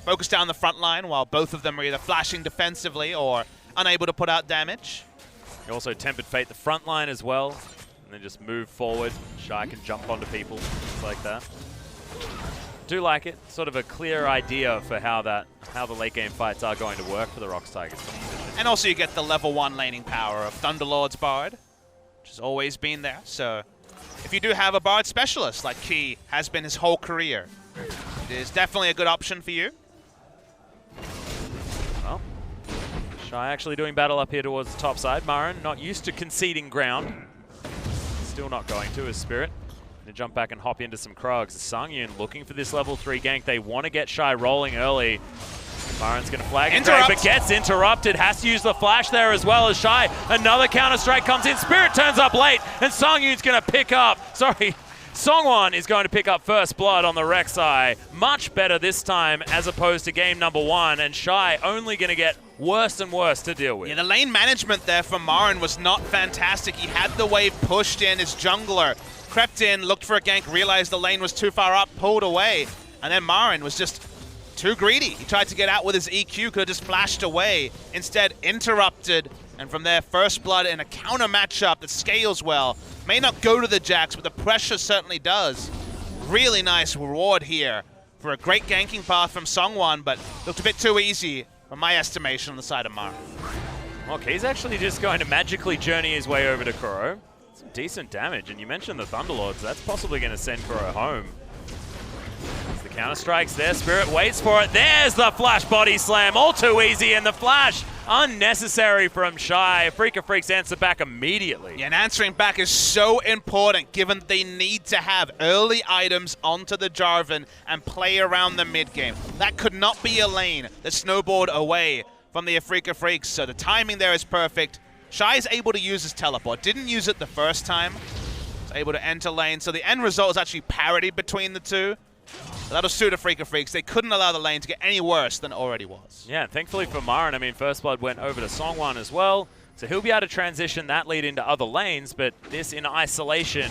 focus down the front line while both of them are either flashing defensively or unable to put out damage. You also Tempered Fate the front line as well, and then just move forward. Shy can jump onto people, just like that. Do like it. Sort of a clear idea for how the late game fights are going to work for the ROX Tigers competition. And also you get the level 1 laning power of Thunderlord's Bard, which has always been there. So if you do have a Bard specialist like Key has been his whole career, it is definitely a good option for you. Well, Shy actually doing battle up here towards the top side. Marin not used to conceding ground. Still not going to, as Spirit. Gonna jump back and hop into some Krogs. Sungyun looking for this level 3 gank. They want to get Shy rolling early. Marin's going to flag it, but gets interrupted. Has to use the flash there as well as Shy. Another counter-strike comes in. Spirit turns up late, and Sungyun's going to pick up. Sorry. Songwon is going to pick up first blood on the Rek'Sai. Much better this time as opposed to game number 1, and Shy only going to get worse and worse to deal with. Yeah, the lane management there from Marin was not fantastic. He had the wave pushed in. His jungler crept in, looked for a gank, realized the lane was too far up, pulled away, and then Marin was just too greedy. He tried to get out with his EQ, could have just flashed away. Instead, interrupted, and from there, first blood in a counter matchup that scales well. May not go to the Jax, but the pressure certainly does. Really nice reward here for a great ganking path from Songwon, but looked a bit too easy from my estimation on the side of Marin. Okay, he's actually just going to magically journey his way over to Kuro. Some decent damage, and you mentioned the Thunderlords. That's possibly going to send Kuro home. As the counter strikes there, Spirit waits for it. There's the flash body slam, all too easy, and the flash unnecessary from Shy. Freecs answer back immediately. Yeah, and answering back is so important given that they need to have early items onto the Jarvan and play around the mid game. That could not be a lane that snowballed away from the Freecs, so the timing there is perfect. Shy is able to use his teleport. Didn't use it the first time. Was able to enter lane, so the end result is actually parity between the two. So that'll suit the Freecs. They couldn't allow the lane to get any worse than it already was. Yeah, thankfully for Marin, I mean, First Blood went over to Songwon as well, so he'll be able to transition that lead into other lanes, but this in isolation,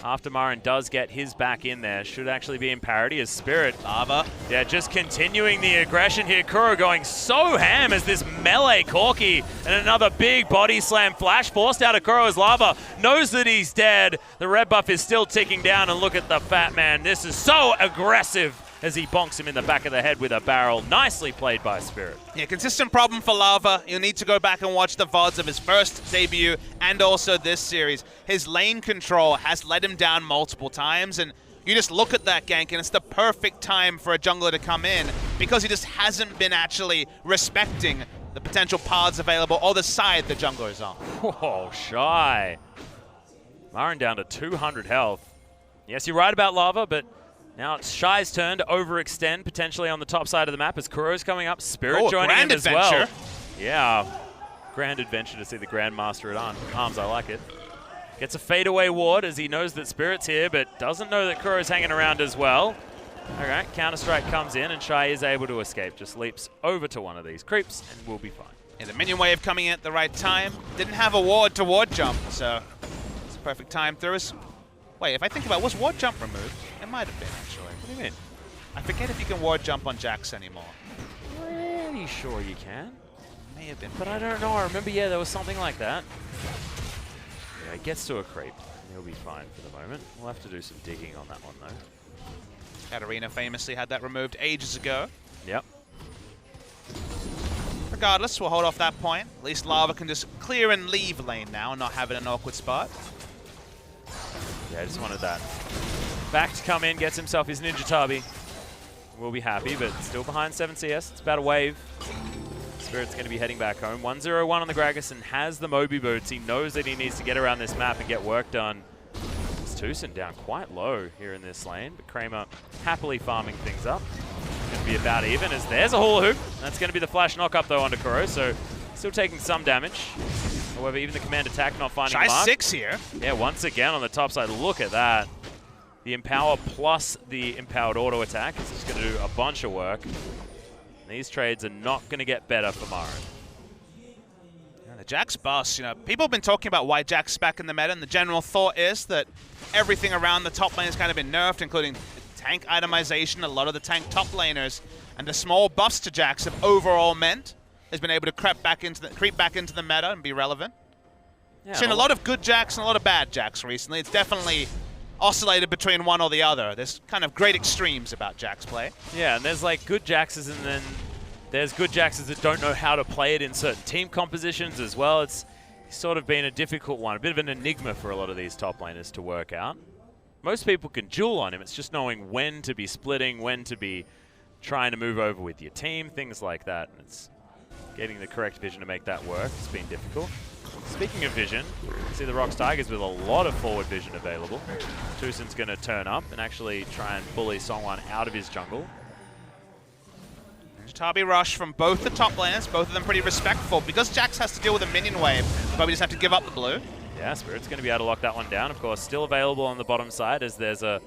after Marin does get his back in there, should actually be in parity as Spirit. Lava. Yeah, just continuing the aggression here. Kuro going so ham as this melee Corki and another big body slam flash forced out of Kuro as Lava knows that he's dead. The red buff is still ticking down, and look at the fat man. This is so aggressive as he bonks him in the back of the head with a barrel. Nicely played by Spirit. Yeah, consistent problem for Lava. You'll need to go back and watch the VODs of his first debut and also this series. His lane control has let him down multiple times, and you just look at that gank, and it's the perfect time for a jungler to come in because he just hasn't been actually respecting the potential paths available or the side the jungler is on. Whoa, Shy. Marin down to 200 health. Yes, you're right about Lava, but now it's Shy's turn to overextend potentially on the top side of the map as Kuro's coming up. Spirit joining him as well. Yeah, grand adventure to see the Grandmaster at arms. I like it. Gets a fadeaway ward as he knows that Spirit's here, but doesn't know that Kuro's hanging around as well. All right, Counter-Strike comes in, and Shy is able to escape. Just leaps over to one of these creeps, and we'll be fine. Yeah, the minion wave coming in at the right time. Didn't have a ward to ward jump, so it's a perfect time through us. Wait, if I think about it, was ward jump removed? It might have been, actually. What do you mean? I forget if you can ward jump on Jax anymore. Pretty sure you can. May have been. But I don't know. I remember, yeah, there was something like that. Yeah, he gets to a creep. He'll be fine for the moment. We'll have to do some digging on that one, though. Katarina famously had that removed ages ago. Yep. Regardless, we'll hold off that point. At least Lava can just clear and leave lane now and not have it in an awkward spot. Yeah, I just wanted that. Back to come in, gets himself his Ninja Tabi. We'll be happy, but still behind 7CS. It's about a wave. Spirit's going to be heading back home. 1-0-1 on the Gragas and has the Moby boots. He knows that he needs to get around this map and get work done. It's Tucson down quite low here in this lane, but Kramer happily farming things up. Going to be about even as there's a hula hoop. That's going to be the flash knock-up though onto Kuro, so still taking some damage. However, even the command attack not finding the mark. 6 here. Yeah, once again on the top side. Look at that. The Empower plus the Empowered Auto Attack is just going to do a bunch of work. And these trades are not going to get better for Marin. The Jack's boss, people have been talking about why Jack's back in the meta, and the general thought is that everything around the top lane has kind of been nerfed, including tank itemization. A lot of the tank top laners and the small buffs to Jax have overall meant has been able to creep back into the meta and be relevant. Yeah, seen a lot of good Jax and a lot of bad Jax recently. It's definitely oscillated between one or the other. There's kind of great extremes about Jax play. Yeah, and there's like good Jaxes and then there's good Jaxes that don't know how to play it in certain team compositions as well. It's sort of been a difficult one, a bit of an enigma for a lot of these top laners to work out. Most people can duel on him. It's just knowing when to be splitting, when to be trying to move over with your team, things like that. And it's getting the correct vision to make that work. It's been difficult. Speaking of vision, see the ROX Tigers with a lot of forward vision available. Tucson's going to turn up and actually try and bully Songwan out of his jungle. Tabi rush from both the top laners, both of them pretty respectful. Because Jax has to deal with a minion wave, probably just have to give up the blue. Yeah, Spirit's going to be able to lock that one down. Of course, still available on the bottom side as there's a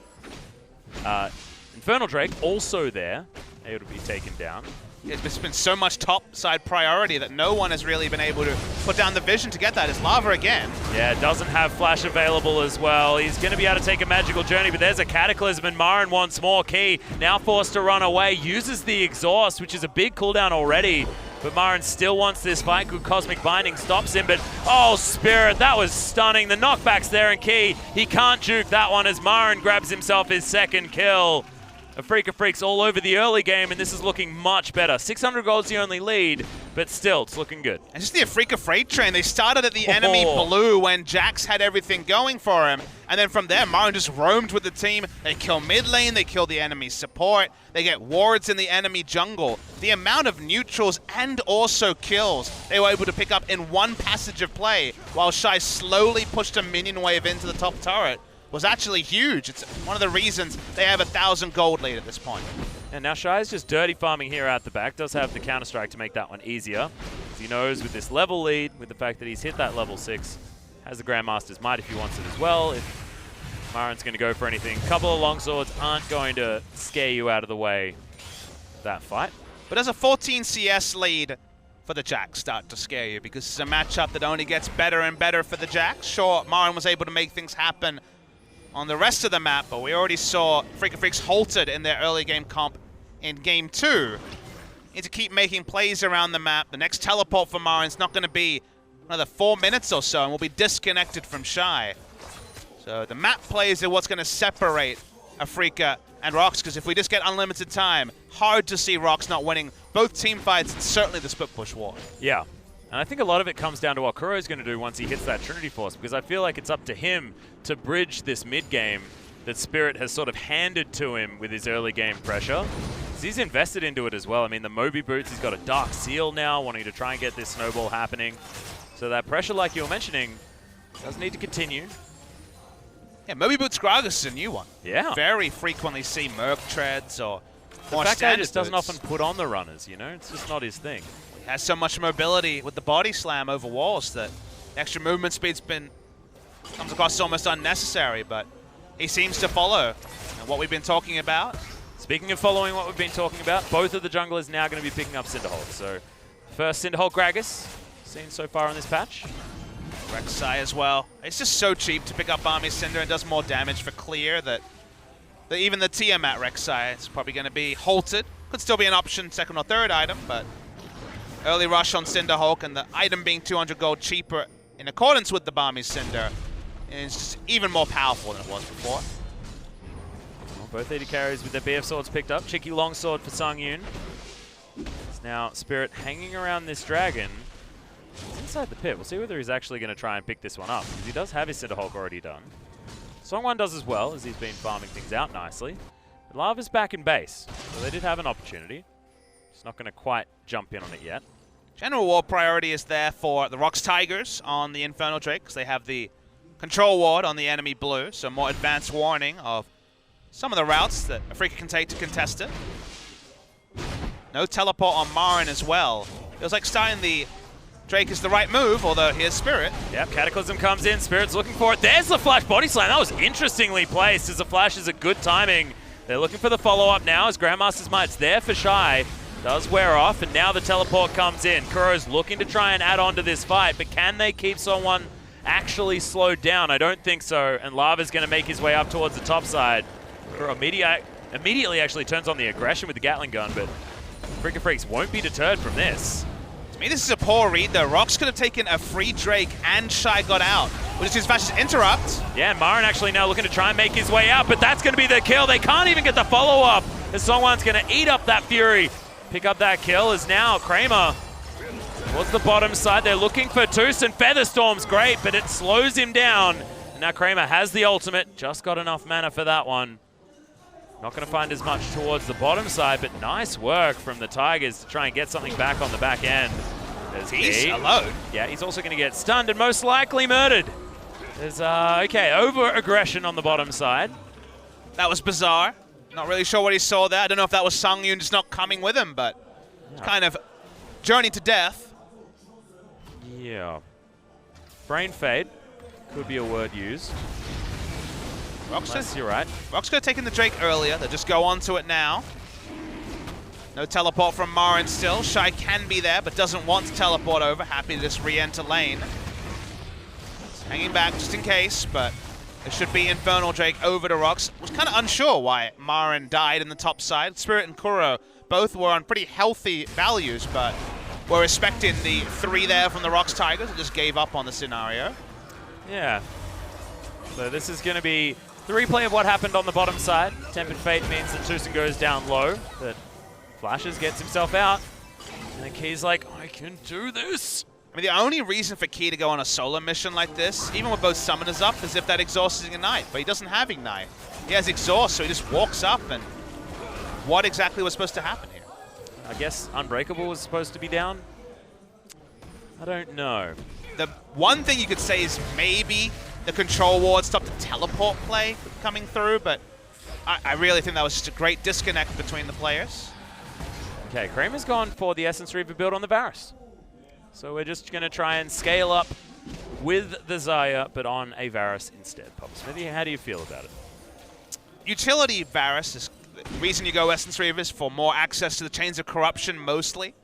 Infernal Drake also there, able to be taken down. It's been so much top side priority that no one has really been able to put down the vision to get that. It's Lava again. Yeah, doesn't have flash available as well. He's going to be able to take a magical journey, but there's a Cataclysm and Marin wants more. Key now forced to run away, uses the exhaust, which is a big cooldown already. But Marin still wants this fight. Good Cosmic Binding stops him, but oh, Spirit, that was stunning. The knockback's there and Key, he can't juke that one as Marin grabs himself his second kill. Afreeca Freecs all over the early game, and this is looking much better. 600 gold's the only lead, but still, it's looking good. And just the Afreeca freight train, they started at the enemy blue when Jax had everything going for him, and then from there, Marin just roamed with the team. They kill mid lane, they kill the enemy support, they get wards in the enemy jungle. The amount of neutrals and also kills they were able to pick up in one passage of play, while Shy slowly pushed a minion wave into the top turret, was actually huge. It's one of the reasons they have 1,000 gold lead at this point. And now Shy's just dirty farming here at the back. Does have the counter-strike to make that one easier. He knows with this level lead, with the fact that he's hit that level 6, has the Grandmaster's Might if he wants it as well. If Marin's going to go for anything, a couple of longswords aren't going to scare you out of the way of that fight. But as a 14 CS lead for the Jax start to scare you, because it's a matchup that only gets better and better for the Jax. Sure, Marin was able to make things happen on the rest of the map, but we already saw Afreeca Freecs halted in their early game comp in Game 2. Need to keep making plays around the map. The next teleport for Marin's not going to be another 4 minutes or so, and we'll be disconnected from Shy. So the map plays are what's going to separate Afreeca and ROX, because if we just get unlimited time, hard to see ROX not winning both team fights and certainly the split push war. Yeah. And I think a lot of it comes down to what Kuro's going to do once he hits that Trinity Force, because I feel like it's up to him to bridge this mid-game that Spirit has sort of handed to him with his early game pressure. He's invested into it as well. I mean, the Moby boots, he's got a Dark Seal now, wanting to try and get this snowball happening. So that pressure, like you were mentioning, does need to continue. Yeah, Moby boots Gragas is a new one. Yeah. Very frequently see Merc treads or more The fact that he standard just doesn't boots. often put on the runners, you know? It's just not his thing. Has so much mobility with the body slam over walls that extra movement speed's comes across almost unnecessary, but he seems to follow what we've been talking about. Speaking of following what we've been talking about, both of the junglers now going to be picking up Cinderhulk. So first Cinderhulk Gragas seen so far in this patch. Rek'Sai as well. It's just so cheap to pick up Barmy Cinder and does more damage for clear that even the Tiamat Rek'Sai is probably going to be halted. Could still be an option, second or third item, but early rush on Cinderhulk and the item being 200 gold cheaper in accordance with the Barmy Cinder is just even more powerful than it was before. Well, both AD carries with their BF swords picked up. Cheeky longsword for Sungyun. It's now Spirit hanging around this dragon. He's inside the pit. We'll see whether he's actually going to try and pick this one up, because he does have his Cinderhulk already done. Songwan does as well, as he's been farming things out nicely. But Lava's back in base, so they did have an opportunity. He's not going to quite jump in on it yet. General war priority is there for the ROX Tigers on the Infernal Drake because they have the control ward on the enemy blue, so more advanced warning of some of the routes that Afreeca can take to contest it. No teleport on Marin as well. Feels like starting the Drake is the right move, although here's Spirit. Yep, Cataclysm comes in, Spirit's looking for it. There's the flash body slam. That was interestingly placed as the flash is a good timing. They're looking for the follow-up now as Grandmaster's Might's there for Shy. Does wear off, and now the teleport comes in. Kuro's looking to try and add on to this fight, but can they keep someone actually slowed down? I don't think so, and Lava's going to make his way up towards the top side. Kuro immediately actually turns on the aggression with the Gatling gun, but Freecs won't be deterred from this. To me, this is a poor read, though. ROX could have taken a free Drake, and Shy got out, which is his fastest interrupt. Yeah, and Marin actually now looking to try and make his way out, but that's going to be the kill. They can't even get the follow-up, as Songwan's going to eat up that Fury. Pick up that kill is now Kramer towards the bottom side. They're looking for Toos, and Featherstorm's great, but it slows him down. And now Kramer has the ultimate, just got enough mana for that one. Not going to find as much towards the bottom side, but nice work from the Tigers to try and get something back on the back end. He's alone. Yeah, he's also going to get stunned and most likely murdered. There's, okay, over-aggression on the bottom side. That was bizarre. Not really sure what he saw there. I don't know if that was Songyun just not coming with him, but it's kind of journey to death. Yeah. Brain fade could be a word used. ROX, you're right. ROX could have taken the Drake earlier. They'll just go on to it now. No teleport from Marin still. Shy can be there, but doesn't want to teleport over. Happy to just re-enter lane. He's hanging back just in case, but it should be Infernal Drake over to ROX. Was kind of unsure why Marin died in the top side. Spirit and Kuro both were on pretty healthy values, but we're respecting the 3 there from the ROX Tigers. They just gave up on the scenario. Yeah. So this is going to be the replay of what happened on the bottom side. Tempered Fate means that Tucson goes down low, that Flashes gets himself out, and then Key's like, I can do this. I mean, the only reason for Key to go on a solo mission like this, even with both summoners up, is if that exhaust is Ignite, but he doesn't have Ignite. He has exhaust, so he just walks up, and what exactly was supposed to happen here? I guess Unbreakable was supposed to be down. I don't know. The one thing you could say is maybe the control ward stopped the teleport play coming through, but I really think that was just a great disconnect between the players. Okay, Kramer's gone for the Essence Reaver build on the Varus. So we're just going to try and scale up with the Xayah, but on a Varus instead. Papa Smithy, how do you feel about it? Utility Varus is the reason you go Essence Reaver is for more access to the Chains of Corruption mostly.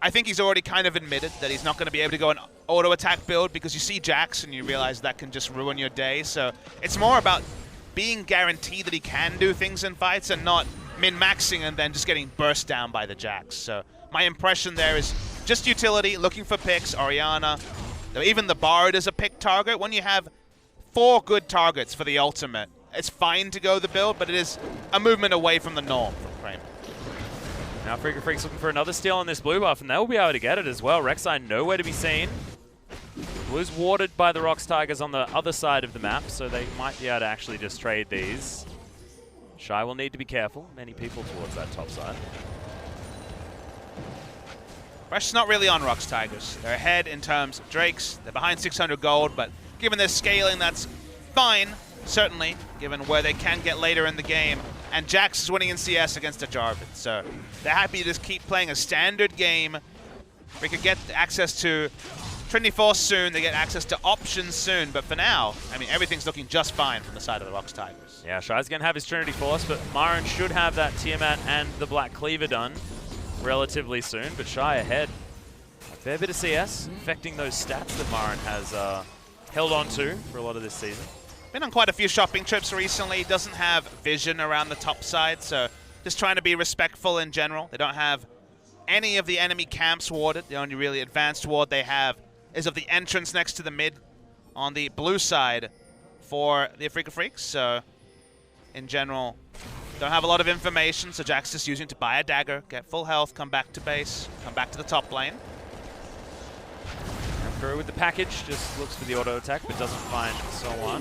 I think he's already kind of admitted that he's not going to be able to go an auto-attack build because you see Jax and you realize that can just ruin your day. So it's more about being guaranteed that he can do things in fights and not min-maxing and then just getting burst down by the Jax. So my impression there is just utility, looking for picks, Orianna. Even the Bard is a pick target. When you have 4 good targets for the ultimate, it's fine to go the build, but it is a movement away from the norm from Kramer. Now Freecs looking for another steal on this blue buff, and they'll be able to get it as well. Rek'Sai nowhere to be seen. Blue's warded by the ROX Tigers on the other side of the map, so they might be able to actually just trade these. Shy will need to be careful. Many people towards that top side. Pressure's not really on ROX Tigers. They're ahead in terms of Drakes. They're behind 600 gold, but given their scaling, that's fine, certainly, given where they can get later in the game. And Jax is winning in CS against a Jarvan, so they're happy to just keep playing a standard game. We could get access to Trinity Force soon, they get access to options soon, but for now, I mean, everything's looking just fine from the side of the ROX Tigers. Yeah, Shy's going to have his Trinity Force, but Marin should have that Tiamat and the Black Cleaver done relatively soon, but Shy ahead. A fair bit of CS, affecting those stats that Marin has held on to for a lot of this season. Been on quite a few shopping trips recently, doesn't have vision around the top side, so just trying to be respectful in general. They don't have any of the enemy camps warded. The only really advanced ward they have is of the entrance next to the mid on the blue side for the Afreeca Freecs, so in general, don't have a lot of information, so Jack's just using it to buy a dagger, get full health, come back to base, come back to the top lane. Through with the package, just looks for the auto attack, but doesn't find someone.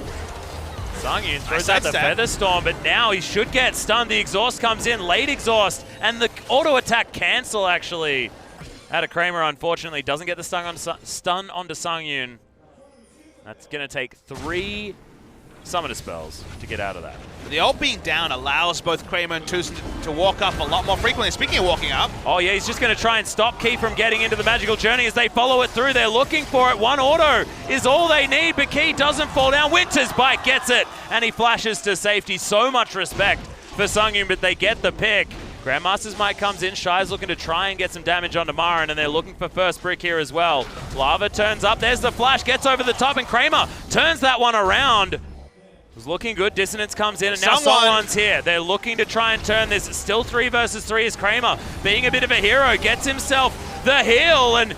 Songyun throws out the Featherstorm, but now he should get stunned. The exhaust comes in, late exhaust, and the auto attack cancel actually. Out of Kramer, unfortunately, doesn't get the stun onto Sungyun. That's going to take 3 Summoner spells to get out of that. The ult being down allows both Kramer and Tucson to walk up a lot more frequently. Speaking of walking up. Oh yeah, he's just going to try and stop Key from getting into the magical journey as they follow it through. They're looking for it. 1 auto is all they need, but Key doesn't fall down. Winter's Bite gets it, and he flashes to safety. So much respect for Sungyun, but they get the pick. Grandmaster's Might comes in. Shy's looking to try and get some damage onto Marin, and they're looking for first brick here as well. Lava turns up. There's the flash. Gets over the top, and Kramer turns that one around. It was looking good. Dissonance comes in, and now Songwon's here. They're looking to try and turn this. It's still 3 versus 3 as Kramer, being a bit of a hero, gets himself the heal, and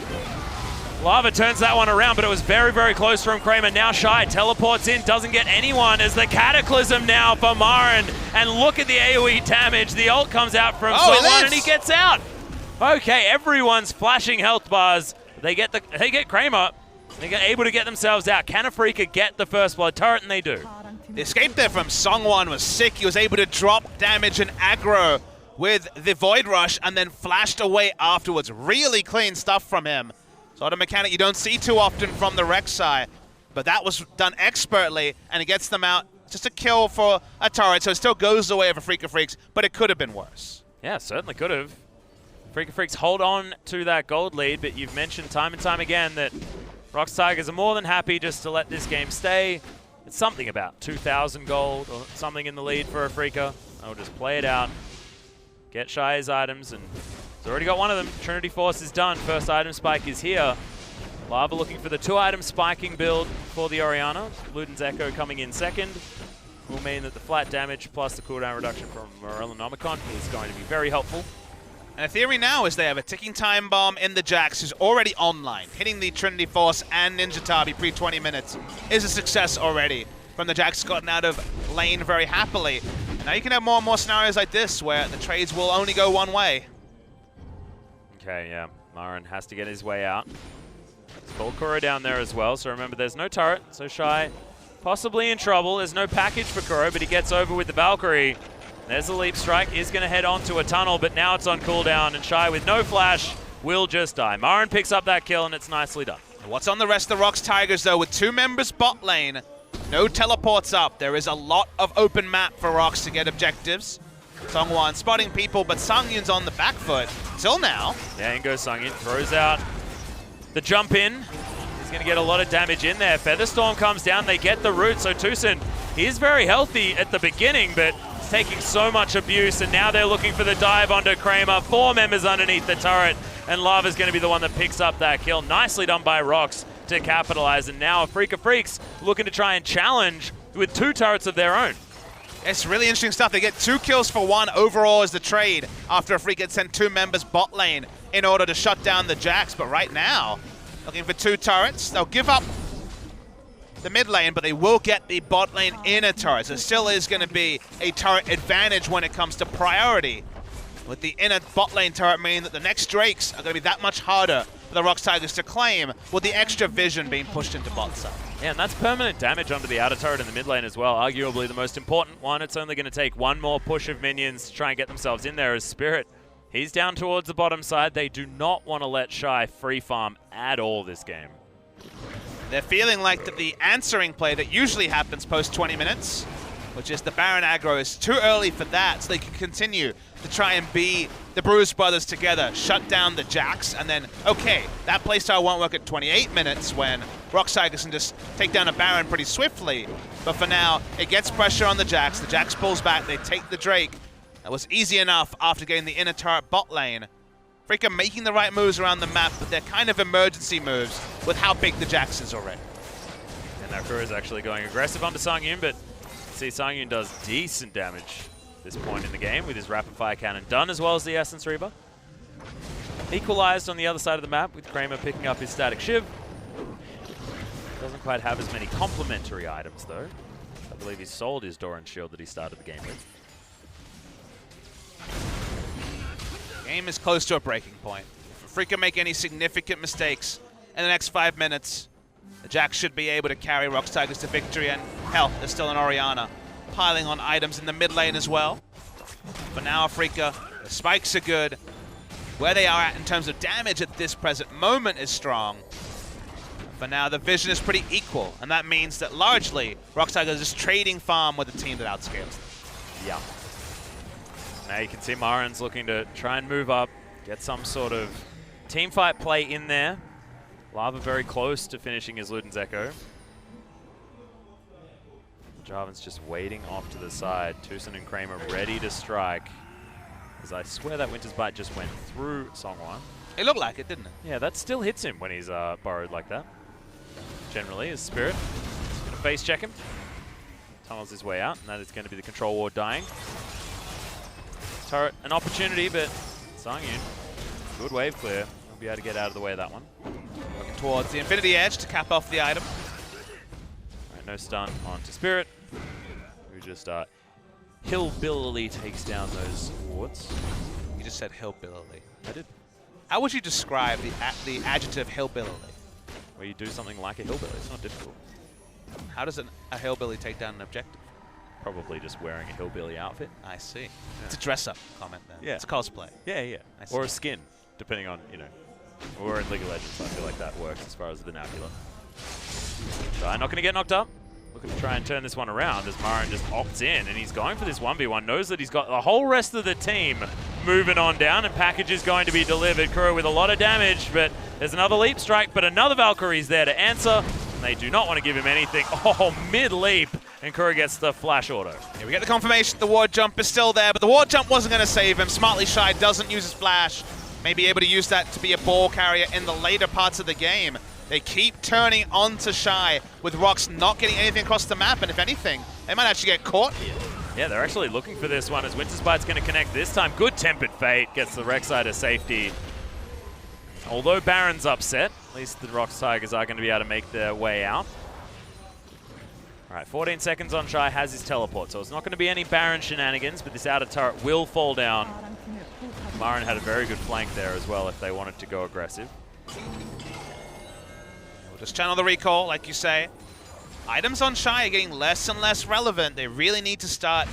Lava turns that one around, but it was very, very close from Kramer. Now Shy teleports in, doesn't get anyone as the Cataclysm now for Marin. And look at the AoE damage. The ult comes out from Songwon, and he gets out. Okay, everyone's flashing health bars. They get Kramer. They get able to get themselves out. Can Afreeca get the first blood turret? And they do. The escape there from Songwon was sick. He was able to drop damage and aggro with the Void Rush and then flashed away afterwards. Really clean stuff from him. Sort of mechanic you don't see too often from the Rek'Sai, but that was done expertly, and it gets them out. Just a kill for a turret, so it still goes the way of Afreeca Freecs, but it could have been worse. Yeah, certainly could have. Afreeca Freecs hold on to that gold lead, but you've mentioned time and time again that ROX Tigers are more than happy just to let this game stay. It's something about 2,000 gold or something in the lead for Afreeca. I'll just play it out, get Shy's items, and he's already got one of them. Trinity Force is done. First item spike is here. Lava looking for the 2-item spiking build for the Orianna. Luden's Echo coming in second. Will mean that the flat damage plus the cooldown reduction from Morellonomicon is going to be very helpful. And the theory now is they have a ticking time bomb in the Jax who's already online. Hitting the Trinity Force and Ninja Tabi pre-20 minutes is a success already from the Jax, gotten out of lane very happily. And now you can have more and more scenarios like this where the trades will only go one way. Okay, yeah. Marin has to get his way out. There's Kuro down there as well, so remember there's no turret, so Shy possibly in trouble. There's no package for Kuro, but he gets over with the Valkyrie. There's a leap strike, is going to head onto a tunnel, but now it's on cooldown, and Shy with no flash will just die. Marin picks up that kill, and it's nicely done. What's on the rest of the ROX Tigers, though, with 2 members bot lane, no teleports up. There is a lot of open map for ROX to get objectives. Songwon spotting people, but Sungyun's on the back foot till now. Yeah, in goes Sungyun, throws out the jump in. He's going to get a lot of damage in there. Featherstorm comes down, they get the root, so Tucson, he's very healthy at the beginning, but he's taking so much abuse, and now they're looking for the dive onto Kramer. 4 members underneath the turret, and Lava's going to be the one that picks up that kill. Nicely done by ROX to capitalize, and now Afreeca Freecs looking to try and challenge with 2 turrets of their own. It's really interesting stuff. They get 2 kills for 1 overall as the trade after Afreeca sent 2 members bot lane in order to shut down the Jax. But right now, looking for 2 turrets. They'll give up the mid lane, but they will get the bot lane inner turrets. There still is going to be a turret advantage when it comes to priority, with the inner bot lane turret meaning that the next Drakes are going to be that much harder for the ROX Tigers to claim, with the extra vision being pushed into bot side. Yeah, and that's permanent damage onto the outer turret in the mid lane as well. Arguably the most important one. It's only going to take 1 more push of minions to try and get themselves in there as Spirit. He's down towards the bottom side. They do not want to let Shy free farm at all this game. They're feeling like that the answering play that usually happens post 20 minutes, which is the Baron aggro, is too early for that, so they can continue to try and be the Bruise Brothers together, shut down the Jax, and then, okay, that playstyle won't work at 28 minutes when ROX Tigers can just take down a Baron pretty swiftly. But for now, it gets pressure on the Jax pulls back, they take the Drake. That was easy enough after getting the inner turret bot lane. Freeca making the right moves around the map, but they're kind of emergency moves with how big the Jax is already. And that crew is actually going aggressive onto Sungyun, but see Sungyun does decent damage at this point in the game with his rapid fire cannon done, as well as the Essence Reaver. Equalized on the other side of the map with Kramer picking up his static Shiv. Doesn't quite have as many complementary items though. I believe he sold his Doran Shield that he started the game with. Game is close to a breaking point. If Freeca make any significant mistakes in the next 5 minutes, the Jax should be able to carry ROX Tigers to victory, and hell, there's still an Orianna piling on items in the mid lane as well. But now Afreeca, the spikes are good. where they are at in terms of damage at this present moment is strong. For now, the vision is pretty equal, and that means that largely, ROX Tigers is just trading farm with a team that outscales them. Yeah. Now you can see Marin's looking to try and move up, get some sort of team fight play in there. Lava very close to finishing his Luden's Echo. Jarvan's just waiting off to the side. Tucson and Kramer ready to strike. As I swear that Winter's Bite just went through Songwon. It looked like it, didn't it? Yeah, that still hits him when he's borrowed like that. Generally, his Spirit is going to face check him. Tunnels his way out, and that is going to be the control ward dying. Turret, an opportunity, but Sangyun, good wave clear. He'll be able to get out of the way of that one. Looking towards the Infinity Edge to cap off the item. All right, no stun onto Spirit, who just hillbillily takes down those wards. You just said hillbillily. I did. How would you describe the adjective hillbillily? Where you do something like a hillbilly. It's not difficult. How does a hillbilly take down an objective? Probably just wearing a hillbilly outfit. I see. Yeah. It's a dress-up comment then. Yeah. It's a cosplay. Yeah, yeah. Or a skin, depending on, you know. We're in League of Legends, so I feel like that works as far as the vernacular. Shy not going to get knocked up. Looking to try and turn this one around as Marin just opts in, and he's going for this 1v1. Knows that he's got the whole rest of the team moving on down, and package is going to be delivered. Kuro with a lot of damage, but there's another leap strike, but another Valkyrie's there to answer. And they do not want to give him anything. Oh, mid-leap, and Kuro gets the flash auto. Yeah, we get the confirmation the ward jump is still there, but the ward jump wasn't going to save him. Smartly Shy doesn't use his flash. May be able to use that to be a ball carrier in the later parts of the game. They keep turning onto Shy, with ROX not getting anything across the map, and if anything, they might actually get caught here. Yeah, they're actually looking for this one as Winter's Bite's going to connect this time. Good Tempered Fate gets the Rek'Sai to safety. Although Baron's upset, at least the ROX Tigers are going to be able to make their way out. All right, 14 seconds on Shy, has his teleport, so it's not going to be any Baron shenanigans, but this outer turret will fall down. Marin had a very good flank there as well if they wanted to go aggressive. We'll just channel the recall, like you say. Items on Shy are getting less and less relevant. They really need to start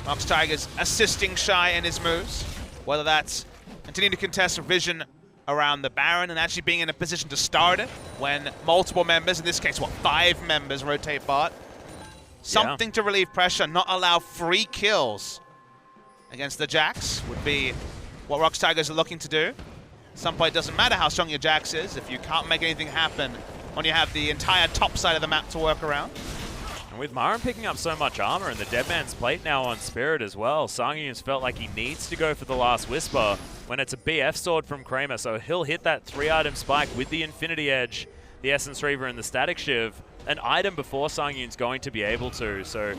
ROX Tigers assisting Shy in his moves, whether that's continuing to contest vision around the Baron and actually being in a position to start it when multiple members, in this case, what, 5 members rotate bot. Something to relieve pressure, not allow free kills against the Jax would be what ROX Tigers are looking to do. At some point, it doesn't matter how strong your Jax is if you can't make anything happen when you have the entire top side of the map to work around. And with Marin picking up so much armor and the Deadman's Plate now on Spirit as well, Sangyun's felt like he needs to go for the last Whisper when it's a BF sword from Kramer, so he'll hit that 3-item spike with the Infinity Edge, the Essence Reaver, and the Static Shiv, an item before Sangyun's going to be able to, so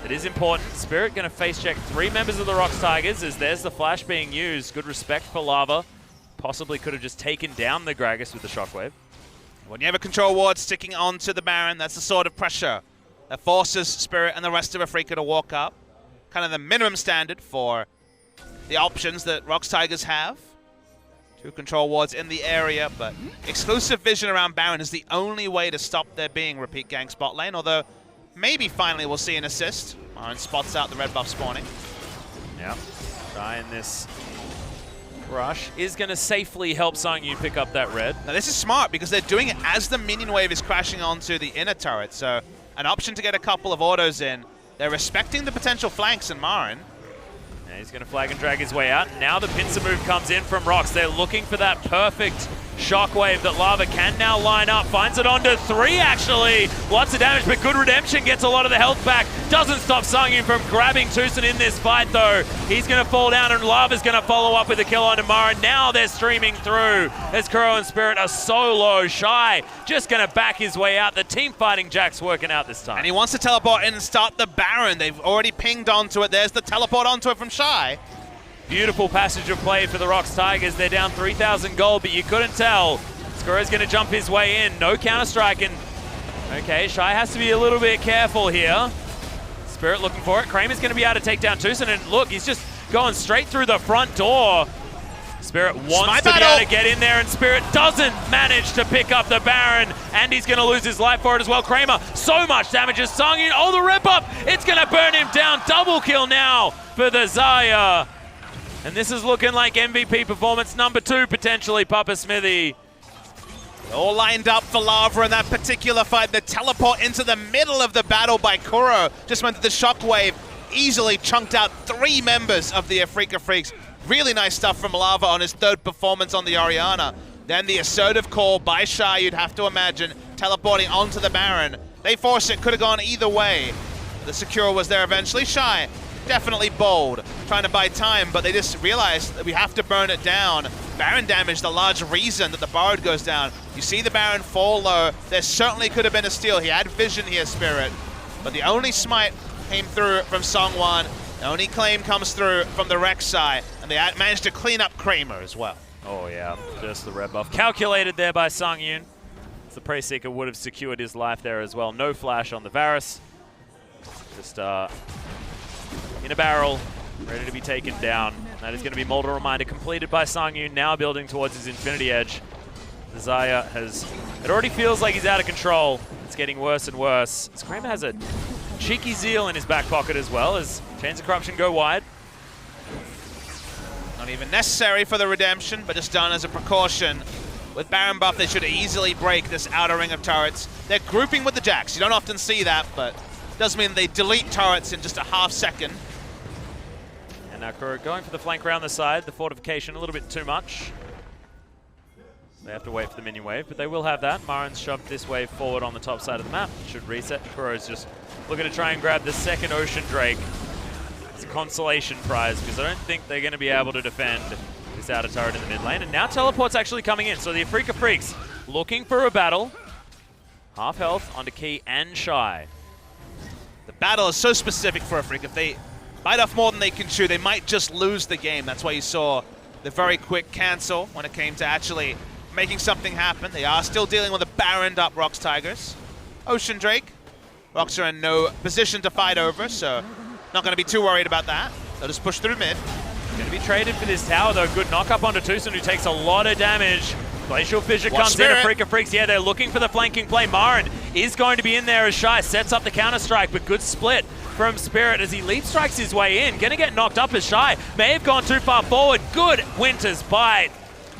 it is important. Spirit going to face check 3 members of the ROX Tigers as there's the flash being used. Good respect for Lava. Possibly could have just taken down the Gragas with the Shockwave. When you have a control ward sticking onto the Baron, that's the sort of pressure that forces Spirit and the rest of Afreeca to walk up. Kind of the minimum standard for the options that ROX Tigers have. 2 control wards in the area, but exclusive vision around Baron is the only way to stop there being repeat gang spot lane, although maybe finally we'll see an assist. Marin spots out the red buff spawning. Yeah, trying this rush is going to safely help Sangyun pick up that red. Now this is smart because they're doing it as the minion wave is crashing onto the inner turret, so an option to get a couple of autos in. They're respecting the potential flanks in Marin. And he's going to flag and drag his way out. Now the pincer move comes in from ROX. They're looking for that perfect shockwave that Lava can now line up. Finds it onto 3, actually. Lots of damage, but good redemption. Gets a lot of the health back. Doesn't stop Sangyun from grabbing Tucson in this fight, though. He's going to fall down, and Lava's going to follow up with a kill on Marin. Now they're streaming through as Kuro and Spirit are solo. Shy just going to back his way out. The team fighting Jack's working out this time. And he wants to teleport in and start the Baron. They've already pinged onto it. There's the teleport onto it from Shy. Beautiful passage of play for the ROX Tigers. They're down 3,000 gold, but you couldn't tell. Skuro's going to jump his way in. No counter-striking. Okay, Shy has to be a little bit careful here. Spirit looking for it. Kramer's going to be able to take down Tucson, and look, he's just going straight through the front door. Spirit wants to be able to get in there, and Spirit doesn't manage to pick up the Baron, and he's going to lose his life for it as well. Kramer, so much damage as Sangyun. Oh, the rip up! It's going to burn him down. Double kill now for the Xayah. And this is looking like MVP performance number 2, potentially, Papa Smithy. All lined up for Lava in that particular fight. The teleport into the middle of the battle by Kuro just went to the shockwave, easily chunked out 3 members of the Afreeca Freecs. Really nice stuff from Lava on his 3rd performance on the Orianna. Then the assertive call by Shy, you'd have to imagine, teleporting onto the Baron. They forced it, could have gone either way. The Secure was there eventually. Shy, definitely bold, trying to buy time, but they just realized that we have to burn it down. Baron damage, the large reason that the Bard goes down. You see the Baron fall low. There certainly could have been a steal. He had vision here, Spirit. But the only smite came through from Songwan. The only claim comes through from the Rek'Sai. And they managed to clean up Kramer as well. Oh yeah, just the red buff. Calculated there by Songyun. The Prey Seeker would have secured his life there as well. No flash on the Varus. Just in a barrel, ready to be taken down. That is going to be Molder Reminder completed by Songyun, now building towards his Infinity Edge. The Xayah has... It already feels like he's out of control. It's getting worse and worse. Kramer has a cheeky Zeal in his back pocket as well as Chains of Corruption go wide. Not even necessary for the redemption, but just done as a precaution. With Baron buff, they should easily break this outer ring of turrets. They're grouping with the Jax. You don't often see that, but it does mean they delete turrets in just a half second. And now Kuro going for the flank around the side. The fortification a little bit too much. They have to wait for the minion wave, but they will have that. Marin's shoved this wave forward on the top side of the map. Should reset. Kuro's just looking to try and grab the second Ocean Drake. It's a consolation prize, because I don't think they're going to be able to defend this outer turret in the mid lane. And now teleport's actually coming in. So the Afreeca Freecs looking for a battle. Half health onto Key and Shy. The battle is so specific for Afreeca. If they bite off more than they can chew, they might just lose the game. That's why you saw the very quick cancel when it came to actually making something happen. They are still dealing with a Baroned up ROX Tigers. Ocean Drake. ROX are in no position to fight over, so not going to be too worried about that. They'll just push through mid. Going to be traded for this tower, though. Good knock up onto Tucson, who takes a lot of damage. Glacial Fissure comes in. Afreeca Freecs, yeah, they're looking for the flanking play. Marin is going to be in there as Shy sets up the counter-strike, but good split from Spirit as he leap strikes his way in. Going to get knocked up as Shy may have gone too far forward. Good Winter's Bite.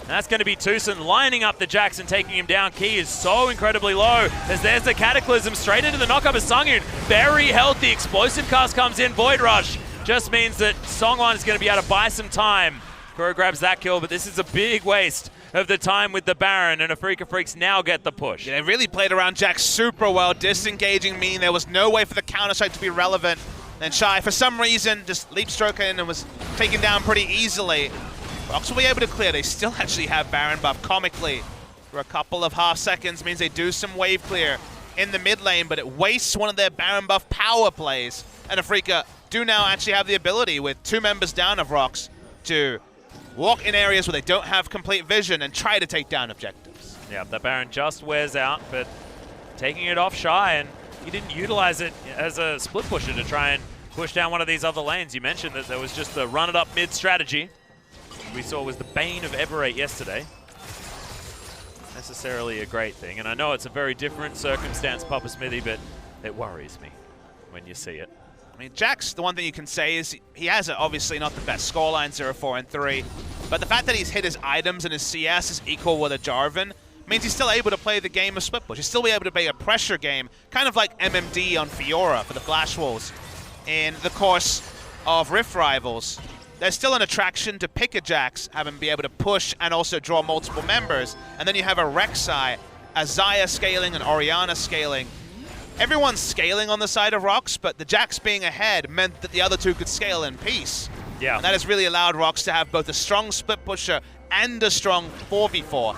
And that's going to be Tucson lining up the Jax and taking him down. Key is so incredibly low as there's the Cataclysm straight into the knockup of Songyun. Very healthy. Explosive cast comes in. Void Rush just means that Songwan is going to be able to buy some time. Kuro grabs that kill, but this is a big waste of the time with the Baron, and Afreeca Freecs now get the push. Yeah, they really played around Jax super well, disengaging, meaning there was no way for the counter-strike to be relevant. Then Shy, for some reason, just leap stroke in and was taken down pretty easily. ROX will be able to clear. They still actually have Baron buff comically for a couple of half seconds. Means they do some wave clear in the mid lane, but it wastes one of their Baron buff power plays. And Afreeca do now actually have the ability, with 2 members down of ROX, to walk in areas where they don't have complete vision and try to take down objectives. Yeah, the Baron just wears out, but taking it off Shy, and he didn't utilize it as a split pusher to try and push down one of these other lanes. You mentioned that there was just the run it up mid strategy. We saw was the bane of Everate yesterday. Necessarily a great thing, and I know it's a very different circumstance, Papa Smithy, but it worries me when you see it. I mean, Jax, the one thing you can say is he has obviously not the best scoreline, 0-4-3, but the fact that he's hit his items and his CS is equal with a Jarvan means he's still able to play the game of split push. He's still able to play a pressure game, kind of like MMD on Fiora for the Flash Wolves in the course of Rift Rivals. There's still an attraction to pick a Jax, have him be able to push and also draw multiple members, and then you have a Rek'Sai, a Xayah scaling, an Orianna scaling. Everyone's scaling on the side of ROX, but the Jax being ahead meant that the other 2 could scale in peace. Yeah. And that has really allowed ROX to have both a strong split pusher and a strong 4v4.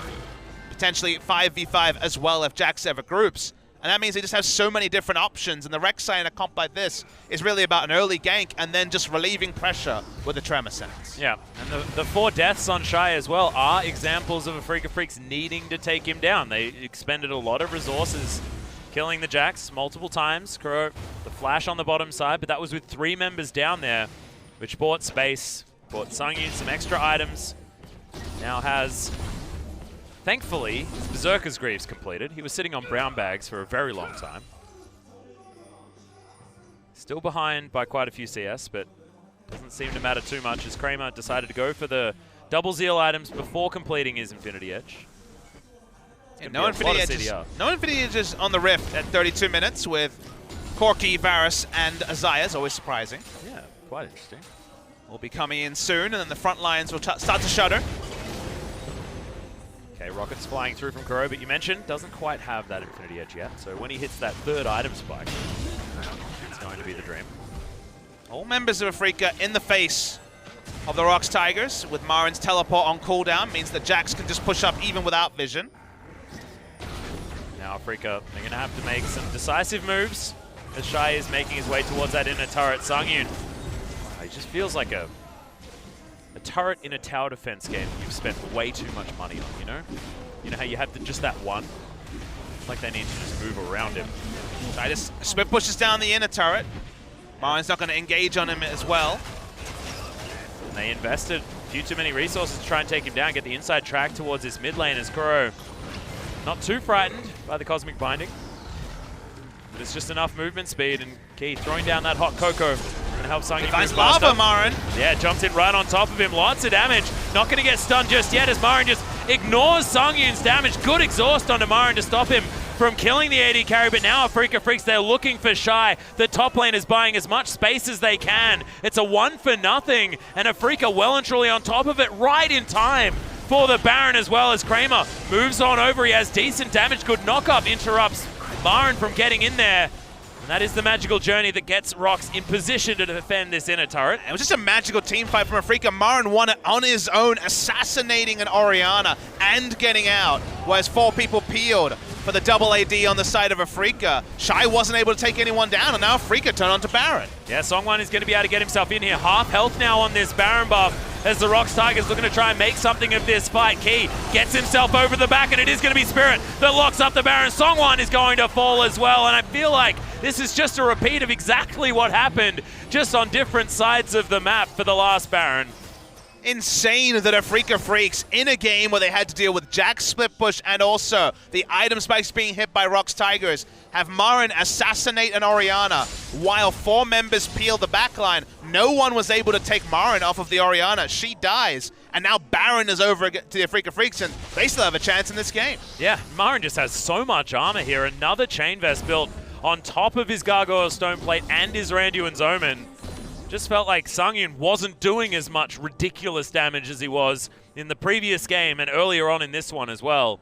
Potentially 5v5 as well if Jax ever groups. And that means they just have so many different options, and the Rek'Sai in a comp like this is really about an early gank and then just relieving pressure with the Tremor Sense. Yeah, and the 4 deaths on Shy as well are examples of Afreeca Freecs needing to take him down. They expended a lot of resources killing the Jax multiple times. Kuro, the flash on the bottom side, but that was with 3 members down there, which bought space, bought Songyun some extra items. Now has, thankfully, his Berserker's Greaves completed. He was sitting on brown bags for a very long time. Still behind by quite a few CS, but Doesn't seem to matter too much as Kramer decided to go for the double Zeal items before completing his Infinity Edge. Yeah, no Infinity Edges on the Rift at 32 minutes with Corki, Varus, and Azaya. Always surprising. Yeah, quite interesting. Will be coming in soon, and then the front lines will start to shudder. Okay, rockets flying through from Kuro, but you mentioned doesn't quite have that Infinity Edge yet. So when he hits that third item spike, it's going to be the dream. All members of Afreeca in the face of the ROX Tigers, with Marin's teleport on cooldown, means that Jax can just push up even without vision. Now Afreeca, they're going to have to make some decisive moves as Shai is making his way towards that inner turret. Sangyun, he just feels like a turret in a tower defense game you've spent way too much money on, you know? You know how you have just that one? It's like they need to just move around him. Shai just split pushes down the inner turret. Marin's not going to engage on him as well. And they invested a few too many resources to try and take him down, get the inside track towards his mid lane as Kuro not too frightened by the Cosmic Binding. But it's just enough movement speed, and Key throwing down that hot cocoa and help Sangyun move faster. Lava, Marin. Yeah, jumps in right on top of him. Lots of damage. Not going to get stunned just yet as Marin just ignores Sangyun's damage. Good exhaust onto Marin to stop him from killing the AD carry, but now Afreeca Freecs, they're looking for Shai. The top lane is buying as much space as they can. It's a 1-for-0, and Afreeca well and truly on top of it right in time for the Baron as well as Kramer moves on over. He has decent damage. Good knock-up interrupts Marin from getting in there. And that is the magical journey that gets ROX in position to defend this inner turret. It was just a magical team fight from Afreeca. Marin won it on his own, assassinating an Orianna and getting out, whereas 4 people peeled for the double AD on the side of Afreeca. Shai wasn't able to take anyone down, and now Afreeca turned on to Baron. Yeah, Songwan is going to be able to get himself in here. Half health now on this Baron buff as the ROX Tigers looking to try and make something of this fight. Key gets himself over the back, and it is going to be Spirit that locks up the Baron. Songwan is going to fall as well, and I feel like this is just a repeat of exactly what happened, just on different sides of the map for the last Baron. Insane that Afreeca Freecs, in a game where they had to deal with Jack's split push and also the item spikes being hit by ROX Tigers, have Marin assassinate an Orianna while 4 members peel the backline. No one was able to take Marin off of the Orianna. She dies, and now Baron is over to the Afreeca Freecs, and they still have a chance in this game. Yeah, Marin just has so much armor here. Another Chain Vest built on top of his Gargoyle Stone Plate and his Randuin's Omen. Just felt like Sangyun wasn't doing as much ridiculous damage as he was in the previous game and earlier on in this one as well.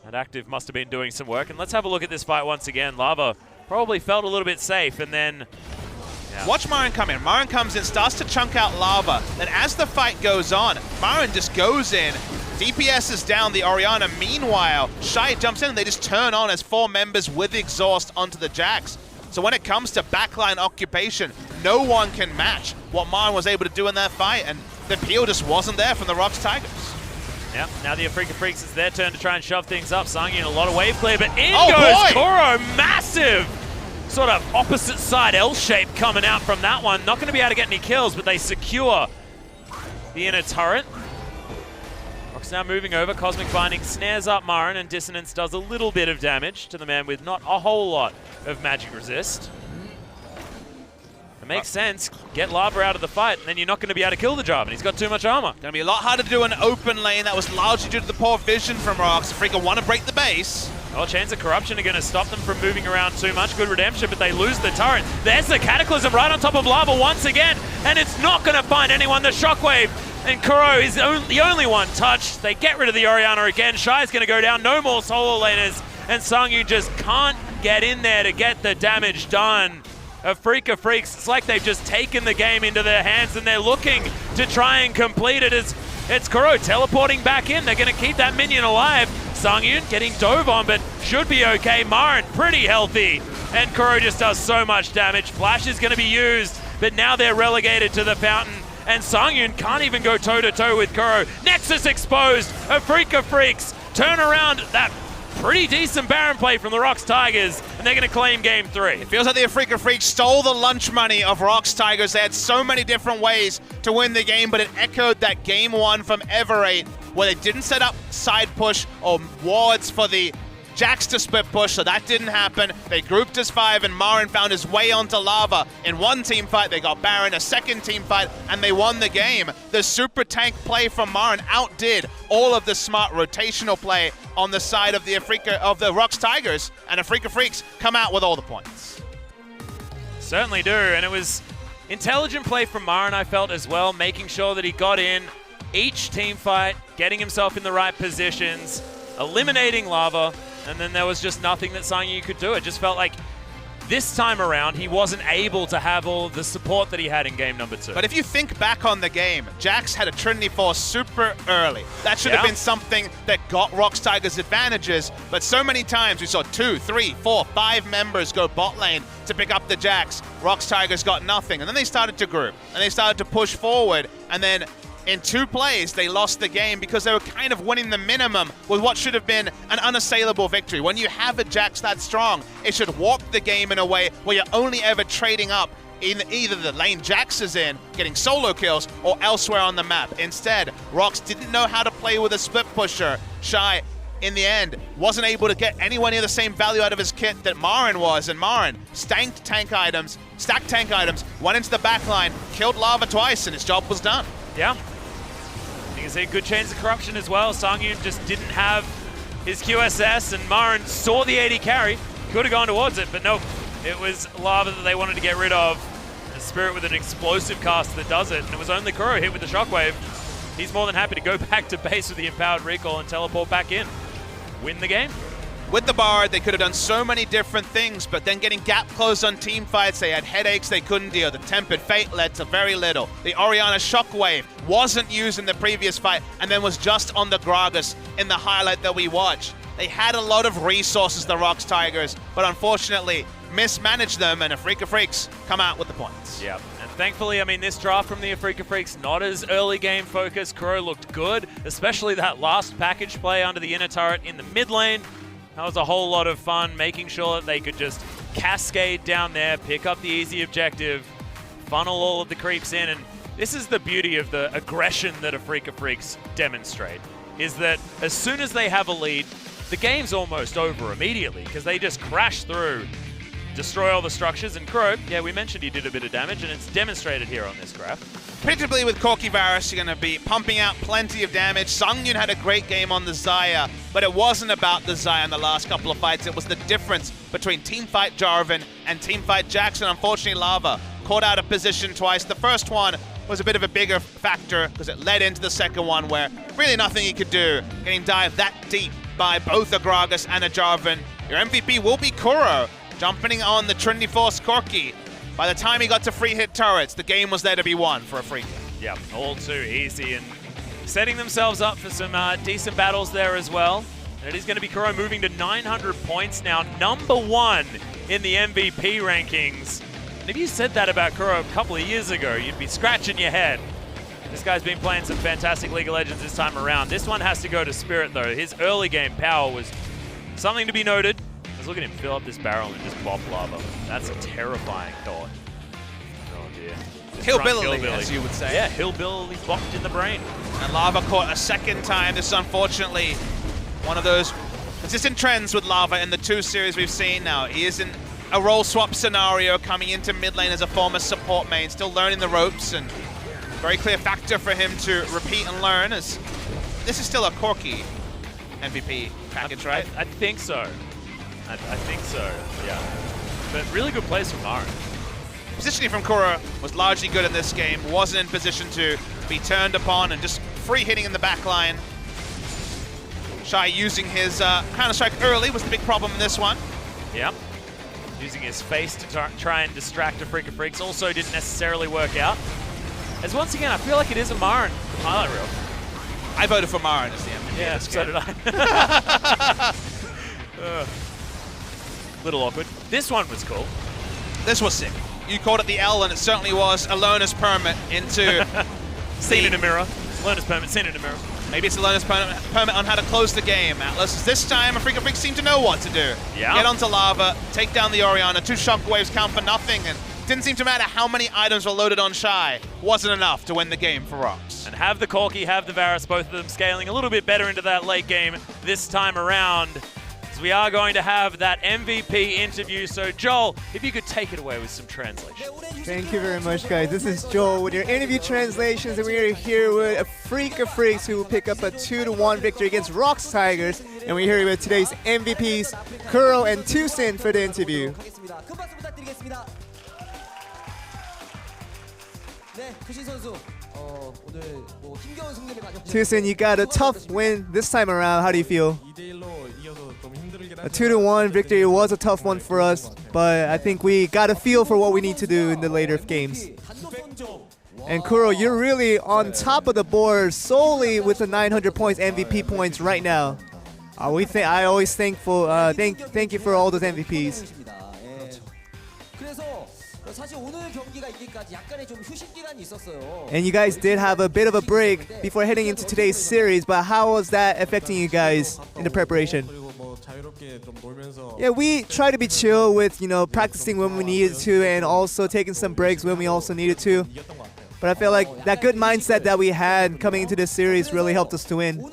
And Active must have been doing some work. And let's have a look at this fight once again. Lava probably felt a little bit safe, and then... Yeah. Watch Marin come in. Marin comes in, starts to chunk out Lava. Then as the fight goes on, Marin just goes in, DPS is down the Orianna. Meanwhile, Shai jumps in, and they just turn on as 4 members with exhaust onto the Jax. So when it comes to backline occupation, no one can match what Marin was able to do in that fight, and the peel just wasn't there from the ROX Tigers. Yep, now the Afreeca Freecs, it's their turn to try and shove things up. Sangyun, a lot of wave clear, but in goes Kuro, massive! Sort of opposite side L shape coming out from that one. Not going to be able to get any kills, but they secure the inner turret. ROX now moving over. Cosmic Binding snares up Marin, and Dissonance does a little bit of damage to the man with not a whole lot of magic resist. It makes sense. Get Lava out of the fight, and then you're not going to be able to kill the job, and he's got too much armor. Going to be a lot harder to do an open lane. That was largely due to the poor vision from ROX. Afreeca want to break the base. Well, Chains of Corruption are going to stop them from moving around too much. Good redemption, but they lose the turret. There's the Cataclysm right on top of Lava once again, and it's not going to find anyone. The Shockwave, and Kuro is the only one touched. They get rid of the Orianna again. Shai's going to go down. No more solo laners, and Sangyun just can't get in there to get the damage done. Afreeca Freecs, it's like they've just taken the game into their hands, and they're looking to try and complete it. As it's Kuro teleporting back in. They're going to keep that minion alive. Sangyun getting dove on, but should be okay. Marin pretty healthy, and Kuro just does so much damage. Flash is going to be used, but now they're relegated to the fountain, and Sangyun can't even go toe-to-toe with Kuro. Nexus exposed. Afreeca Freecs turn around that pretty decent Baron play from the ROX Tigers, and they're going to claim game 3. It feels like the Afreeca Freecs stole the lunch money of ROX Tigers. They had so many different ways to win the game, but it echoed that game 1 from Everate, where they didn't set up side push or wards for the Jax to split push, so that didn't happen. They grouped as 5, and Marin found his way onto Lava. In one team fight, they got Baron, a second team fight, and they won the game. The super tank play from Marin outdid all of the smart rotational play on the side of the ROX Tigers, and Afreeca Freecs come out with all the points. Certainly do, and it was intelligent play from Marin, I felt, as well, making sure that he got in each team fight, getting himself in the right positions, eliminating Lava, and then there was just nothing that Sangyu could do. It just felt like this time around, he wasn't able to have all of the support that he had in game number 2. But if you think back on the game, Jax had a Trinity Force super early. That should have been something that got ROX Tigers advantages, but so many times we saw 2, 3, 4, 5 members go bot lane to pick up the Jax. ROX Tigers got nothing, and then they started to group, and they started to push forward, and then in 2 plays, they lost the game because they were kind of winning the minimum with what should have been an unassailable victory. When you have a Jax that strong, it should warp the game in a way where you're only ever trading up in either the lane Jax is in, getting solo kills, or elsewhere on the map. Instead, ROX didn't know how to play with a split pusher. Shy, in the end, wasn't able to get anywhere near the same value out of his kit that Marin was, and Marin stacked tank items, went into the backline, killed Lava twice, and his job was done. Yeah. You can see a good chance of corruption as well. Sangyu just didn't have his QSS, and Marin saw the AD carry. Could have gone towards it, but nope. It was Lava that they wanted to get rid of. A Spirit with an explosive cast that does it, and it was only Kuro hit with the shockwave. He's more than happy to go back to base with the empowered recall and teleport back in. Win the game. With the Bard, they could have done so many different things, but then getting gap closed on team fights, they had headaches they couldn't deal. The Tempered Fate led to very little. The Orianna Shockwave wasn't used in the previous fight, and then was just on the Gragas in the highlight that we watched. They had a lot of resources, the ROX Tigers, but unfortunately mismanaged them, and Afreeca Freecs come out with the points. Yeah, and thankfully, I mean, this draft from the Afreeca Freecs, not as early game focused. Kuro looked good, especially that last package play under the inner turret in the mid lane. That was a whole lot of fun, making sure that they could just cascade down there, pick up the easy objective, funnel all of the creeps in, and this is the beauty of the aggression that Afreeca Freecs demonstrate, is that as soon as they have a lead, the game's almost over immediately, because they just crash through, destroy all the structures, and Kuro, yeah, we mentioned he did a bit of damage, and it's demonstrated here on this graph. Predictably with Corki Varus, you're going to be pumping out plenty of damage. Sungyun had a great game on the Xayah, but it wasn't about the Xayah in the last couple of fights. It was the difference between teamfight Jarvan and teamfight Jackson. Unfortunately, Lava caught out of position twice. The first one was a bit of a bigger factor because it led into the second one where really nothing he could do, getting dived that deep by both a Gragas and a Jarvan. Your MVP will be Kuro, jumping on the Trinity Force Corki. By the time he got to free hit turrets, the game was there to be won for Afreeca. Yeah, all too easy, and setting themselves up for some decent battles there as well. And it is going to be Kuro moving to 900 points now, #1 in the MVP rankings. And if you said that about Kuro a couple of years ago, you'd be scratching your head. This guy's been playing some fantastic League of Legends this time around. This one has to go to Spirit, though. His early game power was something to be noted. Let's look at him fill up this barrel and just bop Lava. That's a terrifying thought. Oh dear. Hillbilly, as you would say. Yeah, hillbilly bopped in the brain. And Lava caught a second time. This is unfortunately one of those consistent trends with Lava in the 2 series we've seen now. He is in a role swap scenario coming into mid lane as a former support main, still learning the ropes, and very clear factor for him to repeat and learn, as this is still a Corki MVP package, right? I think so. I think so, yeah. But really good plays from Marin. Positioning from Kuro was largely good in this game. Wasn't in position to be turned upon, and just free hitting in the back line. Shy using his Counter-Strike early was the big problem in this one. Yep. Using his face to try and distract Afreeca Freecs also didn't necessarily work out. As once again, I feel like it is a Marin highlight reel. I voted for Marin as the MVP. Yeah, so did I. Little awkward. This one was cool. This was sick. You called it the L, and it certainly was a learner's permit into... Seen in a mirror. Learner's permit, seen in a mirror. Maybe it's a learner's permit on how to close the game. Atlas, this time, Afreeca Freecs seem to know what to do. Yeah. Get onto Lava, take down the Orianna, 2 shockwaves count for nothing, and didn't seem to matter how many items were loaded on Shy. Wasn't enough to win the game for ROX. And have the Corki, have the Varus, both of them scaling a little bit better into that late game this time around. As as we are going to have that MVP interview. So Joel, if you could take it away with some translation. Thank you very much, guys. This is Joel with your interview translations, and we are here with Afreeca Freecs, who will pick up a 2-1 victory against ROX Tigers. And we're here with today's MVPs, Kuro and Tusin, for the interview. Tusin, you got a tough win this time around. How do you feel? A 2-1 victory was a tough one for us, but I think we got a feel for what we need to do in the later games. And Kuro, you're really on top of the board solely with the 900 points MVP points right now. I always thankful. Thank you for all those MVPs. And you guys did have a bit of a break before heading into today's series, but how was that affecting you guys in the preparation? Yeah, we try to be chill with, practicing when we needed to and also taking some breaks when we also needed to. But I feel like that good mindset that we had coming into this series really helped us to win.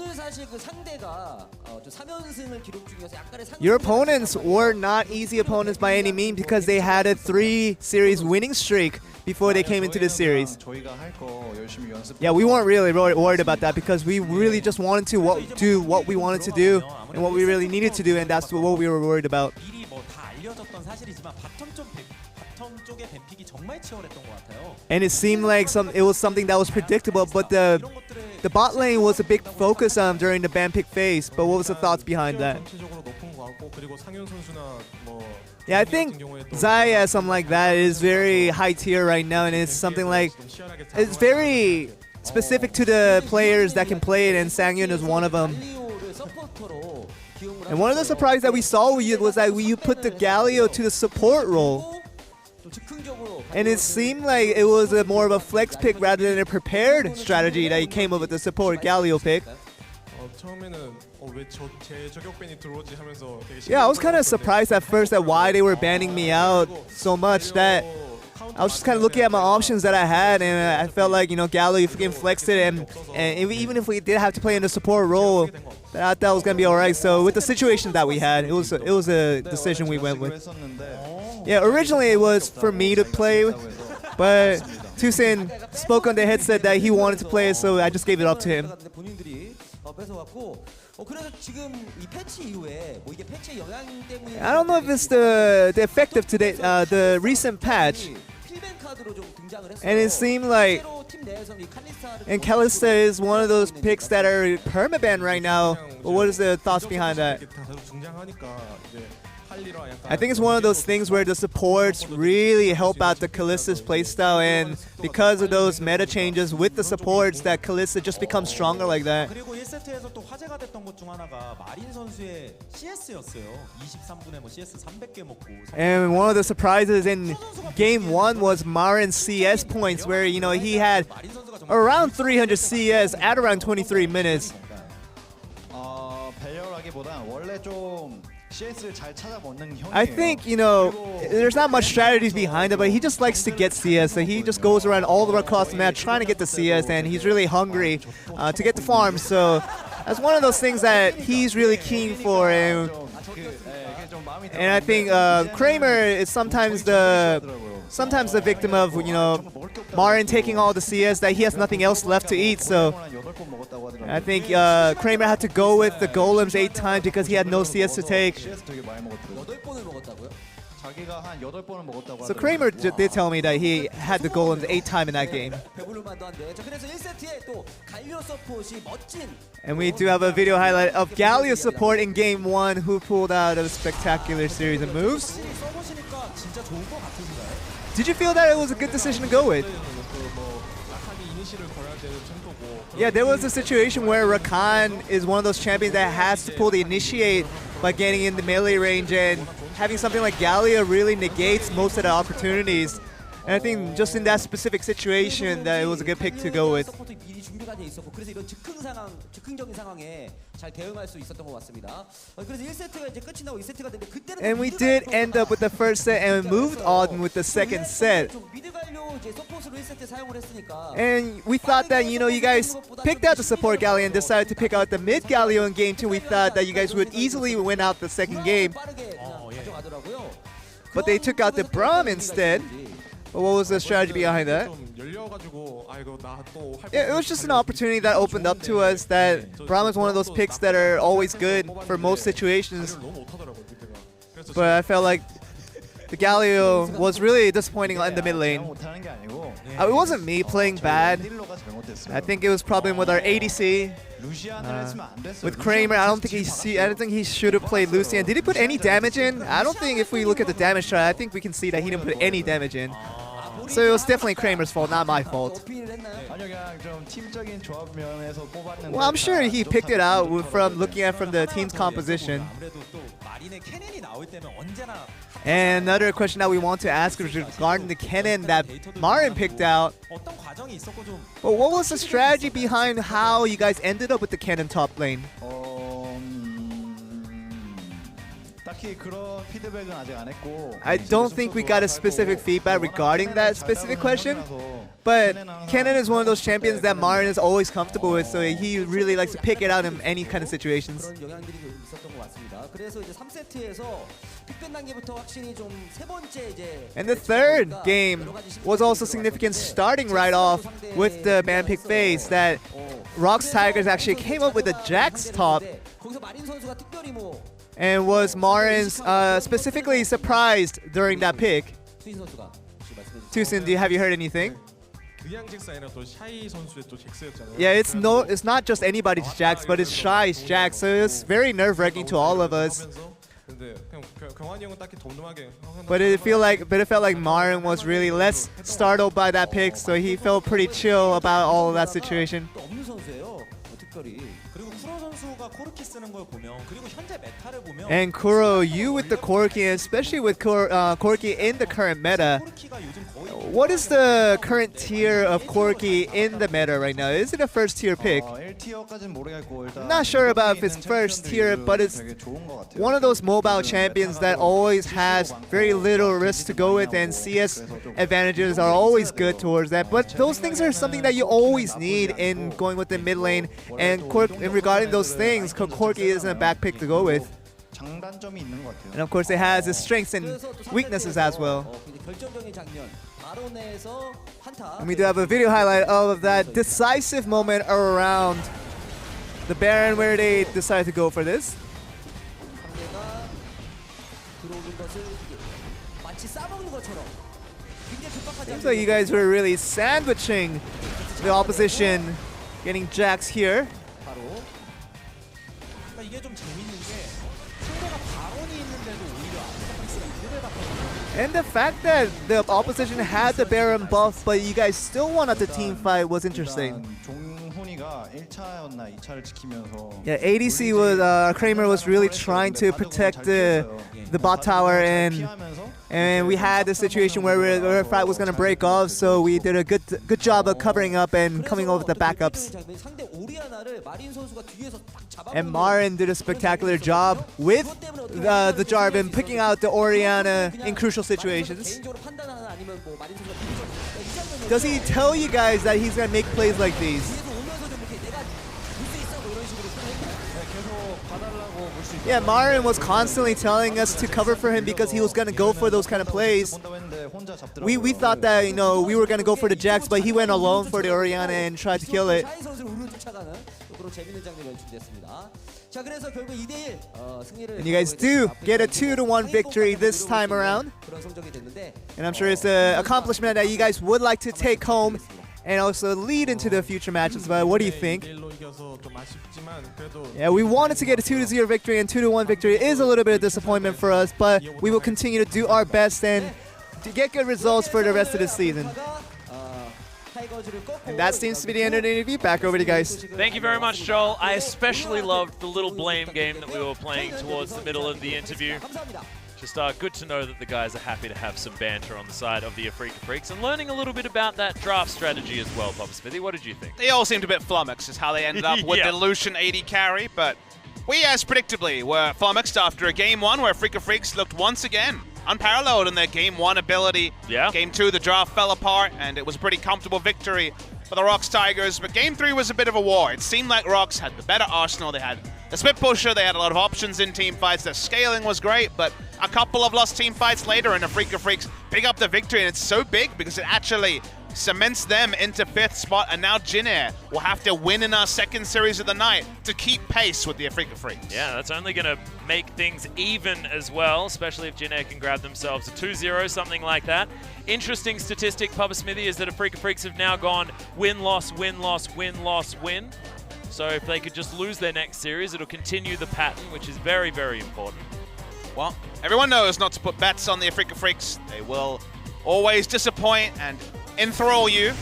Your opponents were not easy opponents by any means because they had a 3-series winning streak before they came into this series. Yeah, we weren't really worried about that because we really just wanted to do what we wanted to do and what we really needed to do, and that's what we were worried about. And it seemed like it was something that was predictable, but the bot lane was a big focus during the ban pick phase. But what was the thoughts behind that? Yeah, I think Zai as something like that is very high tier right now, and it's something like it's very specific to the players that can play it, and Sangyun is one of them. And one of the surprises that we saw was that you put the Galio to the support role. And it seemed like it was more of a flex pick rather than a prepared strategy that he came up with the support Galio pick. Yeah, I was kind of surprised at first at why they were banning me out so much, that I was just kind of looking at my options that I had, and I felt like, Galio, if we can flex it, and even if we did have to play in the support role, I thought it was going to be alright. So with the situation that we had, it was a decision we went with. Yeah, originally it was for me to play, but Tusin spoke on the headset that he wanted to play it, so I just gave it up to him. I don't know if it's the effect of today, the recent patch, and it seemed like, and Kalista is one of those picks that are permaban right now. But what is the thoughts behind that? I think it's one of those things where the supports really help out the Kalista's playstyle, and because of those meta changes with the supports, that Kalista just becomes stronger like that. And one of the surprises in Game 1 was Marin's CS points, where he had around 300 CS at around 23 minutes. I think, there's not much strategies behind it, but he just likes to get CS. So he just goes around all across the map trying to get the CS, and he's really hungry to get the farm. So that's one of those things that he's really keen for. And I think Kramer is sometimes the victim of, Marin taking all the CS that he has nothing else left to eat. So I think Kramer had to go with the golems 8 times because he had no CS to take. So Kramer did tell me that he had the golems 8 times in that game. And we do have a video highlight of Galio support in Game 1, who pulled out a spectacular series of moves. Did you feel that it was a good decision to go with? Yeah, there was a situation where Rakan is one of those champions that has to pull the initiate by getting in the melee range, and having something like Galio really negates most of the opportunities. And I think just in that specific situation that it was a good pick to go with. And we did end up with the first set and moved on with the second set. And we thought that, you know, you guys picked out the support Galio and decided to pick out the mid Galio in game 2. We thought that you guys would easily win out the second game. But they took out the Braum instead. But what was the strategy behind that? It was just an opportunity that opened up to us, that Braum is one of those picks that are always good for most situations. But I felt like the Galio was really disappointing in the mid lane. It wasn't me playing bad. I think it was problem with our ADC. With Kramer, I don't think he should have played Lucian. Did he put any damage in? I don't think if we look at the damage chart, I think we can see that he didn't put any damage in. So it was definitely Kramer's fault, not my fault. Well, I'm sure he picked it out from looking at from the team's composition. And another question that we want to ask is regarding the Kennen that Marin picked out. But what was the strategy behind how you guys ended up with the Kennen top lane? I don't think we got a specific feedback regarding that specific question, but Kennen is one of those champions that Marin is always comfortable with, so he really likes to pick it out in any kind of situations. And the third game was also significant, starting right off with the man pick phase that ROX Tigers actually came up with a JAG's top. And was Marin's specifically surprised during that pick? Tusin, have you heard anything? Yeah, it's not just anybody's Jax, but it's Shy's Jax, so it's very nerve-wracking to all of us. But it felt like Marin was really less startled by that pick, so he felt pretty chill about all of that situation. And Kuro, you with the Corki, especially with Corki in the current meta, what is the current tier of Corki in the meta right now? Is it a first tier pick? I'm not sure about if it's first tier, but it's one of those mobile champions that always has very little risk to go with, and CS advantages are always good towards that. But those things are something that you always need in going with the mid lane, and regarding those things, Corki isn't a bad pick to go with. And of course it has its strengths and weaknesses as well. And we do have a video highlight of that decisive moment around the Baron where they decided to go for this. Seems like you guys were really sandwiching the opposition, getting Jax here. And the fact that the opposition had the Baron buff, but you guys still won at the team fight was interesting. Yeah, ADC was Kramer was really trying to protect the bot tower, and we had the situation where our fight was going to break off, so we did a good job of covering up and coming over the backups. And Marin did a spectacular job with the Jarvan, picking out the Orianna in crucial situations. Does he tell you guys that he's going to make plays like these? Yeah, Marin was constantly telling us to cover for him because he was going to go for those kind of plays. We thought that, you know, we were going to go for the Jax, but he went alone for the Orianna and tried to kill it. And you guys do get a 2-1 victory this time around. And I'm sure it's an accomplishment that you guys would like to take home and also lead into the future matches. But what do you think? Yeah, we wanted to get a 2-0 victory, and 2-1 victory is a little bit of disappointment for us, but we will continue to do our best and to get good results for the rest of the season. And that seems to be the end of the interview. Back over to you guys. Thank you very much, Joel. I especially loved the little blame game that we were playing towards the middle of the interview. Just good to know that the guys are happy to have some banter on the side of the Afreeca Freecs and learning a little bit about that draft strategy as well, Papa Smithy. What did you think? They all seemed a bit flummoxed is how they ended up with the Lucian AD carry, but we, as predictably, were flummoxed after a game one where Afreeca Freecs looked once again unparalleled in their Game 1 ability. Yeah. Game 2, the draft fell apart, and it was a pretty comfortable victory for the ROX Tigers. But Game 3 was a bit of a war. It seemed like ROX had the better arsenal. They had the split pusher. They had a lot of options in team fights. Their scaling was great, but a couple of lost team fights later, and Afreeca Freecs pick up the victory, and it's so big because it actually cements them into 5th spot, and now Jin Air will have to win in our second series of the night to keep pace with the Afreeca Freecs. Yeah, that's only going to make things even as well, especially if Jin Air can grab themselves a 2-0, something like that. Interesting statistic, Papa Smithy, is that Afreeca Freecs have now gone win-loss, win-loss, win-loss, win. So if they could just lose their next series, it'll continue the pattern, which is very, very important. Well, everyone knows not to put bets on the Afreeca Freecs. They will always disappoint and enthrall you.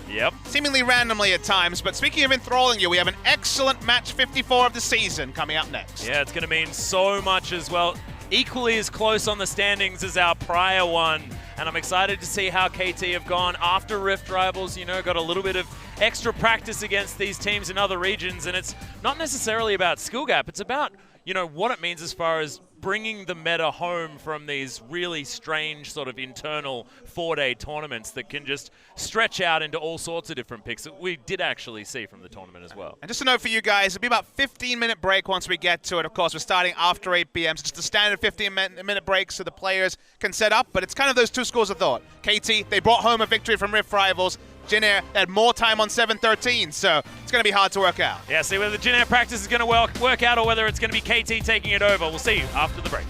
Yep. Seemingly randomly at times, but speaking of enthralling you, we have an excellent match 54 of the season coming up next. Yeah, it's going to mean so much as well. Equally as close on the standings as our prior one. And I'm excited to see how KT have gone after Rift Rivals, you know, got a little bit of extra practice against these teams in other regions. And it's not necessarily about skill gap. It's about, you know, what it means as far as bringing the meta home from these really strange sort of internal 4-day tournaments that can just stretch out into all sorts of different picks that we did actually see from the tournament as well. And just a note for you guys, it'll be about 15-minute break once we get to it. Of course, we're starting after 8 p.m., so just a standard 15-minute break so the players can set up, but it's kind of those two schools of thought. KT, they brought home a victory from Rift Rivals. Jin Air had more time on 7-13, so it's going to be hard to work out. Yeah, see whether the Jin Air practice is going to work out or whether it's going to be KT taking it over. We'll see you after the break.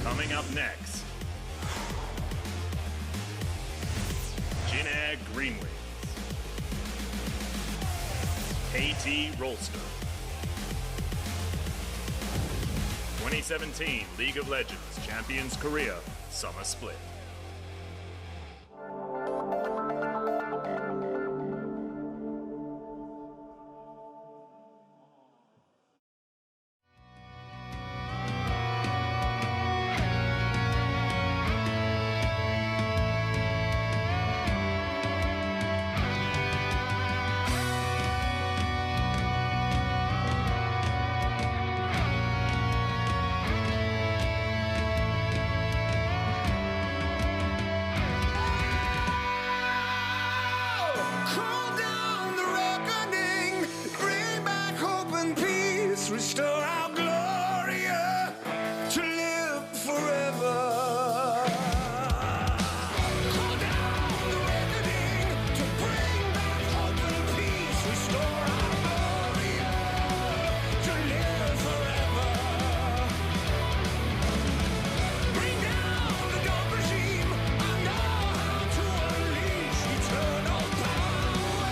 Coming up next, Jin Air GreenWings, KT Rolster, 2017 League of Legends Champions Korea Summer Split. Call down the reckoning, bring back hope and peace, restore our glory to live forever. Call down the reckoning to bring back hope and peace, restore our glory to live forever. Bring down the dark regime, I know how to unleash eternal power.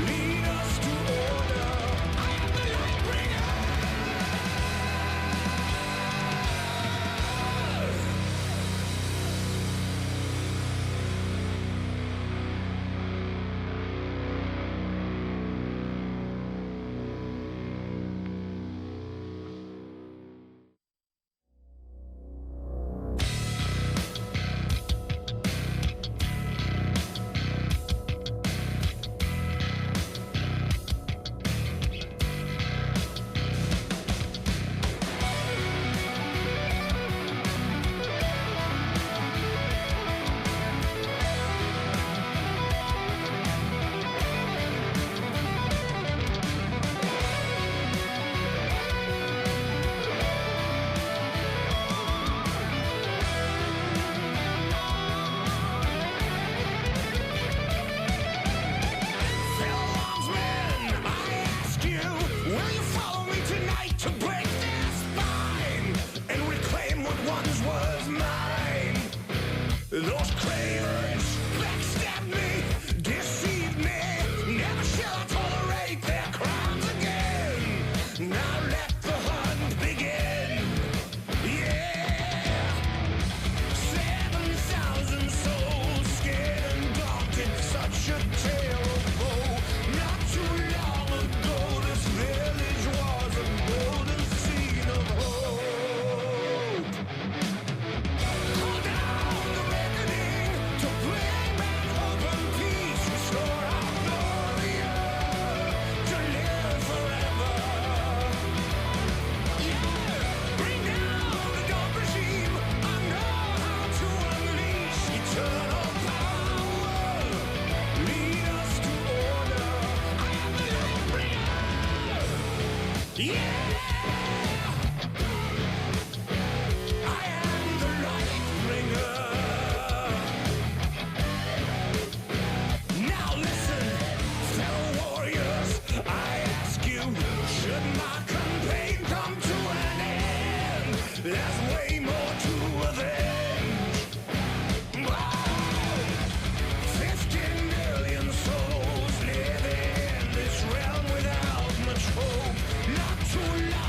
Lead us to order. I am the light bringer. Now let the hunt begin. Yeah. 7,000 souls scared and daunted, such a tale of woe. Not too long ago, this village was a golden scene of hope. Call down the reckoning to bring back hope and peace, restore our glory to live forever. Yeah, bring down the dark regime. I know how to unleash eternal power. Lead us to order. I am the light bringer. Yeah. I am the light bringer. Now listen, fellow warriors, I ask you, should my campaign come to an end? There's way more to avenge. Whoa! 15 million souls live in this realm without much hope. Not too long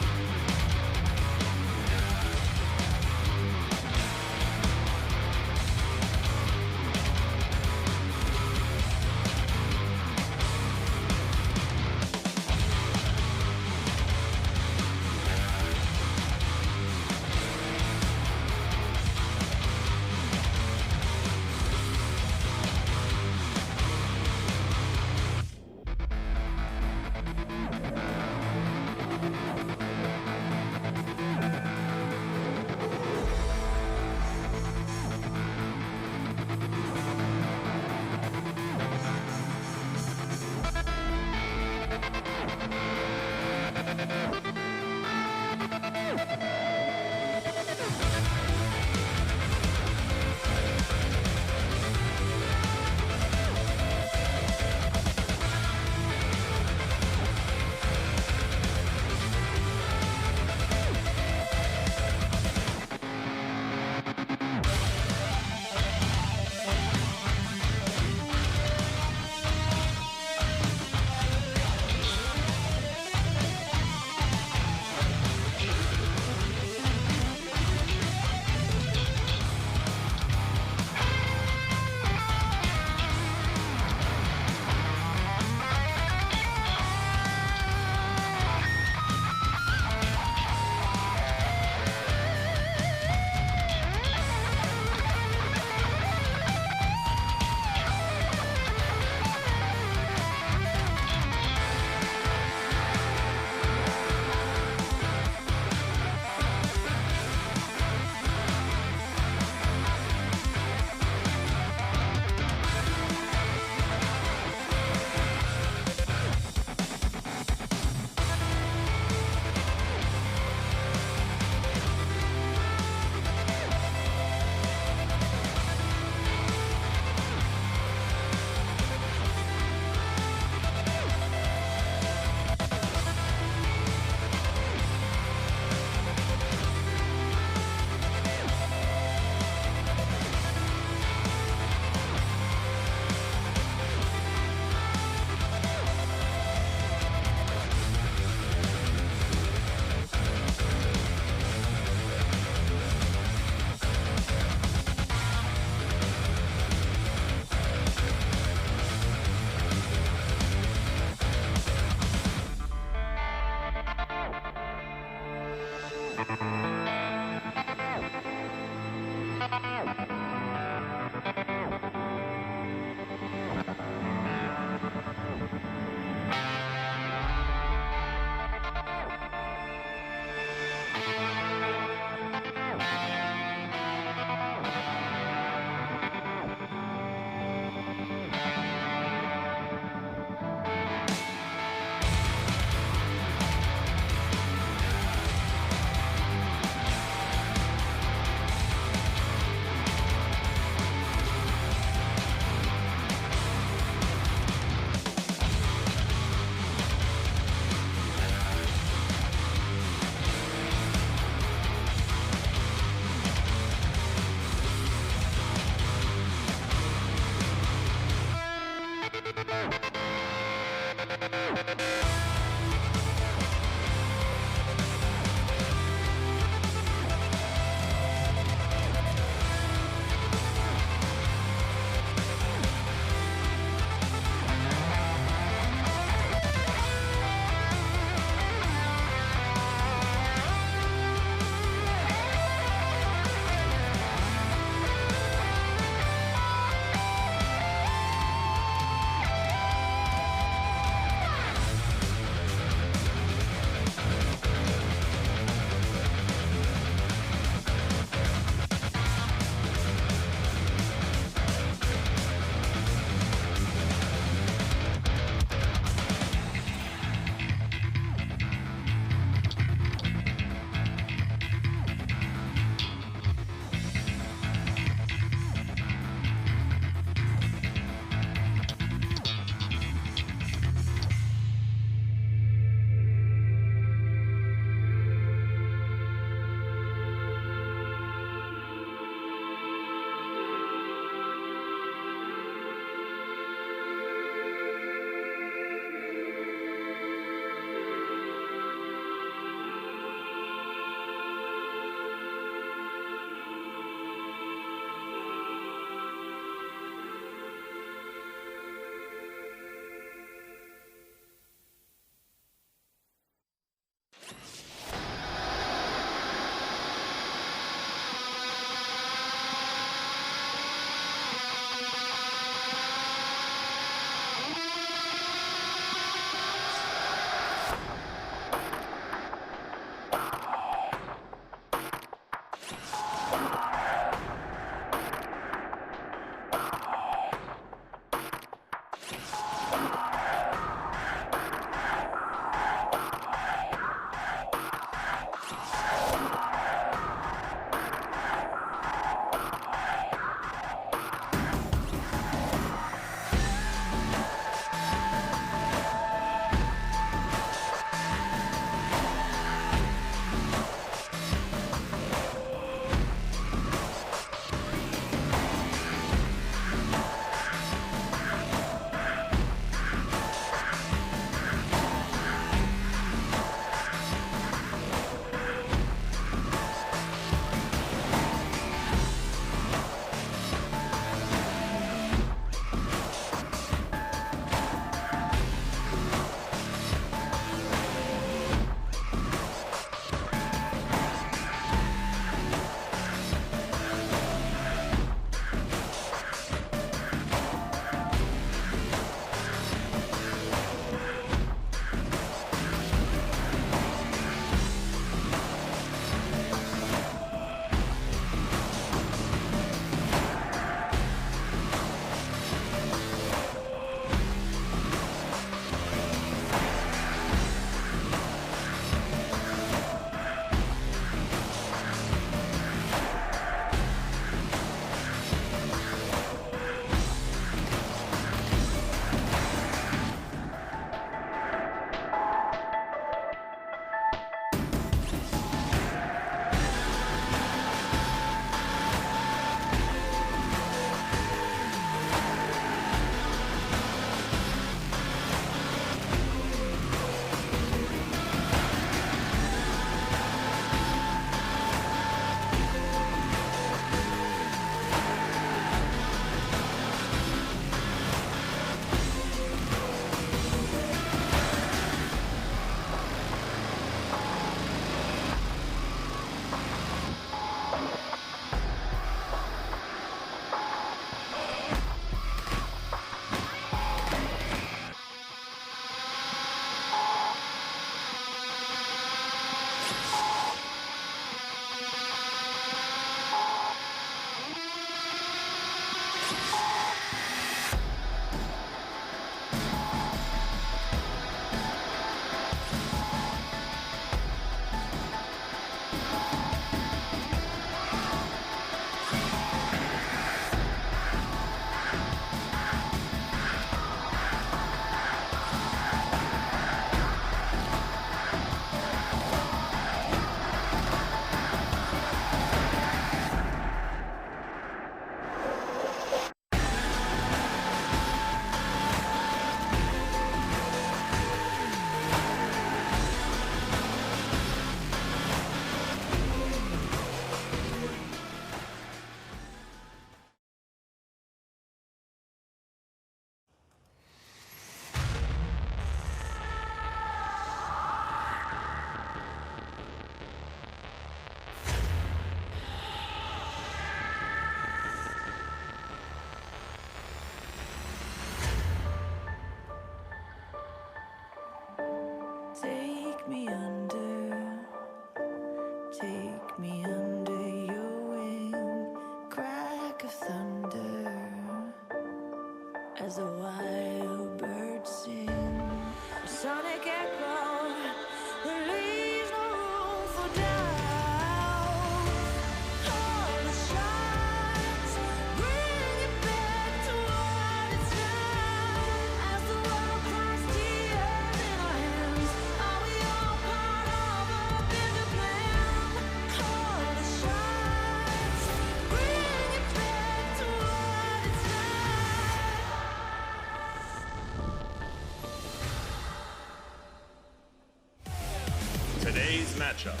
Today's matchup.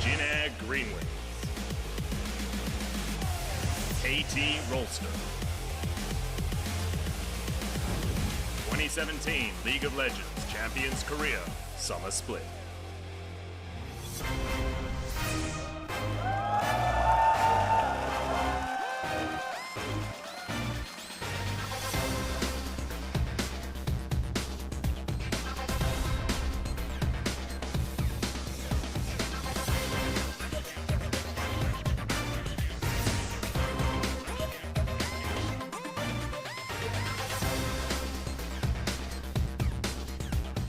Jin Air GreenWings. KT Rolster. 2017 League of Legends Champions Korea Summer Split.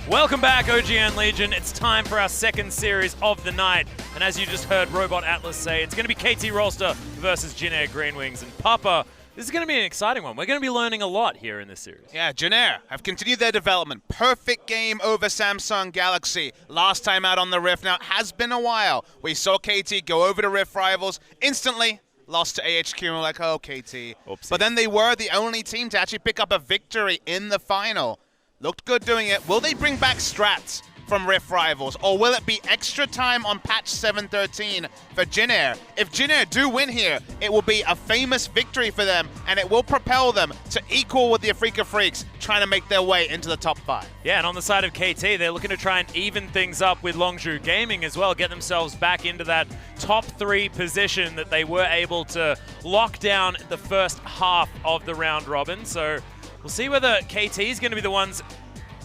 Welcome back, OGN Legion. It's time for our second series of the night. And as you just heard Robot Atlas say, it's going to be KT Rolster versus Jin Air GreenWings. And Papa, this is going to be an exciting one. We're going to be learning a lot here in this series. Yeah, Jin Air have continued their development. Perfect game over Samsung Galaxy. Last time out on the Rift. Now, it has been a while. We saw KT go over to Rift Rivals. Instantly lost to AHQ, and we're like, oh, KT. Oopsie. But then they were the only team to actually pick up a victory in the final. Looked good doing it. Will they bring back strats from Rift Rivals, or will it be extra time on patch 7.13 for Jin Air? If Jin Air do win here, it will be a famous victory for them, and it will propel them to equal with the Afreeca Freecs, trying to make their way into the top 5. Yeah, and on the side of KT, they're looking to try and even things up with Longzhu Gaming as well, get themselves back into that top 3 position that they were able to lock down the first half of the round robin. So we'll see whether KT is going to be the ones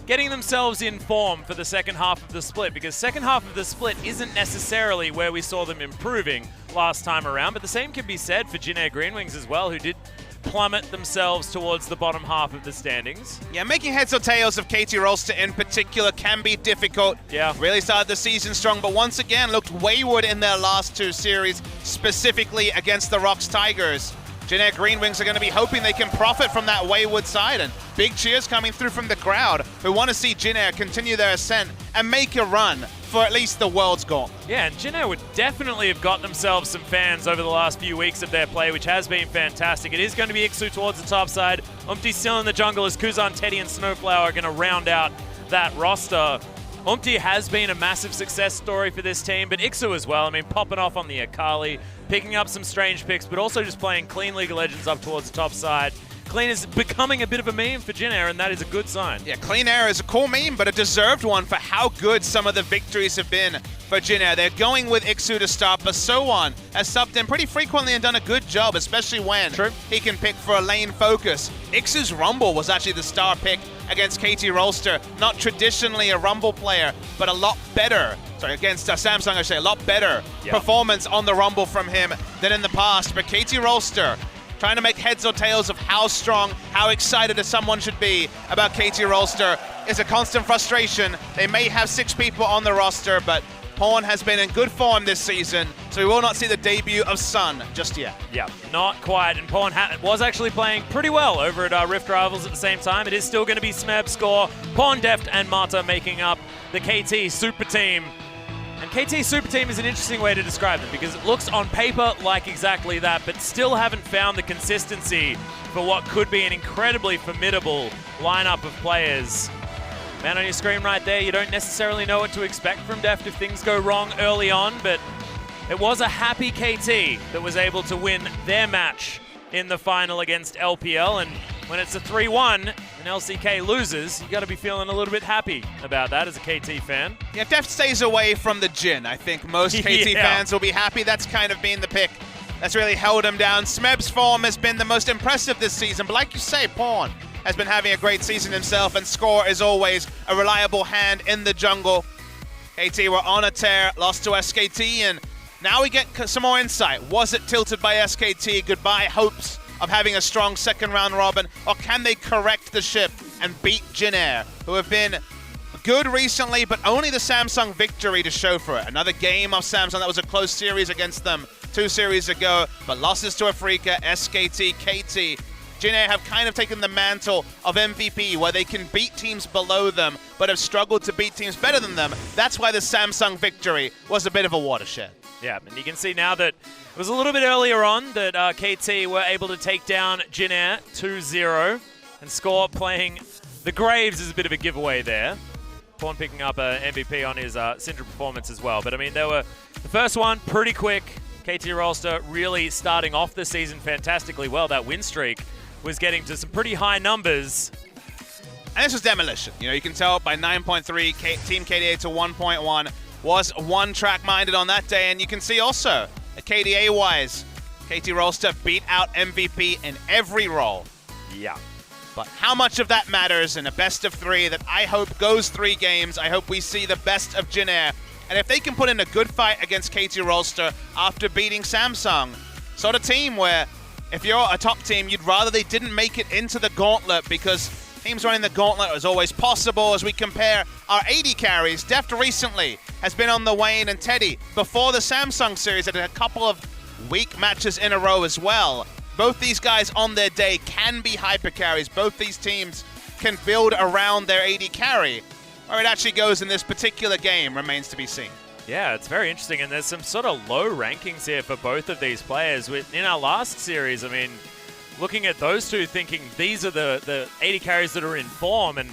getting themselves in form for the second half of the split, because second half of the split isn't necessarily where we saw them improving last time around, but the same can be said for Jin Air GreenWings as well, who did plummet themselves towards the bottom half of the standings. Yeah, making heads or tails of KT Rolster in particular can be difficult. Yeah. Really started the season strong, but once again looked wayward in their last 2 series, specifically against the ROX Tigers. Jin Air GreenWings are going to be hoping they can profit from that wayward side, and big cheers coming through from the crowd who want to see Jin Air continue their ascent and make a run for at least the World's Gauntlet. Yeah, and Jin Air would definitely have got themselves some fans over the last few weeks of their play, which has been fantastic. It is going to be Ixu towards the top side. Umpty's still in the jungle as Kuzan, Teddy, and Snowflower are going to round out that roster. Umpty has been a massive success story for this team, but Ixu as well. I mean, popping off on the Akali, picking up some strange picks, but also just playing clean League of Legends up towards the top side. Clean is becoming a bit of a meme for Jin Air, and that is a good sign. Yeah, Clean Air is a cool meme, but a deserved one for how good some of the victories have been for Jin Air. They're going with Ixu to start, but So-On has subbed in pretty frequently and done a good job, especially when he can pick for a lane focus. Ixu's Rumble was actually the star pick against KT Rolster. Not traditionally a Rumble player, but a lot better. Sorry, against Samsung, I should say, a lot better performance on the Rumble from him than in the past. But KT Rolster trying to make heads or tails of how strong, how excited someone should be about KT Rolster is a constant frustration. They may have 6 people on the roster, but Pawn has been in good form this season, so we will not see the debut of Sun just yet. Yeah, not quite. And Pawn was actually playing pretty well over at Rift Rivals at the same time. It is still going to be Smeb, Score, Pawn, Deft, and Marta making up the KT Super Team. And KT Super Team is an interesting way to describe them because it looks on paper like exactly that, but still haven't found the consistency for what could be an incredibly formidable lineup of players. Man on your screen right there, you don't necessarily know what to expect from Deft if things go wrong early on, but it was a happy KT that was able to win their match in the final against LPL, and when it's a 3-1 and LCK loses, you got to be feeling a little bit happy about that as a KT fan. Yeah, if Deft stays away from the Jin, I think most KT fans will be happy. That's kind of been the pick that's really held him down. Smeb's form has been the most impressive this season, but like you say, Pawn has been having a great season himself, and Score is always a reliable hand in the jungle. KT were on a tear, lost to SKT, and now we get some more insight. Was it tilted by SKT? Goodbye hopes of having a strong second round robin, or can they correct the ship and beat Jin Air, who have been good recently, but only the Samsung victory to show for it. Another game of Samsung. That was a close series against them 2 series ago, but losses to Afreeca, SKT, KT. Jin Air have kind of taken the mantle of MVP, where they can beat teams below them, but have struggled to beat teams better than them. That's why the Samsung victory was a bit of a watershed. Yeah, and you can see now that it was a little bit earlier on that KT were able to take down Jin Air 2-0, and Score playing the Graves is a bit of a giveaway there. Pawn picking up an MVP on his Syndra performance as well. But I mean, the first one, pretty quick. KT Rolster really starting off the season fantastically well. That win streak was getting to some pretty high numbers. And this was demolition. You know, you can tell by 9.3, Team KDA to 1.1 was one-track minded on that day. And you can see also, KDA-wise, KT Rolster beat out MVP in every role. Yeah. But how much of that matters in a best of 3 that I hope goes 3 games. I hope we see the best of Jin Air. And if they can put in a good fight against KT Rolster after beating Samsung, sort of team where if you're a top team, you'd rather they didn't make it into the gauntlet because teams running the gauntlet is always possible. As we compare our AD carries, Deft recently has been on the wane, and Teddy before the Samsung series had a couple of weak matches in a row as well. Both these guys on their day can be hyper carries. Both these teams can build around their AD carry. Where it actually goes in this particular game remains to be seen. Yeah, it's very interesting, and there's some sort of low rankings here for both of these players. In our last series, I mean, looking at those two, thinking these are the AD carries that are in form, and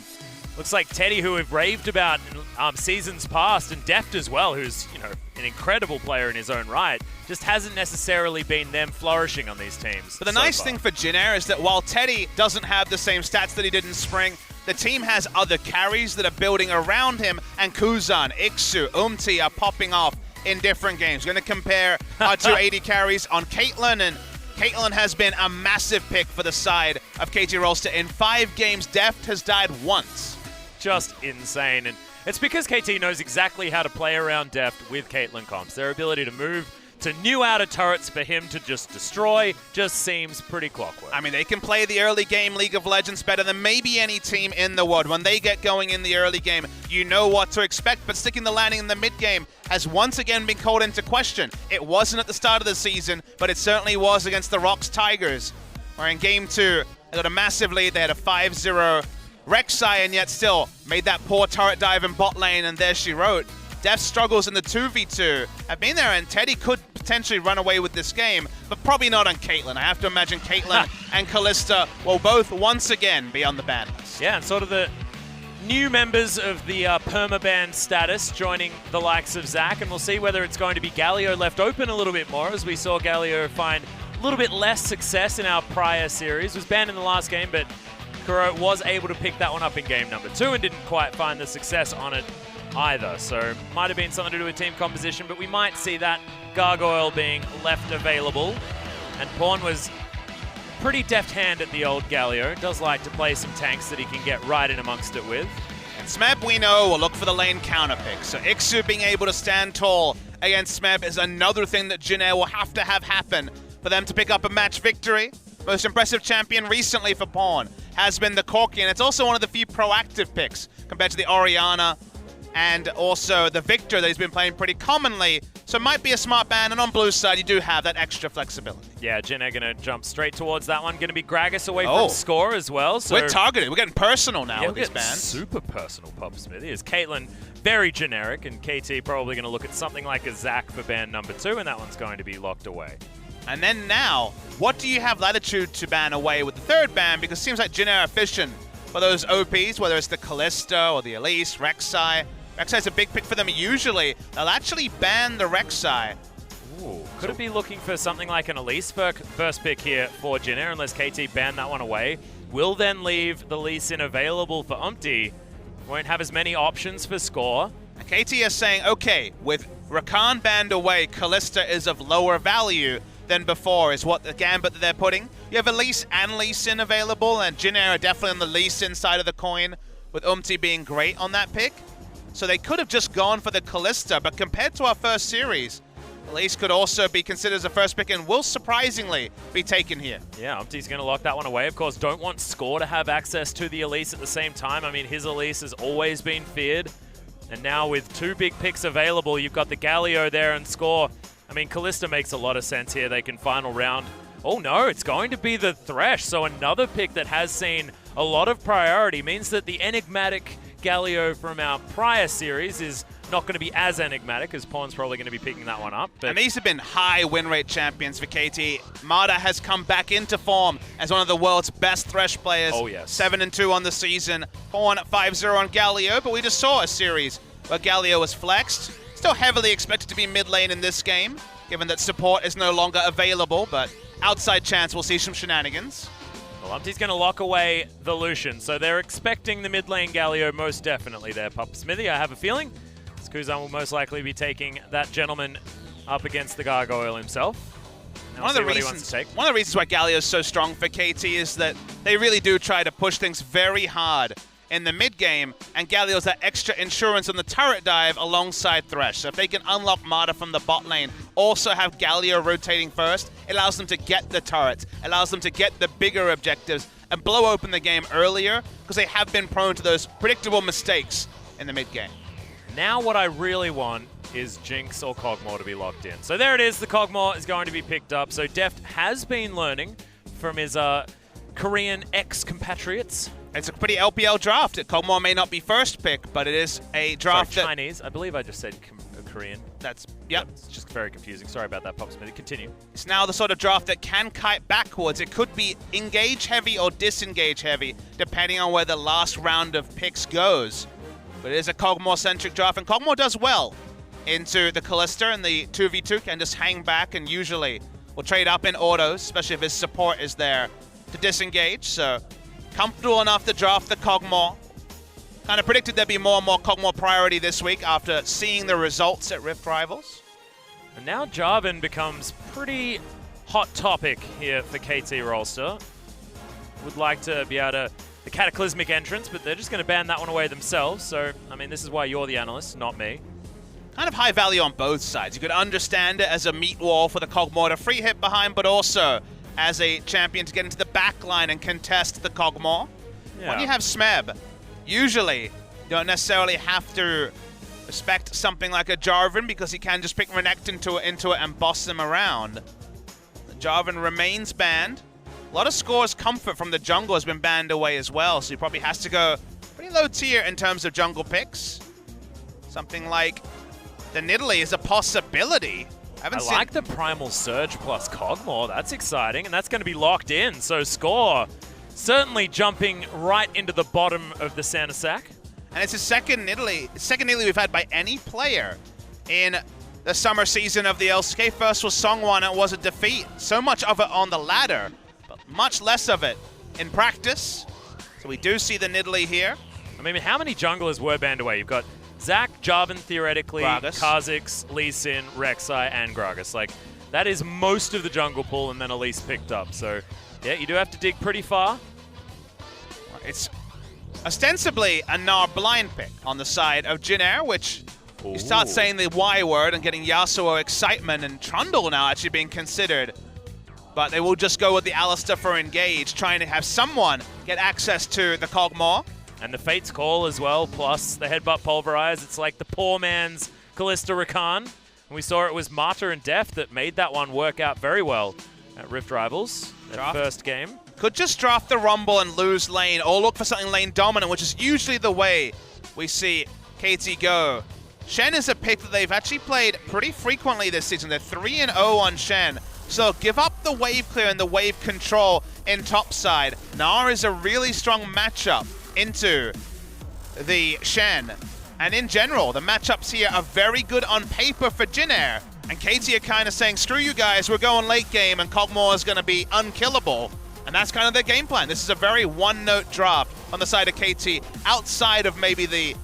looks like Teddy, who we've raved about in seasons past, and Deft as well, who's, you know, an incredible player in his own right, just hasn't necessarily been them flourishing on these teams. But the nice thing for Jin Air is that while Teddy doesn't have the same stats that he did in spring, the team has other carries that are building around him, and Kuzan, Ixu, are popping off in different games. We're going to compare our two AD carries on Caitlyn, and Caitlyn has been a massive pick for the side of KT Rolster. In 5 games, Deft has died once. Just insane. And it's because KT knows exactly how to play around Deft with Caitlyn comps. Their ability to move to new outer turrets for him to just destroy just seems pretty clockwork. I mean, they can play the early game League of Legends better than maybe any team in the world. When they get going in the early game, you know what to expect, but sticking the landing in the mid game has once again been called into question. It wasn't at the start of the season, but it certainly was against the ROX Tigers, where in game 2, they got a massive lead. They had a 5-0 Rek'Sai, and yet still made that poor turret dive in bot lane, and there she wrote. Deft struggles in the 2v2 have been there, and Teddy could potentially run away with this game, but probably not on Caitlyn. I have to imagine Caitlyn and Kalista will both once again be on the ban list. Yeah, and sort of the new members of the permaban status joining the likes of Zach, and we'll see whether it's going to be Galio left open a little bit more, as we saw Galio find a little bit less success in our prior series. Was banned in the last game, but Kuro was able to pick that one up in game number 2 and didn't quite find the success on it either. So might have been something to do with team composition, but we might see that Gargoyle being left available. And Pawn was pretty deft hand at the old Galio. Does like to play some tanks that he can get right in amongst it with. And Smeb, we know, will look for the lane counter pick. So Ixu being able to stand tall against Smeb is another thing that Jin Air will have to have happen for them to pick up a match victory. Most impressive champion recently for Pawn has been the Corki, and it's also one of the few proactive picks compared to the Orianna and also the Victor that he's been playing pretty commonly. So it might be a smart ban, and on Blue's side, you do have that extra flexibility. Yeah, Jin Air going to jump straight towards that one. Going to be Gragas away from score as well. So we're targeted. We're getting personal now with these bans. Super personal, Pop Smithy. Is Caitlyn very generic, and KT probably going to look at something like a Zac for ban number 2, and that one's going to be locked away. And then now, what do you have latitude to ban away with the third ban? Because it seems like Jin Air are efficient for those OPs, whether it's the Kalista or the Elise, Rek'Sai. Rek'Sai's a big pick for them usually. They'll actually ban the Rek'Sai. Ooh, could it be looking for something like an Elise first pick here for Jin Air, unless KT ban that one away? Will then leave the Lee Sin available for Umpty. Won't have as many options for score. And KT is saying, okay, with Rakan banned away, Kalista is of lower value than before, is what the gambit that they're putting. You have Elise and Lee Sin available, and Jin Air are definitely on the Lee Sin side of the coin, with Umpty being great on that pick. So they could have just gone for the Kalista, but compared to our first series, Elise could also be considered as a first pick and will surprisingly be taken here. Yeah, Umpty's going to lock that one away. Of course, don't want Score to have access to the Elise at the same time. I mean, his Elise has always been feared. And now with 2 big picks available, you've got the Galio there and Score. I mean, Kalista makes a lot of sense here. They can final round. Oh no, it's going to be the Thresh. So another pick that has seen a lot of priority means that the enigmatic Galio from our prior series is not going to be as enigmatic, as Pon's probably going to be picking that one up. But and these have been high win rate champions for KT. Mada has come back into form as one of the world's best Thresh players. Oh, yes. 7-2 on the season, Pawn 5-0 on Galio, but we just saw a series where Galio was flexed. Still heavily expected to be mid lane in this game, given that support is no longer available, but outside chance we'll see some shenanigans. well, Umpty's going to lock away the Lucian, so they're expecting the mid lane Galio most definitely there, Papa Smithy. I have a feeling Kuzan will most likely be taking that gentleman up against the Gargoyle himself. One of the reasons why Galio is so strong for KT is that they really do try to push things very hard in the mid game, and Galio's that extra insurance on the turret dive alongside Thresh. So if they can unlock Mada from the bot lane, also have Galio rotating first, it allows them to get the turrets, allows them to get the bigger objectives and blow open the game earlier, because they have been prone to those predictable mistakes in the mid game. Now what I really want is Jinx or Kog'Maw to be locked in. So there it is, the Kog'Maw is going to be picked up. So Deft has been learning from his Korean ex-compatriots. It's a pretty LPL draft. Kog'Maw may not be first pick, but it is a draft Sorry, Chinese. I believe I just said Korean. That's, yep. It's just very confusing. Sorry about that, Pop Smithy. Continue. It's now the sort of draft that can kite backwards. It could be engage heavy or disengage heavy, depending on where the last round of picks goes. But it is a Kog'Maw-centric draft, and Kog'Maw does well into the Kalista, and the 2v2 can just hang back and usually will trade up in autos, especially if his support is there to disengage. So comfortable enough to draft the Kog'Maw. Kind of predicted there'd be more and more Kog'Maw priority this week after seeing the results at Rift Rivals. And now Jarvan becomes pretty hot topic here for KT Rolster. Would like to be able to the Cataclysmic entrance, but they're just going to ban that one away themselves. So, I mean, this is why you're the analyst, not me. Kind of high value on both sides. You could understand it as a meat wall for the Kog'Maw to free hit behind, but also as a champion to get into the back line and contest the Kog'Maw. Yeah. When you have Smeb, usually you don't necessarily have to respect something like a Jarvan because he can just pick Renekton into it and boss them around. The Jarvan remains banned. A lot of scores comfort from the jungle has been banned away as well, so he probably has to go pretty low tier in terms of jungle picks. Something like the Nidalee is a possibility. I like the Primal Surge plus Kog'Maw. That's exciting, and that's going to be locked in. So Score certainly jumping right into the bottom of the center sack. And it's the second Nidalee we've had by any player in the summer season of the LCK. First was Songwon, it was a defeat. So much of it on the ladder, but much less of it in practice. So we do see the Nidalee here. I mean, how many junglers were banned away? You've got Zac, Jarvan, theoretically, Gragas. Kha'Zix, Lee Sin, Rek'Sai, and Gragas. Like, that is most of the jungle pool, and then Elise picked up. So, yeah, you do have to dig pretty far. It's ostensibly a Gnar blind pick on the side of Jin Air, which you start saying the Y word and getting Yasuo excitement, and Trundle now actually being considered. But they will just go with the Alistar for engage, trying to have someone get access to the Kog'Maw. And the Fate's Call as well, plus the Headbutt Pulverize. It's like the poor man's Kalista Rakan. And we saw it was Marta and Deft that made that one work out very well at Rift Rivals, their first game. Could just draft the Rumble and lose lane, or look for something lane dominant, which is usually the way we see KT go. Shen is a pick that they've actually played pretty frequently this season. They're 3-0 on Shen. So give up the wave clear and the wave control in topside. Gnar is a really strong matchup into the Shen. And in general, the matchups here are very good on paper for Jin Air. And KT are kind of saying, screw you guys, we're going late game and Kog'Maw is going to be unkillable. And that's kind of their game plan. This is a very one-note draft on the side of KT, outside of maybe the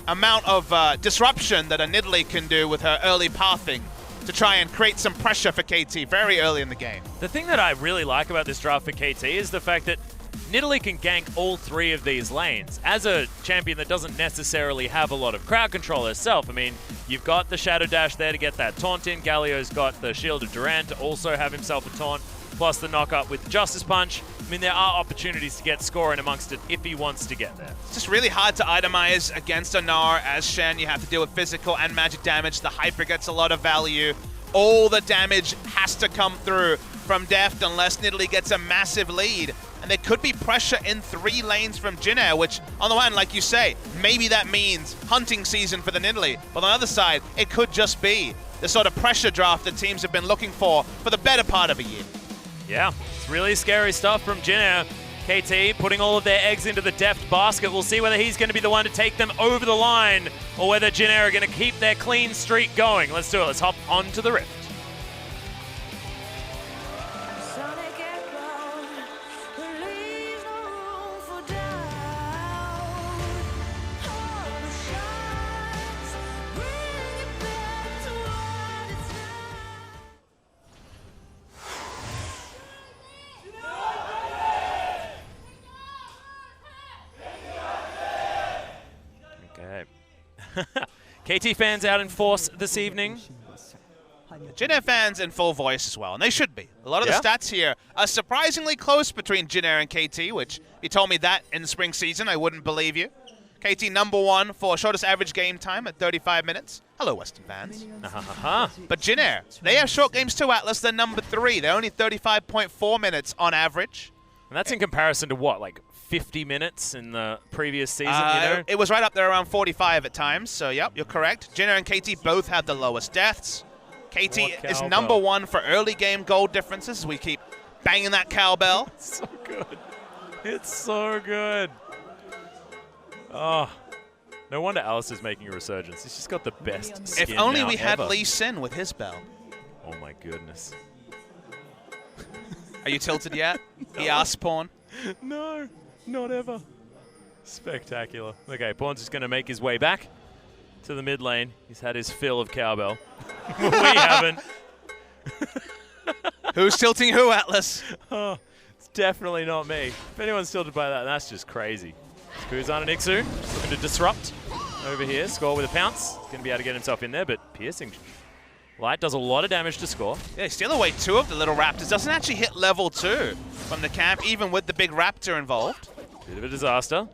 amount of disruption that a Nidalee can do with her early pathing to try and create some pressure for KT very early in the game. The thing that I really like about this draft for KT is the fact that Nidalee can gank all three of these lanes. As a champion that doesn't necessarily have a lot of crowd control herself, I mean, you've got the Shadow Dash there to get that taunt in. Galio's got the Shield of Durant to also have himself a taunt, plus the knock-up with the Justice Punch. I mean, there are opportunities to get score in amongst it if he wants to get there. It's just really hard to itemize against a Gnar as Shen. You have to deal with physical and magic damage. The Hyper gets a lot of value. All the damage has to come through from Deft unless Nidalee gets a massive lead. and there could be pressure in 3 lanes from Jin Air, which, on the one hand, like you say, maybe that means hunting season for the Nidalee, but on the other side, it could just be the sort of pressure draft that teams have been looking for the better part of a year. Yeah, it's really scary stuff from Jin Air. KT putting all of their eggs into the deft basket. We'll see whether he's going to be the one to take them over the line or whether Jin Air are going to keep their clean streak going. Let's do it. Let's hop onto the Rift. Sonic echo, there leaves no room for doubt. All the shots bring it back to what it's now. Okay. KT fans out in force this evening. Jin Air fans in full voice as well, and they should be. A lot of the stats here are surprisingly close between Jin Air and KT, which if you told me that in the spring season, I wouldn't believe you. KT #1 for shortest average game time at 35 minutes. Hello, Western fans. But Jin Air, they have short games too, Atlas. They're #3. They're only 35.4 minutes on average. And that's in comparison to what, like 50 minutes in the previous season, you know? It was right up there around 45 at times, so yep, you're correct. Jin Air and KT both have the lowest deaths. KT is #1 for early game goal differences. We keep banging that cowbell. It's so good. It's so good. Oh, no wonder Alice is making a resurgence. He's just got the best skin If only now we had ever. Lee Sin with his bell. Oh my goodness. Are you tilted yet? He asked Pawn. No, not ever. Spectacular. Okay, Pawn's just going to make his way back to the mid lane. He's had his fill of cowbell. We haven't. Who's tilting who, Atlas? Oh, it's definitely not me. If anyone's tilted by that, that's just crazy. Kuzan and Ixu just looking to disrupt over here. Score with a pounce. He's going to be able to get himself in there, but piercing light does a lot of damage to Score. Yeah, steal away 2 of the little raptors. Doesn't actually hit level 2 from the camp, even with the big raptor involved. Bit of a disaster.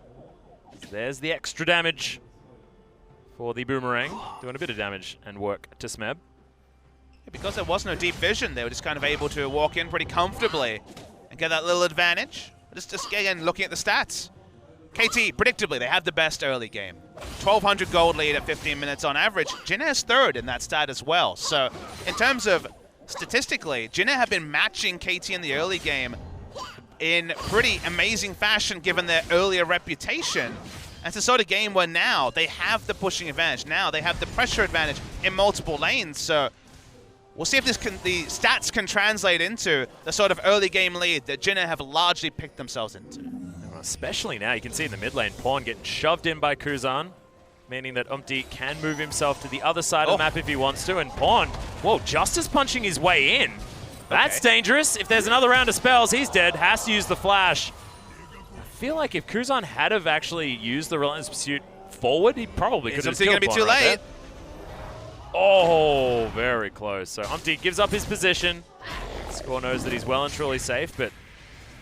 There's the extra damage for the Boomerang. Doing a bit of damage and work to Smeb. Yeah, because there was no deep vision, they were just kind of able to walk in pretty comfortably and get that little advantage. Just again, looking at the stats. KT, predictably, they have the best early game. 1,200 gold lead at 15 minutes on average. Jin Air's 3rd in that stat as well. So in terms of statistically, Jin Air have been matching KT in the early game in pretty amazing fashion given their earlier reputation. And it's a sort of game where now they have the pushing advantage. Now they have the pressure advantage in multiple lanes. So we'll see if the stats can translate into the sort of early game lead that Jin Air have largely picked themselves into. Especially now, you can see in the mid lane, Pawn getting shoved in by Kuzan, meaning that Umti can move himself to the other side of the map if he wants to, and Pawn, whoa, Justice punching his way in. That's dangerous. If there's another round of spells, he's dead, has to use the flash. I feel like if Kuzan had have actually used the Relentless Pursuit forward, he probably could have killed going to be Pawn too right late. there. Oh, very close. So Umti gives up his position. Score knows that he's well and truly safe, but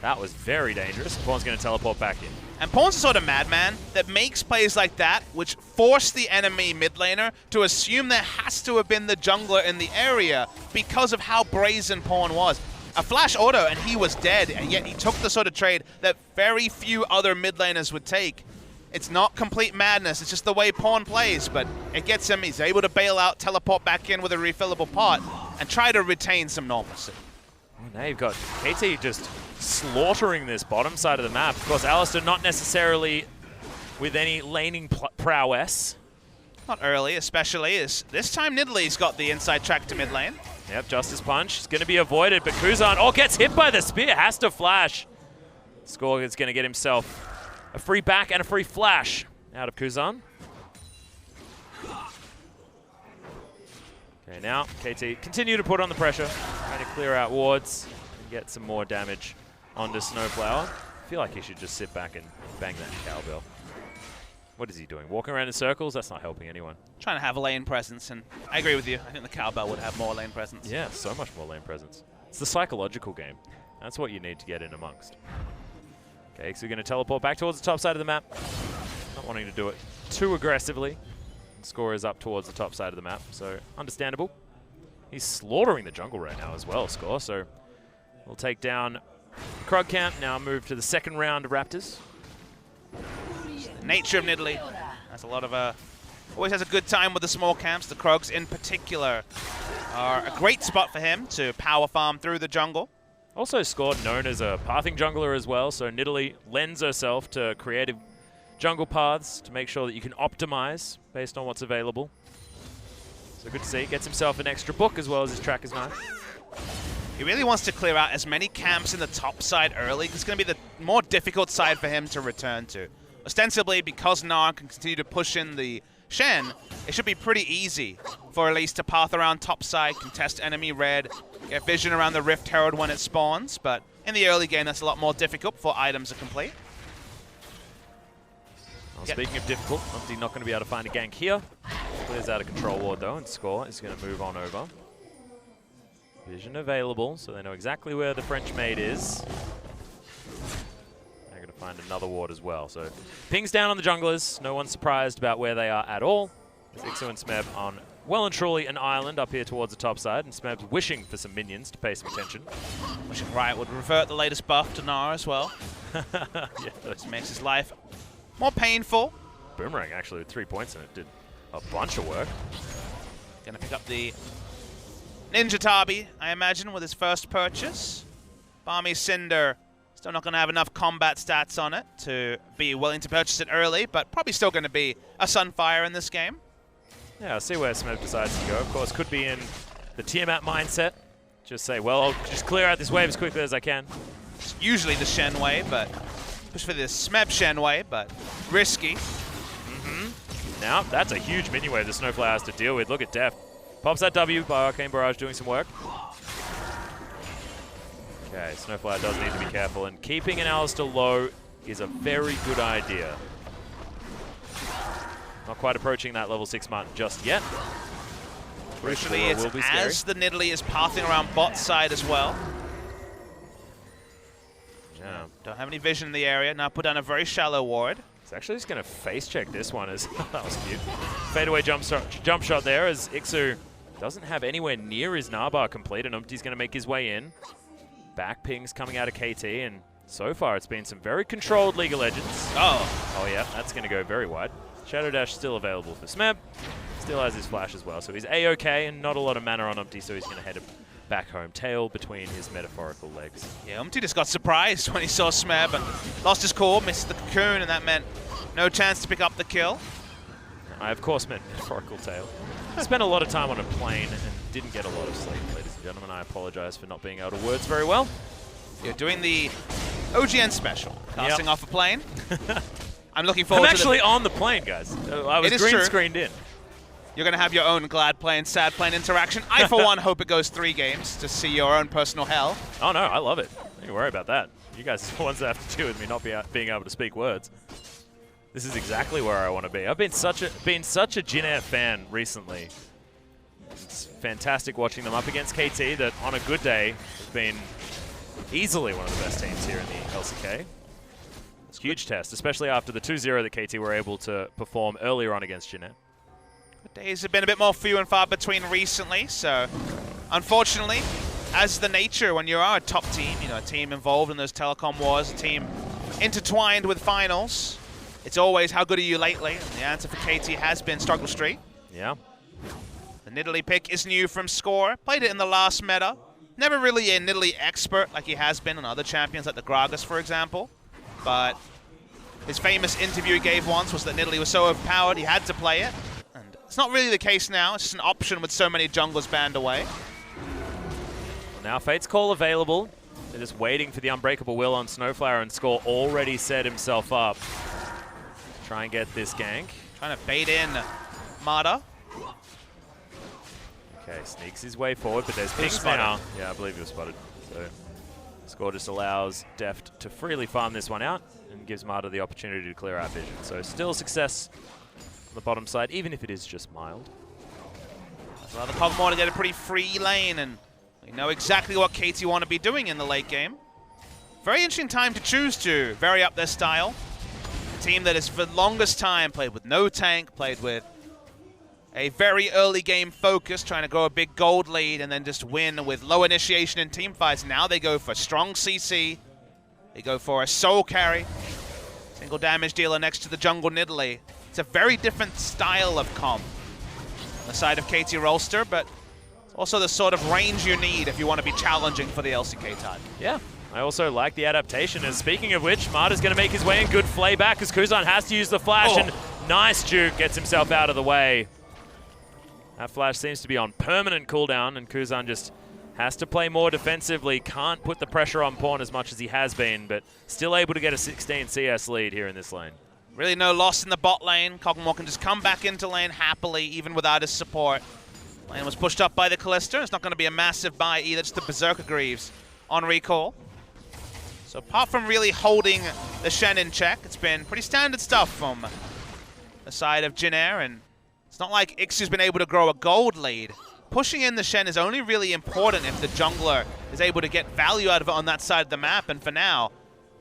that was very dangerous. Pawn's going to teleport back in. And Pawn's a sort of madman that makes plays like that, which force the enemy mid laner to assume there has to have been the jungler in the area because of how brazen Pawn was. A flash auto and he was dead, and yet he took the sort of trade that very few other mid laners would take. It's not complete madness, it's just the way Pawn plays, but it gets him. He's able to bail out, teleport back in with a refillable pot, and try to retain some normalcy. Now you've got KT just slaughtering this bottom side of the map. Of course, Alistair not necessarily with any laning prowess. Not early, especially, as this time Nidalee's got the inside track to mid lane. Yep, Justice Punch is going to be avoided, but Kuzan, gets hit by the spear, has to flash. Score is going to get himself a free back and a free flash out of Kuzan. Okay, now KT continue to put on the pressure, trying to clear out wards and get some more damage onto Snowflower. I feel like he should just sit back and bang that cowbell. What is he doing? Walking around in circles? That's not helping anyone. Trying to have a lane presence, and I agree with you. I think the cowbell would have more lane presence. Yeah, so much more lane presence. It's the psychological game. That's what you need to get in amongst. Okay, so we're going to teleport back towards the top side of the map. Not wanting to do it too aggressively. Score is up towards the top side of the map, so understandable. He's slaughtering the jungle right now as well, Score, so we'll take down Krug camp now move to the second round of Raptors. The nature of Nidalee has a lot of always has a good time with the small camps. The Krugs in particular are a great spot for him to power farm through the jungle. Also scored known as a pathing jungler as well, so Nidalee lends herself to creative jungle paths to make sure that you can optimize based on what's available. So good to see. Gets himself an extra book as well as his tracker's knife. He really wants to clear out as many camps in the top side early. It's going to be the more difficult side for him to return to. Ostensibly, because Gnar can continue to push in the Shen, it should be pretty easy for Elise to path around top side, contest enemy red, get vision around the Rift Herald when it spawns, but in the early game that's a lot more difficult before items are complete. Well, speaking of difficult, Umpty not going to be able to find a gank here. Clears out a control ward though, and Score is going to move on over. Vision available, so they know exactly where the French maid is. They're going to find another ward as well. So pings down on the junglers. No one's surprised about where they are at all. There's Ixu and Smeb on well and truly an island up here towards the top side, and Smeb's wishing for some minions to pay some attention. Wishing Riot would revert the latest buff to Gnar as well. Yeah, This makes his life more painful. Boomerang actually with 3 points in it did a bunch of work. Gonna pick up the Ninja Tabi, I imagine, with his first purchase. Balmy Cinder, still not gonna have enough combat stats on it to be willing to purchase it early, but probably still gonna be a Sunfire in this game. Yeah, I'll see where Smeb decides to go. Of course, could be in the Tiamat mindset. Just say, well, I'll just clear out this wave as quickly as I can. It's usually the Shen way, but push for the Smeb Shen way, but risky. Now, that's a huge mini wave the Snowflower has to deal with. Look at Deft. Pops that W by Arcane Barrage doing some work. Okay, Snowflower does need to be careful, and keeping an Alistair low is a very good idea. Not quite approaching that level 6 mark just yet. Crucially, it's as the Nidalee is pathing around bot side as well. Yeah. Don't have any vision in the area. Now put down a very shallow ward. He's actually just going to face check this one. As that was cute. Fadeaway jump shot there as Ixu doesn't have anywhere near his Narbar complete, and Umpty's going to make his way in. Back pings coming out of KT, and so far it's been some very controlled League of Legends. Oh yeah, that's going to go very wide. Shadow Dash still available for Smeb. Still has his flash as well, so he's A-okay and not a lot of mana on Umpty, so he's going to head back home, tail between his metaphorical legs. Yeah, Umpty just got surprised when he saw Smeb and lost his core, missed the cocoon, and that meant no chance to pick up the kill. I, of course, meant metaphorical tail. I spent a lot of time on a plane and didn't get a lot of sleep, ladies and gentlemen. I apologize for not being able to words very well. You're doing the OGN special, casting off a plane. I'm looking I'm forward to actually on the plane, guys. I was green screened in. You're going to have your own glad plane, sad plane interaction. I, for one, hope it goes 3 games to see your own personal hell. Oh, no, I love it. Don't you worry about that. You guys are the ones that have to deal with me not being able to speak words. This is exactly where I want to be. I've been such a Jin Air fan recently. It's fantastic watching them up against KT that on a good day has been easily one of the best teams here in the LCK. It's a huge test, especially after the 2-0 that KT were able to perform earlier on against Jin Air. Days have been a bit more few and far between recently, so unfortunately, as the nature when you are a top team, you know, a team involved in those telecom wars, a team intertwined with finals, it's always how good are you lately? And the answer for KT has been struggle streak. Yeah. The Nidalee pick is new from Score. Played it in the last meta. Never really a Nidalee expert like he has been on other champions like the Gragas, for example. But his famous interview he gave once was that Nidalee was so overpowered he had to play it. It's not really the case now. It's just an option with so many junglers banned away. Well, now Fate's Call available. They're just waiting for the Unbreakable Will on Snowflower, and Score already set himself up. Try and get this gank. Trying to bait in Mata. Okay, sneaks his way forward, but there's pings now. Yeah, I believe he was spotted. So Score just allows Deft to freely farm this one out and gives Mata the opportunity to clear out vision. So still success on the bottom side, even if it is just mild. Allow the Pokemon to get a pretty free lane, and we know exactly what KT want to be doing in the late game. Very interesting time to choose to vary up their style. A team that has for the longest time played with no tank, played with a very early game focus, trying to grow a big gold lead and then just win with low initiation in team fights. Now they go for strong CC, They go for a soul carry. Single damage dealer next to the jungle Nidalee. It's a very different style of comp on the side of KT Rolster, but it's also the sort of range you need if you want to be challenging for the LCK title. Yeah. I also like the adaptation. And speaking of which, Marta's going to make his way in. Good flay back as Kuzan has to use the flash. And nice juke, gets himself out of the way. That flash seems to be on permanent cooldown, and Kuzan just has to play more defensively. Can't put the pressure on Pawn as much as he has been, but still able to get a 16 CS lead here in this lane. Really no loss in the bot lane. Kog'Maw can just come back into lane happily, even without his support. Lane was pushed up by the Kalista. It's not going to be a massive buy either. Just the Berserker Greaves on recall. So apart from really holding the Shen in check, it's been pretty standard stuff from the side of Jin Air, and it's not like Ixu's been able to grow a gold lead. Pushing in the Shen is only really important if the jungler is able to get value out of it on that side of the map, and for now,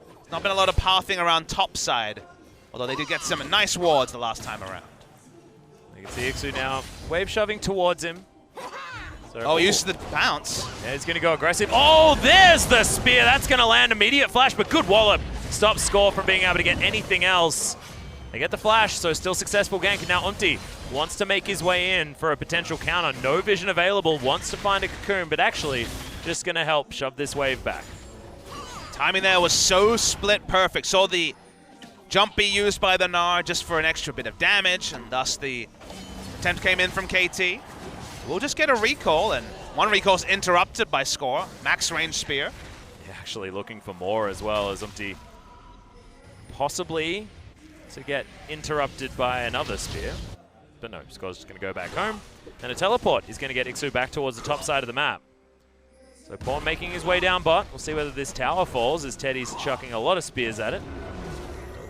there's not been a lot of pathing around top side, although they did get some nice wards the last time around. You can see Ixu now wave shoving towards him. So, he used the bounce. Yeah, he's going to go aggressive. Oh, there's the spear. That's going to land immediate flash, but good wallop. Stops Score from being able to get anything else. They get the flash, so still successful gank. And now Umti wants to make his way in for a potential counter. No vision available, wants to find a cocoon, but actually just going to help shove this wave back. Timing there was so split perfect. Saw the jump be used by the Gnar just for an extra bit of damage, and thus the attempt came in from KT. We'll just get a recall, and one recall's interrupted by Score. Max range spear. Yeah, actually looking for more as well as Umti possibly to get interrupted by another spear. But no, Score's just going to go back home. And a teleport is going to get Ixu back towards the top side of the map. So Pawn making his way down bot. We'll see whether this tower falls as Teddy's chucking a lot of spears at it.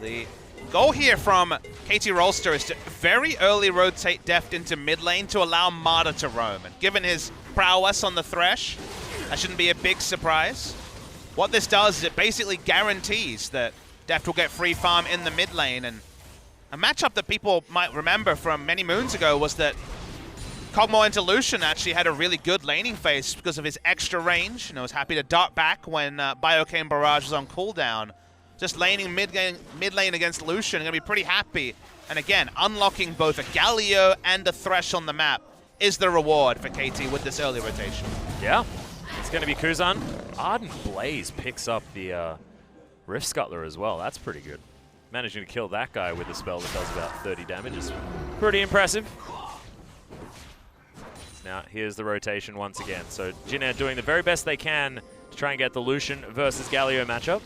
The goal here from KT Rolster is to very early rotate Deft into mid lane to allow Marta to roam. And given his prowess on the Thresh, that shouldn't be a big surprise. What this does is it basically guarantees that Deft will get free farm in the mid lane. And a matchup that people might remember from many moons ago was that Kog'Maw into Lucian actually had a really good laning phase because of his extra range. Was happy to dart back when Biocane Barrage was on cooldown. Just laning mid lane against Lucian, going to be pretty happy. And again, unlocking both a Galio and a Thresh on the map is the reward for KT with this early rotation. Yeah, it's going to be Kuzan. Ardent Blaze picks up the Rift Scuttler as well. That's pretty good. Managing to kill that guy with a spell that does about 30 damage is pretty impressive. Now, here's the rotation once again. So Jin Air doing the very best they can to try and get the Lucian versus Galio matchup.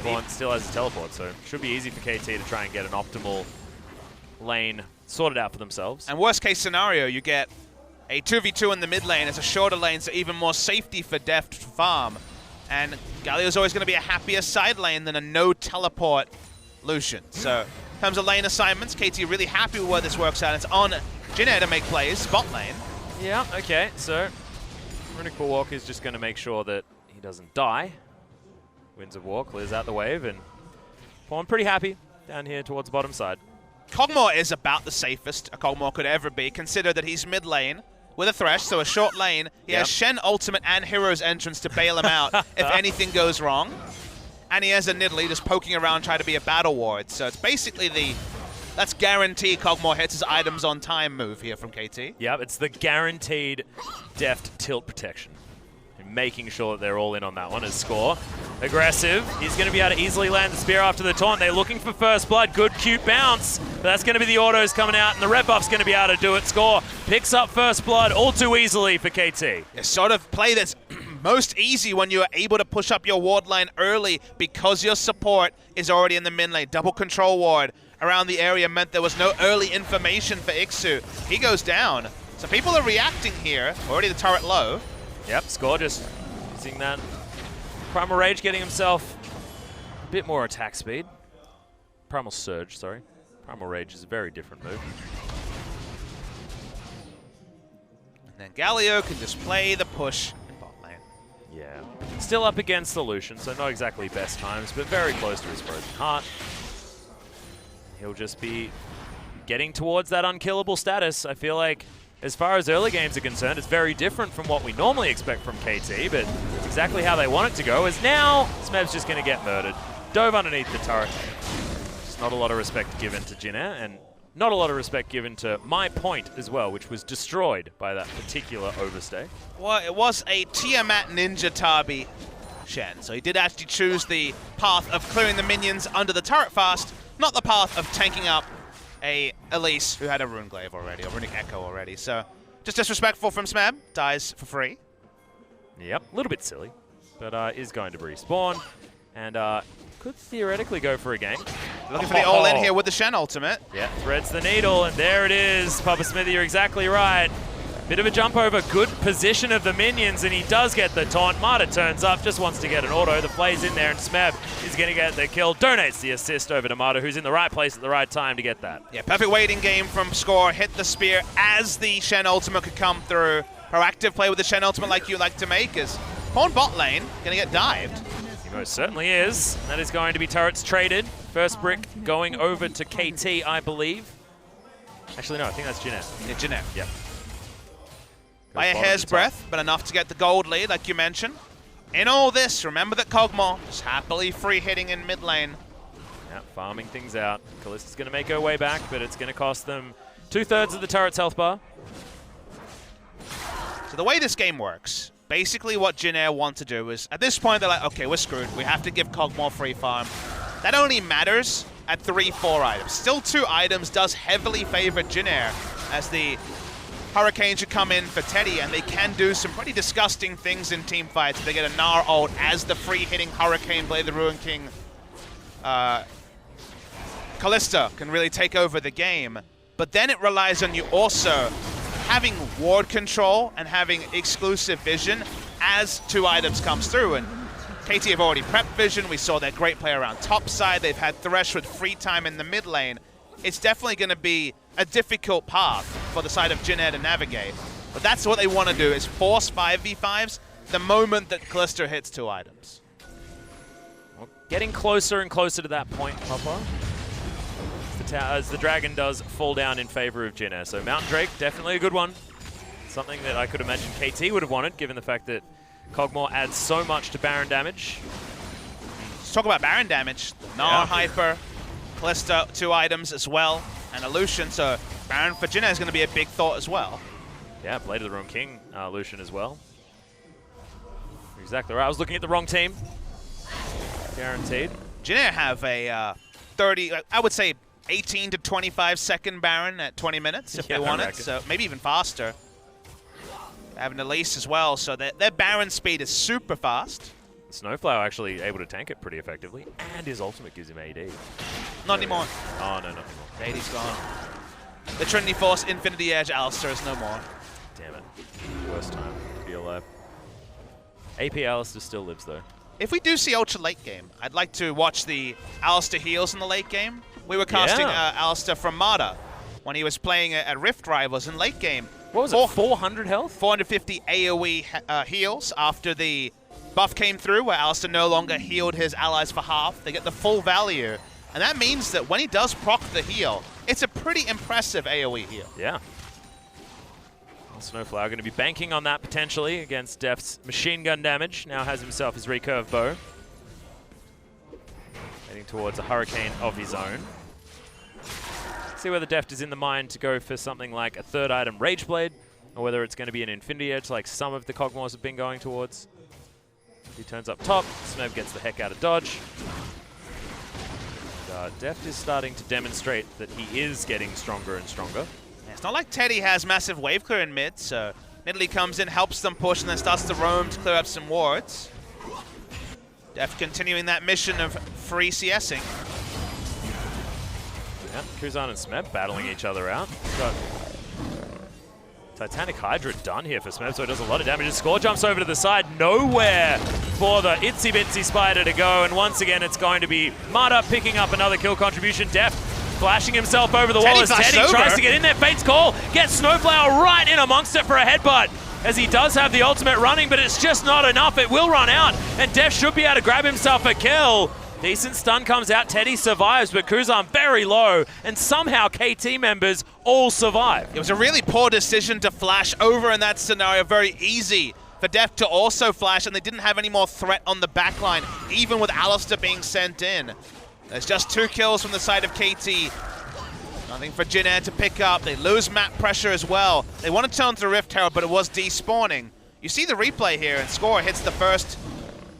Pawn still has a teleport, so it should be easy for KT to try and get an optimal lane sorted out for themselves. And worst case scenario, you get a 2v2 in the mid lane. It's a shorter lane, so even more safety for Deft to farm. And Galio's always going to be a happier side lane than a no teleport Lucian. So in terms of lane assignments, KT really happy with where this works out. It's on Jin Air to make plays, bot lane. Yeah, okay, so Runic Bulwark is just going to make sure that he doesn't die. Winds of War clears out the wave, and Pawn pretty happy down here towards the bottom side. Kog'Maw is about the safest a Kog'Maw could ever be. Consider that he's mid lane with a Thresh, so a short lane. He has Shen ultimate and Hero's Entrance to bail him out if anything goes wrong. And he has a Nidalee just poking around trying to be a battle ward. So it's basically that's guaranteed Kog'Maw hits his items on time move here from KT. Yep, it's the guaranteed Deft tilt protection. Making sure that they're all in on that one as Score. Aggressive. He's going to be able to easily land the spear after the taunt. They're looking for first blood. Good cute bounce. But that's going to be the autos coming out, and the red buff's going to be able to do it. Score picks up first blood all too easily for KT. A sort of play that's most easy when you are able to push up your ward line early because your support is already in the mid lane. Double control ward around the area meant there was no early information for Ixu. He goes down. So people are reacting here. Already the turret low. Yep, Score just using that Primal Rage, getting himself a bit more attack speed. Primal Surge, sorry. Primal Rage is a very different move. And then Galio can just play the push in bot lane. Yeah. Still up against the Lucian, so not exactly best times, but very close to his frozen heart. He'll just be getting towards that unkillable status. I feel like as far as early games are concerned, it's very different from what we normally expect from KT, but it's exactly how they want it to go, as now Smeb's just going to get murdered. Dove underneath the turret. Just not a lot of respect given to Jin Air, and not a lot of respect given to my point as well, which was destroyed by that particular overstay. Well, it was a Tiamat Ninja Tabi Shen, so he did actually choose the path of clearing the minions under the turret fast, not the path of tanking up a Elise who had a Rune Glaive already, or Runic Echo already. So just disrespectful from Smeb, dies for free. Yep, a little bit silly, but is going to respawn, and could theoretically go for a gank. Looking for the all-in here with the Shen ultimate. Yeah, threads the needle, and there it is. Papa Smithy, you're exactly right. Bit of a jump over, good position of the minions, and he does get the taunt. Marta turns up, just wants to get an auto. The play's in there, and Smeb is going to get the kill. Donates the assist over to Marta, who's in the right place at the right time to get that. Yeah, perfect waiting game from Score. Hit the spear as the Shen ultimate could come through. Proactive play with the Shen ultimate like you like to make is Pawn bot lane, going to get dived. He most certainly is. That is going to be turrets traded. First brick going over to KT, I believe. Actually, no, I think that's Jin Air. Yeah, Jin Air. Yep. By a hair's breadth, but enough to get the gold lead, like you mentioned. In all this, remember that Kog'Maw is happily free hitting in mid lane. Yeah, farming things out. Kallista's going to make her way back, but it's going to cost them 2/3 of the turret's health bar. So the way this game works, basically what Jin Air want to do is, at this point they're like, okay, we're screwed. We have to give Kog'Maw free farm. That only matters at 3-4 items. Still 2 items does heavily favor Jin Air, as the Hurricane should come in for Teddy, and they can do some pretty disgusting things in team fights. They get a Gnar ult as the free-hitting Hurricane Blade the Ruin King. Kalista can really take over the game, but then it relies on you also having ward control and having exclusive vision as 2 items comes through. And KT have already prepped vision. We saw their great play around top side. They've had Thresh with free time in the mid lane. It's definitely going to be a difficult path for the side of Jin Air to navigate. But that's what they want to do, is force 5v5s the moment that Kalista hits 2 items. Well, getting closer and closer to that point, Papa. As the dragon does fall down in favor of Jin Air. So Mountain Drake, definitely a good one. Something that I could imagine KT would have wanted, given the fact that Kog'Maw adds so much to Baron damage. Let's talk about Baron damage. Gnar, Hyper, Kalista, 2 items as well, and a Lucian. So Baron for Jin Air is going to be a big thought as well. Yeah, Blade of the Ruin King, Lucian as well. Exactly right. I was looking at the wrong team. Guaranteed. Jin Air have a 30, I would say 18 to 25 second Baron at 20 minutes if they want it. So maybe even faster. Having a Elise as well, so their Baron speed is super fast. Snowflower actually able to tank it pretty effectively, and his ultimate gives him AD. Not anymore. Oh, no, not anymore. AD's gone. The Trinity Force Infinity Edge Alistar is no more. Damn it. Worst time to be alive. AP Alistar still lives, though. If we do see Ultra late game, I'd like to watch the Alistar heals in the late game. We were casting Alistar from Marta when he was playing at Rift Rivals in late game. What was it, 400 health? 450 AoE heals after the buff came through, where Alistar no longer healed his allies for half. They get the full value. And that means that when he does proc the heal, it's a pretty impressive AoE heal. Yeah. Snowflower going to be banking on that potentially against Def's machine gun damage. Now has himself his recurve bow. Heading towards a Hurricane of his own. See whether Deft is in the mind to go for something like a 3rd item Rage Blade, or whether it's going to be an Infinity Edge like some of the Kog'Maws have been going towards. He turns up top. Smeb gets the heck out of dodge. And, Deft is starting to demonstrate that he is getting stronger and stronger. It's not like Teddy has massive wave clear in mid, so Nidalee comes in, helps them push, and then starts to roam to clear up some wards. Def continuing that mission of free CSing. Yeah, Kuzan and Smeb battling each other out. Got Titanic Hydra done here for Smeb, so it does a lot of damage. His score jumps over to the side, nowhere for the itsy bitsy spider to go, and once again it's going to be Marta picking up another kill contribution. Def flashing himself over the wall as Teddy tries to get in there. Fate's Call gets Snowflower right in amongst it for a headbutt, as he does have the ultimate running, but it's just not enough. It will run out, and Def should be able to grab himself a kill. Decent stun comes out. Teddy survives, but Kuzan very low, and somehow KT members all survive. It was a really poor decision to flash over in that scenario. Very easy for Deft to also flash, and they didn't have any more threat on the backline, even with Alistair being sent in. There's just 2 kills from the side of KT. Nothing for Jin Air to pick up. They lose map pressure as well. They want to turn to Rift Herald, but it was despawning. You see the replay here, and Score hits the first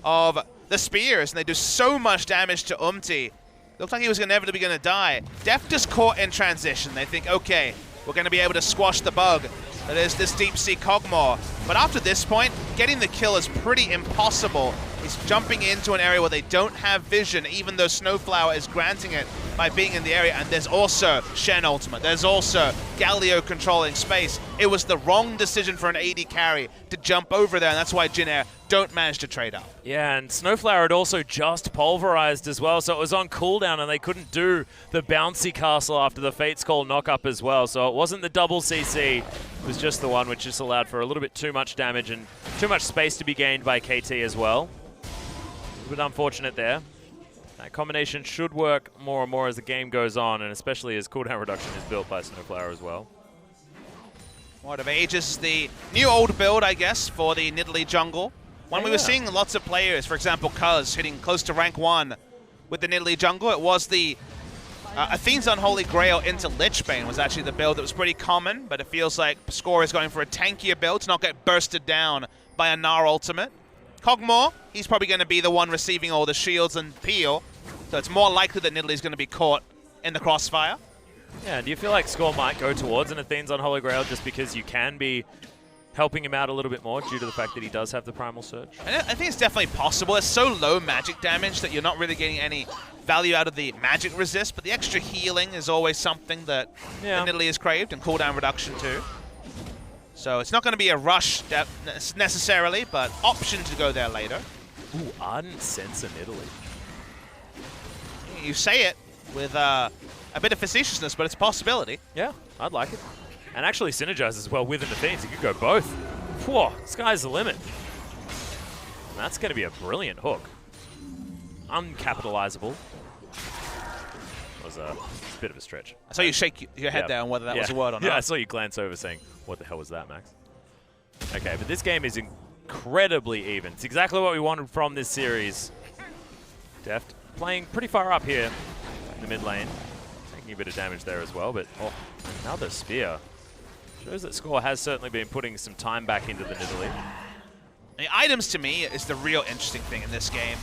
of the spears, and they do so much damage to Umti. Looked like he was inevitably going to die. Deft just caught in transition. They think, okay, we're going to be able to squash the bug that is this deep sea Kog'Maw. But after this point, getting the kill is pretty impossible. He's jumping into an area where they don't have vision, even though Snowflower is granting it by being in the area. And there's also Shen ultimate. There's also Galio controlling space. It was the wrong decision for an AD carry to jump over there, and that's why Jin Air don't manage to trade up. Yeah, and Snowflower had also just pulverized as well, so it was on cooldown and they couldn't do the bouncy castle after the Fate's Call knock-up as well. So it wasn't the double CC, it was just the one which just allowed for a little bit too much damage and too much space to be gained by KT as well. A little bit unfortunate there. That combination should work more and more as the game goes on, and especially as cooldown reduction is built by Snowflower as well. What of Aegis, the new old build, I guess, for the Nidalee jungle. When we were seeing lots of players, for example, Cuz hitting close to rank 1 with the Nidalee jungle, it was the Athene's Unholy Grail into Lichbane was actually the build that was pretty common, but it feels like Score is going for a tankier build to not get bursted down by a Gnar ultimate. Kog'Maw, he's probably going to be the one receiving all the shields and peel, so it's more likely that Nidalee's going to be caught in the crossfire. Yeah, do you feel like Score might go towards an Athene's Unholy Grail just because you can be helping him out a little bit more due to the fact that he does have the Primal Surge? I think it's definitely possible. It's so low magic damage that you're not really getting any value out of the magic resist, but the extra healing is always something that Nidalee has craved, and cooldown reduction too. So it's not going to be a rush necessarily, but option to go there later. Ooh, Ardent Sense in Italy. You say it with a bit of facetiousness, but it's a possibility. Yeah, I'd like it. And actually synergize as well with an Athene's. You could go both. Whoa, sky's the limit. And that's going to be a brilliant hook. Uncapitalizable. Was a bit of a stretch. I saw you shake your head there on whether that was a word or not. Yeah, I saw you glance over saying, what the hell was that, Max? Okay, but this game is incredibly even. It's exactly what we wanted from this series. Deft playing pretty far up here in the mid lane. Taking a bit of damage there as well, but another spear. Shows that Score has certainly been putting some time back into the Nidalee. The items, to me, is the real interesting thing in this game.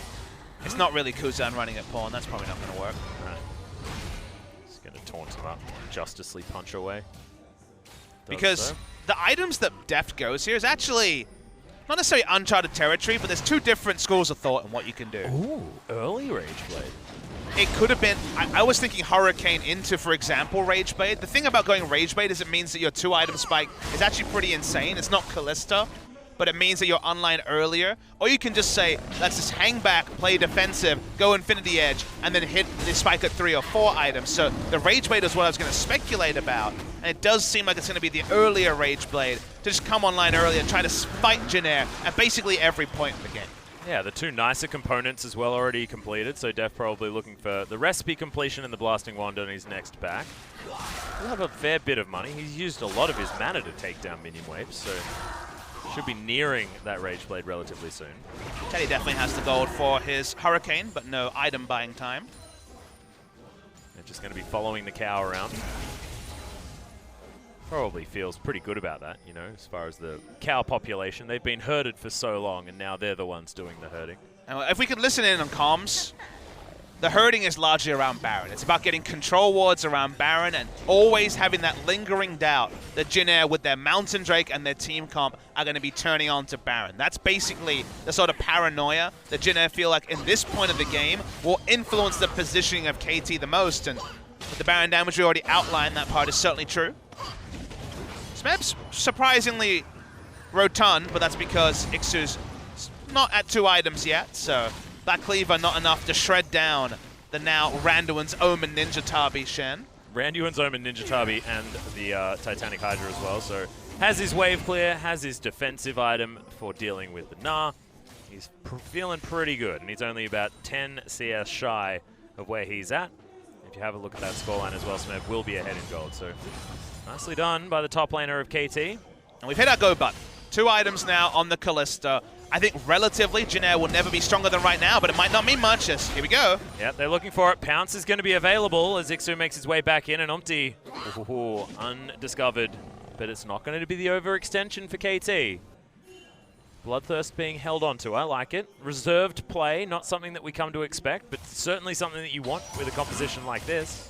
It's not really Kuzan running at pawn. That's probably not going to work. Right. He's going to taunt him up, justicely punch away. Because the items that Deft goes here is actually not necessarily uncharted territory, but there's 2 different schools of thought on what you can do. Ooh, early Rage Blade. It could have been, I was thinking Hurricane into, for example, Rage Blade. The thing about going Rage Blade is it means that your 2-item spike is actually pretty insane. It's not Callista, but it means that you're online earlier. Or you can just say, let's just hang back, play defensive, go Infinity Edge, and then hit the spike at 3 or 4 items. So the Rage Blade is what I was going to speculate about. And it does seem like it's going to be the earlier Rage Blade to just come online early and try to fight Jin Air at basically every point in the game. Yeah, the 2 nicer components as well already completed, so Def probably looking for the recipe completion and the Blasting Wand on his next back. He'll have a fair bit of money. He's used a lot of his mana to take down minion waves, so should be nearing that Rage Blade relatively soon. Teddy definitely has the gold for his Hurricane, but no item buying time. They're just going to be following the cow around. Probably feels pretty good about that, you know, as far as the cow population. They've been herded for so long, and now they're the ones doing the herding. And if we could listen in on comms, the herding is largely around Baron. It's about getting control wards around Baron and always having that lingering doubt that Jin Air with their Mountain Drake and their team comp are going to be turning on to Baron. That's basically the sort of paranoia that Jin Air feel like in this point of the game will influence the positioning of KT the most. And with the Baron damage we already outlined, that part is certainly true. Smeb's surprisingly rotund, but that's because Ixu's not at 2 items yet, so Black Cleaver not enough to shred down the now Randuin's Omen Ninja Tabi Shen. Randuin's Omen Ninja Tabi and the Titanic Hydra as well, so has his wave clear, has his defensive item for dealing with the Gnar. He's feeling pretty good, and he's only about 10 CS shy of where he's at. If you have a look at that scoreline as well, Smeb will be ahead in gold, so nicely done by the top laner of KT. And we've hit our go button. 2 items now on the Kalista. I think relatively, Jin Air will never be stronger than right now, but it might not mean much. Just, here we go. Yeah, they're looking for it. Pounce is going to be available as Ixu makes his way back in, and Umti, undiscovered. But it's not going to be the overextension for KT. Bloodthirst being held onto, I like it. Reserved play, not something that we come to expect, but certainly something that you want with a composition like this.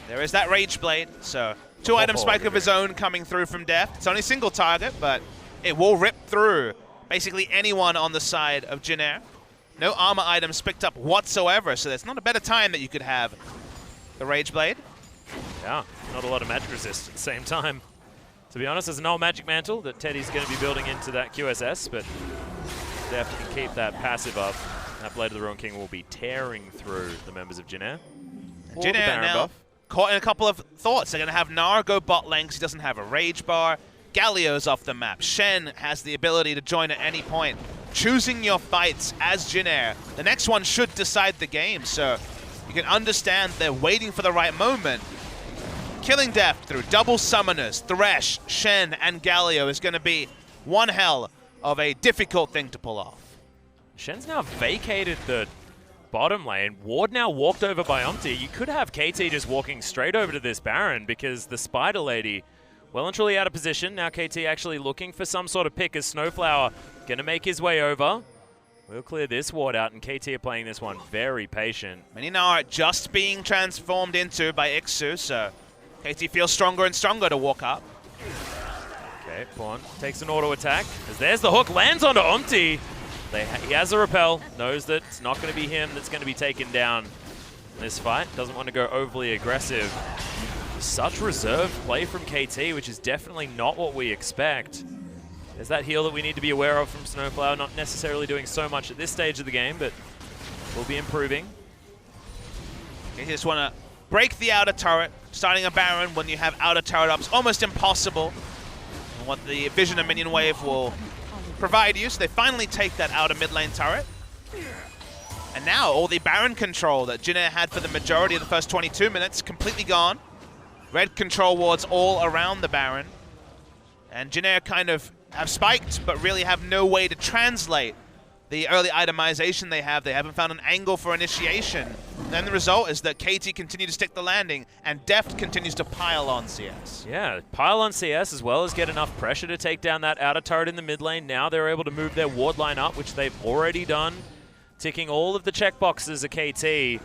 There is that Rage Blade, so 2-item spike of his own coming through from Deft. It's only single target, but it will rip through basically anyone on the side of Jin Air. No armor items picked up whatsoever, so there's not a better time that you could have the Rage Blade. Yeah, not a lot of magic resist at the same time. To be honest, there's an old Magic Mantle that Teddy's going to be building into that QSS, but Deft can keep that passive up. That Blade of the Ruin King will be tearing through the members of Jin Air. Jin Air now caught in a couple of thoughts. They're going to have Nara go bot lane because he doesn't have a Rage Bar. Galio's off the map. Shen has the ability to join at any point. Choosing your fights as Jin Air. The next one should decide the game, so you can understand they're waiting for the right moment. Killing Deft through double summoners, Thresh, Shen, and Galio is going to be one hell of a difficult thing to pull off. Shen's now vacated the bottom lane. Ward now walked over by Umti. You could have KT just walking straight over to this Baron because the Spider Lady, well and truly out of position. Now KT actually looking for some sort of pick as Snowflower going to make his way over. We'll clear this ward out, and KT are playing this one very patient. Many Nara just being transformed into by Ixu, so KT feels stronger and stronger to walk up. Okay, Pawn takes an auto attack. As there's the hook, lands onto Umti. He has a repel, knows that it's not going to be him that's going to be taken down in this fight. Doesn't want to go overly aggressive. Such reserved play from KT, which is definitely not what we expect. There's that heal that we need to be aware of from Snowflower, not necessarily doing so much at this stage of the game, but will be improving. You just want to break the outer turret. Starting a Baron when you have outer turret up is almost impossible. And what the Vision and Minion Wave will provide you, so they finally take that outer mid lane turret. And now all the Baron control that Jin Air had for the majority of the first 22 minutes completely gone. Red control wards all around the Baron. And Jin Air kind of have spiked, but really have no way to translate the early itemization they have. They haven't found an angle for initiation. Then the result is that KT continue to stick the landing, and Deft continues to pile on CS. Yeah, pile on CS as well as get enough pressure to take down that outer turret in the mid lane. Now they're able to move their ward line up, which they've already done, ticking all of the checkboxes of KT.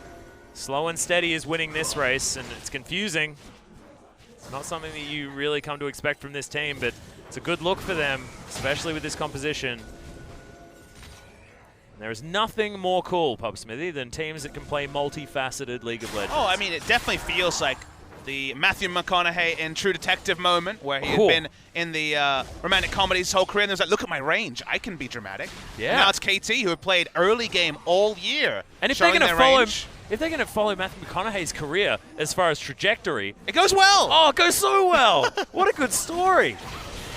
Slow and steady is winning this race, and it's confusing. It's not something that you really come to expect from this team, but it's a good look for them, especially with this composition. There is nothing more cool, Pub Smithy, than teams that can play multifaceted League of Legends. Oh, I mean, it definitely feels like the Matthew McConaughey in True Detective moment where he had been in the romantic comedies his whole career, and he was like, look at my range, I can be dramatic. Yeah. And now it's KT who have played early game all year. And if they're going to follow Matthew McConaughey's career as far as trajectory, it goes well. Oh, it goes so well. What a good story.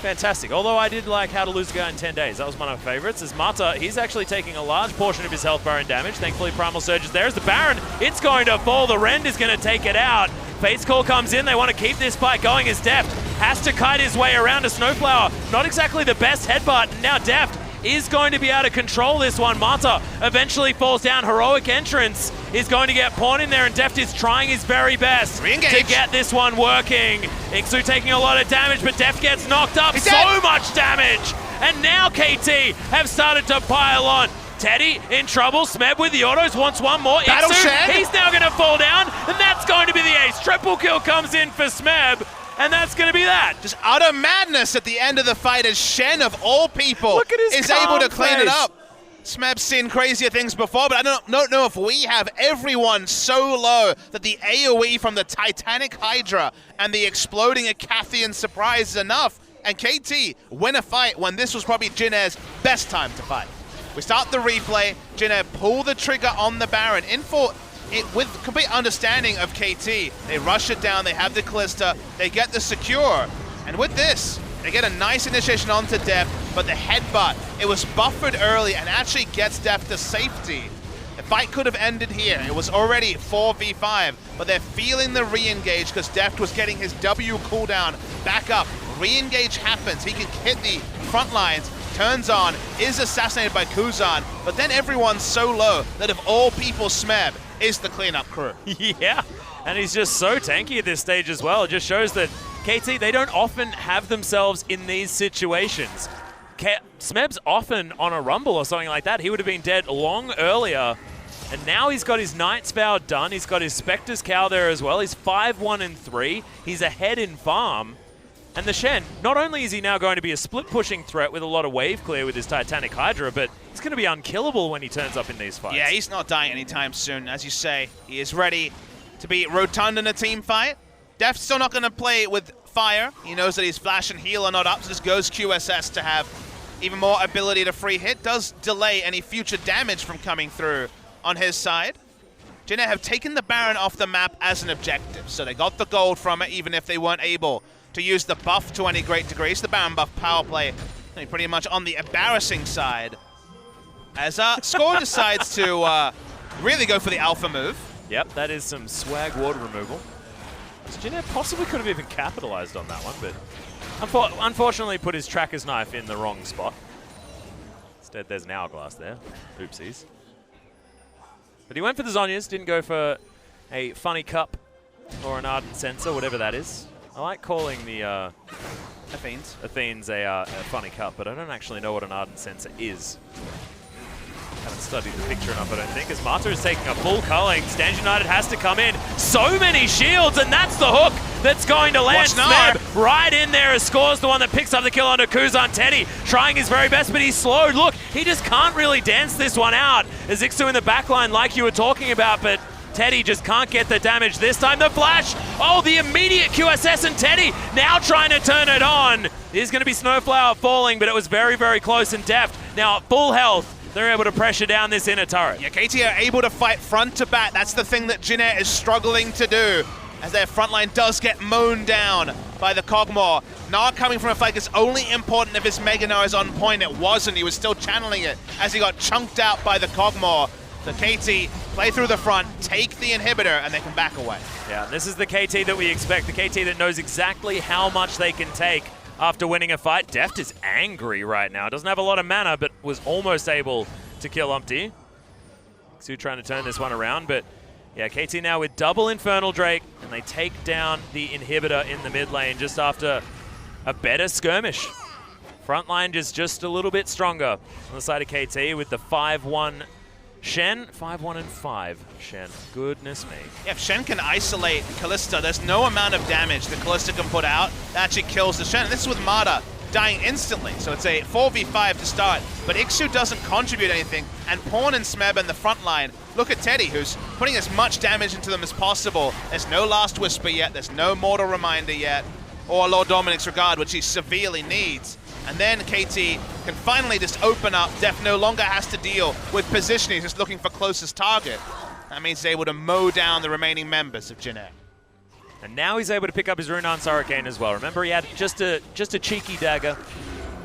Fantastic. Although I did like How to Lose a Guy in 10 Days. That was one of my favorites. As Mata, he's actually taking a large portion of his health bar and damage. Thankfully, Primal Surge is there. As the Baron, it's going to fall. The Rend is going to take it out. Fate's Call comes in. They want to keep this fight going as Deft has to kite his way around a Snowflower. Not exactly the best headbutt. And now Deft is going to be able to control this one. Mata eventually falls down. Heroic Entrance is going to get Pawn in there, and Deft is trying his very best to get this one working. Ixu taking a lot of damage, but Deft gets knocked up. So much damage! And now KT have started to pile on. Teddy in trouble. Smeb with the autos wants one more. Ixu, he's now going to fall down, and that's going to be the ace. Triple kill comes in for Smeb. And that's going to be that. Just utter madness at the end of the fight as Shen, of all people, is able to clean it up. Smeb's seen crazier things before, but I don't know if we have everyone so low that the AoE from the Titanic Hydra and the exploding Acathian surprise is enough. And KT win a fight when this was probably Jin Air's best time to fight. We start the replay. Jin Air pull the trigger on the Baron in for it with complete understanding of KT. They rush it down, they have the Kalista, they get the secure. And with this, they get a nice initiation onto Deft, but the headbutt, it was buffered early and actually gets Deft to safety. The fight could have ended here. It was already 4v5, but they're feeling the re-engage because Deft was getting his W cooldown back up re-engage happens, he can hit the front lines, turns on, is assassinated by Kuzan, but then everyone's so low that of all people, Smeb is the cleanup crew. Yeah, and he's just so tanky at this stage as well. It just shows that KT, they don't often have themselves in these situations. Smeb's often on a rumble or something like that. He would have been dead long earlier. And now he's got his Knight's Vow done. He's got his Spectre's Cow there as well. He's 5-1-3. He's ahead in farm. And the Shen, not only is he now going to be a split-pushing threat with a lot of wave clear with his Titanic Hydra, but he's going to be unkillable when he turns up in these fights. Yeah, he's not dying anytime soon. As you say, he is ready to be rotund in a team fight. Def's still not going to play with fire. He knows that his flash and heal are not up, so just goes QSS to have even more ability to free hit. Does delay any future damage from coming through on his side. Jin Air have taken the Baron off the map as an objective, so they got the gold from it even if they weren't able to use the buff to any great degree. So the Baron buff power play pretty much on the embarrassing side as Score decides to really go for the alpha move. Yep, that is some swag ward removal. So Jin Air possibly could have even capitalized on that one, but unfortunately put his tracker's knife in the wrong spot. Instead, there's an hourglass there. Oopsies. But he went for the Zhonya's, didn't go for a funny cup or an ardent sensor, whatever that is. I like calling the Athenes a funny cup, but I don't actually know what an ardent sensor is. Haven't studied the picture enough, I don't think, as Mata is taking a full culling. Stand United has to come in. So many shields, and that's the hook that's going to land. Smeb right in there as Score's the one that picks up the kill onto Kuzan. Teddy trying his very best, but he's slowed. Look, he just can't really dance this one out. As Ixu in the backline, like you were talking about, but Teddy just can't get the damage this time. The flash! Oh, the immediate QSS, and Teddy now trying to turn it on. There's going to be Snowflower falling, but it was very, very close and deft. Now, at full health, they're able to pressure down this inner turret. Yeah, KT are able to fight front to back. That's the thing that Jin Air is struggling to do, as their front line does get mown down by the Kog'Maw. Gnar coming from a fight is only important if his Mega Gnar is on point. It wasn't. He was still channeling it as he got chunked out by the Kog'Maw. So KT play through the front, take the inhibitor, and they can back away. Yeah, this is the KT that we expect, the KT that knows exactly how much they can take after winning a fight. Deft is angry right now. Doesn't have a lot of mana, but was almost able to kill Umpty. Xu trying to turn this one around, but yeah, KT now with double Infernal Drake, and they take down the inhibitor in the mid lane just after a better skirmish. Frontline just a little bit stronger on the side of KT with the 5-1 Shen. 5-1-5 Shen. Goodness me. Yeah, if Shen can isolate Kalista, there's no amount of damage that Kalista can put out that actually kills the Shen. And this is with Mata dying instantly, so it's a 4v5 to start. But Ixu doesn't contribute anything, and Pawn and Smeb in the front line. Look at Teddy, who's putting as much damage into them as possible. There's no Last Whisper yet, there's no Mortal Reminder yet, or Lord Dominic's Regard, which he severely needs. And then KT can finally just open up. Def no longer has to deal with positioning, just looking for closest target. That means he's able to mow down the remaining members of Jin Air. And now he's able to pick up his Runan's Hurricane as well. Remember, he had just a cheeky dagger.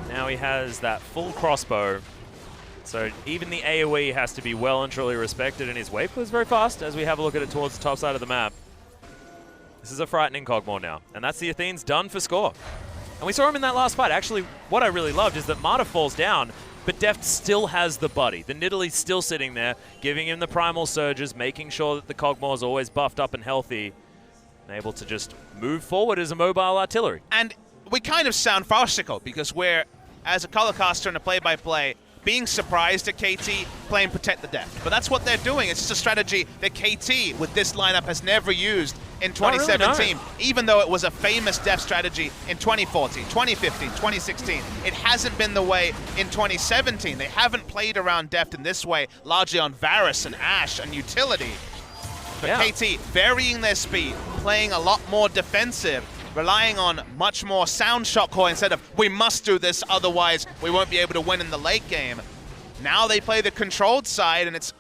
Now he has that full crossbow. So even the AoE has to be well and truly respected, and his wave clear is very fast as we have a look at it towards the top side of the map. This is a frightening Kog'Maw now, and that's the Athenes done for Score. And we saw him in that last fight. Actually, what I really loved is that Mata falls down, but Deft still has the buddy. The Nidalee's still sitting there, giving him the primal surges, making sure that the Kog'Maw is always buffed up and healthy, and able to just move forward as a mobile artillery. And we kind of sound farcical because we're, as a colorcaster and a play-by-play, being surprised at KT playing Protect the Deft. But that's what they're doing. It's just a strategy that KT, with this lineup, has never used in 2017, even though it was a famous Deft strategy in 2014, 2015, 2016. It hasn't been the way in 2017. They haven't played around Deft in this way, largely on Varus and Ashe and utility. But yeah, KT varying their speed, playing a lot more defensive, relying on much more sound shot core instead of we must do this, otherwise we won't be able to win in the late game. Now they play the controlled side, and it's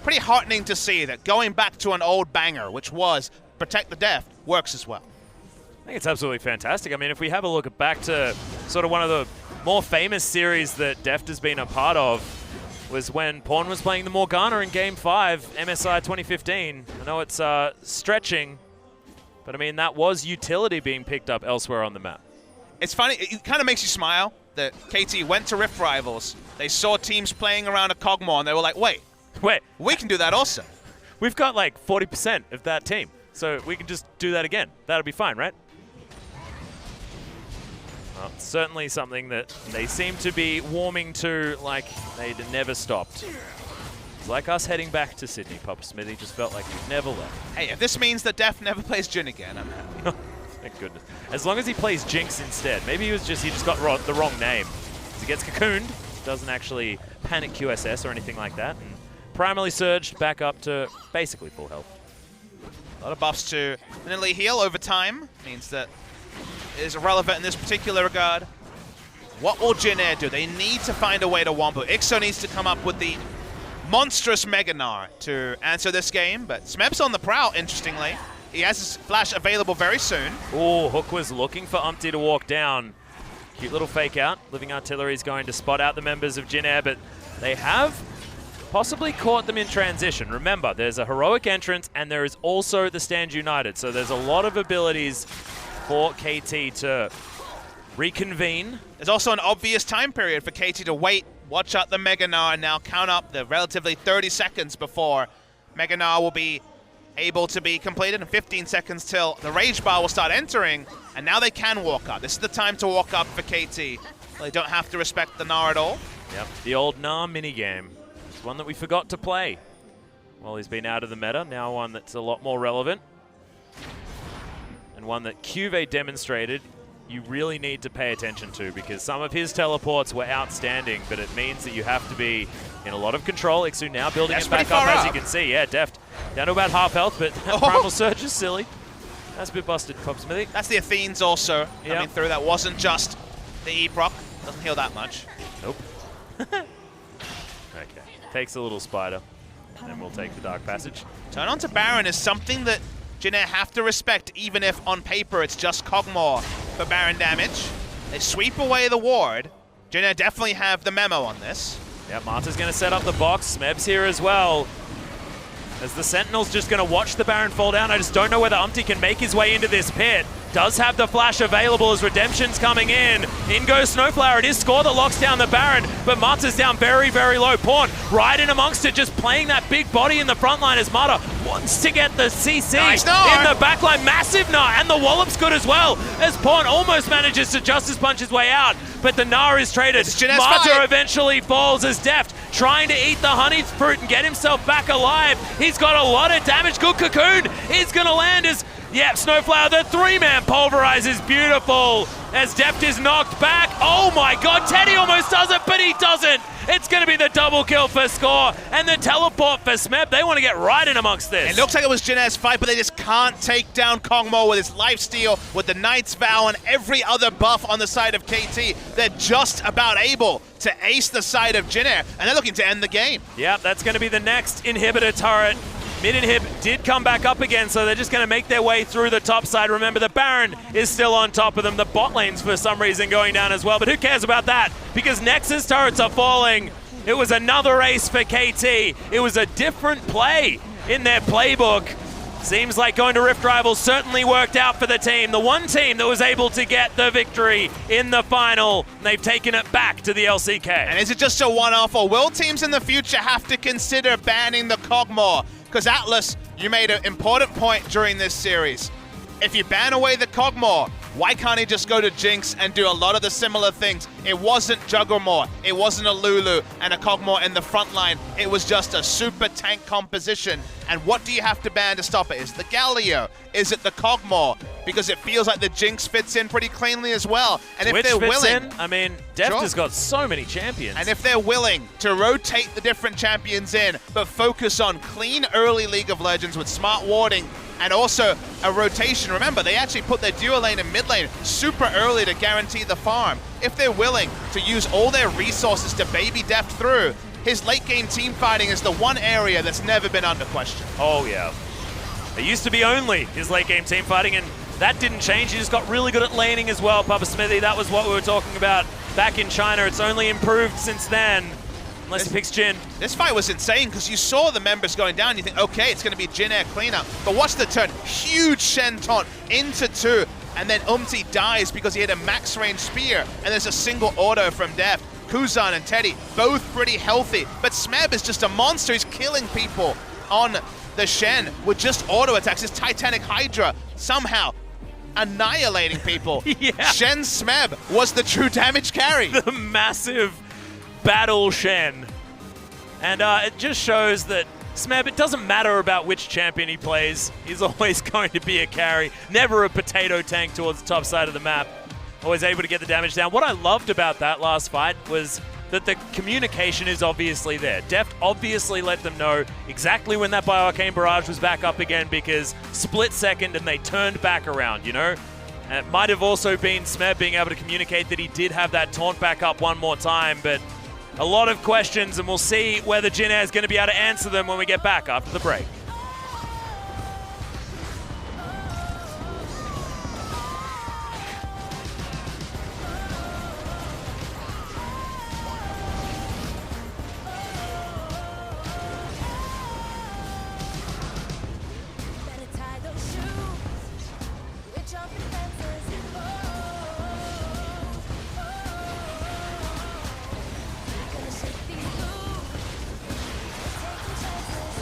pretty heartening to see that going back to an old banger, which was Protect the Deft, works as well. I think it's absolutely fantastic. I mean, if we have a look back to sort of one of the more famous series that Deft has been a part of, was when Pawn was playing the Morgana in Game 5, MSI 2015. I know it's stretching, but I mean, that was utility being picked up elsewhere on the map. It's funny, it kind of makes you smile that KT went to Rift Rivals. They saw teams playing around a Kog'Maw, and they were like, wait, we can do that also. We've got like 40% of that team, so we can just do that again. That'll be fine, right? Well, certainly something that they seem to be warming to like they'd never stopped. It's like us heading back to Sydney, Papa Smithy. Just felt like we'd never left. Hey, if this means that Def never plays Jin again, I'm happy. Thank goodness. As long as he plays Jinx instead. Maybe he just got the wrong name. He gets cocooned, doesn't actually panic QSS or anything like that, and primarily surged back up to basically full health. A lot of buffs to Minily heal over time. Means that it is irrelevant in this particular regard. What will Jin Air do? They need to find a way to Wombo. Ixo needs to come up with the monstrous Mega Gnar to answer this game, but Smeb's on the prowl, interestingly. He has his flash available very soon. Oh, Hook was looking for Umpty to walk down. Cute little fake out. Living Artillery is going to spot out the members of Jin Air, but they have possibly caught them in transition. Remember, there's a heroic entrance, and there is also the Stand United, so there's a lot of abilities for KT to reconvene. There's also an obvious time period for KT to wait, watch out the Mega Gnar, and now count up the relatively 30 seconds before Mega Gnar will be able to be completed, and 15 seconds till the Rage Bar will start entering, and now they can walk up. This is the time to walk up for KT. They don't have to respect the Gnar at all. Yep, the old Gnar minigame. It's one that we forgot to play while he's been out of the meta. Now one that's a lot more relevant, and one that Cuvée demonstrated you really need to pay attention to, because some of his teleports were outstanding, but it means that you have to be in a lot of control. Ixu now building it back up, as you can see. Yeah, Deft down to about half health, but Primal Surge is silly. That's a bit busted, Pop Smithy. That's the Athenes also coming through. That wasn't just the E-proc. Doesn't heal that much. Nope. Okay. Takes a little spider, and we'll take the Dark Passage. Turn on to Baron is something that Jin Air have to respect, even if on paper it's just Kog'Maw for Baron damage. They sweep away the ward. Jin Air definitely have the memo on this. Yeah, Marta's going to set up the box. Smeb's here as well. As the Sentinel's just going to watch the Baron fall down. I just don't know whether Umpty can make his way into this pit. Does have the flash available as Redemption's coming in. In goes Snowflower. It is Score that locks down the Baron, but Marta's down very, very low. Pawn right in amongst it, just playing that big body in the front line as Marta wants to get the CC in the back line. Massive Gnar, and the Wallop's good as well, as Pawn almost manages to Justice Punch his way out, but the Gnar is traded. Marta eventually falls as Deft trying to eat the honey fruit and get himself back alive. He's got a lot of damage. Good cocoon is going to land as Snowflower, the three-man pulverizes beautiful as Deft is knocked back. Oh my god, Teddy almost does it, but he doesn't. It's going to be the double kill for Score, and the teleport for Smeb. They want to get right in amongst this. It looks like it was Jin Air's fight, but they just can't take down Kog'Maw with his lifesteal, with the Knight's Vow, and every other buff on the side of KT. They're just about able to ace the side of Jin Air, and they're looking to end the game. Yep, that's going to be the next inhibitor turret. Mid-inhib did come back up again, so they're just going to make their way through the top side. Remember, the Baron is still on top of them. The bot lane's for some reason going down as well, but who cares about that? Because Nexus turrets are falling. It was another ace for KT. It was a different play in their playbook. Seems like going to Rift Rivals certainly worked out for the team. The one team that was able to get the victory in the final. They've taken it back to the LCK. And is it just a one-off, or will teams in the future have to consider banning the Kog'Maw? Because Atlas, you made an important point during this series. If you ban away the Kog'Maw, why can't he just go to Jinx and do a lot of the similar things? It wasn't Juggernaut, it wasn't a Lulu and a Kog'Maw in the front line. It was just a super tank composition. And what do you have to ban to stop it? Is it the Galio? Is it the Kog'Maw? Because it feels like the Jinx fits in pretty cleanly as well. And if they're willing, I mean, Deft has got so many champions. And if they're willing to rotate the different champions in, but focus on clean early League of Legends with smart warding, and also a rotation. Remember, they actually put their duo lane and mid lane super early to guarantee the farm. If they're willing to use all their resources to baby Deft through, his late game team fighting is the one area that's never been under question. Oh yeah. It used to be only his late game team fighting, and that didn't change. He just got really good at laning as well, Papa Smithy. That was what we were talking about back in China. It's only improved since then. Unless he picks Jin. This fight was insane because you saw the members going down. You think, okay, it's going to be Jin Air cleanup. But watch the turn. Huge Shen taunt into 2. and then Umti dies because he had a max range spear, and there's a single auto from Deft. Kuzan and Teddy, both pretty healthy, but Smeb is just a monster. He's killing people on the Shen with just auto attacks. His Titanic Hydra somehow annihilating people. Yeah. Shen Smeb was the true damage carry. The massive battle Shen. And it just shows that Smeb, it doesn't matter about which champion he plays. He's always going to be a carry. Never a potato tank towards the top side of the map. Always able to get the damage down. What I loved about that last fight was that the communication is obviously there. Deft obviously let them know exactly when that Bioarcane Barrage was back up again, because split second and they turned back around, you know? And it might have also been Smeb being able to communicate that he did have that taunt back up one more time, but a lot of questions, and we'll see whether Jin Air is going to be able to answer them when we get back after the break. Better tie those shoes. We're jumping fences. Gonna shake these boots. Taking chances.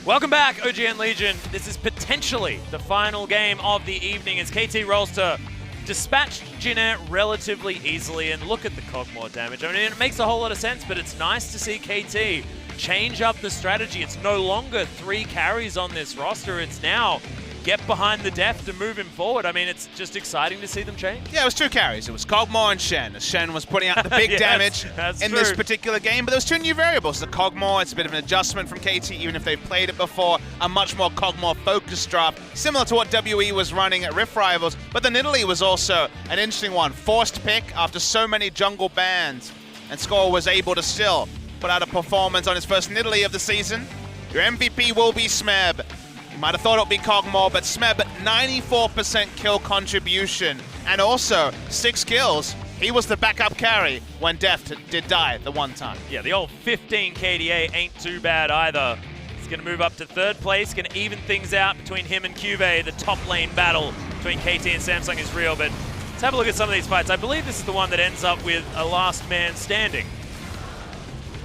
Welcome back, OGN Legion. This is potentially the final game of the evening as KT Rolster dispatched Jin Air relatively easily, and look at the Cogmore damage. I mean, it makes a whole lot of sense, but it's nice to see KT change up the strategy. It's no longer 3 carries on this roster. It's now get behind the def to move him forward. I mean, it's just exciting to see them change. Yeah, it was 2 carries. It was Cogmore and Shen. Shen was putting out the big Yeah, damage that's in true. this particular game, but there was 2 new variables. The Cogmore, it's a bit of an adjustment from KT, even if they've played it before. A much more Cogmore-focused draft, similar to what WE was running at Rift Rivals, but the Nidalee was also an interesting one. Forced pick after so many jungle bans, and Score was able to still put out a performance on his first Nidalee of the season. Your MVP will be Smeb. You might have thought it would be Cogmore, but Smeb, 94% kill contribution, and also 6 kills. He was the backup carry when Deft did die the one time. Yeah, the old 15 KDA ain't too bad either. He's going to move up to 3rd place, going to even things out between him and Cuvee. The top lane battle between KT and Samsung is real, but let's have a look at some of these fights. I believe this is the one that ends up with a last man standing.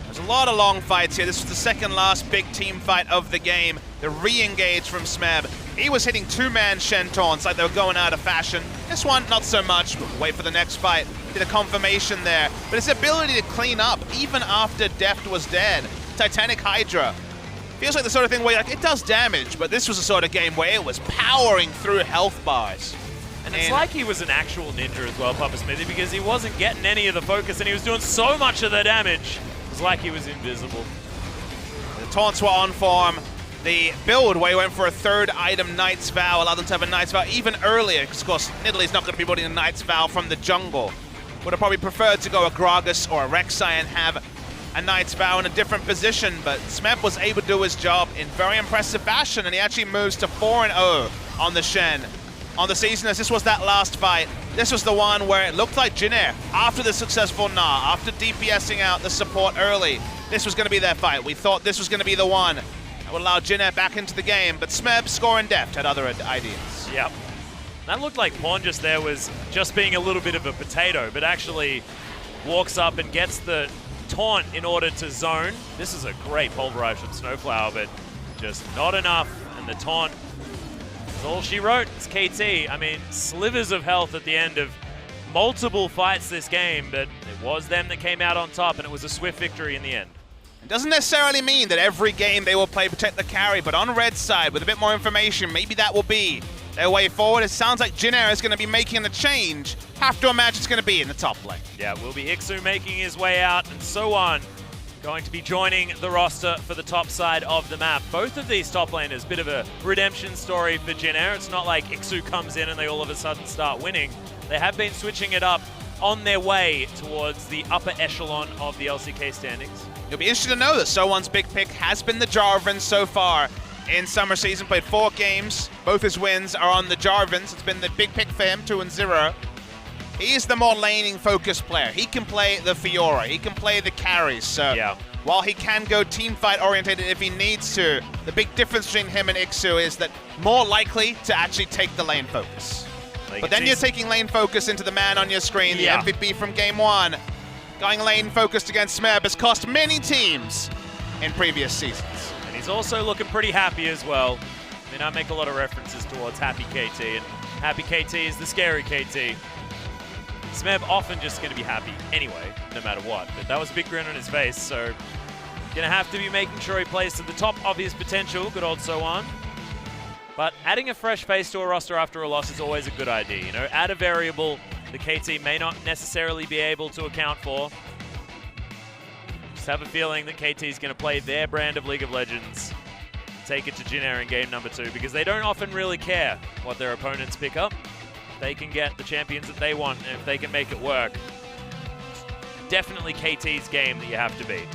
There's a lot of long fights here. This was the 2nd last big team fight of the game. The re-engage from Smeb. He was hitting 2-man Shen taunts like they were going out of fashion. This one, not so much. Wait for the next fight. Did a confirmation there. But his ability to clean up, even after Deft was dead. Titanic Hydra. Feels like the sort of thing where like, it does damage, but this was the sort of game where it was powering through health bars. And it's like he was an actual ninja as well, Papa Smithy, because he wasn't getting any of the focus and he was doing so much of the damage. It was like he was invisible. The taunts were on for him. The build where he went for a 3rd item Knight's Vow allowed them to have a Knight's Vow even earlier, because of course Nidalee's not going to be building a Knight's Vow from the jungle. Would have probably preferred to go a Gragas or a Rek'Sai and have a Knight's Vow in a different position, but Smeb was able to do his job in very impressive fashion, and he actually moves to 4-0 on the Shen. On the season, as this was that last fight, this was the one where it looked like Jin Air, after the successful Gnar, after DPSing out the support early, this was going to be their fight. We thought this was going to be the one that would allow Jin Air back into the game, but Smeb, Score, and Deft had other ideas. Yep. That looked like Pawn just there was just being a little bit of a potato, but actually walks up and gets the taunt in order to zone. This is a great pulverize from Snowflower, but just not enough, and the taunt is all she wrote. It's KT. I mean, slivers of health at the end of multiple fights this game, but it was them that came out on top, and it was a swift victory in the end. It doesn't necessarily mean that every game they will play Protect the Carry, but on Red's side, with a bit more information, maybe that will be their way forward. It sounds like Jin Air is going to be making the change. Have to imagine it's going to be in the top lane. Yeah, it will be Ixu making his way out, and so on. Going to be joining the roster for the top side of the map. Both of these top laners, bit of a redemption story for Jin Air. It's not like Ixu comes in and they all of a sudden start winning. They have been switching it up on their way towards the upper echelon of the LCK standings. You'll be interested to know that So1's big pick has been the Jarvan so far in summer season. Played 4 games. Both his wins are on the Jarvans. It's been the big pick for him, 2-0. He is the more laning focused player. He can play the Fiora. He can play the carries. So yeah. While he can go team fight orientated if he needs to, the big difference between him and Ixu is that more likely to actually take the lane focus. But then you're taking lane focus into the man on your screen, the MVP from game 1. Going lane focused against Smeb has cost many teams in previous seasons. And he's also looking pretty happy as well. I mean, I make a lot of references towards Happy KT, and Happy KT is the scary KT. Smeb often just going to be happy anyway, no matter what. But that was a big grin on his face, so going to have to be making sure he plays to the top of his potential. Good old So1. But adding a fresh face to a roster after a loss is always a good idea. You know, add a variable the KT may not necessarily be able to account for. Just have a feeling that KT is going to play their brand of League of Legends, take it to Jin Air in game number 2, because they don't often really care what their opponents pick up. They can get the champions that they want, and if they can make it work, definitely KT's game that you have to beat.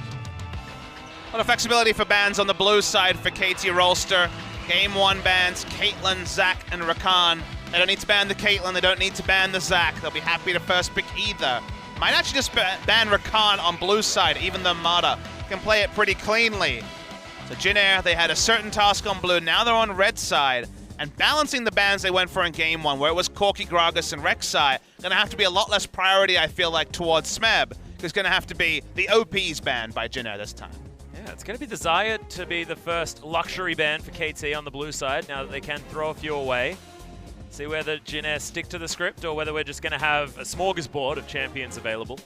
A lot of flexibility for bans on the blue side for KT Rolster. Game 1 bans Caitlyn, Zac, and Rakan. They don't need to ban the Caitlyn, they don't need to ban the Zac. They'll be happy to first pick either. Might actually just ban Rakan on blue side, even though Mata can play it pretty cleanly. So Jin Air, they had a certain task on blue, now they're on red side. And balancing the bans they went for in game 1, where it was Corki, Gragas, and Rek'Sai, gonna have to be a lot less priority, I feel like, towards Smeb. There's gonna have to be the OP's banned by Jin Air this time. Yeah, Yeah, it's going to be desired to be the first luxury ban for KT on the blue side, now that they can throw a few away. See whether Jin Air stick to the script or whether we're just going to have a smorgasbord of champions available.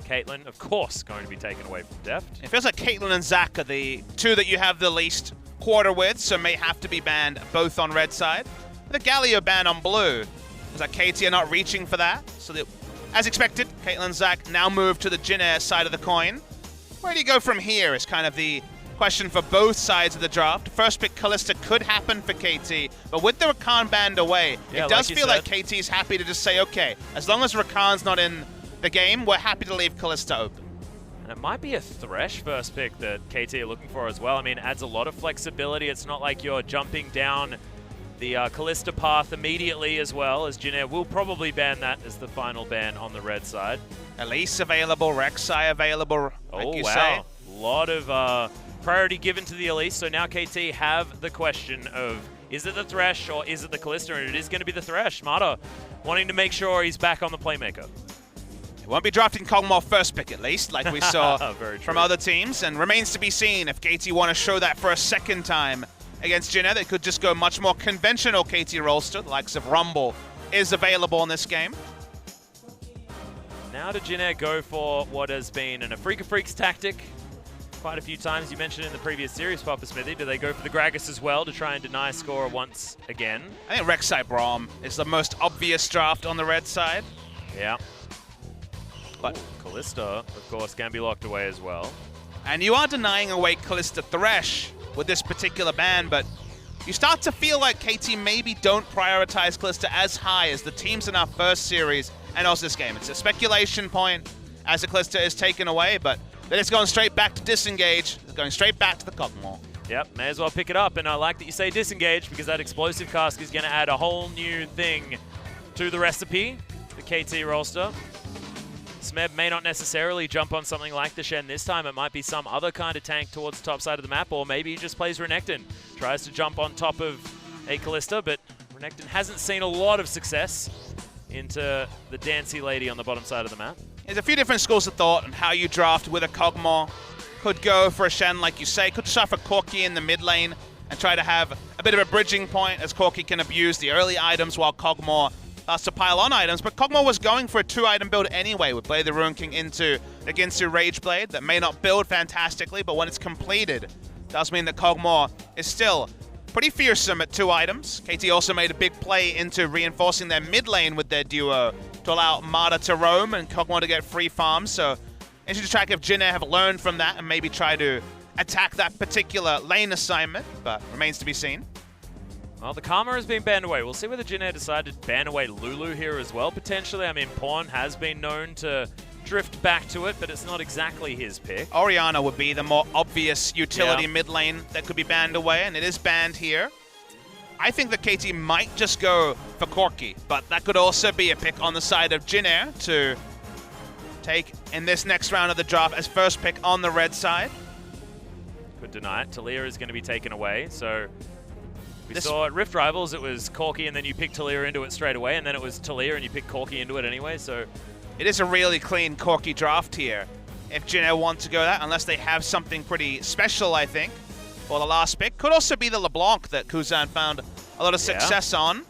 Caitlyn, of course, going to be taken away from Deft. It feels like Caitlyn and Zach are the two that you have the least quarter with, so may have to be banned both on red side. The Galio ban on blue. Is that KT are not reaching for that? So that, as expected, Caitlyn and Zach now move to the Jin Air side of the coin. Where do you go from here is kind of the question for both sides of the draft. First pick Kalista could happen for KT, but with the Rakan banned away, yeah, it does like feel like KT's happy to just say, okay, as long as Rakan's not in the game, we're happy to leave Kalista open. And it might be a Thresh first pick that KT are looking for as well. I mean, it adds a lot of flexibility. It's not like you're jumping down the Kalista path immediately as well, as Jin Air will probably ban that as the final ban on the red side. Elise available, Rek'Sai available, like you say. A lot of priority given to the Elise, so now KT have the question of, is it the Thresh or is it the Kalista? And it is going to be the Thresh. Mata wanting to make sure he's back on the playmaker. He won't be drafting Kog'Maw first pick at least, like we saw from other teams, and remains to be seen if KT want to show that for a second time against Jin Air. They could just go much more conventional KT Rolster, the likes of Rumble is available in this game. Now to Jin Air go for what has been an Afreeca Freecs tactic quite a few times. You mentioned in the previous series, Papa Smithy, do they go for the Gragas as well to try and deny score once again? I think Rek'Sai Braum is the most obvious draft on the red side. Yeah. But Kalista, of course, can be locked away as well. And you are denying away Kalista Thresh with this particular ban, but you start to feel like KT maybe don't prioritize Kalista as high as the teams in our first series and also this game. It's a speculation point as the Kalista is taken away, but then it's going straight back to disengage. It's going straight back to the Kog'Maw. Yep, may as well pick it up, and I like that you say disengage because that explosive cask is going to add a whole new thing to the recipe, the KT Rolster. Smeb may not necessarily jump on something like the Shen this time. It might be some other kind of tank towards the top side of the map, or maybe he just plays Renekton. Tries to jump on top of a Kalista, but Renekton hasn't seen a lot of success into the Dancy Lady on the bottom side of the map. There's a few different schools of thought on how you draft with a Kog'Maw. Could go for a Shen, like you say. Could start for Corki in the mid lane and try to have a bit of a bridging point as Corki can abuse the early items while Kog'Maw to pile on items, but Kog'Maw was going for a 2-item build anyway with Blade the Ruin King into the Ginsu Rage Blade that may not build fantastically, but when it's completed, does mean that Kog'Maw is still pretty fearsome at 2 items. KT also made a big play into reinforcing their mid lane with their duo to allow Mata to roam and Kog'Maw to get free farms, so interesting to track if Jin Air have learned from that and maybe try to attack that particular lane assignment, but remains to be seen. Well, the Karma has been banned away. We'll see whether Jin Air decided to ban away Lulu here as well, potentially. I mean, Pawn has been known to drift back to it, but it's not exactly his pick. Orianna would be the more obvious utility mid lane that could be banned away, and it is banned here. I think that KT might just go for Corki, but that could also be a pick on the side of Jin Air to take in this next round of the draft as first pick on the red side. Could deny it. Talia is going to be taken away, so we saw at Rift Rivals it was Corki and then you picked Talia into it straight away, and then it was Talia and you picked Corki into it anyway, so it is a really clean Corki draft here if Jin Air want to go that, unless they have something pretty special, I think, for the last pick. Could also be the LeBlanc that Kuzan found a lot of success on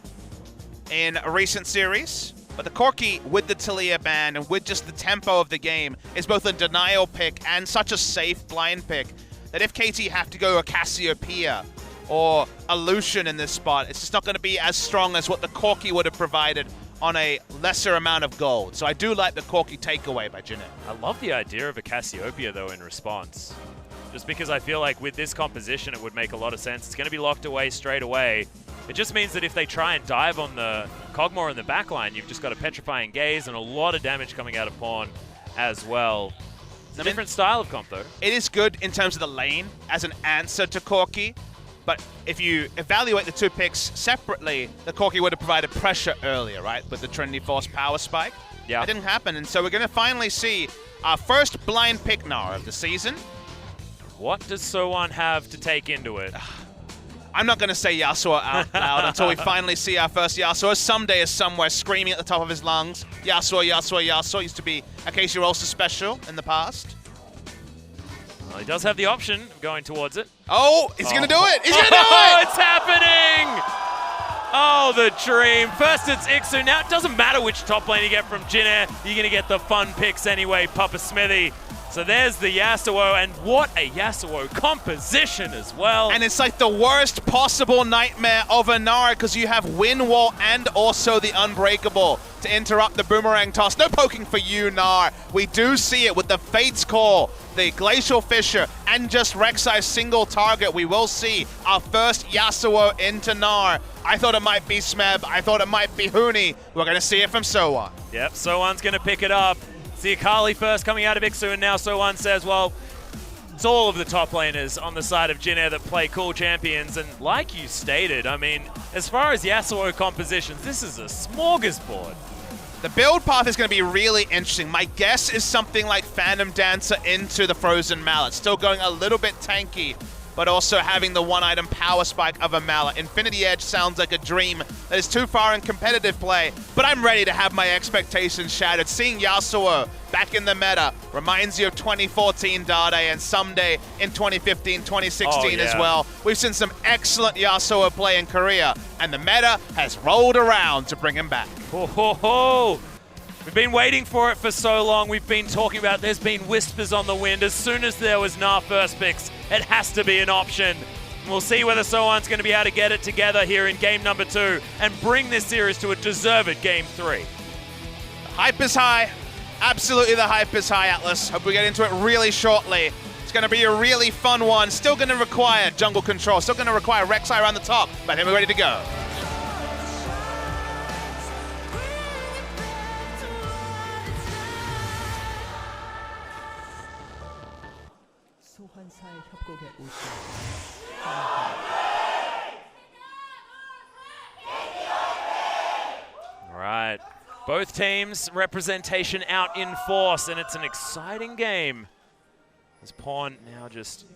in a recent series. But the Corki with the Talia ban and with just the tempo of the game is both a denial pick and such a safe blind pick that if KT have to go a Cassiopeia or a Lucian in this spot, it's just not going to be as strong as what the Corki would have provided on a lesser amount of gold. So I do like the Corki takeaway by Jin Air. I love the idea of a Cassiopeia, though, in response. Just because I feel like with this composition, it would make a lot of sense. It's going to be locked away straight away. It just means that if they try and dive on the Kog'Maw in the backline, you've just got a Petrifying Gaze and a lot of damage coming out of Pawn as well. It's a different style of comp, though. It is good in terms of the lane as an answer to Corki. But if you evaluate the 2 picks separately, the Corki would have provided pressure earlier, right? With the Trinity Force power spike. Yeah. That didn't happen, and so we're going to finally see our first blind pick now of the season. What does Sowan have to take into it? I'm not going to say Yasuo out loud until we finally see our first Yasuo. Someday is somewhere screaming at the top of his lungs. Yasuo, Yasuo, Yasuo. Used to be a KT Rolster special in the past. Well, he does have the option of going towards it. Oh, he's going to do it. He's going to do Oh, it. it's happening! Oh, the dream. First it's Ixu. Now it doesn't matter which top lane you get from Jin Air. You're going to get the fun picks anyway, Papa Smithy. So there's the Yasuo, and what a Yasuo composition as well. And it's like the worst possible nightmare of a Gnar because you have Wind Wall and also the Unbreakable to interrupt the boomerang toss. No poking for you, Gnar. We do see it with the Fate's Call, the Glacial Fissure, and just Rek'Sai's single target. We will see our first Yasuo into Gnar. I thought it might be Smeb. I thought it might be Huni. We're going to see it from Sowan. Yep, Sowan's going to pick it up. See Akali first coming out of Ixu, and now Sowan says, well, it's all of the top laners on the side of Jin Air that play cool champions. And like you stated, I mean, as far as Yasuo compositions, this is a smorgasbord. The build path is going to be really interesting. My guess is something like Phantom Dancer into the Frozen Mallet. Still going a little bit tanky, but also having the one-item power spike of a Mallet. Infinity Edge sounds like a dream that is too far in competitive play, but I'm ready to have my expectations shattered. Seeing Yasuo back in the meta reminds you of 2014 Dade and someday in 2015, 2016 as well. We've seen some excellent Yasuo play in Korea, and the meta has rolled around to bring him back. Ho, ho, ho. We've been waiting for it for so long. We've been talking about there's been whispers on the wind. As soon as there was Gnar first picks, it has to be an option. We'll see whether Sowan's going to be able to get it together here in game number 2 and bring this series to a deserved game 3. The hype is high. Absolutely the hype is high, Atlas. Hope we get into it really shortly. It's going to be a really fun one. Still going to require jungle control. Still going to require Rek'Sai around the top. But I think we're ready to go. All right. Both teams representation out in force, and it's an exciting game. As Pawn now just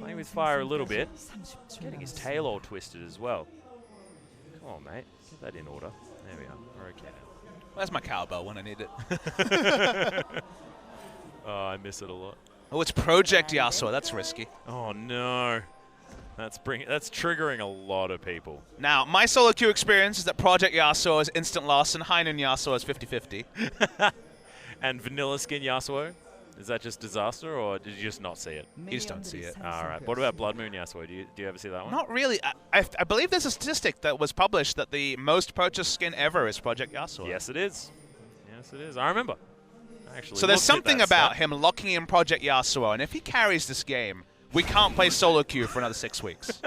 playing with fire a little bit, getting his tail all twisted as well. Come on, mate. Get that in order. There we are. We're okay now. Where's my cowbell when I need it? Oh, I miss it a lot. Oh, it's Project Yasuo. That's risky. Oh, no. That's triggering a lot of people. Now, my solo queue experience is that Project Yasuo is instant loss and Heinen Yasuo is 50-50. And Vanilla Skin Yasuo? Is that just disaster, or did you just not see it? You just don't see it. All right. What about Blood Moon Yasuo? Do you ever see that one? Not really. I believe there's a statistic that was published that the most purchased skin ever is Project Yasuo. Yes, it is. Yes, it is. I remember. So there's something about him locking in Project Yasuo, and if he carries this game, we can't play solo queue for another 6 weeks.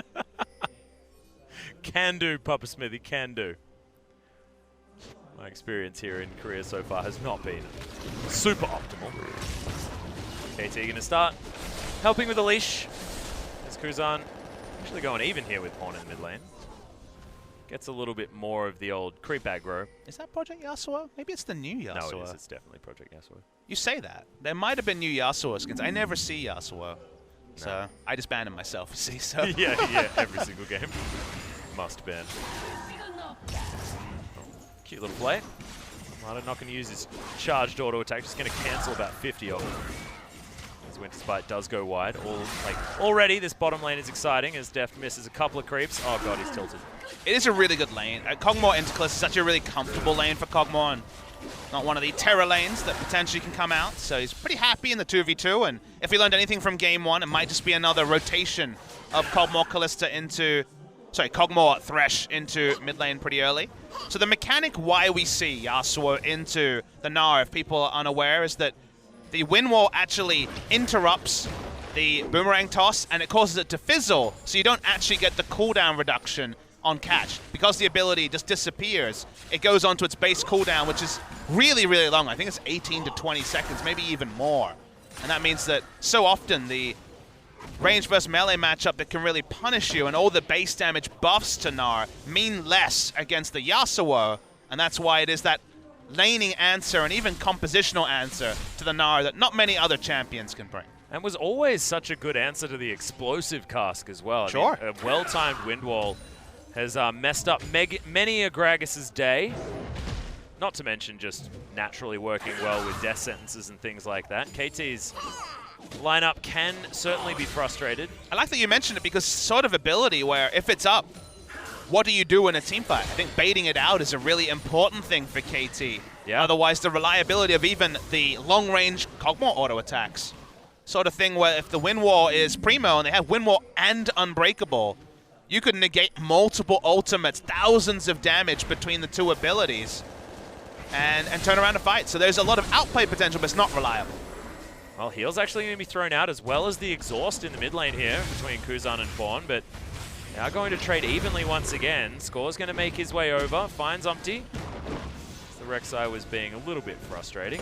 Can do, Papa Smithy, can do. My experience here in Korea so far has not been super optimal. KT going to start helping with the leash. As Kuzan actually going even here with Pawn in mid lane. Gets a little bit more of the old creep aggro. Is that Project Yasuo? Maybe it's the new Yasuo. No, it is. It's definitely Project Yasuo. You say that. There might have been new Yasuo skins. I never see Yasuo. So I just banned him myself, you see. So yeah, every single game. Must ban. Oh, cute little play. Martin not going to use his charged auto attack, just going to cancel about 50 of them. As Winter Spite does go wide. Already this bottom lane is exciting as Deft misses a couple of creeps. Oh god, he's tilted. it is a really good lane. Kog'Maw Interclus is such a really comfortable lane for Kog'Maw, and not one of the terror lanes that potentially can come out. So he's pretty happy in the 2v2, and if he learned anything from game one, it might just be another rotation of Kog'Maw Kalista into, sorry, Kog'Maw Thresh into mid lane pretty early. So the mechanic why we see Yasuo into the Gnar, if people are unaware, is that the wind wall actually interrupts the boomerang toss and it causes it to fizzle, so you don't actually get the cooldown reduction on catch. Because the ability just disappears, it goes onto its base cooldown, which is really, really long. I think it's 18 to 20 seconds, maybe even more. And that means that so often the range versus melee matchup that can really punish you and all the base damage buffs to Gnar mean less against the Yasuo, and that's why it is that laning answer and even compositional answer to the Gnar that not many other champions can bring. And was always such a good answer to the explosive cask as well. Sure. I mean, a well-timed wind wall has messed up many a Gragas' day. Not to mention just naturally working well with death sentences and things like that. KT's lineup can certainly be frustrated. I like that you mentioned it because sort of ability where if it's up, what do you do in a team fight? I think baiting it out is a really important thing for KT. Yeah. Otherwise, the reliability of even the long-range Kog'Maw auto attacks. Sort of thing where if the Wind Wall is Primo and they have Wind Wall and Unbreakable, you could negate multiple ultimates, thousands of damage between the two abilities, and turn around a fight. So there's a lot of outplay potential, but it's not reliable. Well, heal's actually going to be thrown out as well as the exhaust in the mid lane here between Kuzan and Fawn, but they are going to trade evenly once again. Score's going to make his way over, finds Umpty. The Rek'Sai was being a little bit frustrating.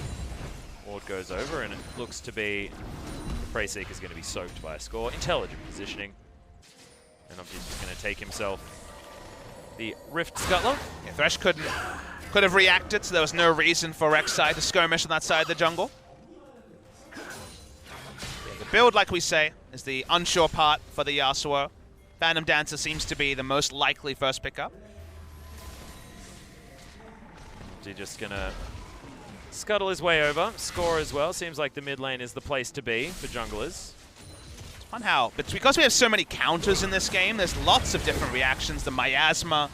Ward goes over, and it looks to be the Freecs is going to be soaked by a Score. Intelligent positioning. And Umpty's just going to take himself the Rift Scuttler. Yeah, Thresh could have reacted, so there was no reason for Rek'Sai to skirmish on that side of the jungle. Yeah, the build, like we say, is the unsure part for the Yasuo. Phantom Dancer seems to be the most likely first pickup. He's just going to scuttle his way over. Score as well. Seems like the mid lane is the place to be for junglers. It's fun how, but because we have so many counters in this game, there's lots of different reactions. The Miasma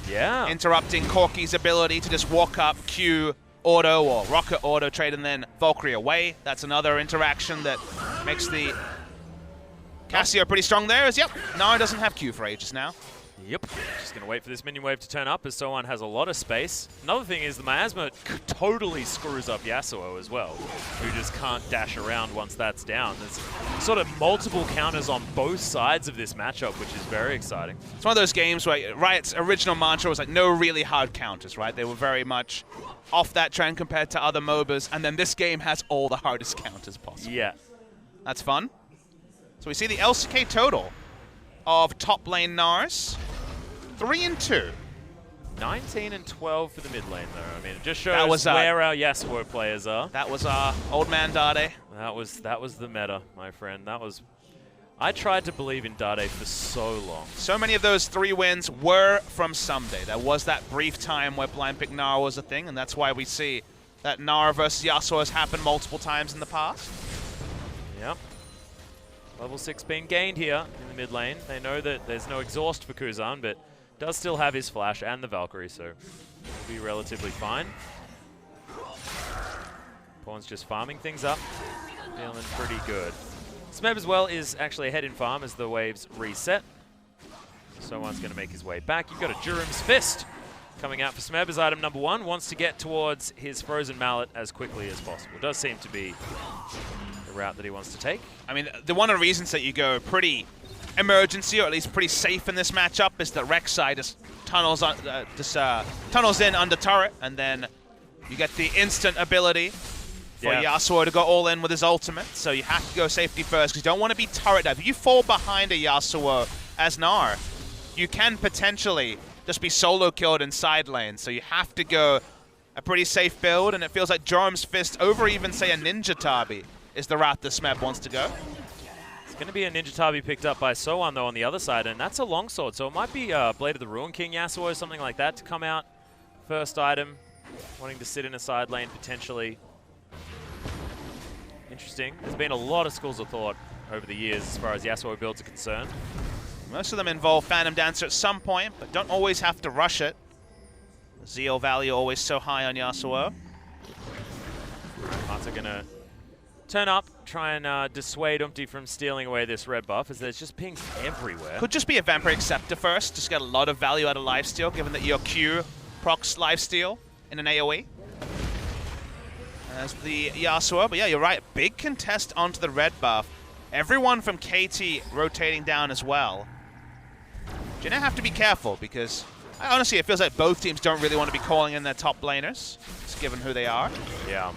Yeah. interrupting Corki's ability to just walk up, Q auto or rocket auto trade, and then Valkyrie away. That's another interaction that makes the Cassio pretty strong there. Yep, Nara doesn't have Q for ages now. Yep. Just going to wait for this minion wave to turn up as Sohan has a lot of space. Another thing is the Miasma totally screws up Yasuo as well, who just can't dash around once that's down. There's sort of multiple counters on both sides of this matchup, which is very exciting. It's one of those games where Riot's original mantra was like no really hard counters, right? They were very much off that trend compared to other MOBAs, and then this game has all the hardest counters possible. Yeah. That's fun. So we see the LCK total of top lane Nars. 3-2. 19 and 12 for the mid lane, though. I mean, it just That shows was, where our Yasuo players are. That was old man Dade. That was the meta, my friend. That was. I tried to believe in Dade for so long. So many of those 3 wins were from Someday. There was that brief time where blind pick Nara was a thing, and that's why we see that Nara versus Yasuo has happened multiple times in the past. Yep. Level 6 being gained here in the mid lane. They know that there's no exhaust for Kuzan, but does still have his flash and the Valkyrie, so will be relatively fine. Pawn's just farming things up, feeling pretty good. Smeb as well is actually ahead in farm as the waves reset. Someone's going to make his way back. You've got a Durham's Fist coming out for Smeb as item number 1. Wants to get towards his Frozen Mallet as quickly as possible. Does seem to be the route that he wants to take. I mean, one of the reasons that you go pretty emergency, or at least pretty safe in this matchup, is that Rek'Sai just tunnels in under turret, and then you get the instant ability for Yasuo to go all in with his ultimate. So you have to go safety first, because you don't want to be turret dive. If you fall behind a Yasuo as Gnar, you can potentially just be solo killed in side lane. So you have to go a pretty safe build, and it feels like Durham's Fist over even, say, a Ninja Tabi is the route that Smeb wants to go. It's going to be a Ninja Tabi picked up by Sohan, though, on the other side, and that's a longsword, so it might be Blade of the Ruin King Yasuo, something like that, to come out. First item, wanting to sit in a side lane, potentially. Interesting. There's been a lot of schools of thought over the years as far as Yasuo builds are concerned. Most of them involve Phantom Dancer at some point, but don't always have to rush it. The zeal value always so high on Yasuo. Hearts are going to turn up, try and dissuade Umpty from stealing away this red buff, as there's just pings everywhere. Could just be a Vampire Acceptor first, just get a lot of value out of lifesteal, given that your Q procs lifesteal in an AoE. As the Yasuo, but yeah, you're right, big contest onto the red buff. Everyone from KT rotating down as well. Jin Air have to be careful, because honestly, it feels like both teams don't really want to be calling in their top laners, just given who they are. Yeah.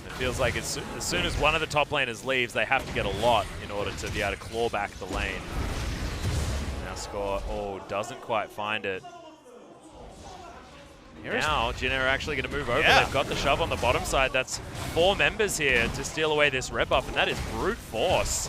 It feels like as soon as one of the top laners leaves, they have to get a lot in order to be able to claw back the lane. Now Score, doesn't quite find it. Now, Jin Air are actually going to move over. Yeah. They've got the shove on the bottom side. That's 4 members here to steal away this red buff, and that is brute force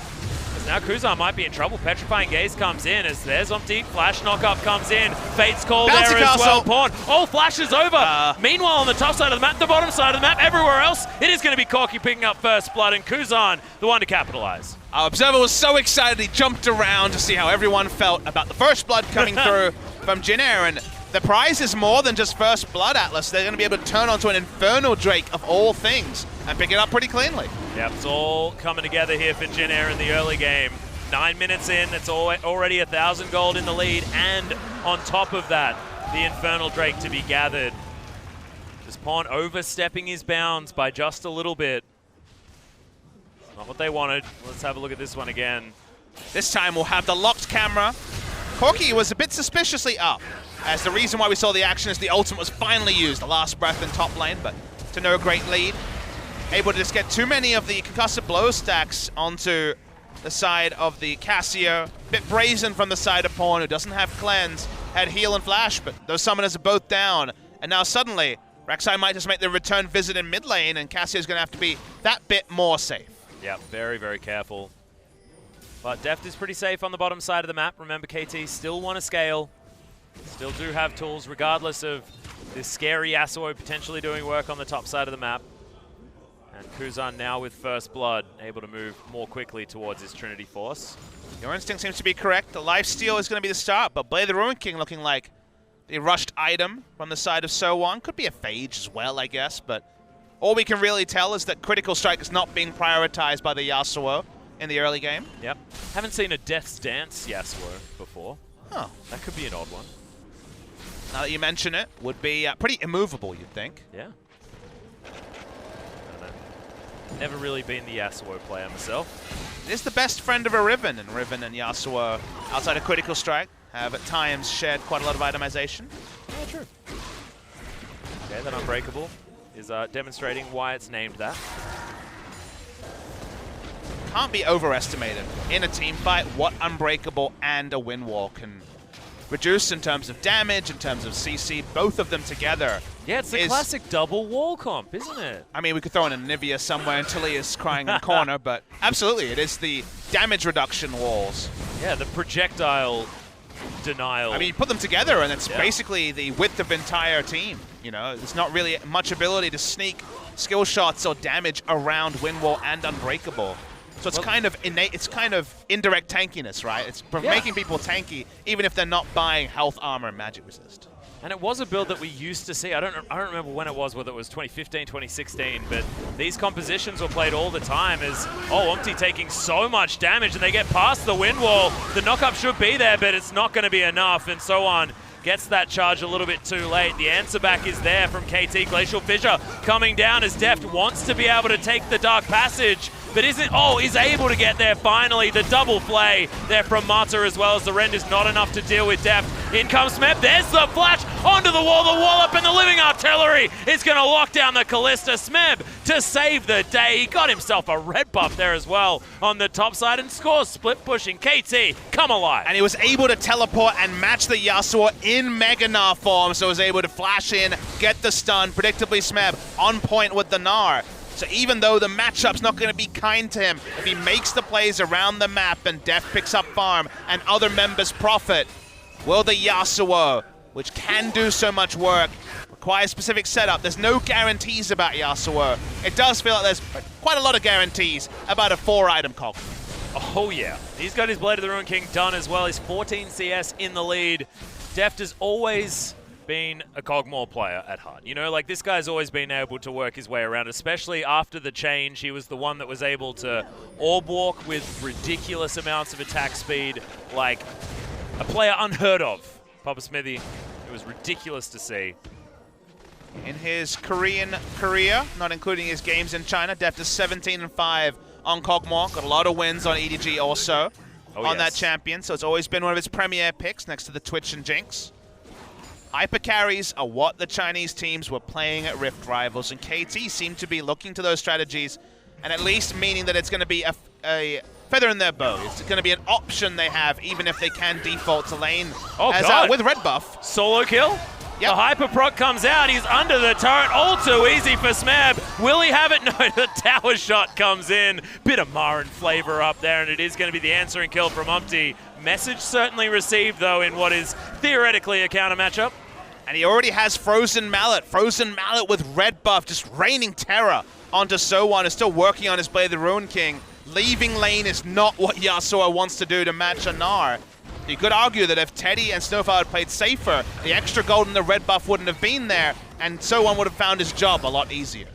Because now Kuzan might be in trouble. Petrifying Gaze comes in as there's Omti. Flash knockup comes in. Fate's call Bouncy there as well. castle. Pawn. Oh, Flash is over. Meanwhile, on the top side of the map, the bottom side of the map, everywhere else, it is going to be Corki picking up first blood, and Kuzan, the one to capitalize. Our Observer was so excited he jumped around to see how everyone felt about the first blood coming through from Jin Air, and the prize is more than just first blood, Atlas. They're going to be able to turn onto an Infernal Drake of all things and pick it up pretty cleanly. Yep, it's all coming together here for Jin Air in the early game. 9 minutes in, it's already 1,000 gold in the lead, and on top of that, the Infernal Drake to be gathered. Just Pawn overstepping his bounds by just a little bit. Not what they wanted. Let's have a look at this one again. This time we'll have the locked camera. Corki was a bit suspiciously up, as the reason why we saw the action is the ultimate was finally used, the last breath in top lane, but to no great lead. Able to just get too many of the concussive blow stacks onto the side of the Cassio. Bit brazen from the side of Pawn, who doesn't have cleanse, had heal and flash, but those summoners are both down. And now suddenly, Rek'Sai might just make the return visit in mid lane, and Cassio's going to have to be that bit more safe. Yeah, very, very careful. But Deft is pretty safe on the bottom side of the map. Remember, KT still want to scale. Still do have tools, regardless of this scary Yasuo potentially doing work on the top side of the map. And Kuzan now with first blood, able to move more quickly towards his Trinity Force. Your instinct seems to be correct. The lifesteal is going to be the start, but Blade of the Ruin King looking like the rushed item from the side of So1. Could be a Phage as well, I guess, but all we can really tell is that Critical Strike is not being prioritized by the Yasuo in the early game. Yep. Haven't seen a Death's Dance Yasuo before. Huh. That could be an odd one. Now that you mention it, would be pretty immovable, you'd think. Yeah. I don't know. Never really been the Yasuo player myself. It is the best friend of a Riven, and Riven and Yasuo, outside of Critical Strike, have at times shared quite a lot of itemization. Oh, true. Okay, that Unbreakable is demonstrating why it's named that. Can't be overestimated in a team fight what Unbreakable and a Wind Wall can reduce in terms of damage, in terms of CC, both of them together. Yeah, it's the classic double wall comp, isn't it? I mean, we could throw in a Nivea somewhere until he is crying in the corner, but absolutely, it is the damage reduction walls. Yeah, the projectile denial. I mean, you put them together and it's basically the width of entire team. You know, there's not really much ability to sneak skill shots or damage around Wind Wall and Unbreakable. So it's kind of innate, it's kind of indirect tankiness, right? It's making people tanky even if they're not buying health, armor, and magic resist. And it was a build that we used to see. I don't remember when it was, whether it was 2015, 2016, but these compositions were played all the time as, oh, Omti taking so much damage and they get past the Wind Wall. The knockup should be there, but it's not going to be enough, and so on. Gets that charge a little bit too late. The answer back is there from KT. Glacial Fissure coming down as Deft wants to be able to take the Dark Passage, but is able to get there finally. The double play there from Mata, as well as the rend is not enough to deal with Deft. In comes Smeb, there's the flash onto the wallop, and the Living Artillery is going to lock down the Callista. Smeb to save the day. He got himself a red buff there as well on the top side and scores split pushing. KT, come alive. And he was able to teleport and match the Yasuo in Mega Gnar form, so was able to flash in, get the stun. Predictably, Smeb on point with the Gnar. So even though the matchup's not going to be kind to him, if he makes the plays around the map and Deft picks up farm and other members profit, will the Yasuo, which can do so much work, require specific setup? There's no guarantees about Yasuo. It does feel like there's quite a lot of guarantees about a 4-item cog. Oh yeah, he's got his Blade of the Ruin King done as well. He's 14 CS in the lead. Deft has always been a Cogmore player at heart. You know, like, this guy's always been able to work his way around, especially after the change. He was the one that was able to orb walk with ridiculous amounts of attack speed, like a player unheard of. Papa Smithy, it was ridiculous to see. In his Korean career, not including his games in China, Deft is 17-5 on Cogmore. Got a lot of wins on EDG also on that champion, so it's always been one of his premier picks next to the Twitch and Jinx. Hyper carries are what the Chinese teams were playing at Rift Rivals, and KT seem to be looking to those strategies, and at least meaning that it's going to be a feather in their bow. It's going to be an option they have, even if they can default to lane. Oh, God. With red buff. Solo kill? The hyper proc comes out. He's under the turret. All too easy for Smeb. Will he have it? No, the tower shot comes in. Bit of Marin flavor up there, and it is going to be the answering kill from Umpty. Message certainly received, though, in what is theoretically a counter matchup. And he already has Frozen Mallet. Frozen Mallet with red buff, just raining terror onto So1. Is still working on his Blade of the Ruin King. Leaving lane is not what Yasuo wants to do to match a Gnar. You could argue that if Teddy and Snowfire had played safer, the extra gold and the red buff wouldn't have been there, and So1 would have found his job a lot easier.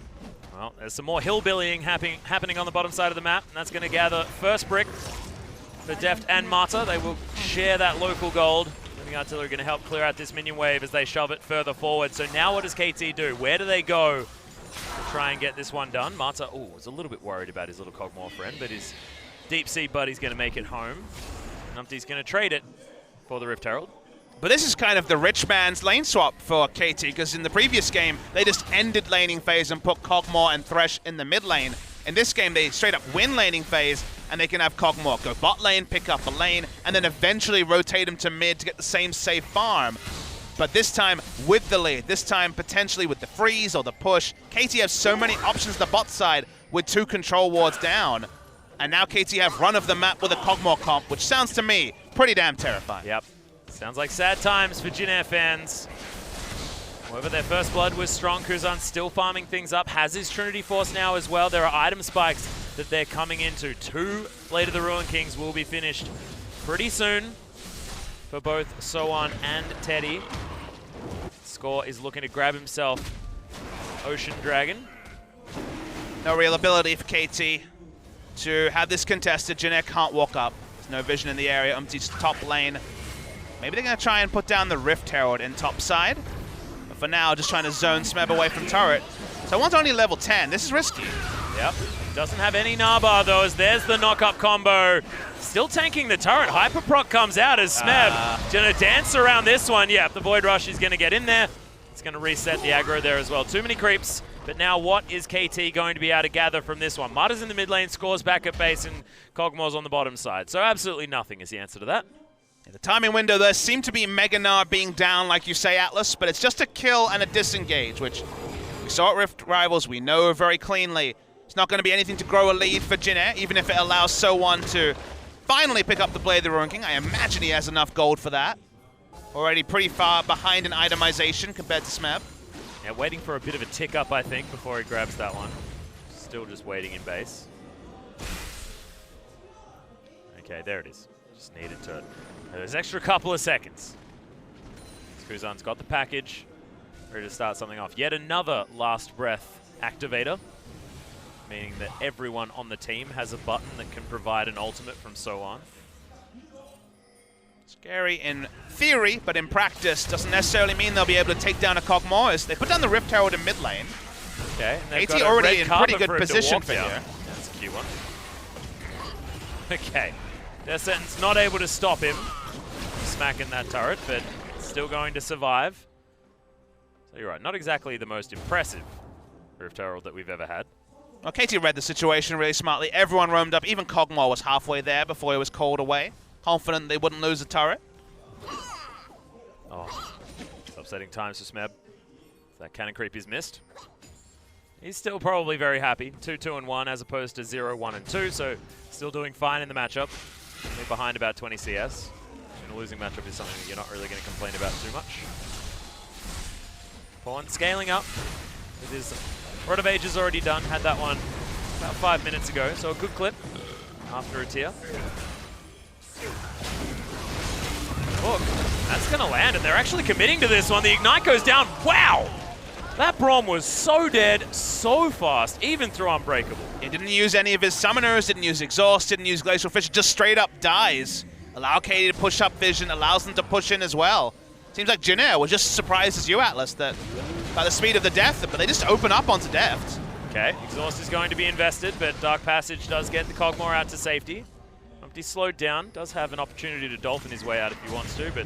Well, there's some more hillbillying happening on the bottom side of the map, and that's going to gather first brick for Deft and Mata. They will share that local gold. Living Artillery going to help clear out this minion wave as they shove it further forward. So now what does KT do? Where do they go to try and get this one done? Mata, was a little bit worried about his little Cogmore friend, but his deep sea buddy's going to make it home. Numpty's going to trade it for the Rift Herald. But this is kind of the rich man's lane swap for KT, because in the previous game, they just ended laning phase and put Cogmore and Thresh in the mid lane. In this game, they straight up win laning phase, and they can have Cogmore go bot lane, pick up a lane, and then eventually rotate him to mid to get the same safe farm. But this time with the lead, this time potentially with the freeze or the push. KT have so many options the bot side with 2 control wards down. And now KT have run of the map with a Cogmore comp, which sounds to me pretty damn terrifying. Yep. Sounds like sad times for Jin Air fans. However, their first blood was strong. Kuzan still farming things up. Has his Trinity Force now as well. There are item spikes that they're coming into. 2 Blade of the Ruin Kings will be finished pretty soon for both So1 and Teddy. Score is looking to grab himself Ocean Dragon. No real ability for KT to have this contested. Jin Air can't walk up. There's no vision in the area. Umpty's top lane. Maybe they're going to try and put down the Rift Herald in top side. But for now, just trying to zone Smeb away from turret. So one's only level 10. This is risky. Yep. Doesn't have any Narbar, though, as there's the knock-up combo. Still tanking the turret. Hyper proc comes out as Smeb going to dance around this one. Yep, the Void Rush is going to get in there. It's going to reset the aggro there as well. Too many creeps. But now what is KT going to be able to gather from this one? Mata's in the mid lane, scores back at base, and Cogmore's on the bottom side. So absolutely nothing is the answer to that. Yeah, the timing window there seemed to be Mega Gnar being down, like you say, Atlas, but it's just a kill and a disengage, which we saw at Rift Rivals. We know very cleanly it's not going to be anything to grow a lead for Jin Air, even if it allows So1 to finally pick up the Blade of the Ruin King. I imagine he has enough gold for that. Already pretty far behind in itemization compared to Smeb. Yeah, waiting for a bit of a tick up, I think, before he grabs that one. Still just waiting in base. Okay, there it is. Just needed to... There's an extra couple of seconds. Kuzan's got the package. Ready to start something off. Yet another Last Breath activator. Meaning that everyone on the team has a button that can provide an ultimate from So1. Scary in theory, but in practice doesn't necessarily mean they'll be able to take down a Cogmore. As they put down the Rift Herald in mid lane. Okay. And KT already in pretty good position for here. That's a cute one. Okay. Descent's not able to stop him smacking that turret, but still going to survive. So you're right, not exactly the most impressive Rift Herald that we've ever had. Well, KT read the situation really smartly. Everyone roamed up. Even Cogmore was halfway there before he was called away. Confident they wouldn't lose the turret. Oh, it's upsetting times for Smeb. That cannon creep is missed. He's still probably very happy. 2-2-1 as opposed to 0-1-2, so still doing fine in the matchup. Only behind about 20 CS. And a losing matchup is something that you're not really going to complain about too much. Pawn scaling up. It is Rod of Ages already done. Had that one about 5 minutes ago, so a good clip after a tier. Look, that's going to land, and they're actually committing to this one. The Ignite goes down. Wow! That Braum was so dead, so fast, even through Unbreakable. He didn't use any of his summoners, didn't use Exhaust, didn't use Glacial Fissure, just straight up dies. Allow KT to push up vision, allows them to push in as well. Seems like Jin Air was just as surprised as you, Atlas, that by the speed of the Deft, but they just open up onto Deft. Okay, Exhaust is going to be invested, but Dark Passage does get the Cogmore out to safety. He's slowed down, does have an opportunity to Dolphin his way out if he wants to, but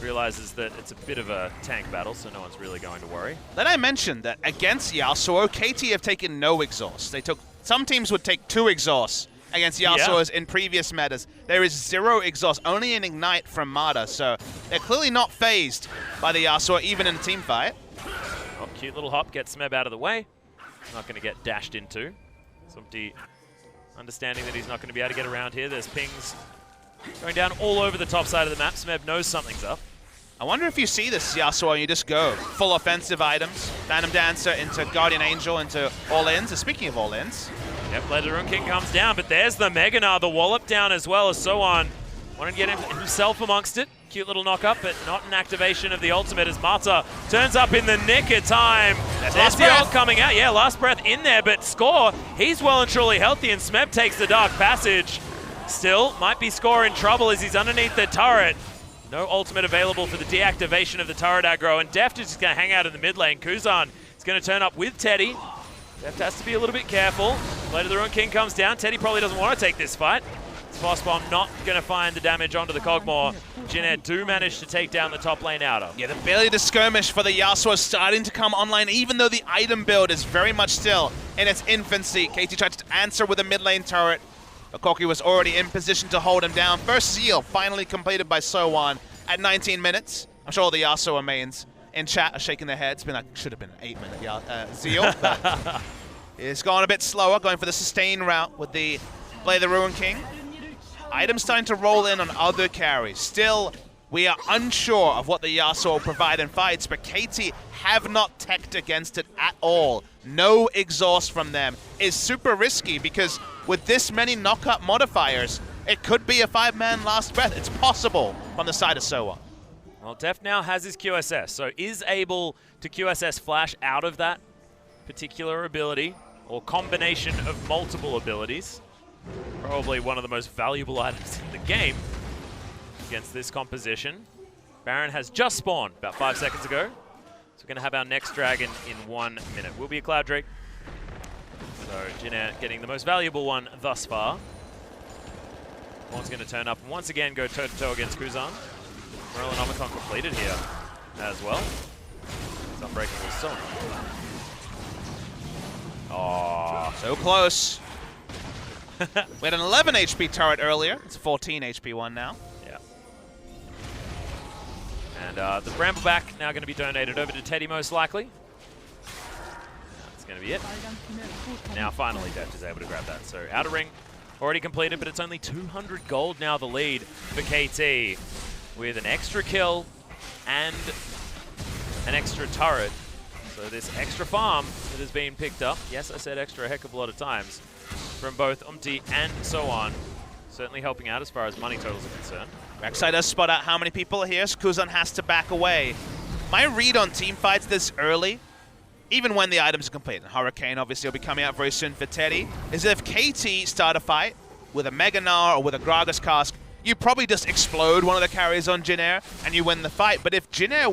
realizes that it's a bit of a tank battle, so no one's really going to worry. Then I mentioned that against Yasuo, KT have taken no exhaust. Some teams would take 2 exhausts against Yasuo's in previous metas. There is 0 exhaust, only an ignite from Mada, so they're clearly not phased by the Yasuo, even in a team fight. Oh, cute little hop gets Smeb out of the way. Not going to get dashed into. Somebody understanding that he's not going to be able to get around here. There's pings going down all over the top side of the map. Smeb knows something's up. I wonder if you see this Yasuo and you just go full offensive items. Phantom Dancer into Guardian Angel into all-ins. Speaking of all-ins. Yep, Blade of the Ruined King comes down, but there's the Mega Gnar, the wallop down as well as so on. Wanted to get himself amongst it. Cute little knock-up, but not an activation of the ultimate as Mata turns up in the nick of time. There's the ult coming out. Yeah, last breath in there, but Score, he's well and truly healthy, and Smeb takes the Dark Passage. Still, might be Score in trouble as he's underneath the turret. No ultimate available for the deactivation of the turret aggro, and Deft is just going to hang out in the mid lane. Kuzan is going to turn up with Teddy. Deft has to be a little bit careful. Blade of the Ruined King comes down. Teddy probably doesn't want to take this fight. Fast Bomb not going to find the damage onto the Cogmore. Jin Air do manage to take down the top lane outer. Yeah, the ability to skirmish for the Yasuo is starting to come online, even though the item build is very much still in its infancy. KT tried to answer with a mid lane turret, but Koki was already in position to hold him down. First Zeal finally completed by Sowan at 19 minutes. I'm sure all the Yasuo mains in chat are shaking their heads, being like, should have been an 8-minute Zeal. But it's gone a bit slower, going for the sustain route with the Blade of the Ruined King. Items starting to roll in on other carries. Still, we are unsure of what the Yasuo will provide in fights, but KT have not teched against it at all. No exhaust from them is super risky because with this many knockup modifiers, it could be a 5-man last breath. It's possible from the side of Soa. Well, Deft now has his QSS, so is able to QSS flash out of that particular ability or combination of multiple abilities. Probably one of the most valuable items in the game against this composition. Baron has just spawned about 5 seconds ago. So we're going to have our next dragon in 1 minute. Will be a Cloud Drake. So Jin Air getting the most valuable one thus far. One's going to turn up and once again go toe-to-toe against Kuzan. Merlin Omicron completed here as well. Sunbreaking was so. Oh, so close. We had an 11 HP turret earlier. It's a 14 HP one now. Yeah. And the Brambleback now going to be donated over to Teddy most likely. That's going to be it. Now finally Deft is able to grab that. So outer ring already completed, but it's only 200 gold now the lead for KT with an extra kill and an extra turret. So this extra farm that has been picked up, yes, I said extra a heck of a lot of times, from both Umti and so on, certainly helping out as far as money totals are concerned. Rek'Sai does spot out how many people are here, so Kuzan has to back away. My read on team fights this early, even when the items are complete, and Hurricane obviously will be coming out very soon for Teddy, is that if KT start a fight with a Mega Gnar or with a Gragas Cask, you probably just explode one of the carries on Jin Air and you win the fight. But if Jin Air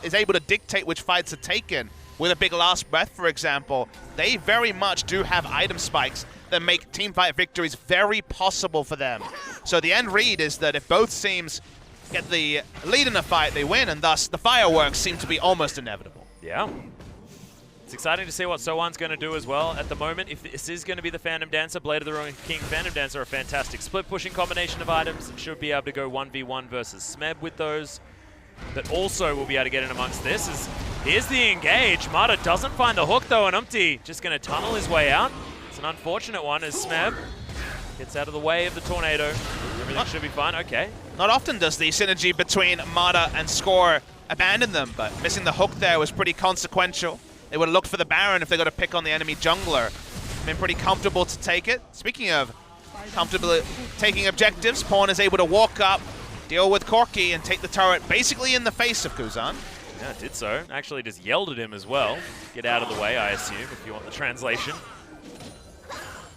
is able to dictate which fights are taken, with a big last breath, for example, they very much do have item spikes that make teamfight victories very possible for them. So the end read is that if both teams get the lead in a fight, they win, and thus the fireworks seem to be almost inevitable. Yeah. It's exciting to see what Sowan's going to do as well. At the moment, if this is going to be the Phantom Dancer, Blade of the Ruined King Phantom Dancer, a fantastic split-pushing combination of items, and should be able to go 1v1 versus Smeb with those. But also will be able to get in amongst this. Here's the engage. Mata doesn't find the hook though, and Umti just going to tunnel his way out. It's an unfortunate one as Smeb gets out of the way of the tornado. Everything should be fine. Okay. Not often does the synergy between Mata and Score abandon them, but missing the hook there was pretty consequential. They would have looked for the Baron if they got to pick on the enemy jungler. Been pretty comfortable to take it. Speaking of comfortably taking objectives, Pawn is able to walk up, deal with Corki, and take the turret basically in the face of Kuzan. Yeah, it did so. Actually just yelled at him as well. Get out of the way, I assume, if you want the translation.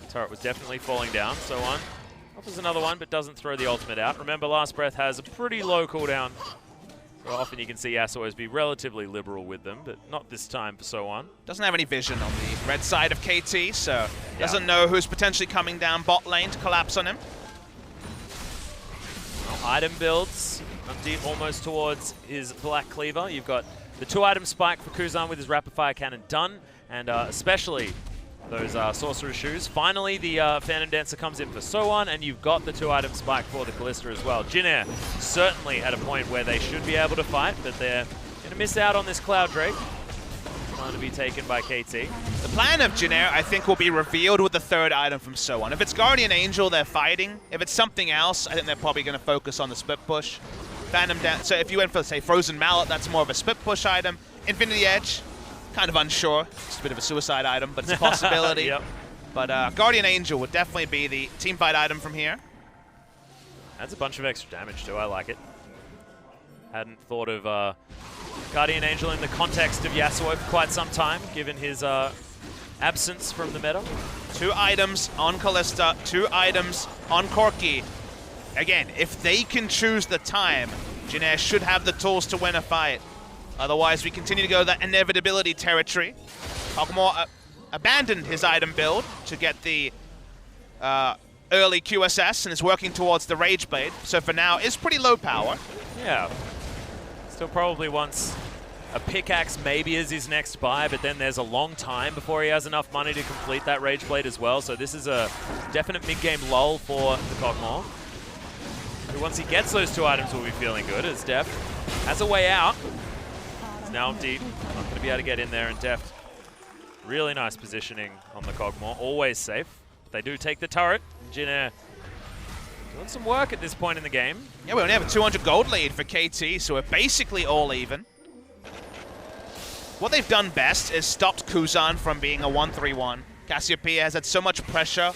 The turret was definitely falling down. So on. Offers another one, but doesn't throw the ultimate out. Remember, Last Breath has a pretty low cooldown. So often you can see Yasuo's be relatively liberal with them, but not this time for So on. Doesn't have any vision on the red side of KT, so doesn't know who's potentially coming down bot lane to collapse on him. Item builds. Umti almost towards his Black Cleaver. You've got the 2-item spike for Kuzan with his Rapid Fire Cannon done, and especially those Sorcerer's Shoes. Finally, the Phantom Dancer comes in for Soan, and you've got the 2-item spike for the Callista as well. Jin Air certainly at a point where they should be able to fight, but they're going to miss out on this Cloud Drake. Trying to be taken by KT. The plan of Jin Air, I think, will be revealed with the 3rd item from Soan. If it's Guardian Angel, they're fighting. If it's something else, I think they're probably going to focus on the split push. Phantom Dancer, so if you went for, say, Frozen Mallet, that's more of a split push item. Infinity Edge, kind of unsure. It's a bit of a suicide item, but it's a possibility. Yep. But Guardian Angel would definitely be the teamfight item from here. That's a bunch of extra damage too, I like it. Hadn't thought of Guardian Angel in the context of Yasuo for quite some time, given his absence from the meta. 2 items on Callista, 2 items on Corki. Again, if they can choose the time, Jin Air should have the tools to win a fight. Otherwise, we continue to go that inevitability territory. Hawkmoor abandoned his item build to get the early QSS and is working towards the Rage Blade. So for now, is pretty low power. Yeah. Still probably wants a pickaxe maybe as his next buy, but then there's a long time before he has enough money to complete that Rage Blade as well. So this is a definite mid-game lull for the Hawkmoor. Once he gets those 2 items, we'll be feeling good as Deft has a way out. He's now deep, not going to be able to get in there, and Deft, really nice positioning on the Cogmore, always safe. They do take the turret. Jin Air doing some work at this point in the game. Yeah, we only have a 200 gold lead for KT, so we're basically all even. What they've done best is stopped Kuzan from being a 1-3-1. Cassiopeia has had so much pressure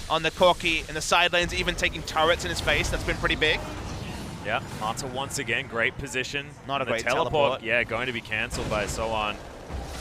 on the Corki in the side lanes, even taking turrets in his face. That's been pretty big. Yeah, Mata once again, great position. Not a the great teleport. Yeah, going to be cancelled by Soan.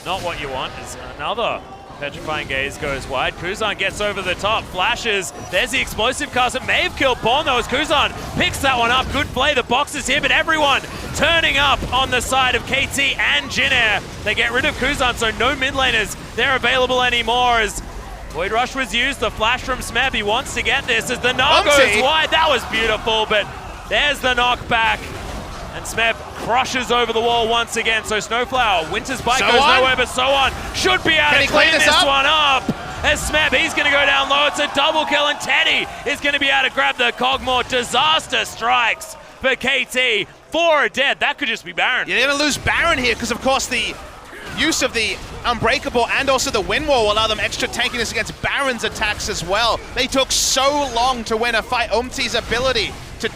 Not what you want is another Petrifying Gaze goes wide. Kuzan gets over the top, flashes. There's the explosive cast. It may have killed Born though as Kuzan picks that one up. Good play, the box is here, but everyone turning up on the side of KT and Jin Air. They get rid of Kuzan, so no mid laners. They're available anymore as Void Rush was used. The flash from Smeb, he wants to get this as the knock goes wide. That was beautiful, but there's the knockback. And Smeb crushes over the wall once again. So Snowflower, Winter's Bite goes nowhere, but Soan should be able to clean this one up. As Smeb, he's going to go down low. It's a double kill, and Teddy is going to be able to grab the Cogmore. Disaster strikes for KT. 4 are dead. That could just be Baron. You're going to lose Baron here because, of course, the use of the Unbreakable and also the Wind Wall will allow them extra tankiness against Baron's attacks as well. They took so long to win a fight. Umti's ability to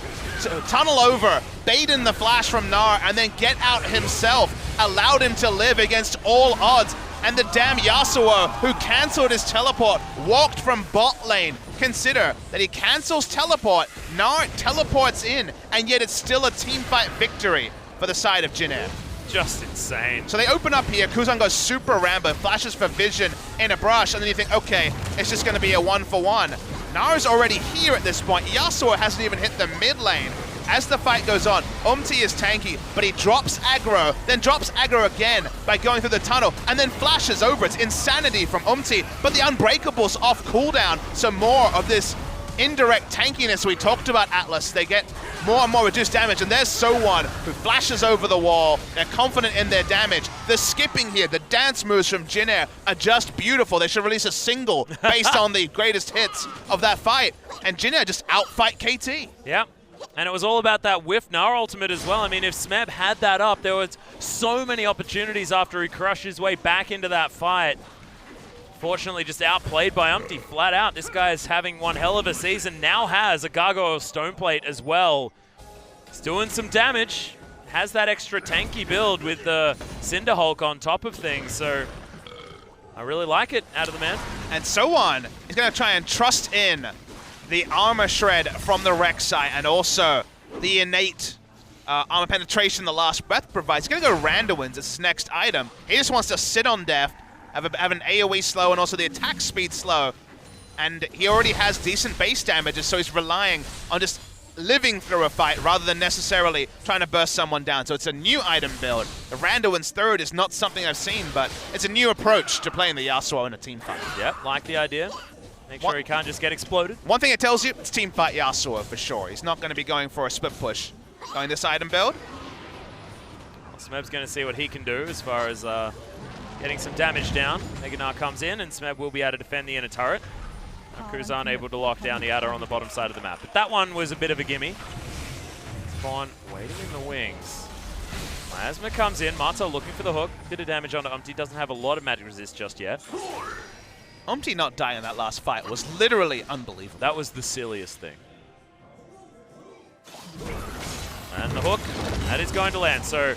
tunnel over, bait in the flash from Gnar, and then get out himself allowed him to live against all odds. And the damn Yasuo, who cancelled his teleport, walked from bot lane. Consider that he cancels teleport, Gnar teleports in, and yet it's still a team fight victory for the side of Jin Air. Just insane. So they open up here, Kuzan goes super Rambo, flashes for vision in a brush, and then you think, okay, it's just gonna be a 1-for-1. Gnar's already here at this point. Yasuo hasn't even hit the mid lane. As the fight goes on, Umti is tanky, but he drops aggro, then drops aggro again by going through the tunnel, and then flashes over. It's insanity from Umti, but the Unbreakable's off cooldown, so more of this indirect tankiness we talked about, Atlas. They get more and more reduced damage, and there's Soan, who flashes over the wall. They're confident in their damage. The skipping here, the dance moves from Jin Air are just beautiful. They should release a single based on the greatest hits of that fight, and Jin Air just outfight KT. Yep. And it was all about that whiff Gnar ultimate as well. I mean, if Smeb had that up, there was so many opportunities after he crushed his way back into that fight. Fortunately, just outplayed by Umti flat out. This guy is having one hell of a season. Now has a Gargoyle Stoneplate as well. He's doing some damage. Has that extra tanky build with the Cinderhulk on top of things. So I really like it out of the man. And Soan is going to try and trust in the armor shred from the Rek'Sai and also the innate armor penetration the Last Breath provides. He's going to go Randuin's as his next item. He just wants to sit on Deft, have an AoE slow and also the attack speed slow. And he already has decent base damages, so he's relying on just living through a fight rather than necessarily trying to burst someone down. So it's a new item build. The Randuin's third is not something I've seen, but it's a new approach to playing the Yasuo in a team fight. Yep, like the idea. Make sure he can't just get exploded. One thing it tells you, it's team fight Yasuo for sure. He's not going to be going for a split push. Going this item build. Smeb's going to see what he can do as far as getting some damage down. Meganar comes in, and Smeb will be able to defend the inner turret. Kuzan able to lock down the Adder on the bottom side of the map. But that one was a bit of a gimme. Spawn waiting in the wings. Miasma comes in. Marto looking for the hook. Bit of damage onto Umti. Doesn't have a lot of magic resist just yet. Umti not dying in that last fight was literally unbelievable. That was the silliest thing. And the hook. That is going to land. So,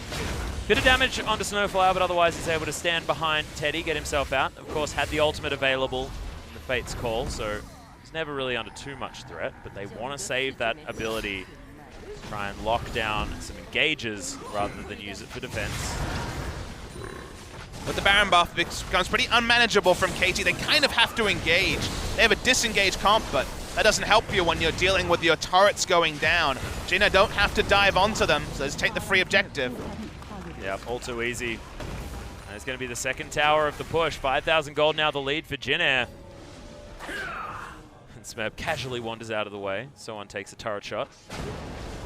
bit of damage onto Snowflower, but otherwise he's able to stand behind Teddy, get himself out. Of course, had the ultimate available in the Fate's Call, so he's never really under too much threat, but they want to save that ability to try and lock down some engages rather than use it for defense. With the Baron buff, it becomes pretty unmanageable from KT. They kind of have to engage. They have a disengage comp, but that doesn't help you when you're dealing with your turrets going down. Jin Air don't have to dive onto them, so just take the free objective. Yep, all too easy. And it's going to be the second tower of the push. 5,000 gold now the lead for Jin Air. And Smeb casually wanders out of the way. Someone takes a turret shot.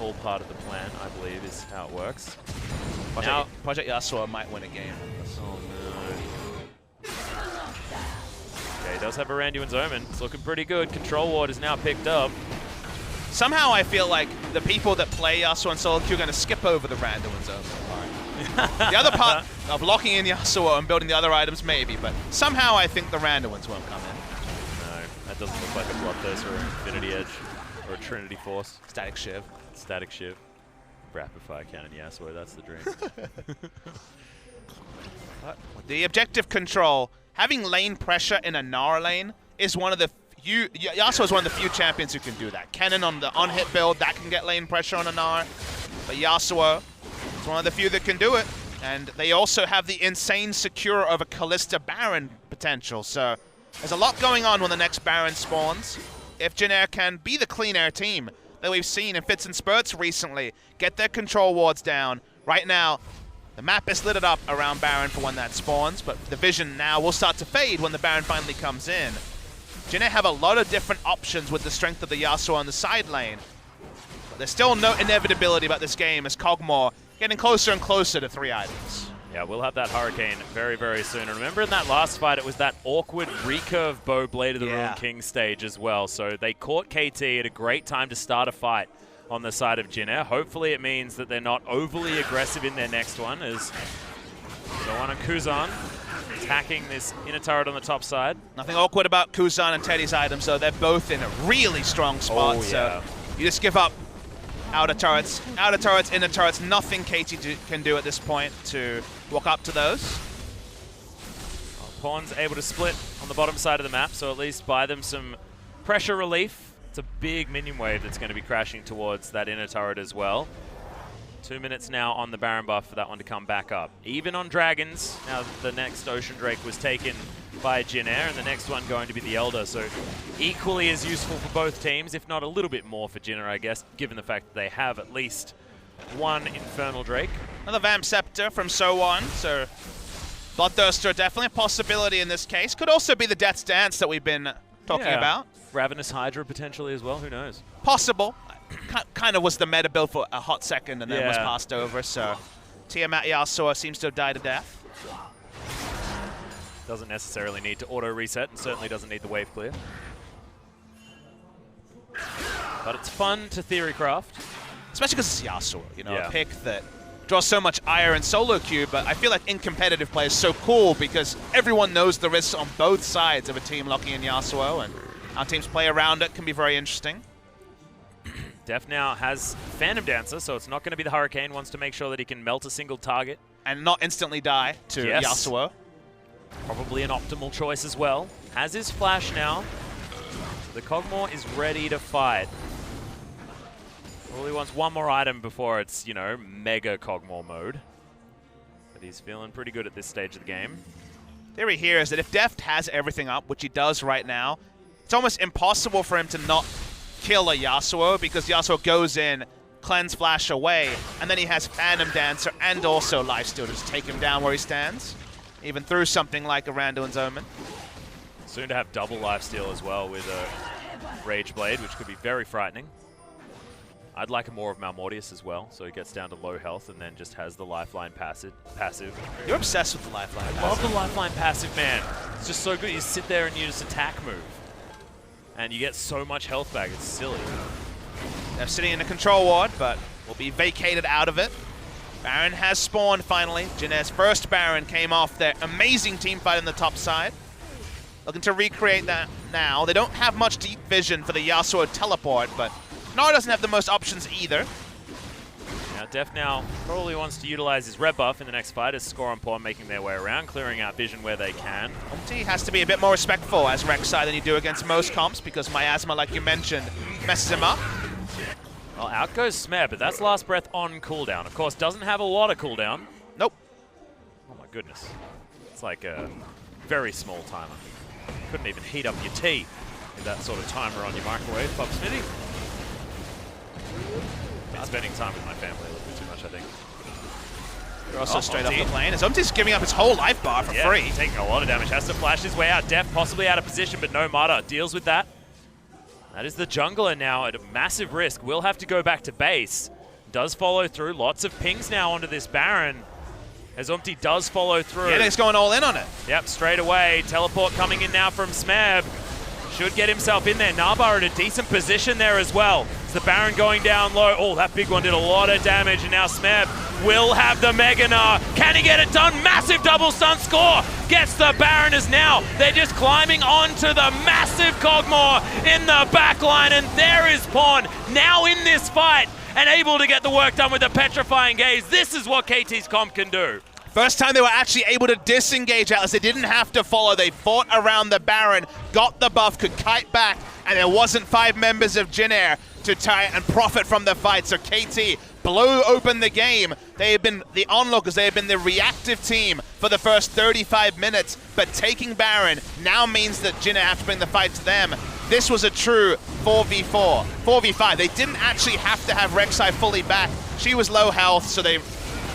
All part of the plan, I believe, is how it works. Project Yasuo might win a game. Oh no. Okay, he does have a Randuin's Omen. It's looking pretty good. Control Ward is now picked up. Somehow I feel like the people that play Yasuo and solo queue are going to skip over the Randuin's Omen part. The other part of locking in Yasuo and building the other items maybe, but somehow I think the Randuins won't come in. No, that doesn't look like a Bloodthirst or an Infinity Edge or a Trinity Force. Static Shiv. Static Shiv. Rapid Fire Cannon Yasuo, that's the dream. The objective control, having lane pressure in a Nara lane is one of the few, Yasuo is one of the few champions who can do that. Kennen on the on-hit build, that can get lane pressure on a Nara, but Yasuo is one of the few that can do it. And they also have the insane secure of a Kalista Baron potential, so there's a lot going on when the next Baron spawns. If Jin Air can be the clean air team that we've seen in fits and spurts recently, get their control wards down. Right now, the map is lit up around Baron for when that spawns, but the vision now will start to fade when the Baron finally comes in. Jin Air have a lot of different options with the strength of the Yasuo on the side lane. But there's still no inevitability about this game as Kog'Maw getting closer and closer to 3 items. Yeah, we'll have that Hurricane very, very soon. And remember in that last fight, it was that awkward recurve bow Blade of the Ruined King stage as well. So they caught KT at a great time to start a fight on the side of Jin Air. Hopefully it means that they're not overly aggressive in their next one, as Zoan and Kuzan attacking this inner turret on the top side. Nothing awkward about Kuzan and Teddy's items, though. They're both in a really strong spot, so you just give up outer turrets, inner turrets. Nothing KT can do at this point to walk up to those. Pawn's able to split on the bottom side of the map, so at least buy them some pressure relief. It's a big minion wave that's going to be crashing towards that inner turret as well. 2 minutes now on the Baron buff for that one to come back up. Even on Dragons, now the next Ocean Drake was taken by Jin Air, and the next one going to be the Elder, so equally as useful for both teams, if not a little bit more for Jin Air, I guess, given the fact that they have at least one Infernal Drake. Another Vamp Scepter from Sowan, so Bloodthirster definitely a possibility in this case. Could also be the Death's Dance that we've been talking about. Ravenous Hydra potentially as well, who knows? Possible. Kind of was the meta build for a hot second and then was passed over, so Tiamat Yasuo seems to have died a death. Doesn't necessarily need to auto-reset and certainly doesn't need the wave clear. But it's fun to theorycraft. Especially because it's Yasuo, you know, a pick that draws so much ire in solo queue, but I feel like in competitive play is so cool because everyone knows the risks on both sides of a team locking in Yasuo, and how teams play around it can be very interesting. Def now has Phantom Dancer, so it's not going to be the Hurricane. Wants to make sure that he can melt a single target. And not instantly die to Yasuo. Probably an optimal choice as well. Has his flash now. The Kog'Maw is ready to fight. Probably wants one more item before it's, you know, mega Kog'Maw mode. But he's feeling pretty good at this stage of the game. Theory here is that if Deft has everything up, which he does right now, it's almost impossible for him to not kill a Yasuo, because Yasuo goes in, cleanse flash away, and then he has Phantom Dancer and also Lifesteal to just take him down where he stands, even through something like a Randuin's Omen. Soon to have double Lifesteal as well with a Rage Blade, which could be very frightening. I'd like more of Malmortius as well, so he gets down to low health and then just has the lifeline passive. You're obsessed with the lifeline passive. Love the lifeline passive, man. It's just so good. You sit there and you just attack move. And you get so much health back, it's silly. They're sitting in the control ward, but will be vacated out of it. Baron has spawned finally. Jin Air's first Baron came off their amazing team fight on the top side. Looking to recreate that now. They don't have much deep vision for the Yasuo teleport, but Nara doesn't have the most options either. Now Def now probably wants to utilize his red buff in the next fight as Score and Pawn making their way around, clearing out vision where they can. Umti has to be a bit more respectful as Rek'Sai than you do against most comps because Miasma, like you mentioned, messes him up. Well, out goes Smeb, but that's Last Breath on cooldown. Of course, doesn't have a lot of cooldown. Nope. Oh my goodness. It's like a very small timer. Couldn't even heat up your tea with that sort of timer on your microwave, Pop Smithy. Been spending time with my family a little bit too much, I think. They're also straight off the plane. As Umti's giving up his whole life bar for free. Taking a lot of damage. Has to flash his way out. Def possibly out of position, but no Mata deals with that. That is the jungler now at a massive risk. Will have to go back to base. Does follow through. Lots of pings now onto this Baron. As Umti does follow through. Yeah, he's going all in on it. Yep, straight away. Teleport coming in now from Smeb. Should get himself in there. Nabar at a decent position there as well. It's the Baron going down low. Oh, that big one did a lot of damage. And now Smeb will have the Mega Gnar. Can he get it done? Massive double stun Score. Gets the Baron as now. They're just climbing onto the massive Kog'Maw in the backline. And there is Pawn now in this fight and able to get the work done with the Petrifying Gaze. This is what KT's comp can do. First time they were actually able to disengage Atlas. They didn't have to follow. They fought around the Baron, got the buff, could kite back, and there wasn't 5 members of Jin Air to try and profit from the fight. So KT blow open the game. They have been the onlookers. They have been the reactive team for the first 35 minutes, but taking Baron now means that Jin Air have to bring the fight to them. This was a true 4v4, 4v5. They didn't actually have to have Rek'Sai fully back. She was low health, so they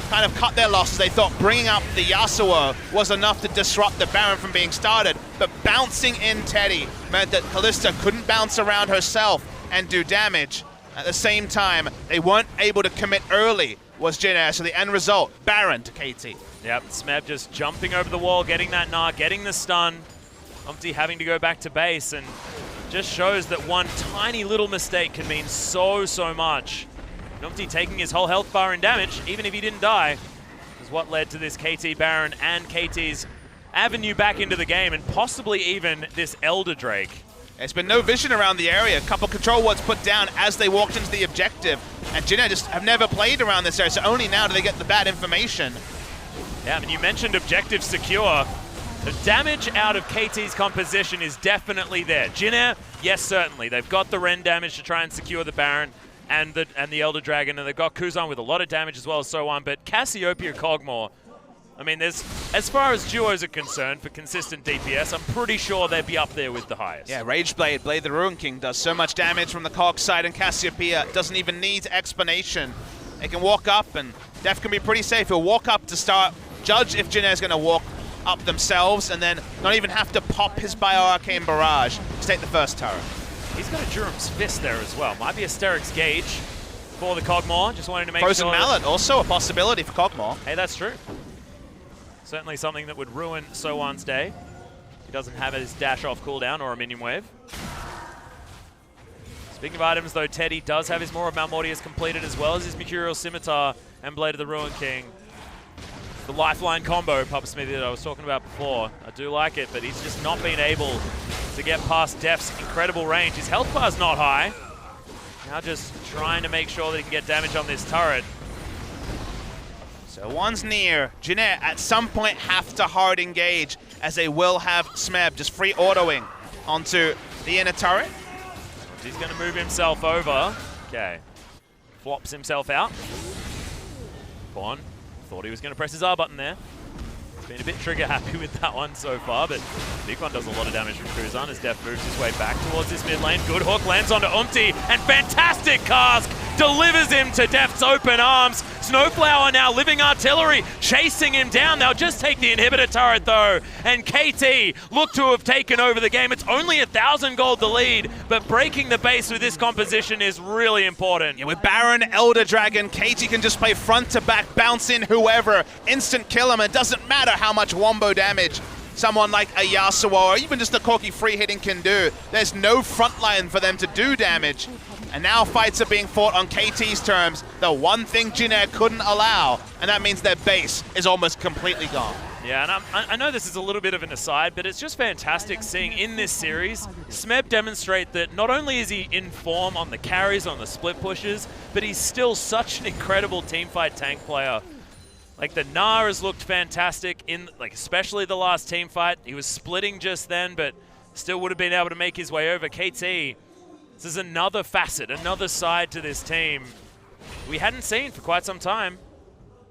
kind of cut their losses. They thought bringing up the Yasuo was enough to disrupt the Baron from being started, but bouncing in Teddy meant that Kalista couldn't bounce around herself and do damage. At the same time, they weren't able to commit early, was Jin Air, so the end result, Baron to KT. Yep, Smeb just jumping over the wall, getting that Gnar, getting the stun. Umti having to go back to base, and just shows that one tiny little mistake can mean so much. Umti taking his whole health bar in damage, even if he didn't die, is what led to this KT Baron and KT's avenue back into the game, and possibly even this Elder Drake. There's been no vision around the area. A couple control wards put down as they walked into the objective, and Jin Air just have never played around this area, so only now do they get the bad information. Yeah, I mean, you mentioned objective secure. The damage out of KT's composition is definitely there. Jin Air, yes, certainly. They've got the Ren damage to try and secure the Baron and the Elder Dragon, and they've got Kuzan with a lot of damage as well as so on, but Cassiopeia Kog'Maw, I mean, there's, as far as duos are concerned for consistent DPS, I'm pretty sure they'd be up there with the highest. Yeah, Rageblade, Blade the Ruin King, does so much damage from the Cog side, and Cassiopeia doesn't even need explanation. They can walk up, and Def can be pretty safe. He'll walk up to start, judge if Jin Air's going to walk up themselves, and then not even have to pop his Bio-Arcane Barrage to take the first turret. He's got a Durham's Fist there as well. Might be a Steric's Gauge for the Kog'Maw. Just wanting to make Frozen sure. Mallet, also a possibility for Kog'Maw. Hey, that's true. Certainly something that would ruin Sowan's day. He doesn't have his dash off cooldown or a minion wave. Speaking of items though, Teddy does have his Maw of Malmortius completed as well as his Mercurial Scimitar and Blade of the Ruin King. The lifeline combo, Papa Smithy, that I was talking about before. I do like it, but he's just not been able to get past Def's incredible range. His health bar's not high. Now just trying to make sure that he can get damage on this turret. So one's near. Jin Air at some point have to hard engage, as they will have Smeb just free autoing onto the inner turret. He's going to move himself over. Okay. Flops himself out. Pawn thought he was going to press his R button there. He's been a bit trigger happy with that one so far, but Big One does a lot of damage from Kuzan as Def moves his way back towards this mid lane. Good hook lands onto Umti, and fantastic cast delivers him to Deft's open arms. Snowflower now living artillery, chasing him down. They'll just take the inhibitor turret though, and KT look to have taken over the game. It's only 1,000 gold the lead, but breaking the base with this composition is really important. Yeah, with Baron, Elder Dragon, KT can just play front to back, bounce in whoever, instant kill him. It doesn't matter how much wombo damage someone like a Yasuo or even just a Corki free hitting can do. There's no front line for them to do damage. And now fights are being fought on KT's terms. The one thing Jin Air couldn't allow, and that means their base is almost completely gone. Yeah, and I know this is a little bit of an aside, but it's just fantastic seeing in this series Smeb demonstrate that not only is he in form on the carries, on the split pushes, but he's still such an incredible teamfight tank player. Like the Gnar has looked fantastic in, like especially the last team fight. He was splitting just then, but still would have been able to make his way over. KT, this is another facet, another side to this team we hadn't seen for quite some time.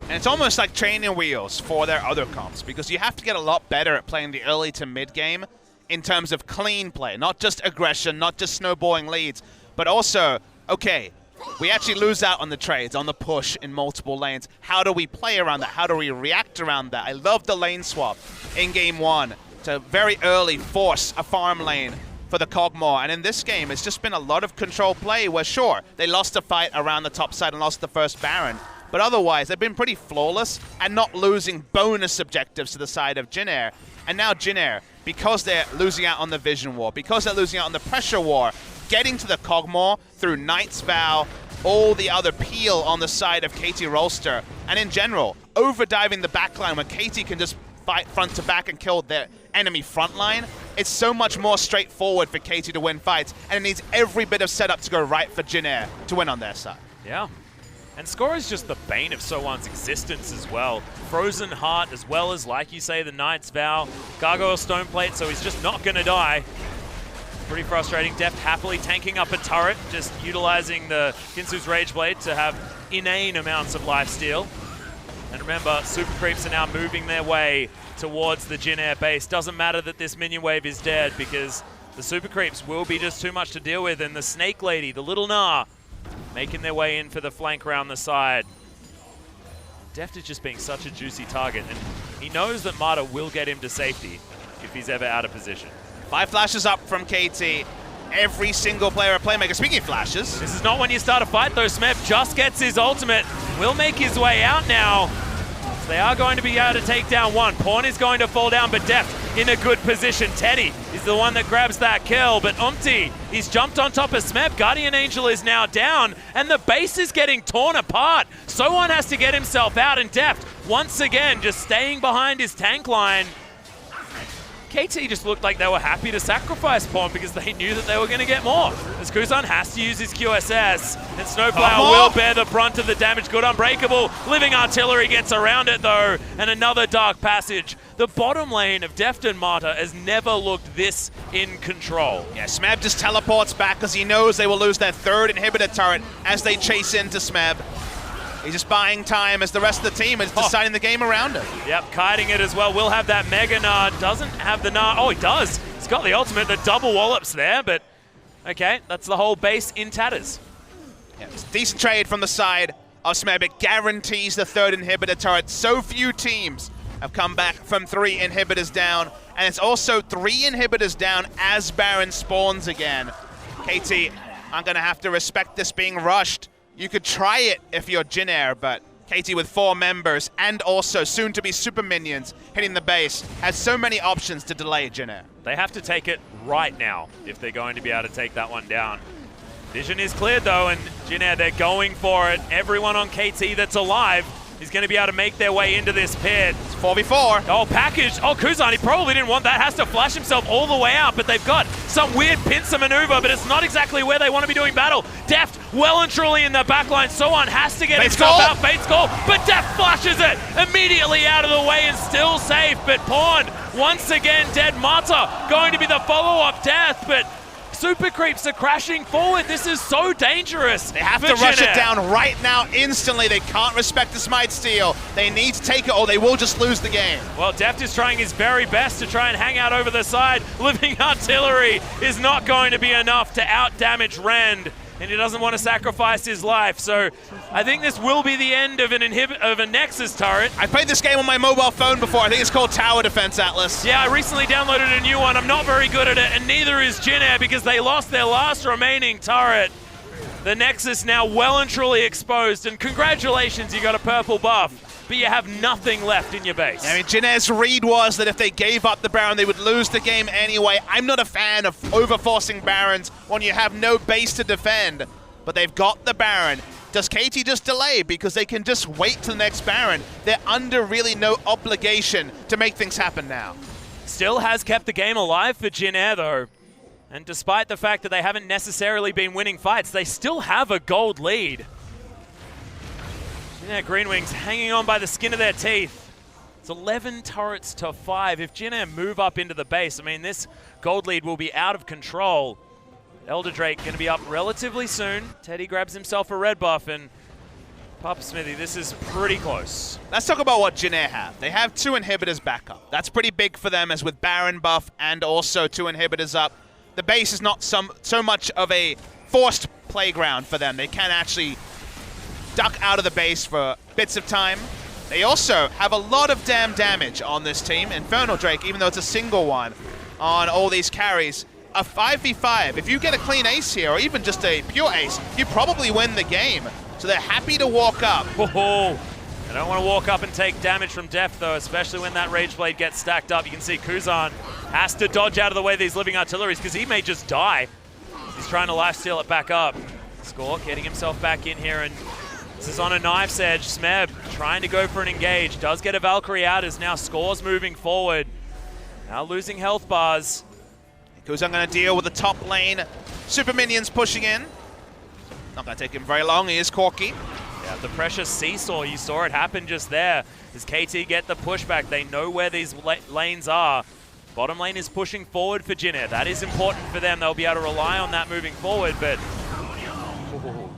And it's almost like training wheels for their other comps, because you have to get a lot better at playing the early to mid game in terms of clean play, not just aggression, not just snowballing leads, but also, okay, we actually lose out on the trades, on the push in multiple lanes. How do we play around that? How do we react around that? I love the lane swap in game one to very early force a farm lane for the Kog'Maw. And in this game, it's just been a lot of control play where, sure, they lost a fight around the top side and lost the first Baron. But otherwise, they've been pretty flawless and not losing bonus objectives to the side of Jin Air. And now Jin Air, because they're losing out on the Vision War, because they're losing out on the Pressure War, getting to the Kog'Maw through Knight's Vow, all the other peel on the side of KT Rolster, and in general, overdiving the backline when KT can just fight front to back and kill their enemy front line. It's so much more straightforward for KT to win fights, and it needs every bit of setup to go right for Jin Air to win on their side. Yeah. And Score is just the bane of So1's existence as well. Frozen Heart, as well as, like you say, the Knight's Vow, Gargoyle Stoneplate, so he's just not going to die. Pretty frustrating. Deft happily tanking up a turret, just utilizing the Kinsu's Rage Blade to have inane amounts of lifesteal. And remember, Super Creeps are now moving their way towards the Jin Air base. Doesn't matter that this minion wave is dead, because the Super Creeps will be just too much to deal with, and the Snake Lady, the little Gnar, making their way in for the flank around the side. Deft is just being such a juicy target, and he knows that Marta will get him to safety if he's ever out of position. 5 flashes up from KT. Every single player a playmaker. Speaking of flashes, This is not when you start a fight though. Smeb just gets his ultimate. Will make his way out now. They are going to be able to take down one. Pawn is going to fall down, but Deft in a good position. Teddy is the one that grabs that kill, but Umti, he's jumped on top of Smeb. Guardian Angel is now down, and the base is getting torn apart. So1 has to get himself out, and Deft, once again, just staying behind his tank line. KT just looked like they were happy to sacrifice Pawn because they knew that they were going to get more. As Kuzan has to use his QSS, and Snowflower will bear the brunt of the damage. Good Unbreakable. Living Artillery gets around it though, and another Dark Passage. The bottom lane of Deft and Marta has never looked this in control. yeah, Smeb just teleports back because he knows they will lose their third inhibitor turret as they chase into Smeb. He's just buying time as the rest of the team is deciding the game around him. Yep, kiting it as well. Will have that Mega Gnar. Doesn't have the Gnar. Oh, he does. He's got the ultimate, the double wallops there, but okay, that's the whole base in tatters. Yeah, it's a decent trade from the side of Smeb. It guarantees the third inhibitor turret. So few teams have come back from 3 inhibitors down, and it's also 3 inhibitors down as Baron spawns again. KT, I'm going to have to respect this being rushed. You could try it if you're Jin Air, but KT with 4 members and also soon-to-be super minions hitting the base has so many options to delay Jin Air. They have to take it right now if they're going to be able to take that one down. Vision is cleared though, and Jin Air, they're going for it. Everyone on KT that's alive is going to be able to make their way into this pit. It's 4v4. Oh, package. Oh, Kuzan, he probably didn't want that. Has to flash himself all the way out, but they've got some weird pincer maneuver, but it's not exactly where they want to be doing battle. Deft well and truly in the backline. So1 has to get himself out. Fate's Call, but Deft flashes it immediately out of the way and still safe, but Pawn once again dead. Marta going to be the follow-up death, but Super Creeps are crashing forward. This is so dangerous. They have to rush it down right now, instantly. They can't respect the Smite Steal. They need to take it or they will just lose the game. Well, Deft is trying his very best to try and hang out over the side. Living Artillery is not going to be enough to out-damage Rend. and he doesn't want to sacrifice his life. So I think this will be the end of a Nexus turret. I played this game on my mobile phone before. I think it's called Tower Defense, Atlas. Yeah, I recently downloaded a new one. I'm not very good at it, and neither is Jin Air because they lost their last remaining turret. The Nexus now well and truly exposed, and congratulations, you got a purple buff, but you have nothing left in your base. I mean, Jin Air's read was that if they gave up the Baron, they would lose the game anyway. I'm not a fan of overforcing Barons when you have no base to defend, but they've got the Baron. Does KT just delay because they can just wait till the next Baron? They're under really no obligation to make things happen now. Still has kept the game alive for Jin Air, though. And despite the fact that they haven't necessarily been winning fights, they still have a gold lead. Jin Air GreenWings hanging on by the skin of their teeth. It's 11 turrets to 5. If Jin Air move up into the base, I mean, this gold lead will be out of control. Elder Drake going to be up relatively soon. Teddy grabs himself a red buff, and Papa Smithy, this is pretty close. Let's talk about what Jin Air have. They have 2 inhibitors back up. That's pretty big for them, as with Baron buff and also 2 inhibitors up. The base is not so much of a forced playground for them. They can actually duck out of the base for bits of time. They also have a lot of damn damage on this team. Infernal Drake, even though it's a single one on all these carries, a 5v5. If you get a clean ace here, or even just a pure ace, you probably win the game. So they're happy to walk up. Oh, I don't want to walk up and take damage from Deft, though, especially when that Rage Blade gets stacked up. You can see Kuzan has to dodge out of the way of these living artilleries because he may just die. He's trying to lifesteal it back up. Score getting himself back in here, and this is on a knife's edge. Smeb trying to go for an engage. Does get a Valkyrie out as now Score's moving forward. Now losing health bars. Kuzan going to deal with the top lane. Super minions pushing in. Not going to take him very long. He is Corky. Yeah, the pressure seesaw, you saw it happen just there. As KT get the pushback, they know where these lanes are. Bottom lane is pushing forward for Jin Air. That is important for them. They'll be able to rely on that moving forward, but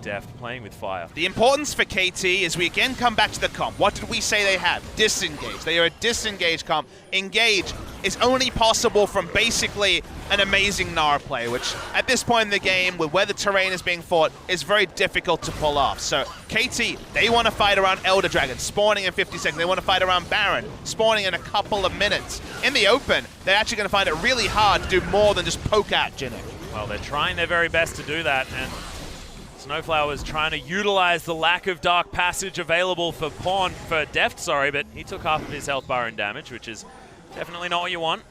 Deft playing with fire. The importance for KT is we again come back to the comp. What did we say they have? Disengage. They are a disengage comp. Engage is only possible from basically an amazing Gnar play, which at this point in the game, with where the terrain is being fought, is very difficult to pull off. So KT, they want to fight around Elder Dragon, spawning in 50 seconds. They want to fight around Baron, spawning in a couple of minutes. In the open, they're actually going to find it really hard to do more than just poke at Jin Air. Well, they're trying their very best to do that, and Snowflower's trying to utilize the lack of Dark Passage available for Deft, but he took half of his health bar in damage, which is definitely not what you want.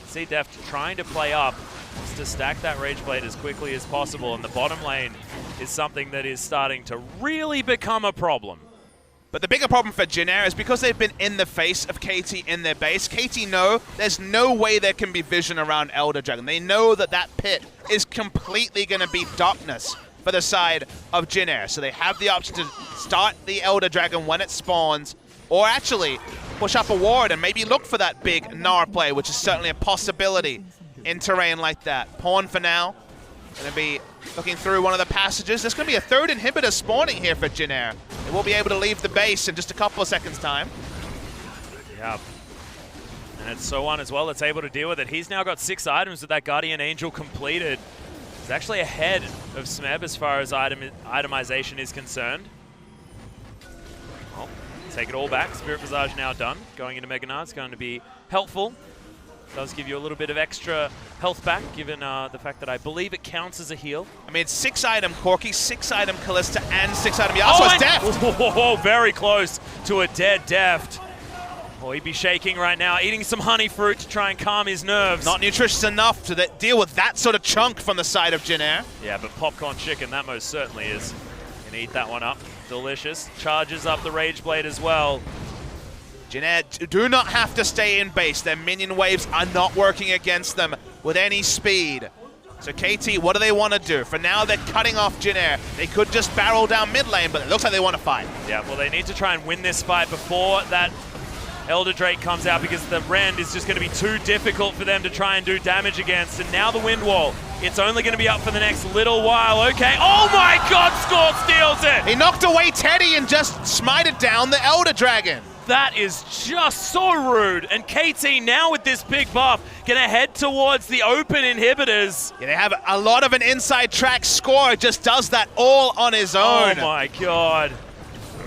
See Deft trying to play up just to stack that Rage Blade as quickly as possible, and the bottom lane is something that is starting to really become a problem. But the bigger problem for Jin Air is because they've been in the face of KT in their base. KT know there's no way there can be vision around Elder Dragon. They know that that pit is completely going to be darkness for the side of Jin Air. So they have the option to start the Elder Dragon when it spawns, or actually push up a ward and maybe look for that big Gnar play, which is certainly a possibility in terrain like that. Pawn for now. Going to be looking through one of the passages. There's going to be a 3rd inhibitor spawning here for Jin Air. They will be able to leave the base in just a couple of seconds' time. Yeah. And it's So1 as well that's able to deal with it. He's now got 6 items with that Guardian Angel completed. He's actually ahead of Smeb as far as itemization is concerned. Well, take it all back. Spirit Visage now done. Going into Mega Gnar's going to be helpful. Does give you a little bit of extra health back, given the fact that I believe it counts as a heal. I mean, it's 6-item Corky, 6-item Callista, and 6-item Yasuo. It's Deft! Oh, very close to a dead Deft. Oh, he'd be shaking right now, eating some honey fruit to try and calm his nerves. Not nutritious enough to deal with that sort of chunk from the side of Jin Air. Yeah, but popcorn chicken, that most certainly is. Gonna eat that one up. Delicious. Charges up the Rage Blade as well. Jin Air do not have to stay in base. Their minion waves are not working against them with any speed. So KT, what do they want to do? For now, they're cutting off Jin Air. They could just barrel down mid lane, but it looks like they want to fight. Yeah, well, they need to try and win this fight before that Elder Drake comes out, because the Rend is just going to be too difficult for them to try and do damage against. And now the Wind Wall, it's only going to be up for the next little while. Okay, oh my god, Score steals it! He knocked away Teddy and just smited down the Elder Dragon. That is just so rude. And KT now with this big buff, gonna head towards the open inhibitors. Yeah, they have a lot of an inside track. Score just does that all on his own. Oh my god.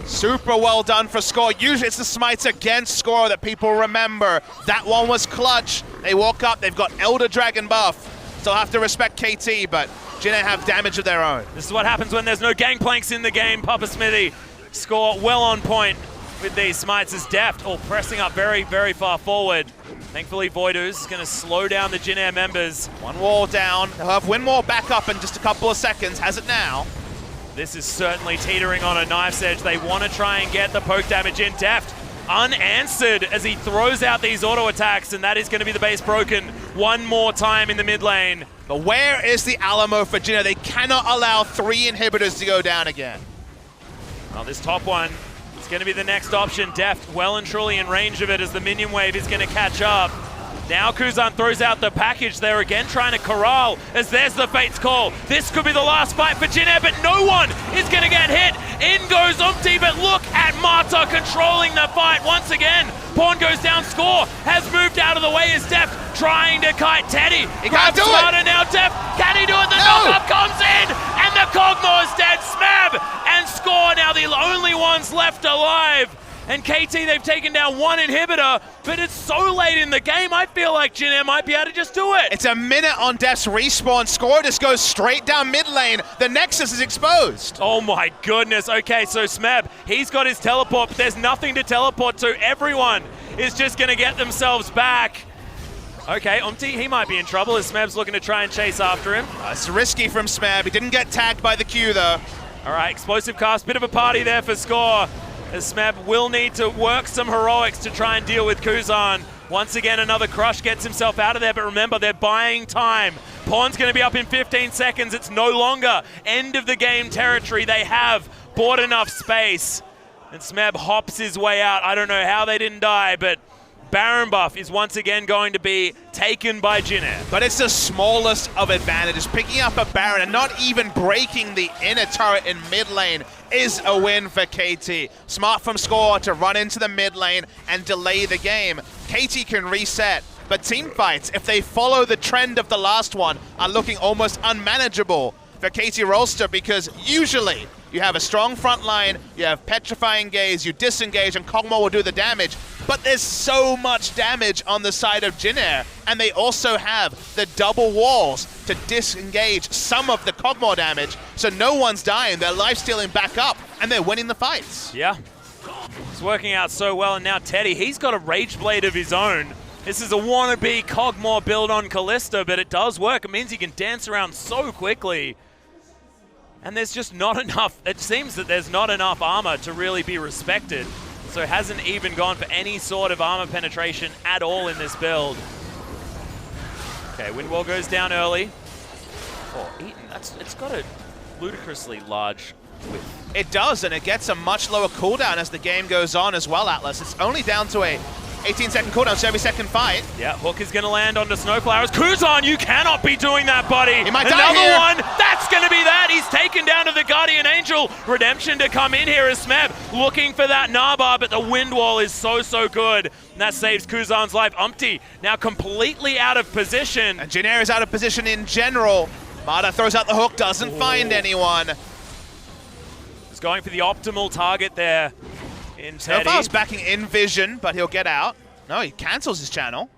Super well done for Score. Usually it's the smites against Score that people remember. That one was clutch. They walk up, they've got Elder Dragon buff. Still have to respect KT, but Jin Air have damage of their own. This is what happens when there's no gangplanks in the game, Papa Smithy. Score well on point with these smites as Deft all pressing up very, very far forward. Thankfully, Voidoo's going to slow down the Jin Air members. One wall down. They'll have Winmore back up in just a couple of seconds. Has it now. This is certainly teetering on a knife's edge. They want to try and get the poke damage in. Deft unanswered as he throws out these auto attacks, and that is going to be the base broken one more time in the mid lane. But where is the Alamo for Jin Air? They cannot allow 3 inhibitors to go down again. Well, this top one is going to be the next option. Deft well and truly in range of it as the minion wave is going to catch up. Now Kuzan throws out the package there again, trying to corral as there's the Fate's Call. This could be the last fight for Jin Air, but no one is going to get hit. In goes Umpty, but look at Marta controlling the fight once again. Pawn goes down, Score has moved out of the way as Deft trying to kite Teddy. He can't do Smarter it. now, Deft. Can he do it? The knockup comes in, and the Cogmore's dead. Smab and Score now the only ones left alive. And KT, they've taken down 1 inhibitor, but it's so late in the game, I feel like Jin Air might be able to just do it. It's a minute on Deft's respawn. Score just goes straight down mid lane. The Nexus is exposed. Oh my goodness. Okay, so Smab, he's got his teleport, but there's nothing to teleport to. Everyone is just going to get themselves back. Okay, Umpty, he might be in trouble as Smab's looking to try and chase after him. It's risky from Smab. He didn't get tagged by the Q, though. All right, explosive cast, bit of a party there for Score. As Smab will need to work some heroics to try and deal with Kuzan. Once again, another crush gets himself out of there, but remember, they're buying time. Pawn's going to be up in 15 seconds. It's no longer end of the game territory. They have bought enough space. And Smab hops his way out. I don't know how they didn't die, but Baron buff is once again going to be taken by Jin Air. But it's the smallest of advantages. Picking up a Baron and not even breaking the inner turret in mid lane is a win for KT. Smart from Score to run into the mid lane and delay the game. KT can reset, but team fights, if they follow the trend of the last one, are looking almost unmanageable for KT Rolster, because usually you have a strong front line, you have Petrifying Gaze, you disengage, and Kog'Maw will do the damage. But there's so much damage on the side of Jin Air, and they also have the double walls to disengage some of the Kog'Maw damage, so no one's dying, they're life-stealing back up, and they're winning the fights. Yeah, it's working out so well, and now Teddy, he's got a Rage Blade of his own. This is a wannabe Kog'Maw build on Kalista, but it does work. It means he can dance around so quickly. And there's just not enough, it seems that there's not enough armor to really be respected. So hasn't even gone for any sort of armor penetration at all in this build. Okay, Windwall goes down early. Oh, Eaton, it's got a ludicrously large width. It does, and it gets a much lower cooldown as the game goes on as well, Atlas. It's only down to a 18-second cooldown, so every second fight. Yeah, Hook is going to land onto Snowflowers. Kuzan, you cannot be doing that, buddy. He might Another die here. one. That's going to be that. He's taken down to the Guardian Angel. Redemption to come in here as Smeb looking for that Narbar, but the wind wall is so good. And that saves Kuzan's life. Umpty now completely out of position. And Jin Air is out of position in general. Mada throws out the hook, doesn't find anyone. He's going for the optimal target there in Teddy. Snowfall's backing in vision, but he'll get out. No, he cancels his channel.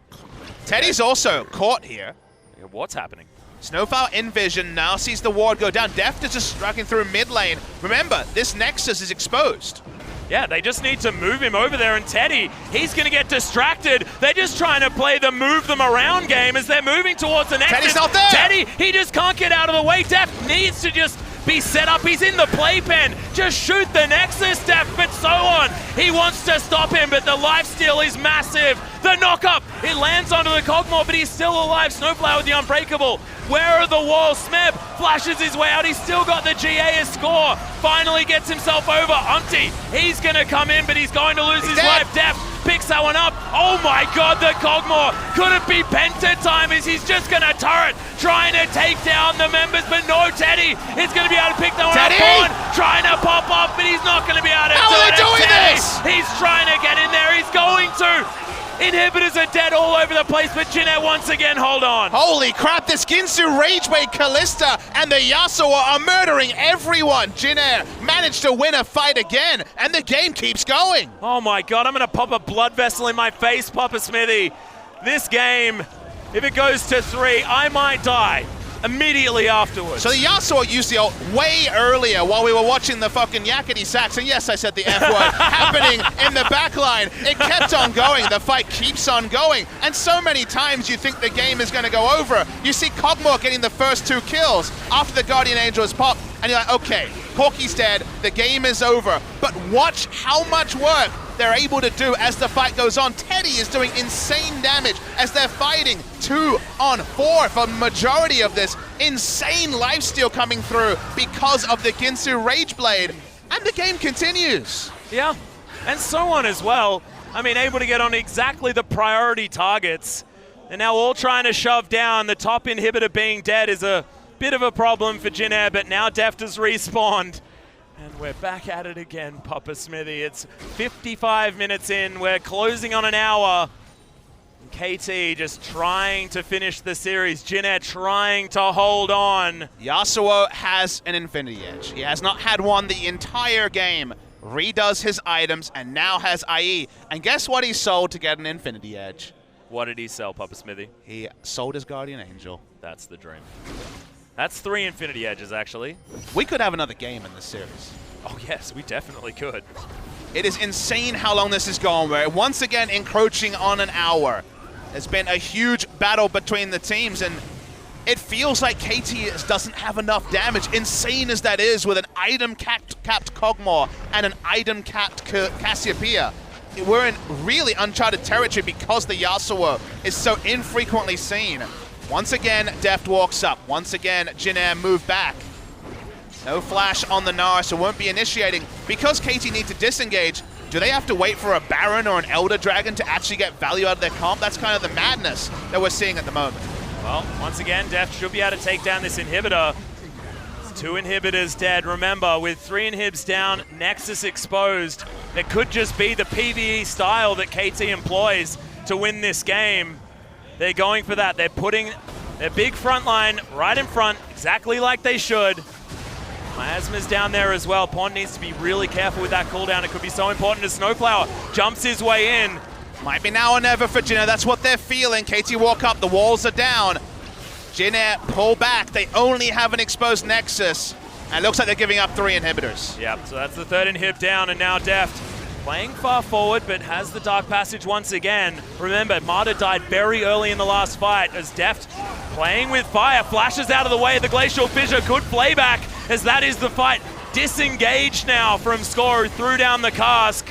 Teddy's also caught here. Yeah, what's happening? Snowfall in vision, now sees the ward go down. Deft is just striking through mid lane. Remember, this Nexus is exposed. Yeah, they just need to move him over there, and Teddy, he's going to get distracted. They're just trying to play the move them around game as they're moving towards the Nexus. Teddy's not there! Teddy, he just can't get out of the way. Deft needs to just be set up. He's in the playpen. Just shoot the Nexus, Deft, but so on. He wants to stop him, but the lifesteal is massive. The knock-up, it lands onto the Kog'Maw, but he's still alive. Snowflower with the Unbreakable. Where are the walls? Smeb flashes his way out. He's still got the GA score. Finally gets himself over. Umpty, he's going to come in, but he's going to lose his life. Deft picks that one up. Oh my god, the Cogmore. Could it be Penta time as he's just going to turret, trying to take down the members, but no, Teddy is going to be able to pick that one up. Pawn trying to pop up, but he's not going to be able to do it. How are they doing this? He's trying to get in there. He's going to. Inhibitors are dead all over the place, but Jin Air once again, hold on. Holy crap, this Ginsu Ragebait Callista and the Yasuo are murdering everyone. Jin Air managed to win a fight again, and the game keeps going. Oh my god, I'm going to pop a blood vessel in my face, Papa Smithy. This game, if it goes to 3, I might die immediately afterwards. So the Yasuo used the ult way earlier while we were watching the fucking yakety sacks, and yes, I said the F word, happening in the backline. It kept on going, the fight keeps on going, and so many times you think the game is going to go over. You see Cogmore getting the first 2 kills after the Guardian Angel is popped, and you're like, okay, Corki's dead, the game is over, but watch how much work they're able to do as the fight goes on. Teddy is doing insane damage as they're fighting 2 on 4 for the majority of this. Insane lifesteal coming through because of the Ginsu Rageblade, and the game continues. Yeah, and so on as well. I mean, able to get on exactly the priority targets. They're now all trying to shove down. The top inhibitor being dead is a bit of a problem for Jin Air, but now Deft has respawned. And we're back at it again, Papa Smithy. It's 55 minutes in. We're closing on an hour. KT just trying to finish the series. Jin Air trying to hold on. Yasuo has an Infinity Edge. He has not had one the entire game. Redoes his items and now has IE. And guess what he sold to get an Infinity Edge? What did he sell, Papa Smithy? He sold his Guardian Angel. That's the dream. That's 3 Infinity Edges, actually. We could have another game in this series. Oh, yes, we definitely could. It is insane how long this has gone. We're once again encroaching on an hour. There's been a huge battle between the teams, and it feels like KT doesn't have enough damage, insane as that is, with an item-capped Cogmore and an item-capped Cassiopeia. We're in really uncharted territory because the Yasuo is so infrequently seen. Once again, Deft walks up. Once again, Jin Air move back. No flash on the Nara, so won't be initiating. Because KT need to disengage, do they have to wait for a Baron or an Elder Dragon to actually get value out of their comp? That's kind of the madness that we're seeing at the moment. Well, once again, Deft should be able to take down this inhibitor. It's 2 inhibitors dead. Remember, with 3 inhibs down, Nexus exposed. It could just be the PvE style that KT employs to win this game. They're going for that. They're putting their big front line right in front, exactly like they should. Miasma's down there as well. Pond needs to be really careful with that cooldown. It could be so important as Snowflower jumps his way in. Might be now or never for Jin Air. That's what they're feeling. KT walk up, the walls are down. Jin Air pull back. They only have an exposed Nexus. And it looks like they're giving up 3 inhibitors. Yep, so that's the 3rd inhib down, and now Deft playing far forward, but has the Dark Passage once again. Remember, Marta died very early in the last fight as Deft playing with fire, flashes out of the way. The Glacial Fissure could play back as that is the fight. Disengaged now from Score, who threw down the cask.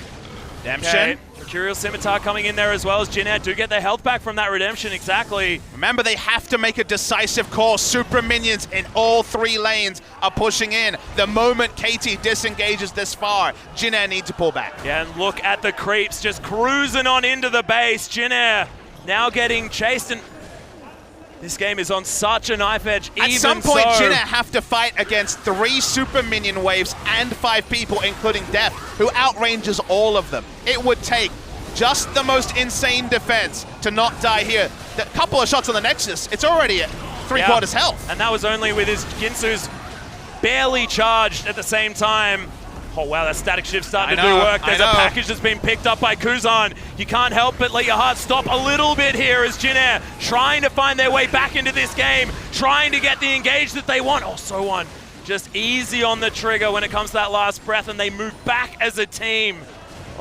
Redemption. Okay. Mercurial Scimitar coming in there as well as Jin Air do get their health back from that redemption, exactly. Remember, they have to make a decisive call. Super minions in all 3 lanes are pushing in. The moment KT disengages this far, Jin Air need to pull back. Yeah, and look at the creeps just cruising on into the base. Jin Air now getting chased, and this game is on such a knife edge. At some point, Jin Air have to fight against 3 super minion waves and 5 people, including Deft, who outranges all of them. It would take just the most insane defense to not die here. A couple of shots on the Nexus, it's already at 3/4 health. And that was only with his Ginsu's barely charged at the same time. Oh wow, that static shift starting to do work. There's a package that's been picked up by Kuzan. You can't help but let your heart stop a little bit here as Jin Air trying to find their way back into this game, trying to get the engage that they want. Oh, so on. Just easy on the trigger when it comes to that last breath, and they move back as a team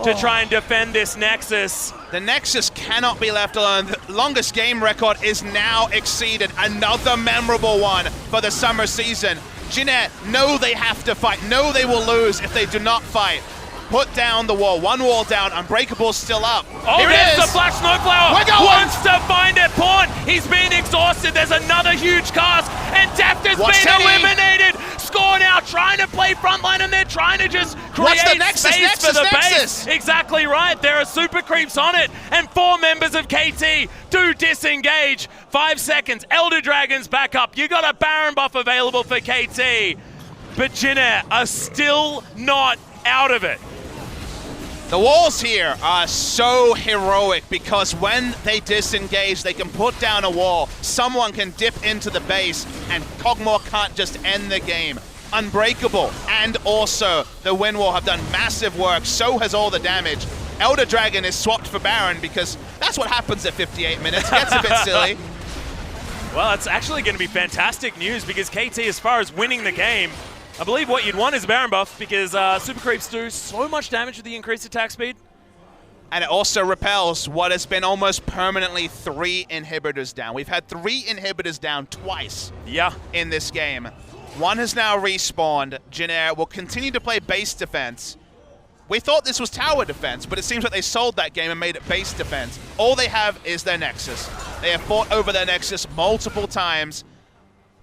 to try and defend this Nexus. The Nexus cannot be left alone. The longest game record is now exceeded. Another memorable one for the summer season. Jin Air know they have to fight, know they will lose if they do not fight. Put down the wall, 1 wall down, Unbreakable's still up. Oh, Here there's it is. the Black Snowflower. We're going. Wants to find it. Pawn, he's been exhausted. There's another huge cast, and Deft has Watch been Teddy. eliminated. Score now, trying to play play frontline and they're trying to just What's create the Nexus? space Nexus, for the Nexus. base. Exactly right. There are super creeps on it, and 4 members of KT do disengage. 5 seconds. Elder Dragons back up. You got a Baron buff available for KT, but Jin Air are still not out of it. The walls here are so heroic because when they disengage, they can put down a wall. Someone can dip into the base, and Kog'Maw can't just end the game. Unbreakable and also the Wind Wall have done massive work. So has all the damage. Elder Dragon is swapped for Baron because that's what happens at 58 minutes. It gets a bit silly. Well, it's actually going to be fantastic news because KT, as far as winning the game, I believe what you'd want is a Baron buff because super creeps do so much damage with the increased attack speed. And it also repels what has been almost permanently 3 inhibitors down. We've had 3 inhibitors down twice in this game. 1 has now respawned. Jin Air will continue to play base defense. We thought this was tower defense, but it seems like they sold that game and made it base defense. All they have is their Nexus. They have fought over their Nexus multiple times,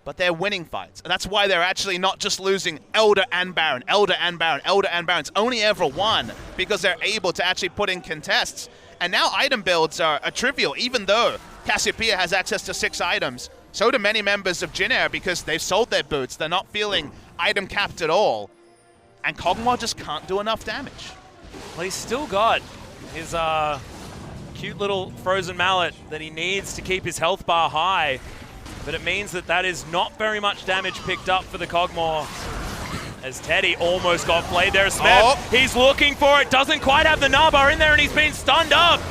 but they're winning fights. And that's why they're actually not just losing Elder and Baron, Elder and Baron, Elder and Baron. It's only ever 1 because they're able to actually put in contests. And now item builds are trivial, even though Cassiopeia has access to 6 items. So do many members of Jin Air because they've sold their boots. They're not feeling item capped at all. And Kog'Maw just can't do enough damage. Well, he's still got his cute little frozen mallet that he needs to keep his health bar high. But it means that that is not very much damage picked up for the Kog'Maw. As Teddy almost got played there. Smeb, he's looking for it. Doesn't quite have the Naba in there, and he's been stunned up.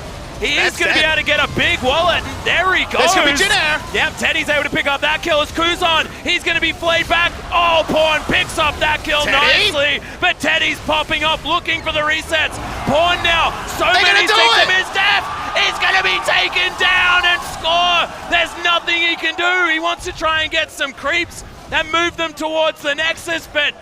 He is going to be able to get a big wallet, and there he goes. That's going to be Jin Air. Yep, Teddy's able to pick up that kill as Kuzan. He's going to be flayed back. Oh, Pawn picks up that kill nicely, but Teddy's popping up, looking for the resets. Pawn now, so many sticks of his death. He's going to be taken down and score. There's nothing he can do. He wants to try and get some creeps and move them towards the Nexus, but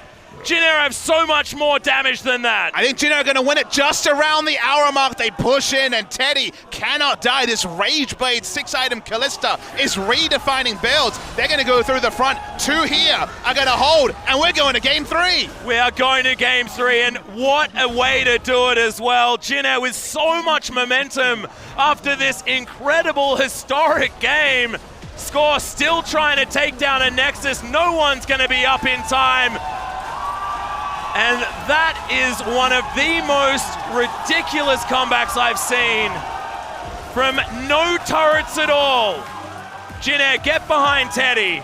Jin Air have so much more damage than that. I think Jin Air are going to win it just around the hour mark. They push in, and Teddy cannot die. This Rage Blade 6-item Callista is redefining builds. They're going to go through the front. 2 here are going to hold, and we're going to game 3. We are going to game 3, and what a way to do it as well. Jin Air with so much momentum after this incredible, historic game. Score still trying to take down a Nexus. No one's going to be up in time. And that is one of the most ridiculous comebacks I've seen from no turrets at all. Jin Air, get behind Teddy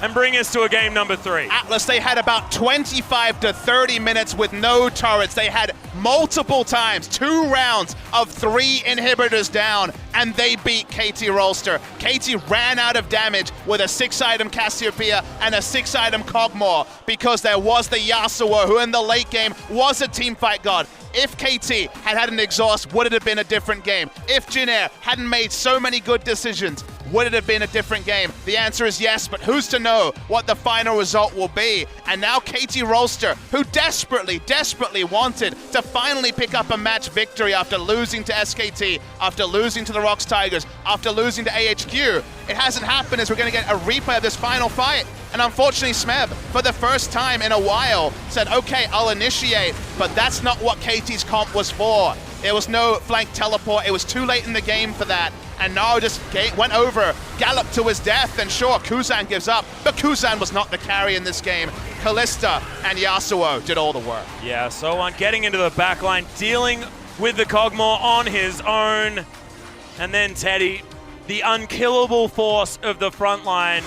and bring us to a game number 3. Atlas, they had about 25 to 30 minutes with no turrets. They had multiple times, 2 rounds of 3 inhibitors down, and they beat KT Rolster. KT ran out of damage with a 6-item Cassiopeia and a 6-item Kog'Maw because there was the Yasuo, who in the late game was a teamfight god. If KT had had an exhaust, would it have been a different game? If Jin Air hadn't made so many good decisions, would it have been a different game? The answer is yes, but who's to know what the final result will be? And now KT Rolster, who desperately, desperately wanted to finally pick up a match victory after losing to SKT, after losing to the ROX Tigers, after losing to AHQ. It hasn't happened, as we're going to get a replay of this final fight. And unfortunately, Smeb, for the first time in a while, said, okay, I'll initiate, but that's not what KT's comp was for. There was no flank teleport. It was too late in the game for that. And Naro just went over, galloped to his death, and sure, Kuzan gives up. But Kuzan was not the carry in this game. Callista and Yasuo did all the work. Yeah, so on getting into the backline, dealing with the Kog'Maw on his own. And then Teddy, the unkillable force of the front line.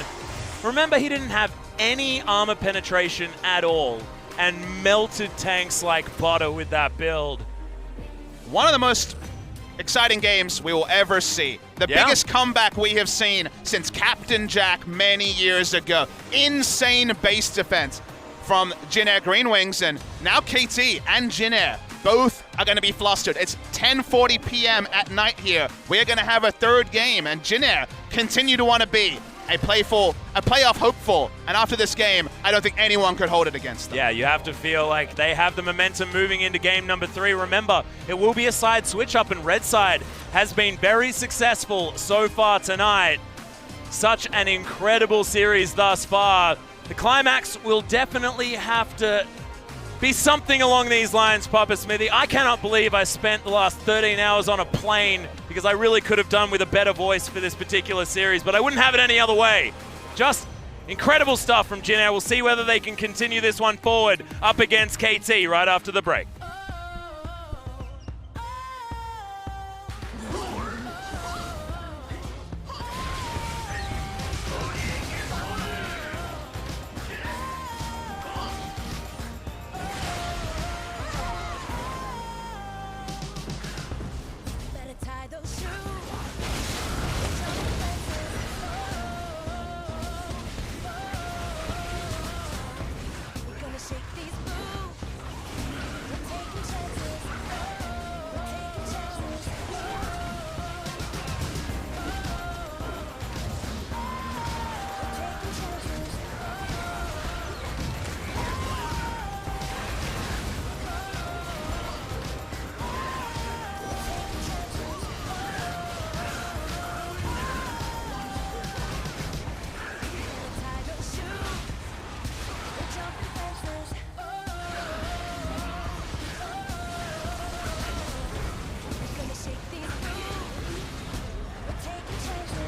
Remember, he didn't have any armor penetration at all and melted tanks like butter with that build. One of the most exciting games we will ever see. The biggest comeback we have seen since Captain Jack many years ago. Insane base defense from Jin Air GreenWings, and now KT and Jin Air both are going to be flustered. It's 10:40 p.m. at night here. We're going to have a 3rd game, and Jin Air continue to want to be a playoff hopeful. And after this game, I don't think anyone could hold it against them. Yeah, you have to feel like they have the momentum moving into game number 3. Remember, it will be a side switch up, and Red Side has been very successful so far tonight. Such an incredible series thus far. The climax will definitely have to be something along these lines, Papa Smithy. I cannot believe I spent the last 13 hours on a plane because I really could have done with a better voice for this particular series, but I wouldn't have it any other way. Just incredible stuff from Jin Air. We'll see whether they can continue this one forward up against KT right after the break. Better tie those shoes. We're gonna shake these boots. We're taking chances. We're taking chances. We're taking chances. Tie those shoes. We're jumping fences. We're gonna shake these boots. We're taking chances.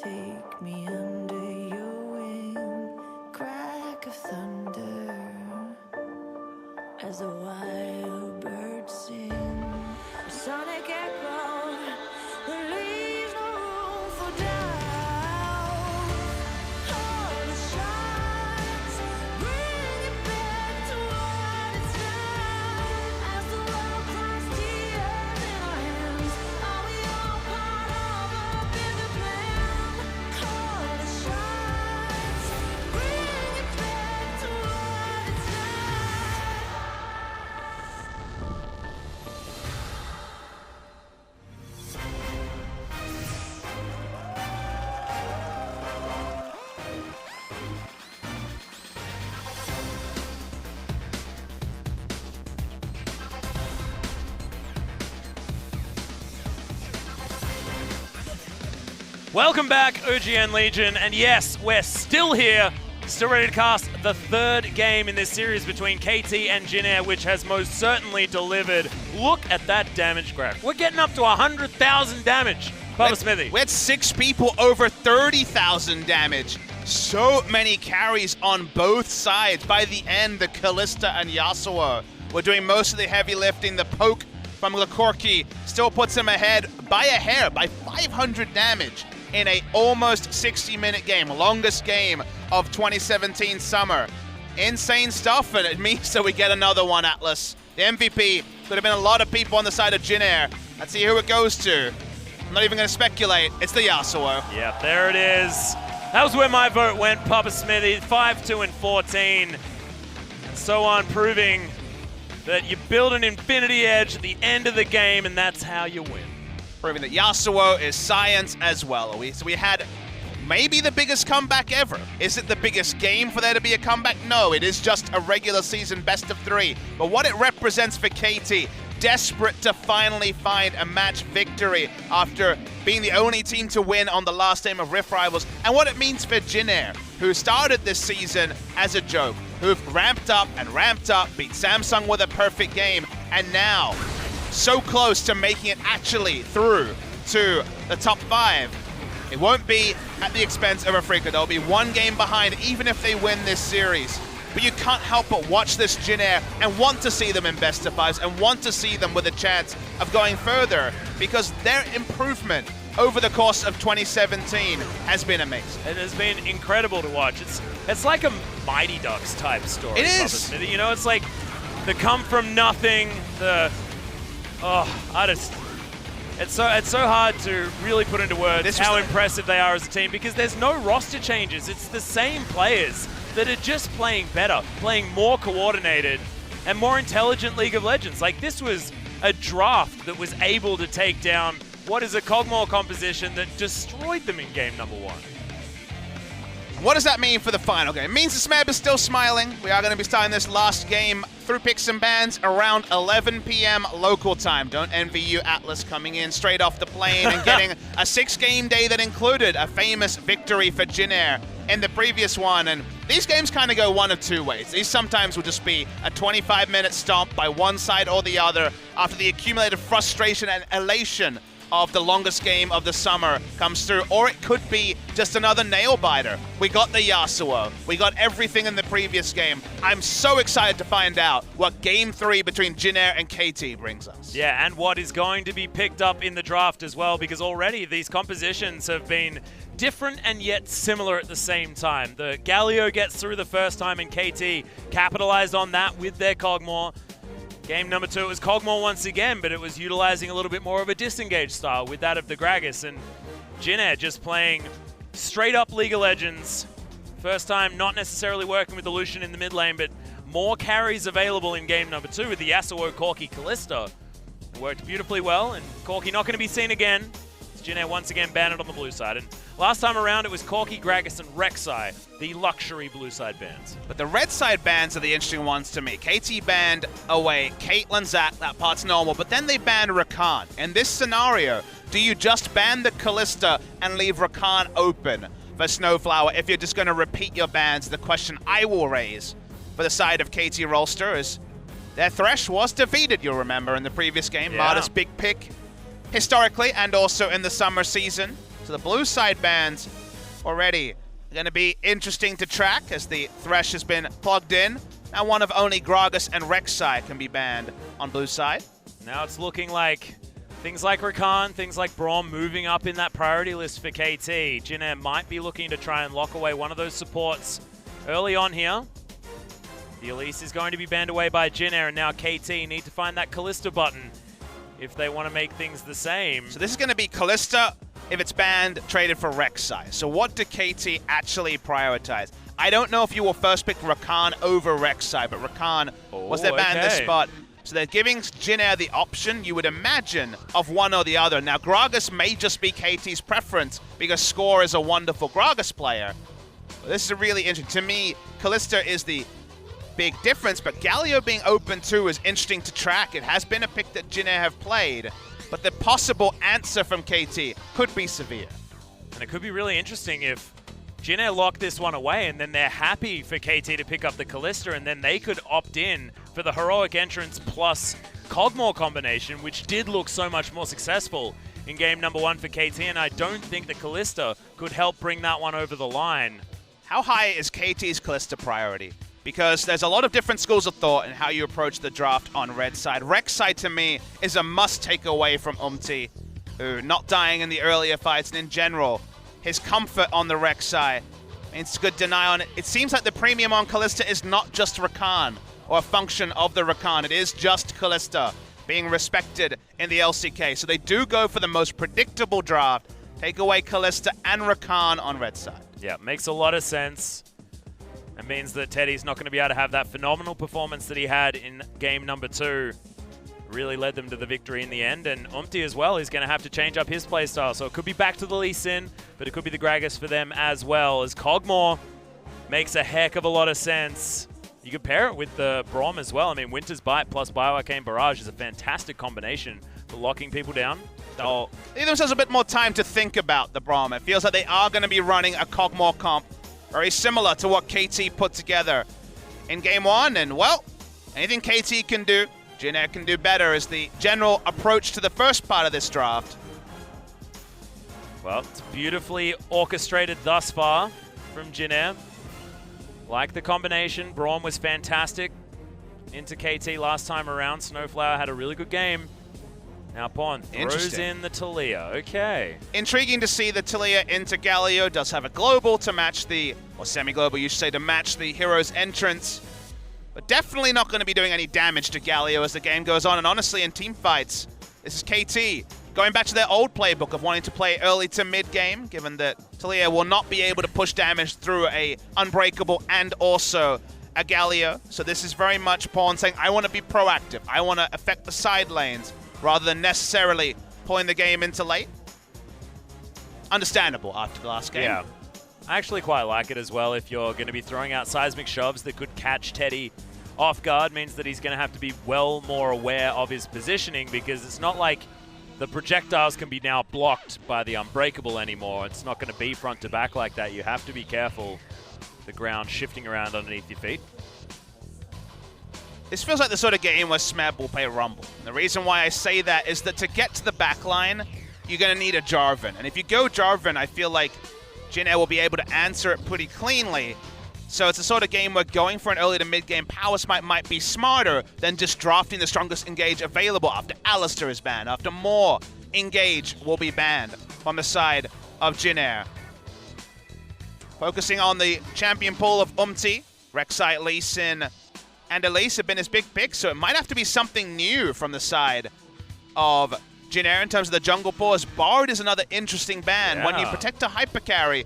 Take me under your wing, crack of thunder, as the wild birds sing. A sonic echo, there leaves no room for doubt. All the shots, bring it back to what it's now. As the world cries tears in our hands, are we all part of a bigger plan? All the shots, bring it back to what it's now. Welcome back, OGN Legion, and yes, we're still here, still ready to cast the third game in this series between KT and Jin Air, which has most certainly delivered. Look at that damage graph. We're getting up to 100,000 damage. Papa Smithy. We had 6 people over 30,000 damage. So many carries on both sides. By the end, the Kalista and Yasuo were doing most of the heavy lifting. The poke from Lakorki still puts him ahead by a hair, by 500 damage in a almost 60-minute game, longest game of 2017 summer. Insane stuff, and it means that we get another one, Atlas. The MVP could have been a lot of people on the side of Jin Air. Let's see who it goes to. I'm not even going to speculate. It's the Yasuo. Yep, there it is. That was where my vote went, Papa Smithy. 5-2 and 14. And so on, proving that you build an infinity edge at the end of the game, and that's how you win. Proving that Yasuo is science as well. So we had maybe the biggest comeback ever. Is it the biggest game for there to be a comeback? No, it is just a regular season best of 3. But what it represents for KT, desperate to finally find a match victory after being the only team to win on the last game of Rift Rivals, and what it means for Jin Air, who started this season as a joke, who've ramped up, beat Samsung with a perfect game, and now so close to making it actually through to the top 5. It won't be at the expense of Afreeca. They'll be one game behind even if they win this series. But you can't help but watch this Jin Air and want to see them in best of 5s and want to see them with a chance of going further, because their improvement over the course of 2017 has been amazing. It has been incredible to watch. It's like a Mighty Ducks type story. It is. Papa Smithy. You know, it's like the come from nothing, it's so hard to really put into words how impressive they are as a team, because there's no roster changes. It's the same players that are just playing better, playing more coordinated and more intelligent League of Legends. Like, this was a draft that was able to take down what is a Kog'Maw composition that destroyed them in game number 1. What does that mean for the final game? It means the Smeb is still smiling. We are going to be starting this last game through picks and bans around 11 p.m. local time. Don't envy you, Atlas, coming in straight off the plane and getting a 6-game day that included a famous victory for Jin Air in the previous one. And these games kind of go one of two ways. These sometimes will just be a 25-minute stomp by one side or the other after the accumulated frustration and elation of the longest game of the summer comes through, or it could be just another nail-biter. We got the Yasuo. We got everything in the previous game. I'm so excited to find out what Game 3 between Jin Air and KT brings us. Yeah, and what is going to be picked up in the draft as well, because already these compositions have been different and yet similar at the same time. The Galio gets through the first time, and KT capitalized on that with their Kog'Maw. Game number 2, it was Kog'Maw once again, but it was utilizing a little bit more of a disengaged style with that of the Gragas, and Jin Air just playing straight up League of Legends. First time not necessarily working with the Lucian in the mid lane, but more carries available in game number 2 with the Yasuo, Corki, Kalista. It worked beautifully well, and Corki not going to be seen again. Jin Air once again banned on the blue side. And last time around, it was Corki, Gragas, and Rek'Sai, the luxury blue side bans. But the red side bans are the interesting ones to me. KT banned away Caitlyn, Zac, that part's normal, but then they banned Rakan. In this scenario, do you just ban the Kalista and leave Rakan open for Snowflower if you're just going to repeat your bans? The question I will raise for the side of KT Rolster is their Thresh was defeated, you'll remember, in the previous game. Yeah. Marta's big pick historically and also in the summer season. So the blue side bans already going to be interesting to track as the Thresh has been plugged in. Now one of only Gragas and Rek'Sai can be banned on blue side. Now it's looking like things like Rakan, things like Braum moving up in that priority list for KT. Jin Air might be looking to try and lock away one of those supports early on here. The Elise is going to be banned away by Jin Air, and now KT need to find that Kalista button if they want to make things the same. So this is going to be Kalista. If it's banned, traded for Rek'Sai. So what do KT actually prioritize? I don't know if you will first pick Rakan over Rek'Sai, but Rakan was their ban this spot. So they're giving Jin Air the option, you would imagine, of one or the other. Now, Gragas may just be KT's preference because Score is a wonderful Gragas player. But this is really interesting. To me, Kalista is the big difference, but Galio being open too is interesting to track. It has been a pick that Jin Air have played, but the possible answer from KT could be severe. And it could be really interesting if Jin Air lock this one away and then they're happy for KT to pick up the Kalista, and then they could opt in for the Heroic Entrance plus Kog'Maw combination, which did look so much more successful in game number 1 for KT, and I don't think the Kalista could help bring that one over the line. How high is KT's Kalista priority? Because there's a lot of different schools of thought in how you approach the draft on red side. Rek'Sai, to me, is a must take away from Umti, who not dying in the earlier fights, and in general, his comfort on the Rek'Sai means good deny on it. It seems like the premium on Kalista is not just Rakan, or a function of the Rakan. It is just Kalista being respected in the LCK. So they do go for the most predictable draft, take away Kalista and Rakan on red side. Yeah, makes a lot of sense. It means that Teddy's not going to be able to have that phenomenal performance that he had in game number 2. Really led them to the victory in the end. And Umti as well is going to have to change up his playstyle. So it could be back to the Lee Sin, but it could be the Gragas for them as well. As Kog'Maw makes a heck of a lot of sense. You could pair it with the Braum as well. I mean, Winter's Bite plus Bioarcane Barrage is a fantastic combination for locking people down. They'll give themselves a bit more time to think about the Braum. It feels like they are going to be running a Kog'Maw comp very similar to what KT put together in game 1. And, well, anything KT can do, Jin Air can do better is the general approach to the first part of this draft. Well, it's beautifully orchestrated thus far from Jin Air. Like the combination, Braum was fantastic into KT last time around. Snowflower had a really good game. Now Pawn throws in the Taliyah. Okay. Intriguing to see the Taliyah into Galio. Does have a global to match the, or semi-global you should say, to match the hero's entrance. But definitely not going to be doing any damage to Galio as the game goes on. And honestly, in team fights, this is KT going back to their old playbook of wanting to play early to mid-game, given that Taliyah will not be able to push damage through a Unbreakable and also a Galio. So this is very much Pawn saying, I want to be proactive. I want to affect the side lanes, rather than necessarily pulling the game into late. Understandable after the last game. Yeah. I actually quite like it as well. If you're going to be throwing out seismic shoves that could catch Teddy off guard, means that he's going to have to be well more aware of his positioning, because it's not like the projectiles can be now blocked by the Unbreakable anymore. It's not going to be front to back like that. You have to be careful. The ground shifting around underneath your feet. This feels like the sort of game where Smeb will play Rumble. And the reason why I say that is that to get to the back line, you're going to need a Jarvan. And if you go Jarvan, I feel like Jin Air will be able to answer it pretty cleanly. So it's a sort of game where going for an early to mid-game power smite might be smarter than just drafting the strongest engage available after Alistar is banned, after more engage will be banned on the side of Jin Air. Focusing on the champion pool of Umti, Rek'Sai, Lee Sin, and Elise have been his big pick, so it might have to be something new from the side of Jin Air in terms of the jungle pool, as Bard is another interesting ban. Yeah. When you protect a hyper carry,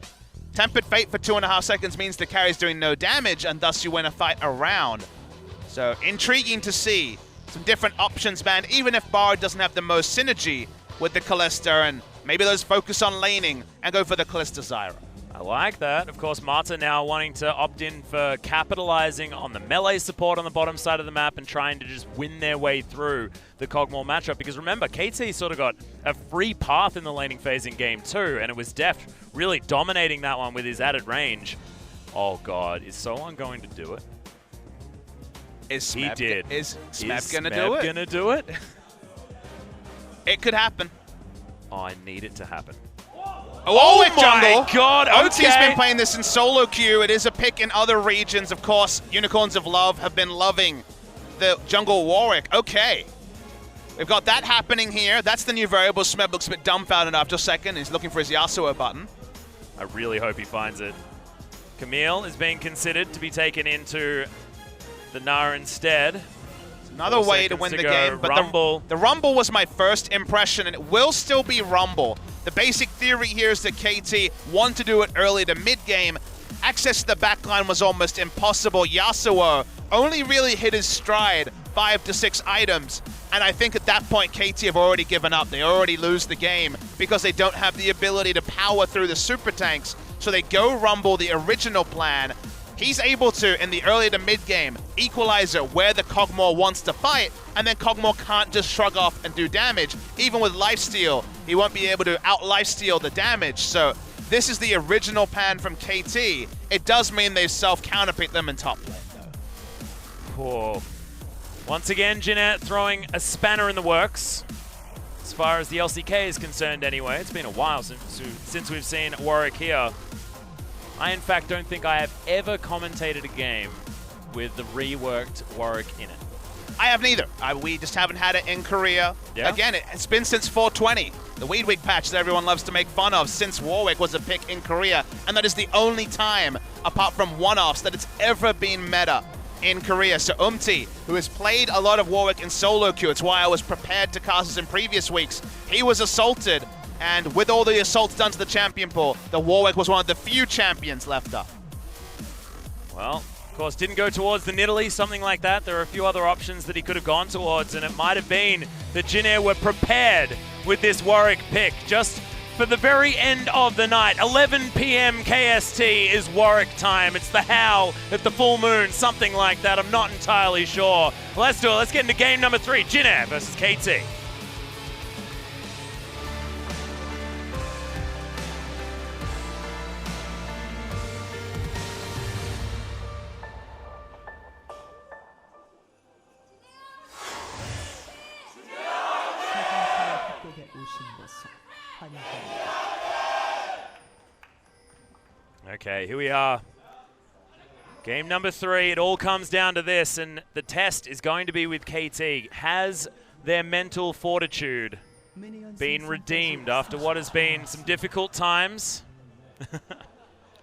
Tempered Fate for 2.5 seconds means the carry's doing no damage, and thus you win a fight around. So intriguing to see some different options banned, even if Bard doesn't have the most synergy with the Kalista, and maybe those focus on laning and go for the Kalista Zyra. I like that. Of course, Marta now wanting to opt in for capitalizing on the melee support on the bottom side of the map and trying to just win their way through the Kog'Maw matchup. Because remember, KT sort of got a free path in the laning phase in game 2, and it was Deft really dominating that one with his added range. Oh god, is Solon going to do it? Is Smeb, He did. Is Smeb Is gonna Smeb do it? gonna do it? It could happen. Oh, I need it to happen. Oh, my jungle. god, OT's okay. been playing this in solo queue. It is a pick in other regions. Of course, Unicorns of Love have been loving the jungle Warwick. Okay. We've got that happening here. That's the new variable. Smeb looks a bit dumbfounded after a second. He's looking for his Yasuo button. I really hope he finds it. Camille is being considered to be taken into the Nara instead. Another way to win the game, but Rumble. the Rumble was my first impression, and it will still be Rumble. The basic theory here is that KT want to do it early to mid-game. Access to the backline was almost impossible. Yasuo only really hit his stride 5 to 6 items, and I think at that point KT have already given up. They already lose the game because they don't have the ability to power through the super tanks, so they go Rumble, the original plan. He's able to, in the early to mid-game, equalizer where the Kog'Maw wants to fight, and then Kog'Maw can't just shrug off and do damage. Even with lifesteal, he won't be able to out-lifesteal the damage. So this is the original plan from KT. It does mean they've self-counterpicked them in top lane, though. Cool. Once again, Jin Air throwing a spanner in the works. As far as the LCK is concerned anyway, it's been a while since we've seen Warwick here. I, in fact, don't think I have ever commentated a game with the reworked Warwick in it. I have neither. We just haven't had it in Korea. Yeah? Again, it's been since 420, the Weed Wig patch that everyone loves to make fun of, since Warwick was a pick in Korea. And that is the only time, apart from one-offs, that it's ever been meta in Korea. So who has played a lot of Warwick in solo queue, it's why I was prepared to cast this in previous weeks. He was assaulted. And with all the assaults done to the champion pool, the Warwick was one of the few champions left up. Well, of course, didn't go towards the Nidalee, something like that. There are a few other options that he could have gone towards, and it might have been that Jin Air were prepared with this Warwick pick just for the very end of the night. 11 p.m. KST is Warwick time. It's the How at the full moon, something like that. I'm not entirely sure. Let's do it. Let's get into game number 3. Jin Air versus KT. Okay, here we are. Game number 3. It all comes down to this, and the test is going to be with KT. Has their mental fortitude been redeemed after what has been some difficult times? A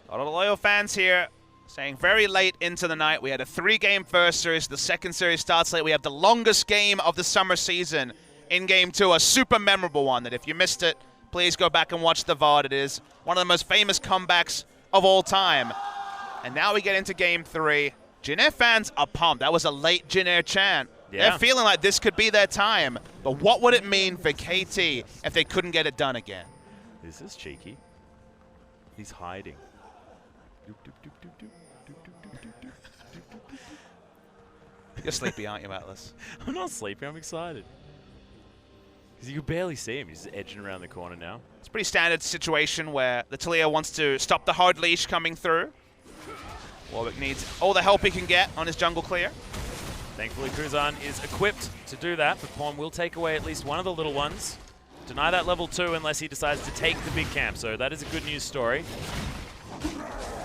lot of loyal fans here saying very late into the night. We had a 3-game first series. The second series starts late. We have the longest game of the summer season in game 2, a super memorable one that if you missed it, please go back and watch the VOD. It is one of the most famous comebacks of all time. And now we get into game 3. Jin Air fans are pumped. That was a late Jin Air chant. Yeah. They're feeling like this could be their time. But what would it mean for KT if they couldn't get it done again? This is cheeky. He's hiding. You're sleepy, aren't you, Atlas? I'm not sleepy, I'm excited. Because you can barely see him, he's just edging around the corner now. It's a pretty standard situation where the Taliyah wants to stop the hard leash coming through. Warwick needs all the help he can get on his jungle clear. Thankfully, Cruzan is equipped to do that, but Pawn will take away at least one of the little ones. Deny that level 2 unless he decides to take the big camp, so that is a good news story.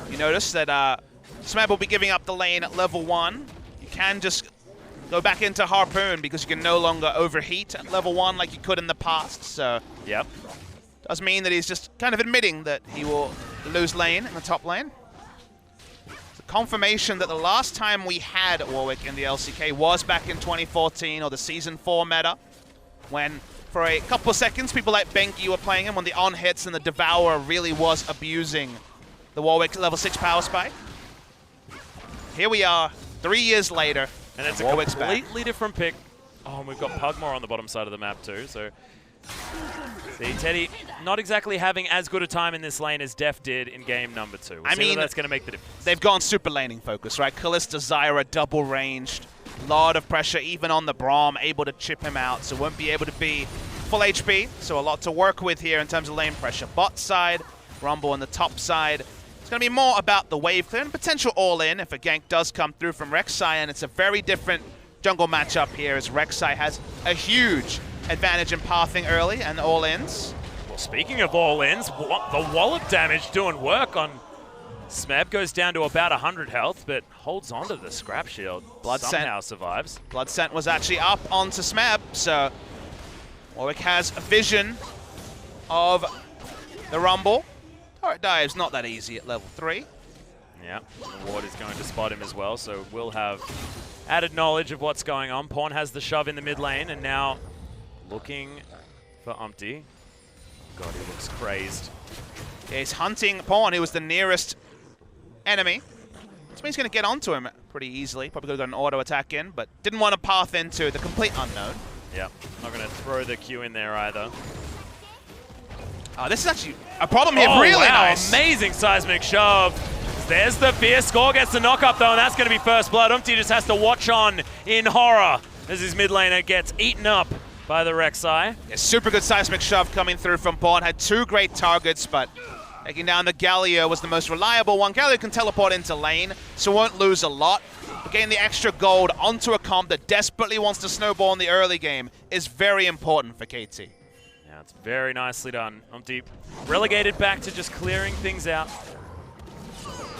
You notice that Smeb will be giving up the lane at level 1. You can just go back into Harpoon because you can no longer overheat at level 1 like you could in the past, so... Yep. Does mean that he's just kind of admitting that he will lose lane in the top lane. It's a confirmation that the last time we had Warwick in the LCK was back in 2014, or the Season 4 meta, when for a couple of seconds people like Benki were playing him when the on hits and the Devourer really was abusing the Warwick level 6 power spike. Here we are, 3 years later. And it's a Warwick's completely different pick. Oh, and we've got Pugmore on the bottom side of the map too, so... See, Teddy not exactly having as good a time in this lane as Def did in game number 2. I mean, that's going to make the difference. They've gone super laning focus, right? Kalista, Zyra, double ranged. Lot of pressure, even on the Braum, able to chip him out, so won't be able to be full HP. So a lot to work with here in terms of lane pressure. Bot side, Rumble on the top side. It's going to be more about the wave clear and potential all-in if a gank does come through from Rek'Sai, and it's a very different jungle matchup here as Rek'Sai has a huge advantage in pathing early and all-ins. Well, speaking of all-ins, the wallop damage doing work on Smeb. Goes down to about 100 health, but holds onto the scrap shield. Somehow survives. Blood Scent was actually up onto Smeb, so Warwick has a vision of the Rumble. Turret dive's not that easy at level 3. Yeah, the ward is going to spot him as well, so we'll have added knowledge of what's going on. Pawn has the shove in the mid lane, and now looking for Umpty. God, he looks crazed. Yeah, he's hunting Pawn, who was the nearest enemy. Which means he's going to get onto him pretty easily. Probably could have got an auto attack in, but didn't want to path into the complete unknown. Yeah, not going to throw the Q in there either. This is actually a problem here. Oh, Really wow, nice. Amazing seismic shove. There's the fierce score, gets the knock up though, and that's going to be first blood. Umpty just has to watch on in horror as his mid laner gets eaten up by the Rek'Sai. A super good seismic shove coming through from Pawn. Had 2 great targets, but taking down the Galio was the most reliable one. Galio can teleport into lane, so won't lose a lot. But getting the extra gold onto a comp that desperately wants to snowball in the early game is very important for KT. Yeah, it's very nicely done. Umpty relegated back to just clearing things out.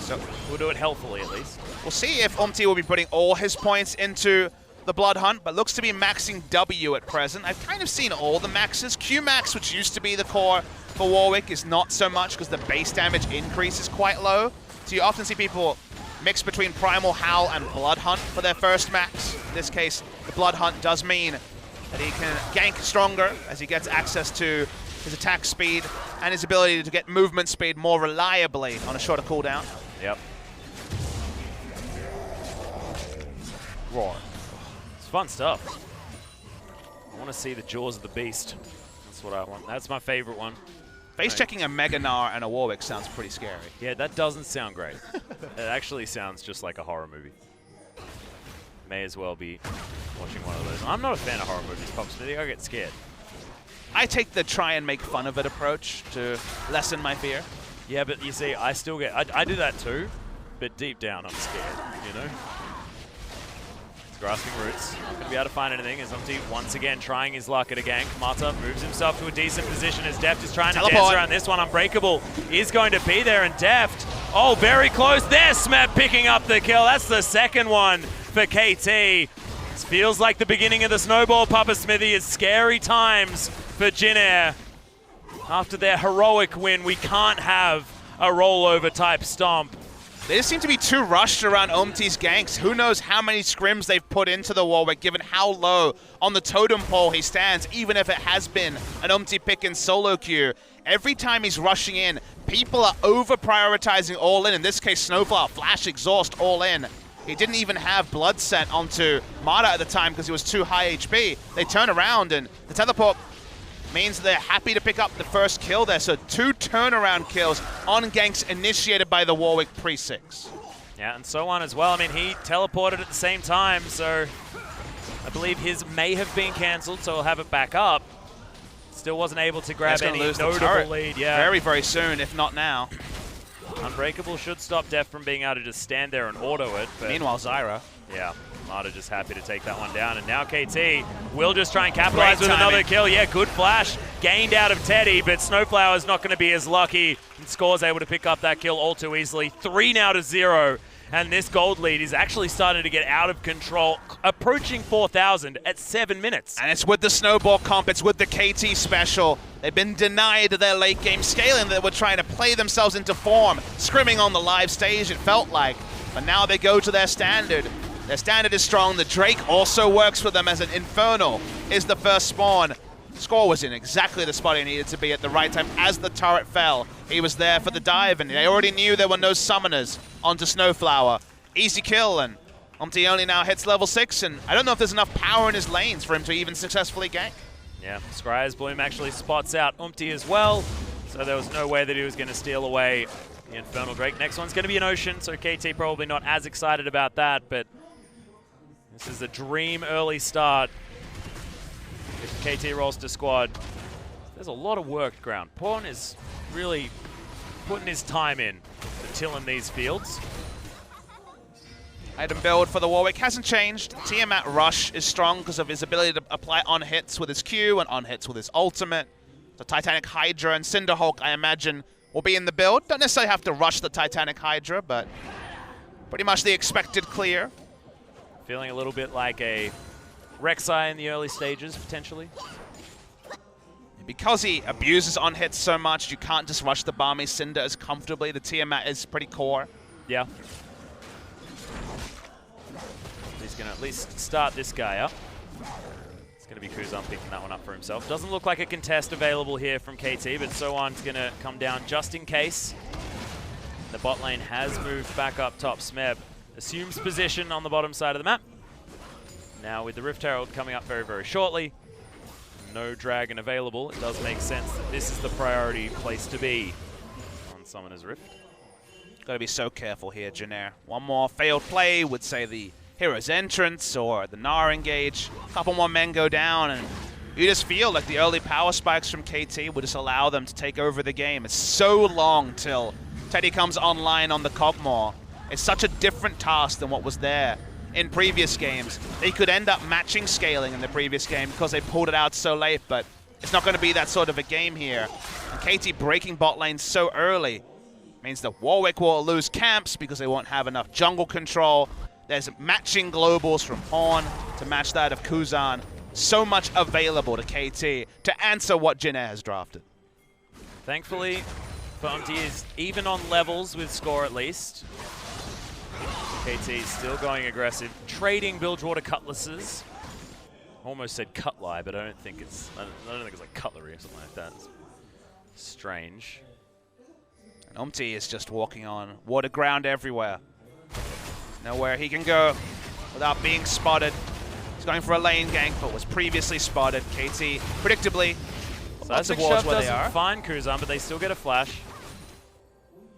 So we'll do it healthfully at least. We'll see if Umpty will be putting all his points into the Blood Hunt, but looks to be maxing W at present. I've kind of seen all the maxes. Q max, which used to be the core for Warwick, is not so much because the base damage increase is quite low. So you often see people mix between Primal Howl and Blood Hunt for their first max. In this case, the Blood Hunt does mean that he can gank stronger as he gets access to his attack speed and his ability to get movement speed more reliably on a shorter cooldown. Yep. Roar. It's fun stuff. I want to see the jaws of the beast. That's what I want. That's my favorite one. Face checking a Mega Gnar and a Warwick sounds pretty scary. Yeah, that doesn't sound great. It actually sounds just like a horror movie. May as well be watching one of those. I'm not a fan of horror movies, Pop Smithy. I get scared. I take the try and make fun of it approach to lessen my fear. Yeah, but you see, I still get... I do that too, but deep down I'm scared, you know? It's grasping roots. Not going to be able to find anything as Umpty once again trying his luck at a gank. Mata moves himself to a decent position as Deft is trying to dance around this one. Unbreakable is going to be there, and Deft, oh, very close. There's Smeb picking up the kill. That's the second one for KT. This feels like the beginning of the snowball, Papa Smithy. It's scary times for Jin Air. After their heroic win, we can't have a rollover type stomp. They just seem to be too rushed around Umpty's ganks. Who knows how many scrims they've put into the Warwick, given how low on the totem pole he stands, even if it has been an Umpty pick in solo queue. Every time he's rushing in, people are over-prioritizing all in this case, Snowflower, Flash, Exhaust, all in. He didn't even have Blood Scent onto Mata at the time because he was too high HP. They turn around, and the teleport means they're happy to pick up the first kill there. So 2 turnaround kills on ganks initiated by the Warwick pre-6. Yeah, and so on as well. I mean, he teleported at the same time, so I believe his may have been cancelled, so he'll have it back up. Still wasn't able to grab any notable lead. Yeah, very, very soon, if not now. Unbreakable should stop Def from being able to just stand there and auto it. But meanwhile, Zyra. Yeah, Mata just happy to take that one down. And now KT will just try and capitalize with another kill. Yeah, good flash gained out of Teddy, but Snowflower's not going to be as lucky. And Score's able to pick up that kill all too easily. 3 now to 0. And this gold lead is actually starting to get out of control, approaching 4,000 at 7 minutes. And it's with the snowball comp, it's with the KT special. They've been denied their late game scaling. They were trying to play themselves into form, scrimming on the live stage, it felt like. But now they go to their standard. Their standard is strong. The Drake also works for them as an Infernal is the first spawn. Score was in exactly the spot he needed to be at the right time as the turret fell. He was there for the dive, and they already knew there were no summoners onto Snowflower. Easy kill, and Umti only now hits level 6, and I don't know if there's enough power in his lanes for him to even successfully gank. Yeah, Scryer's Bloom actually spots out Umti as well, so there was no way that he was going to steal away the Infernal Drake. Next one's going to be an Ocean, so KT probably not as excited about that, but this is a dream early start with the KT Rolster squad. There's a lot of worked ground. Pawn is really putting his time in to tilling these fields. Item build for the Warwick hasn't changed. Tiamat Rush is strong because of his ability to apply on-hits with his Q and on-hits with his ultimate. The Titanic Hydra and Cinderhulk, I imagine, will be in the build. Don't necessarily have to rush the Titanic Hydra, but pretty much the expected clear. Feeling a little bit like a Rek'Sai in the early stages, potentially. Because he abuses on-hits so much, you can't just rush the Barmy Cinder as comfortably. The Tiamat is pretty core. Yeah. He's going to at least start this guy up. It's going to be Kuzan picking that one up for himself. Doesn't look like a contest available here from KT, but Soan's going to come down just in case. The bot lane has moved back up top. Smeb assumes position on the bottom side of the map. Now with the Rift Herald coming up very, very shortly, no dragon available, it does make sense that this is the priority place to be on Summoner's Rift. Gotta be so careful here, Jin Air. One more failed play would say the Hero's Entrance or the Gnar engage. A couple more men go down, and you just feel like the early power spikes from KT would just allow them to take over the game. It's so long till Teddy comes online on the Cogmore. It's such a different task than what was there in previous games. They could end up matching scaling in the previous game because they pulled it out so late, but it's not going to be that sort of a game here. And KT breaking bot lane so early means that Warwick will lose camps because they won't have enough jungle control. There's matching globals from Pawn to match that of Kuzan. So much available to KT to answer what Jin Air has drafted. Thankfully, Umti is even on levels with Score at least. KT is still going aggressive, trading Bilgewater cutlasses. Almost said cutlie, but I don't think it's like cutlery or something like that. It's strange. And Umti is just walking on water ground everywhere. Nowhere he can go without being spotted. He's going for a lane gank, but was previously spotted. KT, predictably, lots of wards where they are. Find Kuzan, but they still get a flash.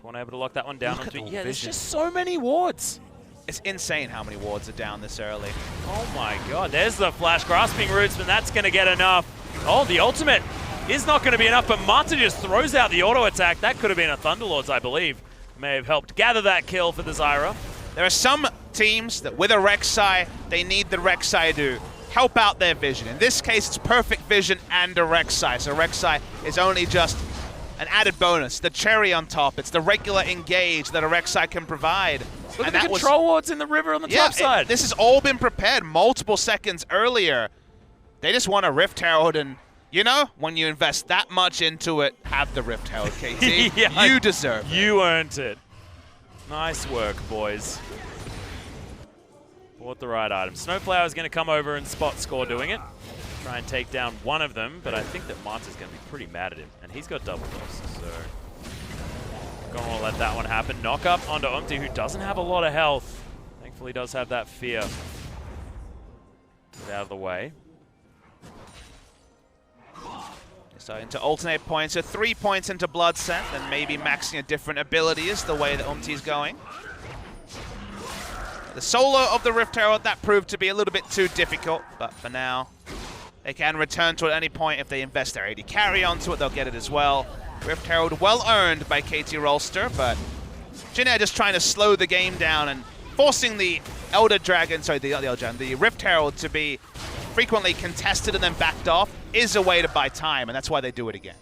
Pawn able to lock that one down. Yeah, there's just so many wards. It's insane how many wards are down this early. Oh my god, there's the flash. Grasping Rootsman, that's going to get enough. Oh, the ultimate is not going to be enough, but Mata just throws out the auto attack. That could have been a Thunderlords, I believe. May have helped gather that kill for the Zyra. There are some teams that with a Rek'Sai, they need the Rek'Sai to help out their vision. In this case, it's perfect vision and a Rek'Sai. So Rek'Sai is only just an added bonus, the cherry on top. It's the regular engage that a Rek'Sai can provide. Look at the control wards in the river on the top side. This has all been prepared multiple seconds earlier. They just want a Rift Herald, and you know, when you invest that much into it, have the Rift Herald, KT. Yeah, you deserve it. You earned it. Nice work, boys. Bought the right item. Snowflower is going to come over and spot Score doing it. Try and take down one of them, but I think that Mata's going to be pretty mad at him, and he's got double dose, so gonna want to let that one happen. Knock up onto Umti, who doesn't have a lot of health. Thankfully does have that fear. Get out of the way. Starting to alternate points, so 3 points into Blood Scent, then maybe maxing a different ability is the way that Umti's going. The solo of the Rift Herald, that proved to be a little bit too difficult, but for now, they can return to it at any point. If they invest their AD carry onto it, they'll get it as well. Rift Herald well earned by KT Rolster, but Jin Air just trying to slow the game down and forcing the Elder Dragon, sorry, the Rift Herald to be frequently contested and then backed off is a way to buy time, and that's why they do it again.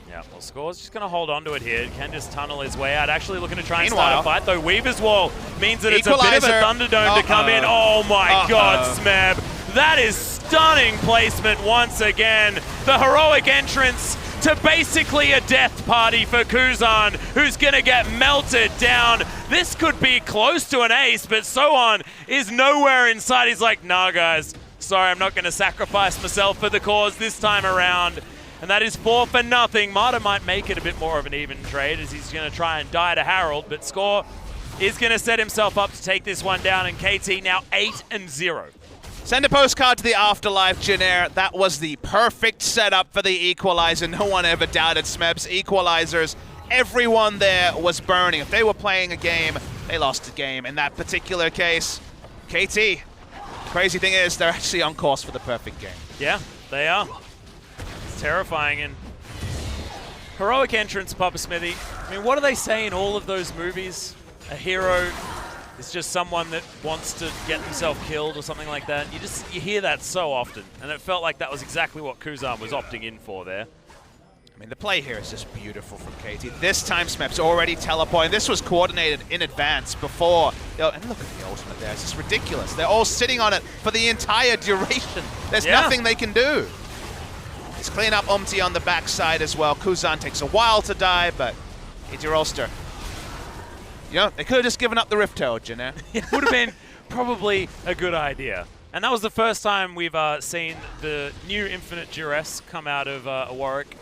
Yeah, well, Score's just going to hold on to it here. Can just tunnel his way out. Actually looking to try and start a fight, though. Weaver's Wall means that it's a bit of a Thunderdome to come in. Oh my god, Smeb. That is stunning placement once again. The heroic entrance to basically a death party for Kuzan, who's going to get melted down. This could be close to an ace, but Soan is nowhere in sight. He's like, nah, guys. Sorry, I'm not going to sacrifice myself for the cause this time around. And that is 4 for nothing. Mata might make it a bit more of an even trade as he's going to try and die to Harold, but Score is going to set himself up to take this one down, and KT now 8-0. Send a postcard to the afterlife, Jin Air. That was the perfect setup for the equalizer. No one ever doubted Smeb's equalizers. Everyone there was burning. If they were playing a game, they lost a game. In that particular case, KT, crazy thing is they're actually on course for the perfect game. Yeah, they are. It's terrifying. And heroic entrance, Papa Smithy. I mean, what do they say in all of those movies? A hero is just someone that wants to get himself killed or something like that. You hear that so often, and it felt like that was exactly what Kuzan was opting in for there. I mean, the play here is just beautiful from KT. This time, Smeb's already teleporting. This was coordinated in advance before. And look at the ultimate there. It's just ridiculous. They're all sitting on it for the entire duration. There's nothing they can do. Let's clean up Umti on the backside as well. Kuzan takes a while to die, but KT Rolster. You know, they could have just given up the Rift Herald, you know? It would have been probably a good idea. And that was the first time we've seen the new Infinite Duress come out of Warwick,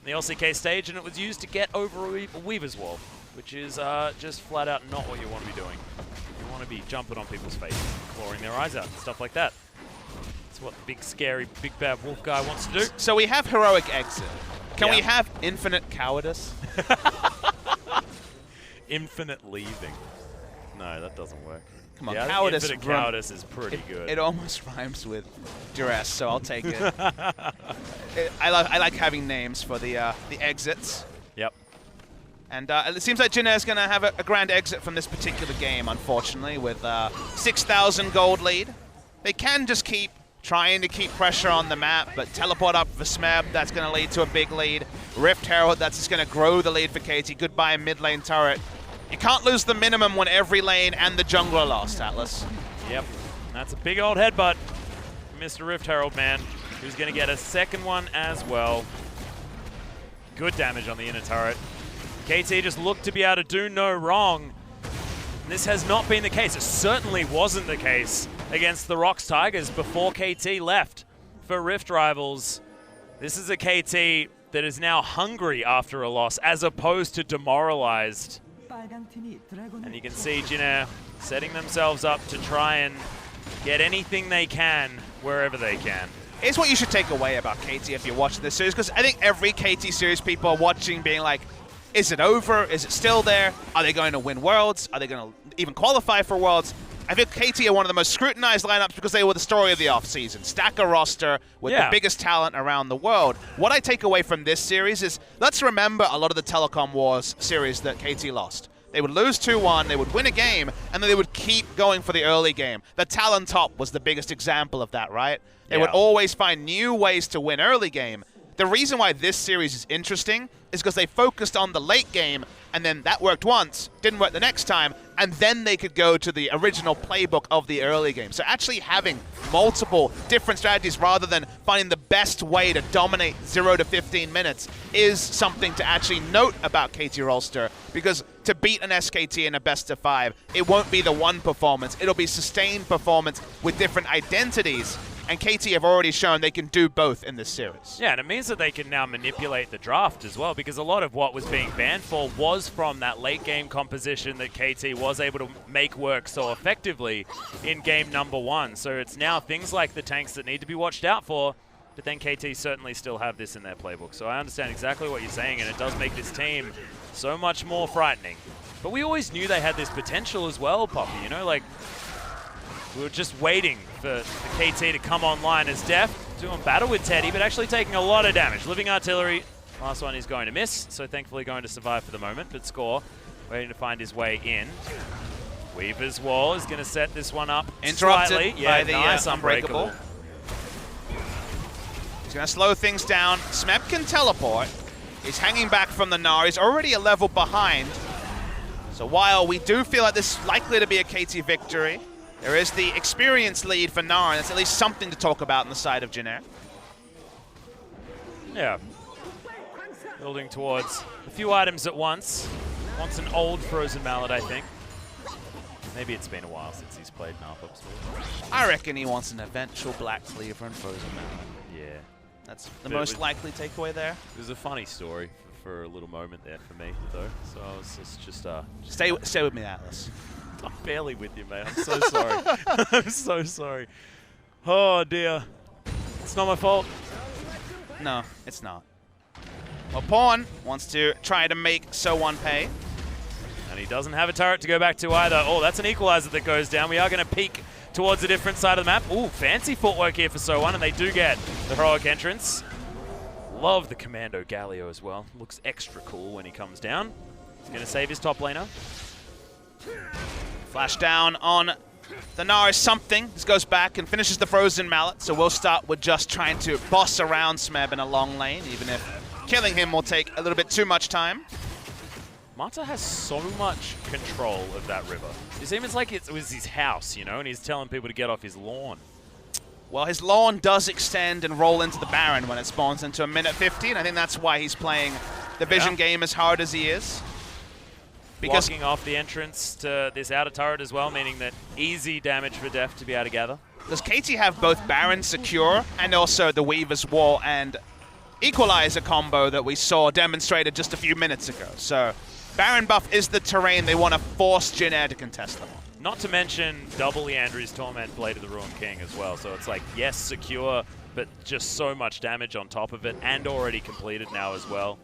the LCK stage, and it was used to get over a Weaver's Wall, which is just flat out not what you want to be doing. You want to be jumping on people's faces, clawing their eyes out, stuff like that. That's what the big, scary, big bad wolf guy wants to do. So we have heroic exit. Can we have infinite cowardice? Infinite leaving. No, that doesn't work. Come on, yeah, cowardice. Infinite cowardice is pretty good. It almost rhymes with duress, so I'll take it. I like having names for the exits. Yep. And it seems like Jin Air's going to have a grand exit from this particular game, unfortunately, with 6,000 gold lead. They can just keep trying to keep pressure on the map, but teleport up for Smeb, that's going to lead to a big lead. Rift Herald, that's just going to grow the lead for KT. Goodbye mid lane turret. You can't lose the minimum when every lane and the jungler lost, Atlas. Yep. That's a big old headbutt from Mr. Rift Herald, man, who's going to get a second one as well. Good damage on the inner turret. KT just looked to be able to do no wrong. And this has not been the case. It certainly wasn't the case against the ROX Tigers before KT left for Rift Rivals. This is a KT that is now hungry after a loss as opposed to demoralized. And you can see Jin Air setting themselves up to try and get anything they can wherever they can. Here's what you should take away about KT if you're watching this series, because I think every KT series people are watching being like, is it over? Is it still there? Are they going to win Worlds? Are they going to even qualify for Worlds? I think KT are one of the most scrutinized lineups because they were the story of the offseason. Stack a roster with the biggest talent around the world. What I take away from this series is, let's remember a lot of the Telecom Wars series that KT lost. They would lose 2-1, they would win a game, and then they would keep going for the early game. The Talon Top was the biggest example of that, right? They would always find new ways to win early game. The reason why this series is interesting is because they focused on the late game, and then that worked once, didn't work the next time, and then they could go to the original playbook of the early game. So actually having multiple different strategies rather than finding the best way to dominate 0 to 15 minutes is something to actually note about KT Rolster, because to beat an SKT in a best of 5, it won't be the one performance, it'll be sustained performance with different identities. And KT have already shown they can do both in this series. Yeah, and it means that they can now manipulate the draft as well, because a lot of what was being banned for was from that late game composition that KT was able to make work so effectively in game number 1. So it's now things like the tanks that need to be watched out for, but then KT certainly still have this in their playbook. So I understand exactly what you're saying, and it does make this team so much more frightening. But we always knew they had this potential as well, Poppy, you know, like, we were just waiting for the KT to come online as Def doing battle with Teddy, but actually taking a lot of damage. Living Artillery, last one is going to miss, so thankfully going to survive for the moment, but Score waiting to find his way in. Weaver's Wall is going to set this one up interrupted slightly. by the nice, Unbreakable. He's going to slow things down. Smeb can teleport. He's hanging back from the Gnar. He's already a level behind. So while we do feel like this is likely to be a KT victory, there is the experience lead for Gnar, and that's at least something to talk about on the side of Jin Air. Yeah. Building towards a few items at once. Wants an old Frozen Mallet, I think. Maybe it's been a while since he's played Malphite. I reckon he wants an eventual Black Cleaver and Frozen Mallet. Yeah. That's the most likely takeaway there. It was a funny story for a little moment there for me, though. So I was just Stay with me, Atlas. I'm barely with you, mate. I'm so sorry. I'm so sorry. Oh, dear. It's not my fault. No, it's not. Well, Pawn wants to try to make So1 pay. And he doesn't have a turret to go back to either. Oh, that's an equalizer that goes down. We are going to peek towards a different side of the map. Ooh, fancy footwork here for So1, and they do get the heroic entrance. Love the Commando Galio as well. Looks extra cool when he comes down. He's going to save his top laner. Flash down on the Gnar is something. This goes back and finishes the Frozen Mallet, so we'll start with just trying to boss around Smeb in a long lane, even if killing him will take a little bit too much time. Mata has so much control of that river. It seems like it was his house, you know, and he's telling people to get off his lawn. Well, his lawn does extend and roll into the Baron when it spawns into a minute 50, and I think that's why he's playing the Vision game as hard as he is. Because blocking off the entrance to this outer turret as well, meaning that easy damage for Def to be able to gather. Does KT have both Baron secure and also the Weaver's Wall and Equalizer combo that we saw demonstrated just a few minutes ago? So Baron buff is the terrain they want to force Jin Air to contest them on. Not to mention double Leandri's Torment, Blade of the Ruined King as well. So it's like, yes, secure, but just so much damage on top of it, and already completed now as well.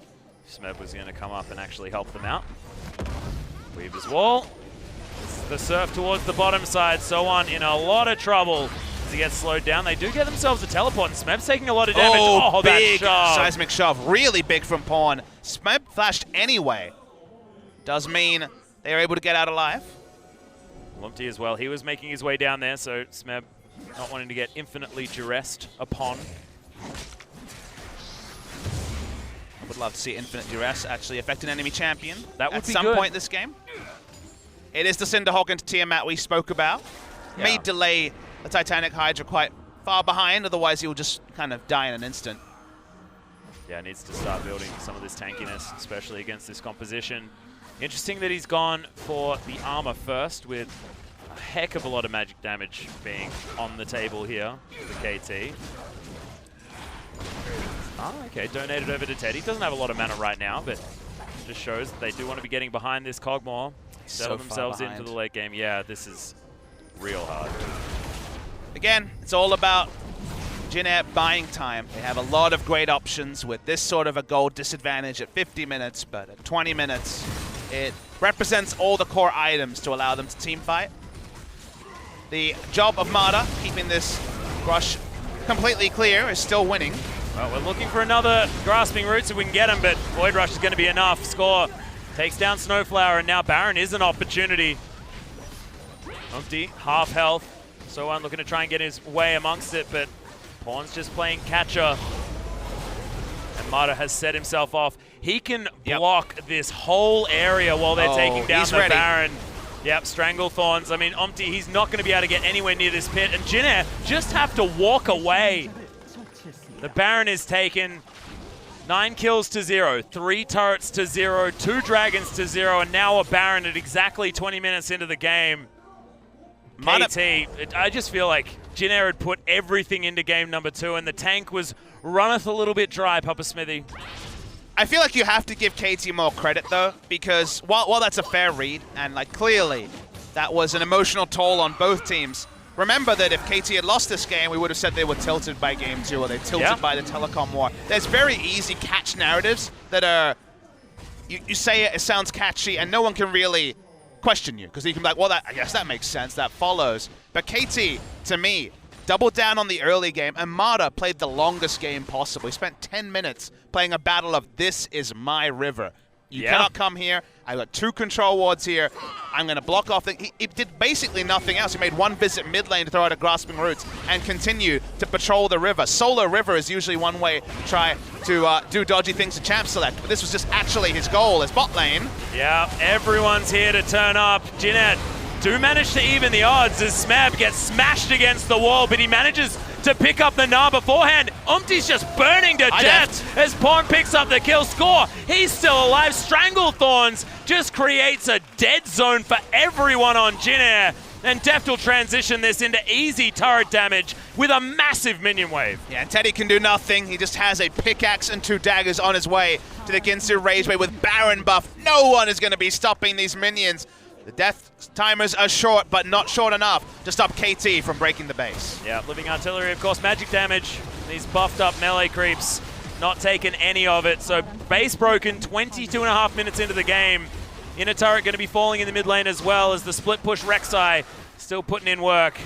Smeb was going to come up and actually help them out. Weaver's Wall. The surf towards the bottom side. So1 in a lot of trouble as he gets slowed down. They do get themselves a teleport, and Smeb's taking a lot of damage. Oh, big that shove. seismic shove. Really big from Pawn. Smeb flashed anyway. Does mean they are able to get out alive. Lumpty as well. He was making his way down there, so Smeb not wanting to get infinitely duressed upon. I would love to see Infinite Duress actually affect an enemy champion That would at be some good. point this game. It is the Cinderhawk into Tiamat we spoke about. Yeah. May delay the Titanic Hydra quite far behind, otherwise he will just kind of die in an instant. Yeah, needs to start building some of this tankiness, especially against this composition. Interesting that he's gone for the armor first, with a heck of a lot of magic damage being on the table here for KT. Ah, okay, donated over to Teddy. Doesn't have a lot of mana right now, but just shows that they do want to be getting behind this Cogmore. Settle themselves into the late game. Yeah, this is real hard. Again, it's all about Jin Air buying time. They have a lot of great options with this sort of a gold disadvantage at 50 minutes, but at 20 minutes, it represents all the core items to allow them to team fight. The job of Mata, keeping this rush completely clear, is still winning. Well, we're looking for another grasping root so we can get him, but Void Rush is going to be enough. Score takes down Snowflower, and now Baron is an opportunity. Umpty, half health. So1 looking to try and get his way amongst it, but Pawn's just playing catcher. And Mata has set himself off. He can block this whole area while they're taking down the Baron. Yep, Stranglethorns. I mean, Umpty, he's not going to be able to get anywhere near this pit, and Jin Air just have to walk away. The Baron is taken. 9 kills to 0, 3 turrets to 0, 2 dragons to 0, and now a Baron at exactly 20 minutes into the game. KT, I just feel like Jin Air had put everything into game number 2, and the tank was runneth a little bit dry, Papa Smithy. I feel like you have to give KT more credit, though, because while that's a fair read, and like clearly that was an emotional toll on both teams, remember that if KT had lost this game, we would have said they were tilted by game 2 or they tilted by the telecom war. There's very easy catch narratives that are, you say it sounds catchy, and no one can really question you, because you can be like, well, I guess that makes sense, that follows. But KT, to me, doubled down on the early game, and Mata played the longest game possible. He spent 10 minutes playing a battle of this is my river. You cannot come here. I've got 2 control wards here. I'm going to block off. He did basically nothing else. He made 1 visit mid lane to throw out a Grasping Roots and continue to patrol the river. Solo river is usually one way to try to do dodgy things to champ select, but this was just actually his goal as bot lane. Yeah, everyone's here to turn up. Jin Air do manage to even the odds as Smeb gets smashed against the wall, but he manages to pick up the Gnar beforehand. Umpty's just burning to death as Pawn picks up the kill. Score, he's still alive. Stranglethorns just creates a dead zone for everyone on Jin Air. And Deft will transition this into easy turret damage with a massive minion wave. Yeah, and Teddy can do nothing. He just has a pickaxe and 2 daggers on his way to the Ginsu Rageway with Baron buff. No one is going to be stopping these minions. The death timers are short, but not short enough to stop KT from breaking the base. Yeah, living artillery, of course, magic damage. These buffed up melee creeps, not taking any of it. So base broken, 22.5 minutes into the game. Inner turret going to be falling in the mid lane as well as the split push Rek'Sai still putting in work.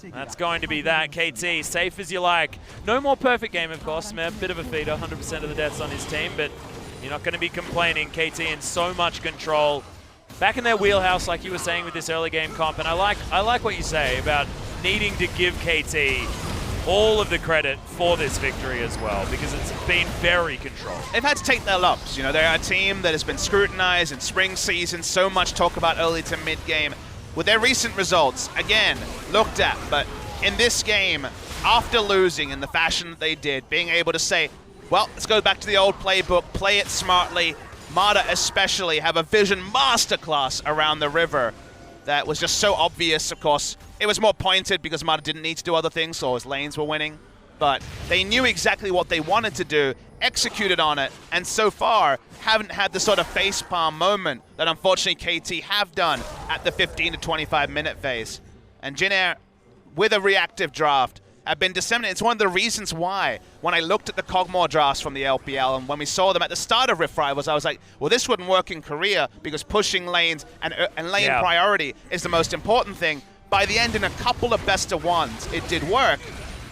That's going to be that. KT, safe as you like. No more perfect game, of course. A bit of a feeder, 100% of the deaths on his team, but you're not going to be complaining. KT in so much control. Back in their wheelhouse, like you were saying with this early game comp, and I like what you say about needing to give KT all of the credit for this victory as well, because it's been very controlled. They've had to take their lumps. You know, they're a team that has been scrutinized in spring season, so much talk about early to mid game. With their recent results, again, looked at, but in this game, after losing in the fashion that they did, being able to say, well, let's go back to the old playbook, play it smartly. Mada especially have a vision masterclass around the river that was just so obvious. Of course, it was more pointed because Mada didn't need to do other things, so his lanes were winning. But they knew exactly what they wanted to do, executed on it, and so far haven't had the sort of facepalm moment that unfortunately KT have done at the 15 to 25 minute phase. And Jin Air, with a reactive draft, have been disseminated. It's one of the reasons why, when I looked at the Kog'Maw drafts from the LPL and when we saw them at the start of Rift Rivals, I was like, well, this wouldn't work in Korea because pushing lanes and lane priority is the most important thing. By the end, in a couple of best of ones, it did work.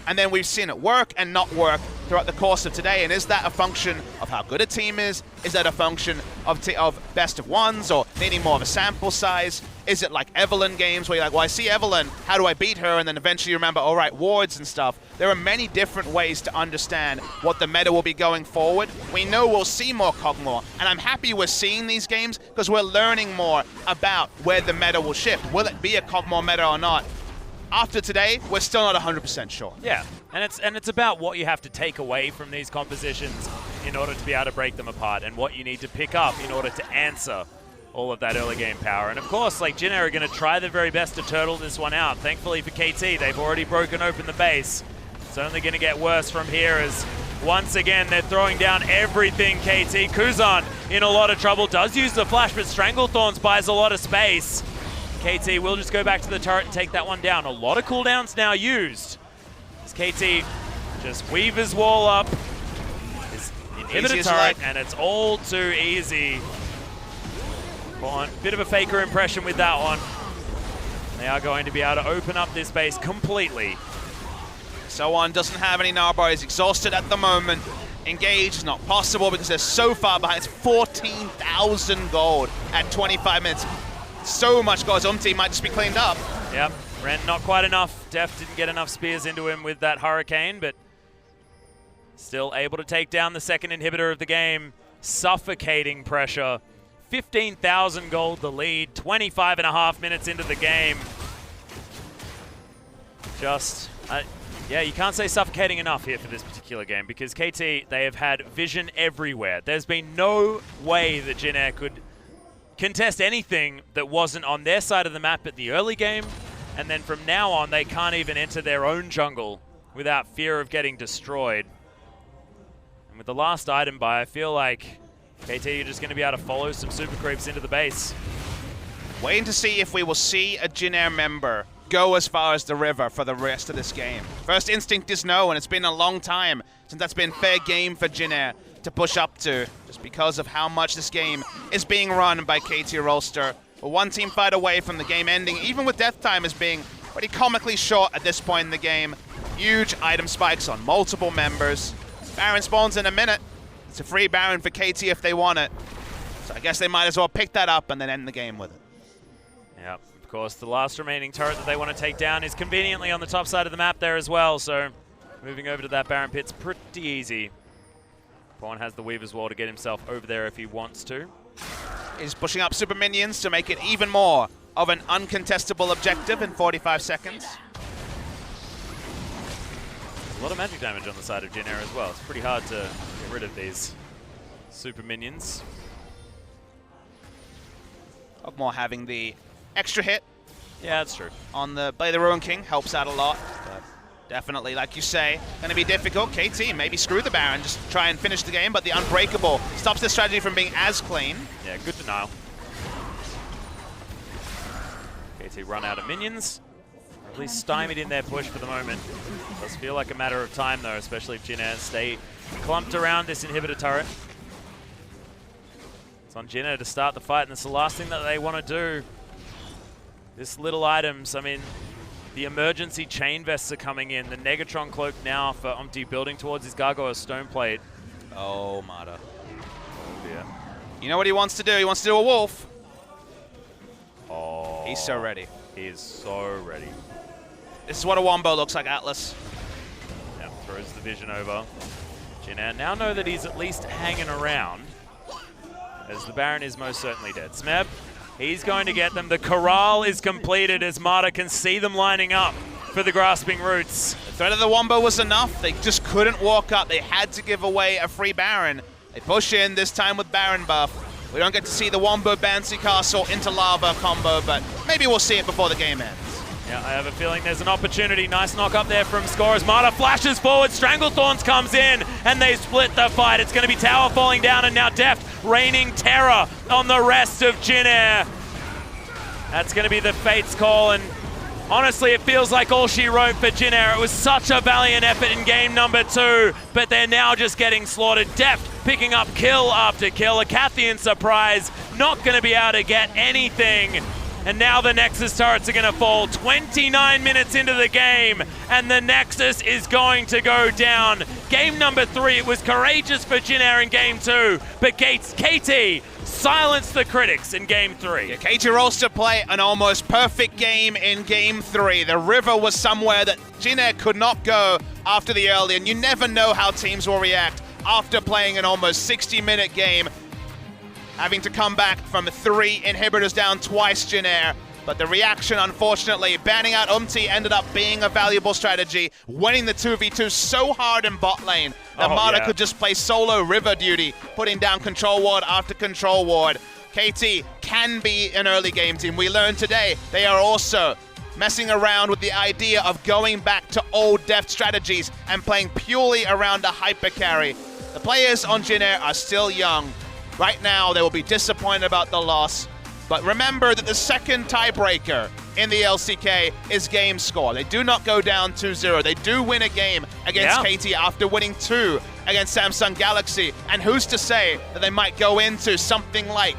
And then we've seen it work and not work throughout the course of today. And is that a function of how good a team is? Is that a function of best of ones or needing more of a sample size? Is it like Evelyn games where you're like, well, I see Evelyn, how do I beat her? And then eventually you remember, all right, wards and stuff. There are many different ways to understand what the meta will be going forward. We know we'll see more Kog'Maw, and I'm happy we're seeing these games because we're learning more about where the meta will shift. Will it be a Kog'Maw meta or not? After today, we're still not 100% sure. Yeah, and it's about what you have to take away from these compositions in order to be able to break them apart, and what you need to pick up in order to answer all of that early game power. And of course, like, Jin Air are going to try their very best to turtle this one out. Thankfully for KT, they've already broken open the base. It's only going to get worse from here as once again they're throwing down everything. KT, Kuzan in a lot of trouble, does use the flash, but Stranglethorns buys a lot of space. KT will just go back to the turret and take that one down. A lot of cooldowns now used. As KT just weave his wall up, his inhibitor turret, and it's all too easy. Bit of a faker impression with that one. They are going to be able to open up this base completely. So1 doesn't have any Narbar, he's exhausted at the moment. Engage is not possible because they're so far behind. It's 14,000 gold at 25 minutes. So much gold. His team might just be cleaned up. Yep, Rent not quite enough. Deft didn't get enough spears into him with that Hurricane, but still able to take down the second inhibitor of the game. Suffocating pressure. 15,000 gold the lead, 25.5 minutes into the game. Just, yeah, you can't say suffocating enough here for this particular game because KT, they have had vision everywhere. There's been no way that Jin Air could contest anything that wasn't on their side of the map at the early game, and then from now on, they can't even enter their own jungle without fear of getting destroyed. And with the last item buy, I feel like KT, you're just going to be able to follow some super creeps into the base. Waiting to see if we will see a Jin Air member go as far as the river for the rest of this game. First instinct is no, and it's been a long time since that's been fair game for Jin Air to push up to, just because of how much this game is being run by KT Rolster. We're one team fight away from the game ending, even with death time as being pretty comically short at this point in the game. Huge item spikes on multiple members. Baron spawns in a minute. It's a free Baron for KT if they want it. So I guess they might as well pick that up and then end the game with it. Yep, of course, the last remaining turret that they want to take down is conveniently on the top side of the map there as well, so moving over to that Baron pit's pretty easy. Vaughn has the Weaver's Wall to get himself over there if he wants to. He's pushing up super minions to make it even more of an uncontestable objective in 45 seconds. A lot of magic damage on the side of Jin Air as well. It's pretty hard to get rid of these super minions. Kog'Maw having the extra hit Yeah, that's true. on the Play the Ruin King helps out a lot. But definitely, like you say, going to be difficult. KT maybe screw the Baron, just try and finish the game, but the Unbreakable stops the strategy from being as clean. Yeah, good denial. KT run out of minions. At least stymied in their push for the moment. Does feel like a matter of time though, especially if Jin Air stay clumped around this inhibitor turret. It's on Jin Air to start the fight, and it's the last thing that they want to do. This little items, I mean, the emergency chain vests are coming in. The Negatron cloak now for Umti building towards his Gargoyle stone plate. Oh, Mata. Oh dear. You know what he wants to do? He wants to do a wolf. Oh. He's so ready. He is so ready. This is what a Wombo looks like, Atlas. Yeah, throws the vision over. Jin Air now know that he's at least hanging around, as the Baron is most certainly dead. Smeb, he's going to get them. The corral is completed as Mata can see them lining up for the grasping roots. The threat of the Wombo was enough. They just couldn't walk up. They had to give away a free Baron. They push in, this time with Baron buff. We don't get to see the Wombo Bouncy Castle into Lava combo, but maybe we'll see it before the game ends. Yeah, I have a feeling there's an opportunity. Nice knock up there from Scorers. Mata flashes forward, Stranglethorns comes in, and they split the fight. It's going to be Tower falling down, and now Deft raining terror on the rest of Jin Air. That's going to be the Fate's call, and honestly, it feels like all she wrote for Jin Air. It was such a valiant effort in game number 2, but they're now just getting slaughtered. Deft picking up kill after kill. A Cathian surprise, not going to be able to get anything. And now the Nexus turrets are going to fall 29 minutes into the game, and the Nexus is going to go down. Game number 3, it was courageous for Jin Air in game 2, but KT silenced the critics in game 3. Yeah, KT Rolster play an almost perfect game in game 3. The river was somewhere that Jin Air could not go after the early, and you never know how teams will react after playing an almost 60-minute game, having to come back from 3 inhibitors down twice, Jin Air. But the reaction, unfortunately, banning out Umti ended up being a valuable strategy, winning the 2v2 so hard in bot lane that Mata could just play solo river duty, putting down control ward after control ward. KT can be an early game team. We learned today they are also messing around with the idea of going back to old Deft strategies and playing purely around a hyper carry. The players on Jin Air are still young. Right now, they will be disappointed about the loss. But remember that the second tiebreaker in the LCK is game score. They do not go down 2-0. They do win a game against KT after winning 2 against Samsung Galaxy. And who's to say that they might go into something like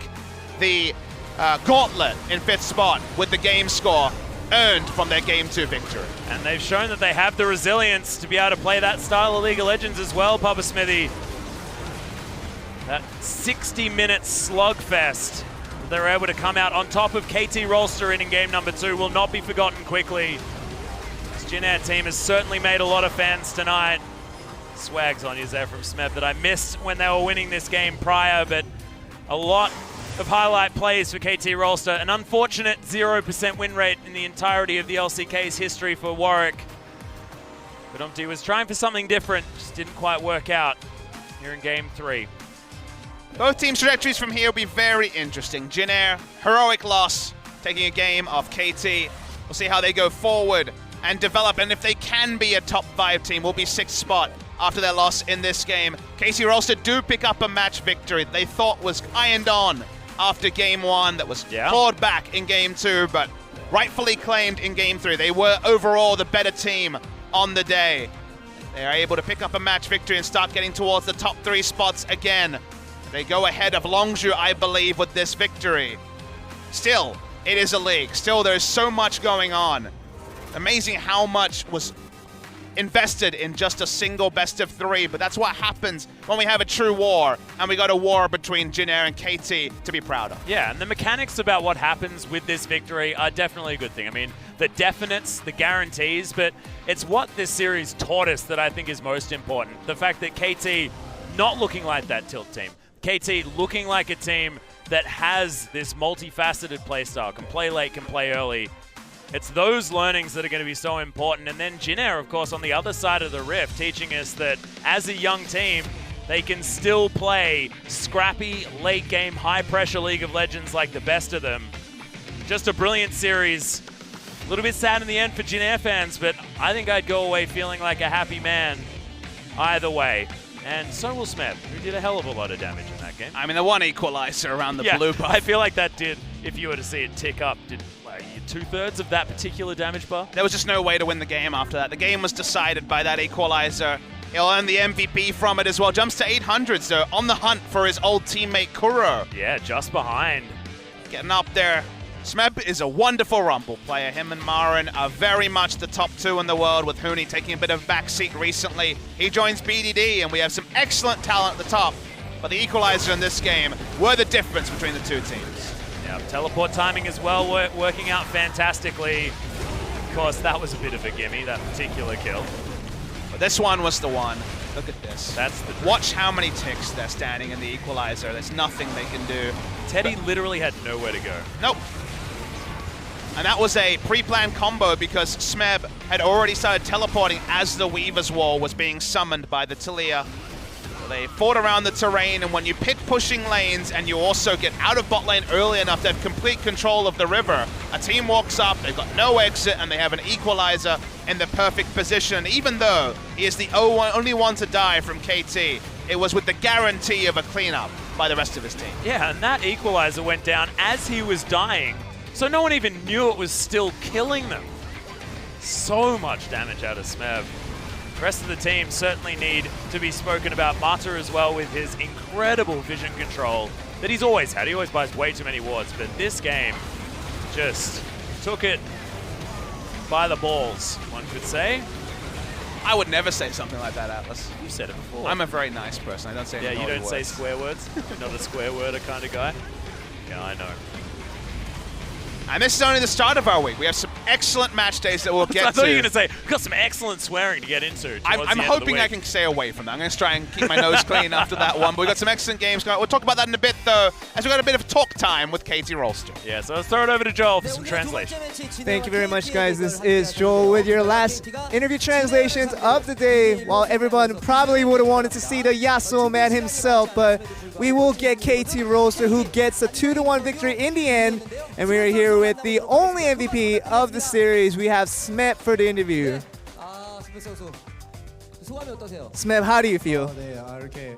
the Gauntlet in 5th spot with the game score earned from their game 2 victory. And they've shown that they have the resilience to be able to play that style of League of Legends as well, Papa Smithy. That 60-minute slugfest that they were able to come out on top of KT Rolster in game number 2 will not be forgotten quickly. This Jin Air team has certainly made a lot of fans tonight. Swags on you there from Smeb that I missed when they were winning this game prior, but a lot of highlight plays for KT Rolster. An unfortunate 0% win rate in the entirety of the LCK's history for Warwick. But Umti was trying for something different, just didn't quite work out here in game 3. Both teams' trajectories from here will be very interesting. Jin Air, heroic loss, taking a game off KT. We'll see how they go forward and develop, and if they can be a top 5 team, will be 6th spot after their loss in this game. KT Rolster do pick up a match victory that they thought was ironed on after game 1, that was clawed back in game 2, but rightfully claimed in game 3. They were overall the better team on the day. They are able to pick up a match victory and start getting towards the top 3 spots again. They go ahead of Longzhu, I believe, with this victory. Still, it is a league. Still, there's so much going on. Amazing how much was invested in just a single best of 3, but that's what happens when we have a true war, and we got a war between Jin Air and KT to be proud of. Yeah, and the mechanics about what happens with this victory are definitely a good thing. I mean, the definites, the guarantees, but it's what this series taught us that I think is most important. The fact that KT not looking like that tilt team. KT looking like a team that has this multifaceted playstyle, can play late, can play early. It's those learnings that are going to be so important. And then Jin Air, of course, on the other side of the rift, teaching us that as a young team, they can still play scrappy, late-game, high-pressure League of Legends like the best of them. Just a brilliant series A little bit sad in the end for Jin Air fans, but I think I'd go away feeling like a happy man either way. And so will Smeb, who did a hell of a lot of damage in that game. I mean, the one equalizer around the blue buff. I feel like that did, if you were to see it tick up, did like 2/3 of that particular damage bar. There was just no way to win the game after that. The game was decided by that equalizer. He'll earn the MVP from it as well. Jumps to 800s, though, on the hunt for his old teammate Kuro. Yeah, just behind. Getting up there. Smeb is a wonderful Rumble player. Him and Marin are very much the top two in the world, with Huni taking a bit of backseat recently. He joins BDD, and we have some excellent talent at the top. But the equalizer in this game were the difference between the two teams. Yeah, teleport timing as well, working out fantastically. Of course, that was a bit of a gimme, that particular kill. But this one was the one. Look at this. That's the Watch how many ticks they're standing in the equalizer. There's nothing they can do. Teddy literally had nowhere to go. Nope. And that was a pre-planned combo because Smeb had already started teleporting as the Weaver's Wall was being summoned by the Talia. So they fought around the terrain, and when you pick pushing lanes and you also get out of bot lane early enough to have complete control of the river, a team walks up, they've got no exit, and they have an equalizer in the perfect position. Even though he is the only one to die from KT, it was with the guarantee of a cleanup by the rest of his team. Yeah, and that equalizer went down as he was dying. So no one even knew it was still killing them. So much damage out of Smeb. The rest of the team certainly need to be spoken about. Mata as well, with his incredible vision control that he's always had. He always buys way too many wards, but this game just took it by the balls, one could say. I would never say something like that, Atlas. You said it before. I'm a very nice person. I don't say Yeah, you don't say words. square words. Not a square worder kind of guy. Yeah, I know. And this is only the start of our week. We have some excellent match days that we'll get to. I thought you were going to say, we've got some excellent swearing to get into. I'm hoping I can stay away from that. I'm going to try and keep my nose clean after that one. But we've got some excellent games going on. We'll talk about that in a bit, though, as we've got a bit of talk time with KT Rolster. Yeah, so let's throw it over to Joel for some translation. Thank you very much, guys. This is Joel with your last interview translations of the day. While everyone probably would have wanted to see the Yasuo man himself, but we will get KT Rolster, who gets a 2-1 victory in the end. And we are here with the only MVP of the series. We have Smeb for the interview. Smeb, how do you feel? 네, 이렇게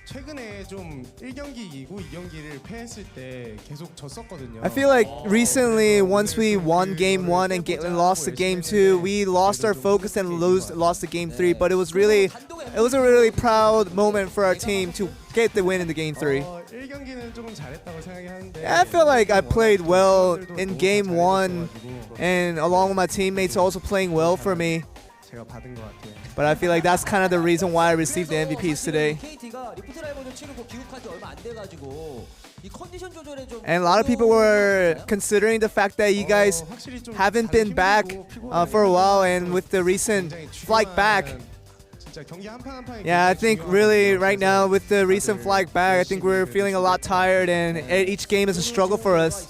최근에 좀 1경기 이고 2경기를 패했을 때 계속 졌었거든요. I feel like recently, once we won game 1 and lost the game 2, we lost our focus and lost the game 3. But it was a really proud moment for our team to get the win in the game 3. 1경기는 조금 잘했다고 생각이 하는데 I feel like I played well in game 1, and along with my teammates also playing well for me. 제가 받은 것 같아요. But I feel like that's kind of the reason why I received the MVPs today. And a lot of people were considering the fact that you guys haven't been back for a while, and with the recent flight back. Yeah, I think really right now with the recent flight back, I think we're feeling a lot tired, and each game is a struggle for us.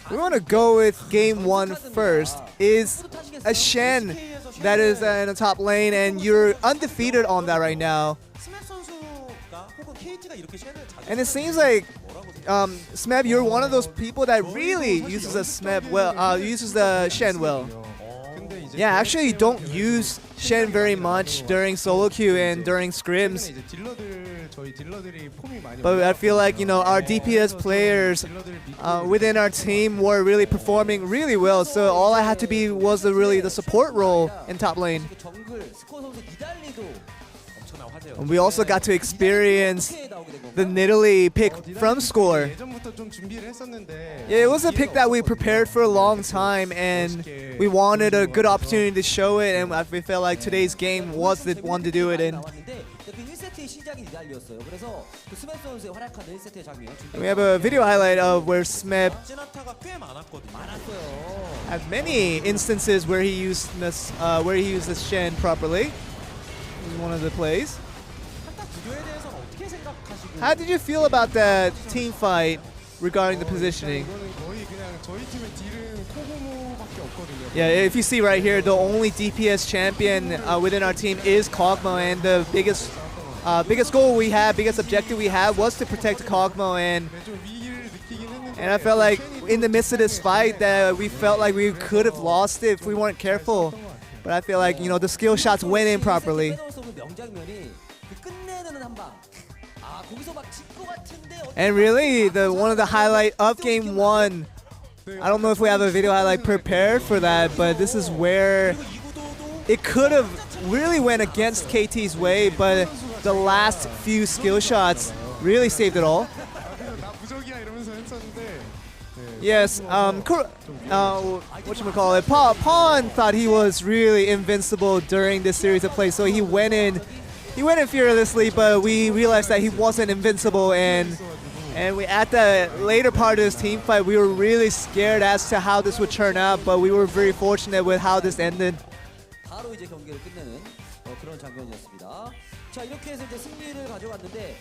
We want to go with game 1 first. Is a Shen that is in the top lane, and you're undefeated on that right now. And it seems like Smeb, you're one of those people that really uses the Shen well. Yeah, actually you don't use Shen very much during solo queue and during scrims. But I feel like, our DPS players within our team were really performing really well. So all I had to be was really the support role in top lane. And we also got to experience the Nidalee pick from Score. Yeah, it was a pick that we prepared for a long time, and we wanted a good opportunity to show it, and we felt like today's game was the one to do it in. We have a video highlight of where Smeb had many instances where he used this Shen properly. This is one of the plays. How did you feel about that team fight regarding the positioning? Yeah, if you see right here, the only DPS champion within our team is Kog'Maw, and the biggest biggest goal we had, biggest objective we had was to protect Kog'Maw, and And I felt like in the midst of this fight that we felt like we could have lost it if we weren't careful. But I feel like, you know, the skill shots went in properly. And really, one of the highlight of game 1, I don't know if we have a video highlight prepared for that, but this is where it could have really went against KT's way, but the last few skill shots really saved it all. Yes, whatchamacallit, Pawn thought he was really invincible during this series of plays, so he went in fearlessly, but we realized that he wasn't invincible, and we at the later part of this team fight, we were really scared as to how this would turn out, but we were very fortunate with how this ended.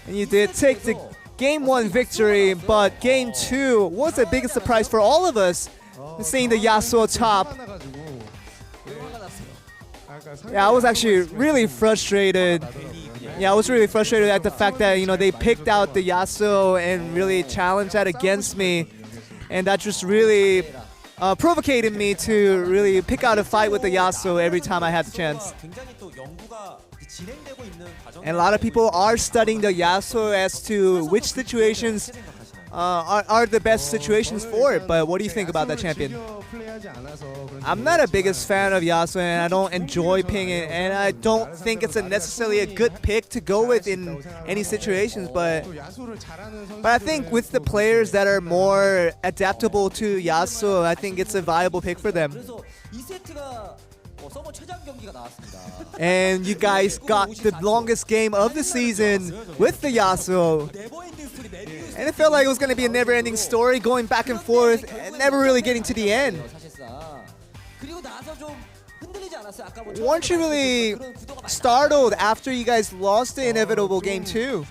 And you did take the game 1 victory, but game 2 was the biggest surprise for all of us, seeing the Yasuo top. Yeah, I was actually really frustrated. Yeah, I was really frustrated at the fact that, you know, they picked out the Yasuo and really challenged that against me, and that just really provocated me to really pick out a fight with the Yasuo every time I had the chance. And a lot of people are studying the Yasuo as to which situations are the best situations for it, but what do you think about that champion? I'm not a biggest fan of Yasuo, and I don't enjoy pinging, and I don't think it's necessarily a good pick to go with in any situations, but I think with the players that are more adaptable to Yasuo, I think it's a viable pick for them. And you guys got the longest game of the season with the Yasuo. And it felt like it was going to be a never-ending story, going back and forth, and never really getting to the end. Weren't you really startled after you guys lost the inevitable game 2?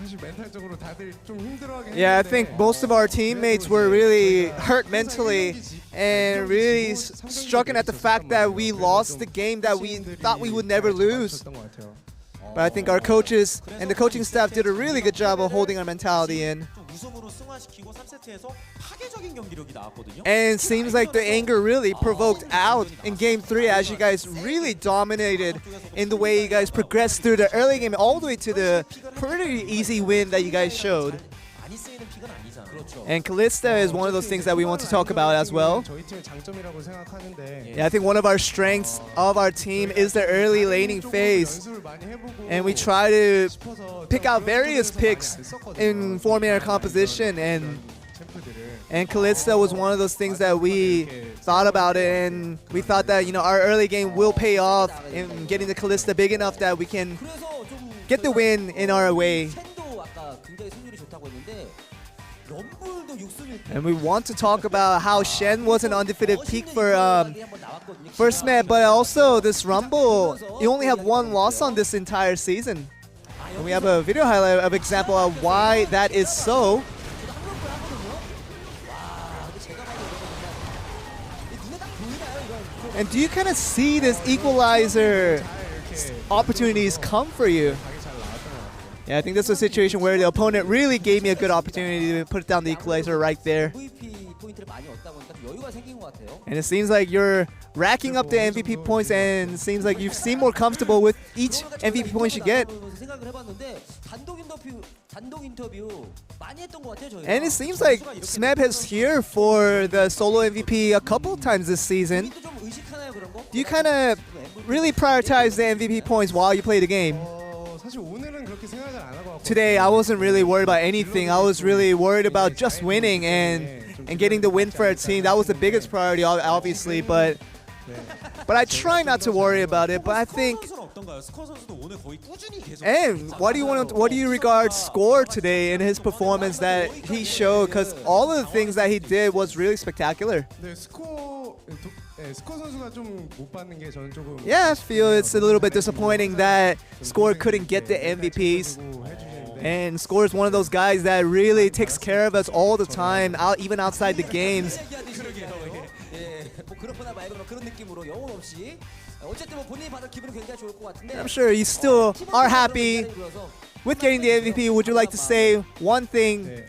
Yeah, I think most of our teammates were really hurt mentally and really struck at the fact that we lost the game that we thought we would never lose. But I think our coaches and the coaching staff did a really good job of holding our mentality in. And it seems like the anger really provoked out in game 3 as you guys really dominated in the way you guys progressed through the early game all the way to the pretty easy win that you guys showed. And Kalista is one of those things that we want to talk about as well. Yeah, I think one of our strengths of our team is the early laning phase. And we try to pick out various picks in forming our composition, and Kalista was one of those things that we thought about it, and we thought that, you know, our early game will pay off in getting the Kalista big enough that we can get the win in our way. And we want to talk about how Shen was an undefeated peak for Smeb, but also this Rumble, you only have 1 loss on this entire season. And we have a video highlight of example of why that is so. And do you kind of see this equalizer opportunities come for you? Yeah, I think this was a situation where the opponent really gave me a good opportunity to put down the equalizer right there. And it seems like you're racking up the MVP points, and it seems like you seem more comfortable with each MVP points you get. And it seems like Smeb is here for the solo MVP a couple times this season. Do you kind of really prioritize the MVP points while you play the game? Today, I wasn't really worried about anything. I was really worried about just winning and getting the win for our team. That was the biggest priority, obviously, but I try not to worry about it. But I think, and what do you regard Score today in his performance that he showed? Because all of the things that he did was really spectacular. Yeah, I feel it's a little bit disappointing that Score couldn't get the MVPs. And Score is one of those guys that really takes care of us all the time, even outside the games. I'm sure you still are happy with getting the MVP. Would you like to say one thing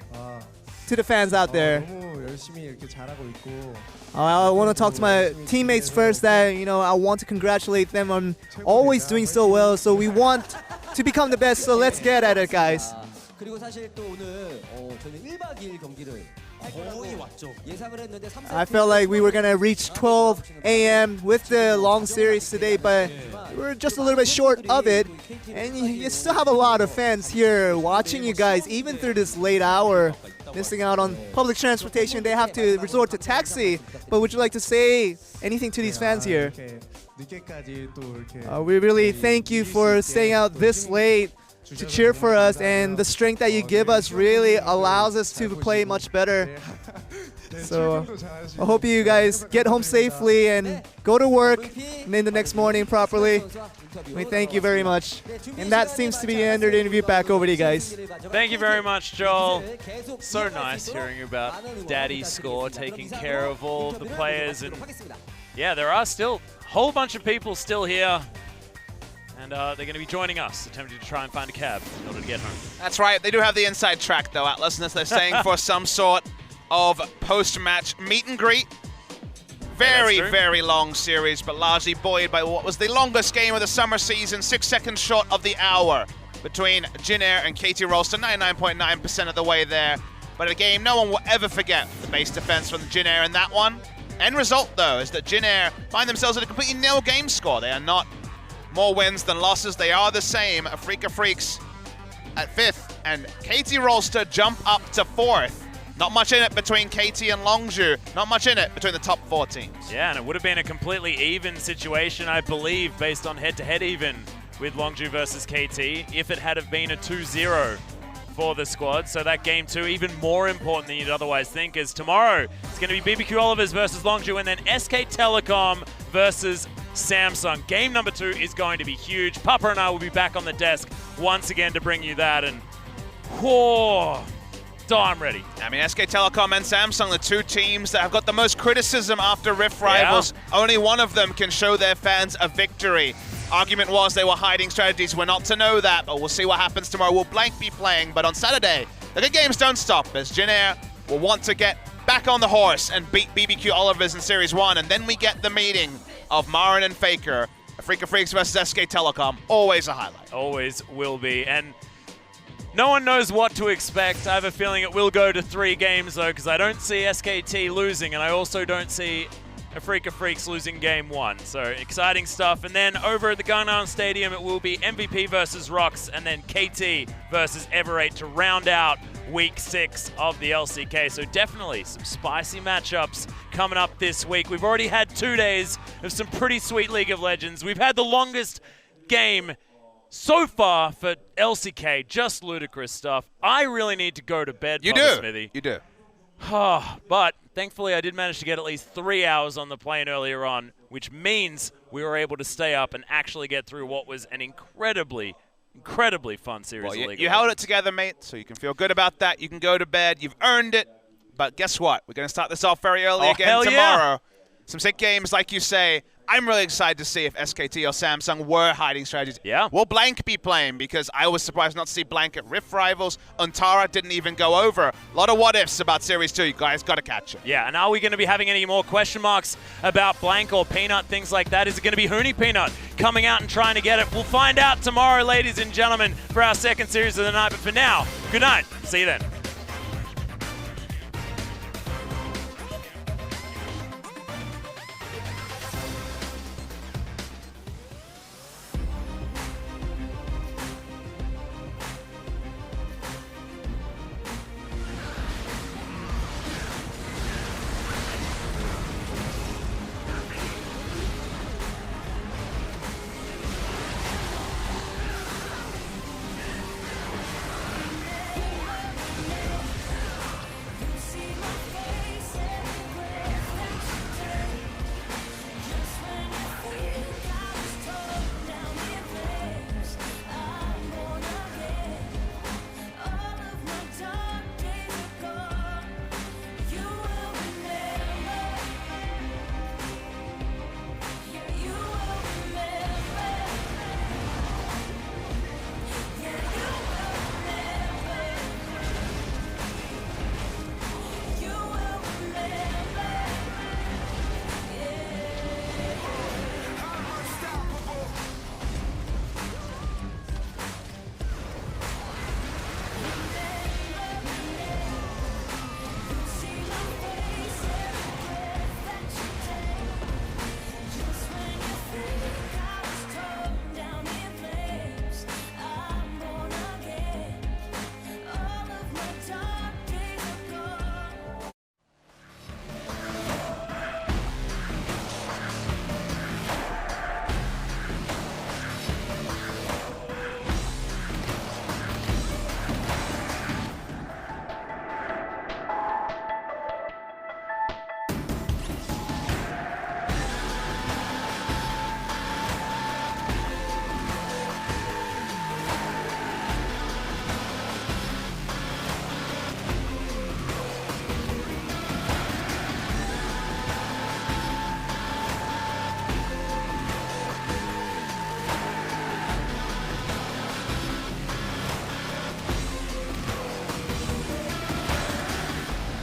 to the fans out there. 너무 열심히 이렇게 잘하고 있고 I want to talk to my teammates first. That I want to congratulate them on always doing so well. So we want to become the best. So let's get at it, guys. 그리고 사실 또 오늘 저는 1박 2일 경기를 거의 왔죠. 예상을 했는데 3세트 I felt like we were gonna reach 12 a.m. with the long series today, but we're just a little bit short of it. And you still have a lot of fans here watching you guys, even through this late hour, missing out on public transportation. They have to resort to taxi. But would you like to say anything to these fans here? 이렇게 늦게까지 또 이렇게 We really thank you for staying out this late to cheer for us, and the strength that you give us really allows us to play much better. So I hope you guys get home safely and go to work and then the next morning properly. We thank you very much. And that seems to be the end of the interview. Back over to you guys. Thank you very much, Joel. So nice hearing about Daddy's score, taking care of all of the players. And yeah, there are still a whole bunch of people still here. And they're going to be joining us, attempting to try and find a cab in order to get home. That's right. They do have the inside track, though, Atlas, and they're staying for some sort of post-match meet and greet. Very, very long series, but largely buoyed by what was the longest game of the summer season, 6 seconds short of the hour between Jin Air and KT Rolster, 99.9% of the way there. But a game no one will ever forget, the base defense from Jin Air in that one. End result, though, is that Jin Air find themselves at a completely nil game score. They are not more wins than losses. They are the same. Afreeca Freecs at 5th, and KT Rolster jump up to 4th. Not much in it between KT and Longju. Not much in it between the top 4 teams. Yeah, and it would have been a completely even situation, I believe, based on head-to-head even with Longju versus KT, if it had have been a 2-0 for the squad. So that game 2, even more important than you'd otherwise think, is tomorrow. It's going to be BBQ Olivers versus Longju, and then SK Telecom versus Samsung. Game number 2 is going to be huge. Papa and I will be back on the desk once again to bring you that, and whoa, I'm ready. I mean, SK Telecom and Samsung, the two teams that have got the most criticism after Rift Rivals. Yeah. Only one of them can show their fans a victory. Argument was they were hiding strategies. We're not to know that, but we'll see what happens tomorrow. Will Blank be playing? But on Saturday, the good games don't stop, as Jin Air will want to get back on the horse and beat BBQ Olivers in Series 1. And then we get the meeting of Marin and Faker. Afreeca Freecs versus SK Telecom. Always a highlight. Always will be. And no one knows what to expect. I have a feeling it will go to 3 games, though, because I don't see SKT losing, and I also don't see Afreeca Freecs losing game 1. So exciting stuff. And then over at the Gangnam Stadium, it will be MVP versus ROX, and then KT versus Ever8 to round out week 6 of the LCK. So definitely some spicy matchups coming up this week. We've already had 2 days of some pretty sweet League of Legends. We've had the longest game so far for LCK, just ludicrous stuff. I really need to go to bed, You Papa do. Smithy. You do. But thankfully, I did manage to get at least 3 hours on the plane earlier on, which means we were able to stay up and actually get through what was an incredibly fun series Well, of League you of held Legends. it together, mate, so you can feel good about that. You can go to bed. You've earned it. But guess what? We're going to start this off very early again hell tomorrow. Yeah. Some sick games, like you say. I'm really excited to see if SKT or Samsung were hiding strategies. Yeah. Will Blank be playing? Because I was surprised not to see Blank at Rift Rivals. Untara didn't even go over. A lot of what-ifs about Series 2. You guys got to catch it. Yeah, and are we going to be having any more question marks about Blank or Peanut, things like that? Is it going to be Hoonie Peanut coming out and trying to get it? We'll find out tomorrow, ladies and gentlemen, for our second series of the night. But for now, good night. See you then.